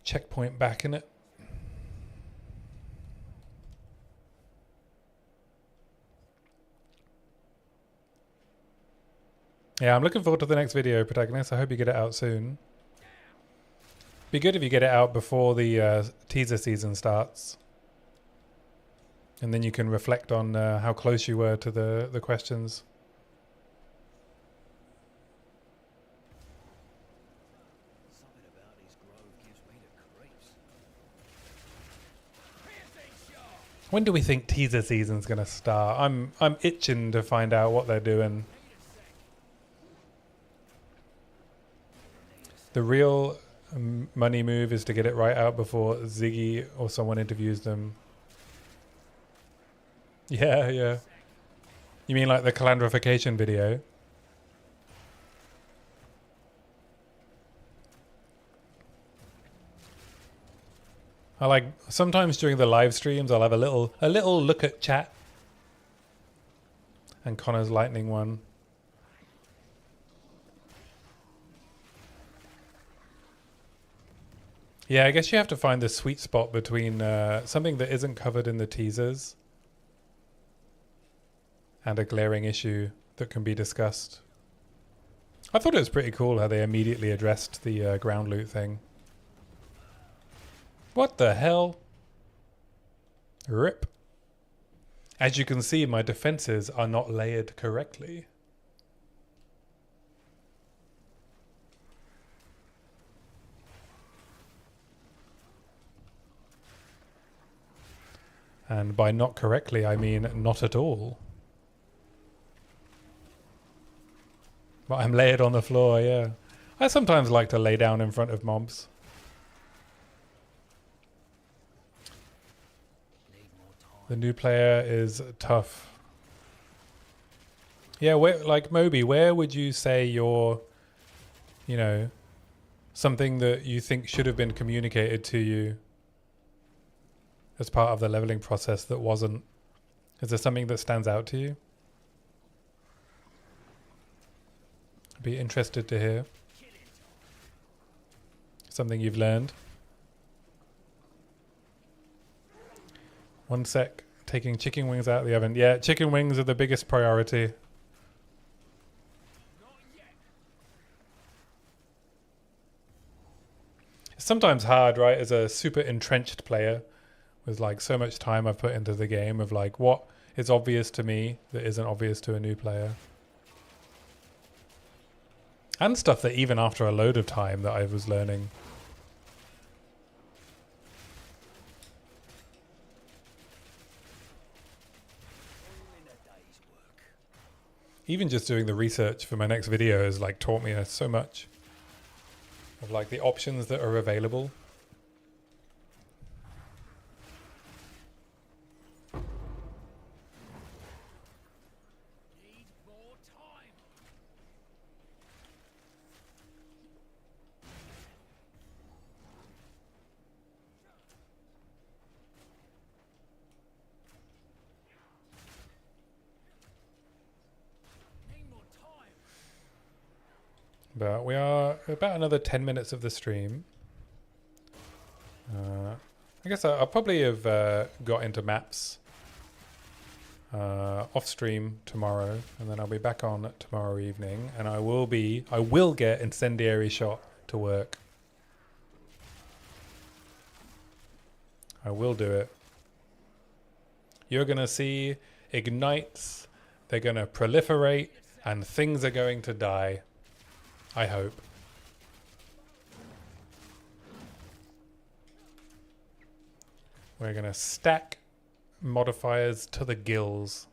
S1: checkpoint back in it. Yeah, I'm looking forward to the next video, Protagonist. I hope you get it out soon. Be good if you get it out before the teaser season starts. And then you can reflect on how close you were to the questions.
S2: Something about his grove gives me the creeps.
S1: When do we think teaser season's gonna start? I'm itching to find out what they're doing. The real money move is to get it right out before Ziggy or someone interviews them. Yeah, yeah. You mean like the calandrification video? I like, sometimes during the live streams I'll have a little look at chat. And Connor's lightning one. Yeah, I guess you have to find the sweet spot between something that isn't covered in the teasers and a glaring issue that can be discussed. I thought it was pretty cool how they immediately addressed the ground loot thing. What the hell? Rip. As you can see, my defenses are not layered correctly. And by not correctly, I mean not at all. But I'm laid on the floor, yeah. I sometimes like to lay down in front of mobs. The new player is tough. Yeah, like Moby, where would you say you're, you know, something that you think should have been communicated to you as part of the leveling process that wasn't? Is there something that stands out to you? I'd be interested to hear. Something you've learned. One sec. Taking chicken wings out of the oven. Yeah, chicken wings are the biggest priority. It's sometimes hard, right, as a super entrenched player with like so much time I've put into the game of like what is obvious to me that isn't obvious to a new player. And stuff that even after a load of time that I was learning. Even just doing the research for my next video has like taught me so much of like the options that are available. But we are about another 10 minutes of the stream. I guess I'll probably have got into maps off stream tomorrow, and then I'll be back on tomorrow evening, and I will get Incendiary Shot to work. I will do it. You're going to see ignites, they're going to proliferate, and things are going to die. I hope. We're going to stack modifiers to the gills.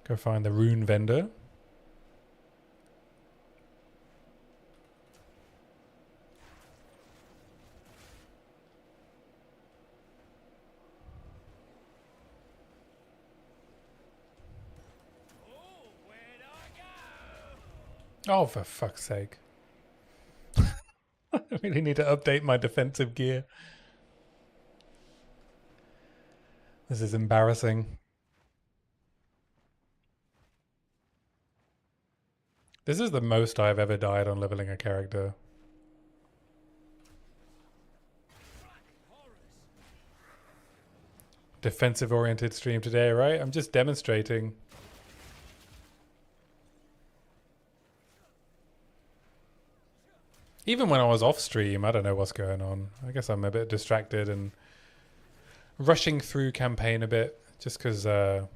S1: Go find the rune vendor. Oh, for fuck's sake. I really need to update my defensive gear. This is embarrassing. This is the most I've ever died on leveling a character. Defensive oriented stream today, right? I'm just demonstrating. Even when I was off stream, I don't know what's going on. I guess I'm a bit distracted and rushing through campaign a bit just because I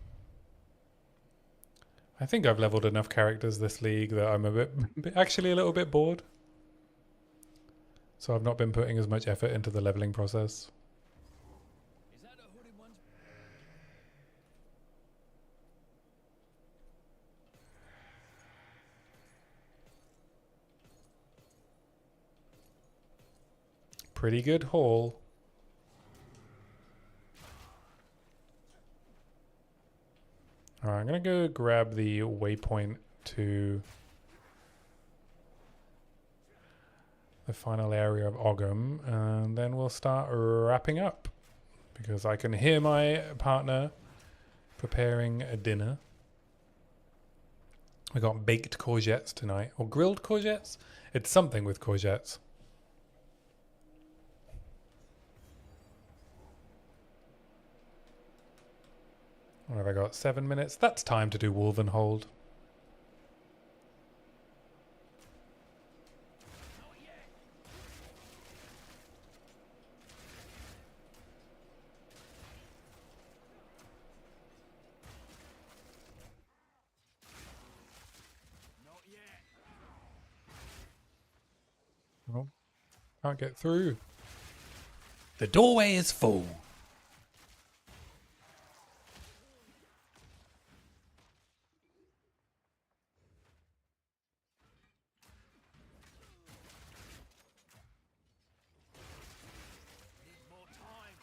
S1: think I've leveled enough characters this league that I'm actually a little bit bored. So I've not been putting as much effort into the leveling process.
S2: Is that a hooded one?
S1: Pretty good haul. Alright, I'm gonna go grab the waypoint to the final area of Ogham, and then we'll start wrapping up because I can hear my partner preparing a dinner. We got baked courgettes tonight, or grilled courgettes. It's something with courgettes. What have I got? 7 minutes? That's time to do Wolvenhold.
S2: Not yet.
S1: Oh, can't get through. The doorway is full.
S2: Need more time.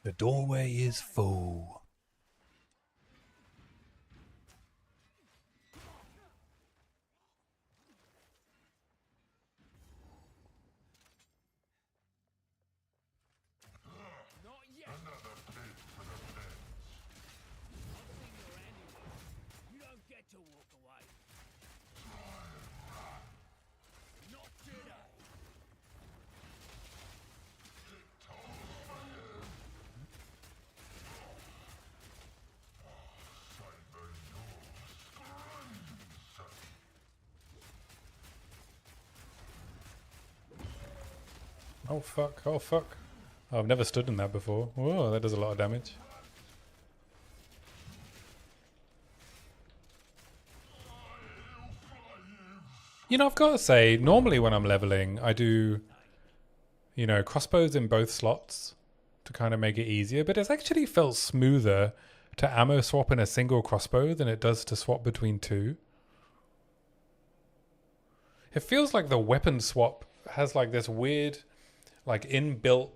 S8: The doorway is full.
S2: Not yet.
S5: Another pig for the pens.
S2: I've seen your handiwork. You don't get to walk away. Not today.
S5: Savor your screams.
S1: Oh fuck, oh fuck. Oh, I've never stood in that before. Whoa, that does a lot of damage. You know, I've got to say, normally when I'm leveling, I do, you know, crossbows in both slots to kind of make it easier, but it's actually felt smoother to ammo swap in a single crossbow than it does to swap between two. It feels like the weapon swap has like this weird, like inbuilt,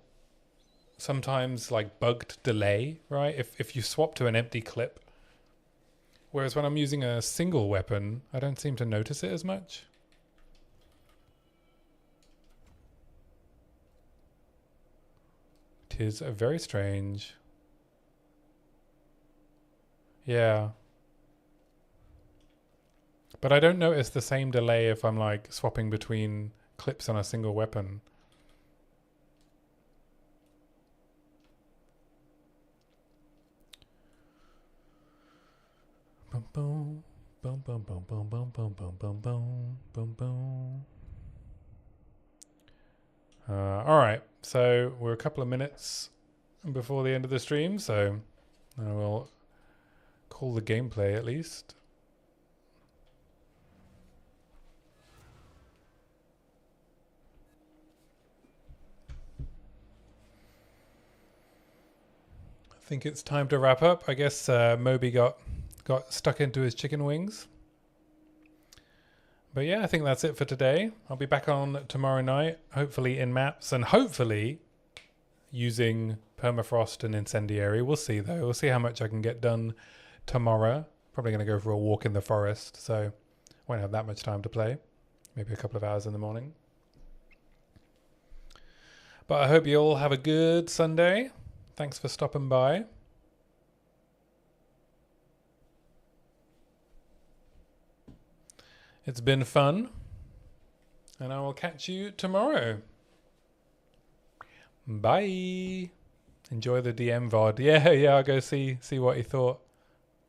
S1: sometimes like bugged delay, right? If you swap to an empty clip. Whereas when I'm using a single weapon, I don't seem to notice it as much. It is very strange. Yeah. But I don't notice the same delay if I'm like swapping between clips on a single weapon. Boom boom boom boom boom boom boom boom boom boom boom boom boom. All right, so we're a couple of minutes before the end of the stream, so I will call the gameplay at least. I think it's time to wrap up. I guess Moby got stuck into his chicken wings. But yeah, I think that's it for today. I'll be back on tomorrow night, hopefully in maps and hopefully using permafrost and incendiary. We'll see though. We'll see how much I can get done tomorrow. Probably going to go for a walk in the forest, so won't have that much time to play. Maybe a couple of hours in the morning. But I hope you all have a good Sunday. Thanks for stopping by. It's been fun, and I will catch you tomorrow. Bye. Enjoy the DM VOD. Yeah, I'll go see what he thought.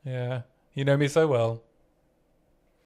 S1: Yeah, you know me so well.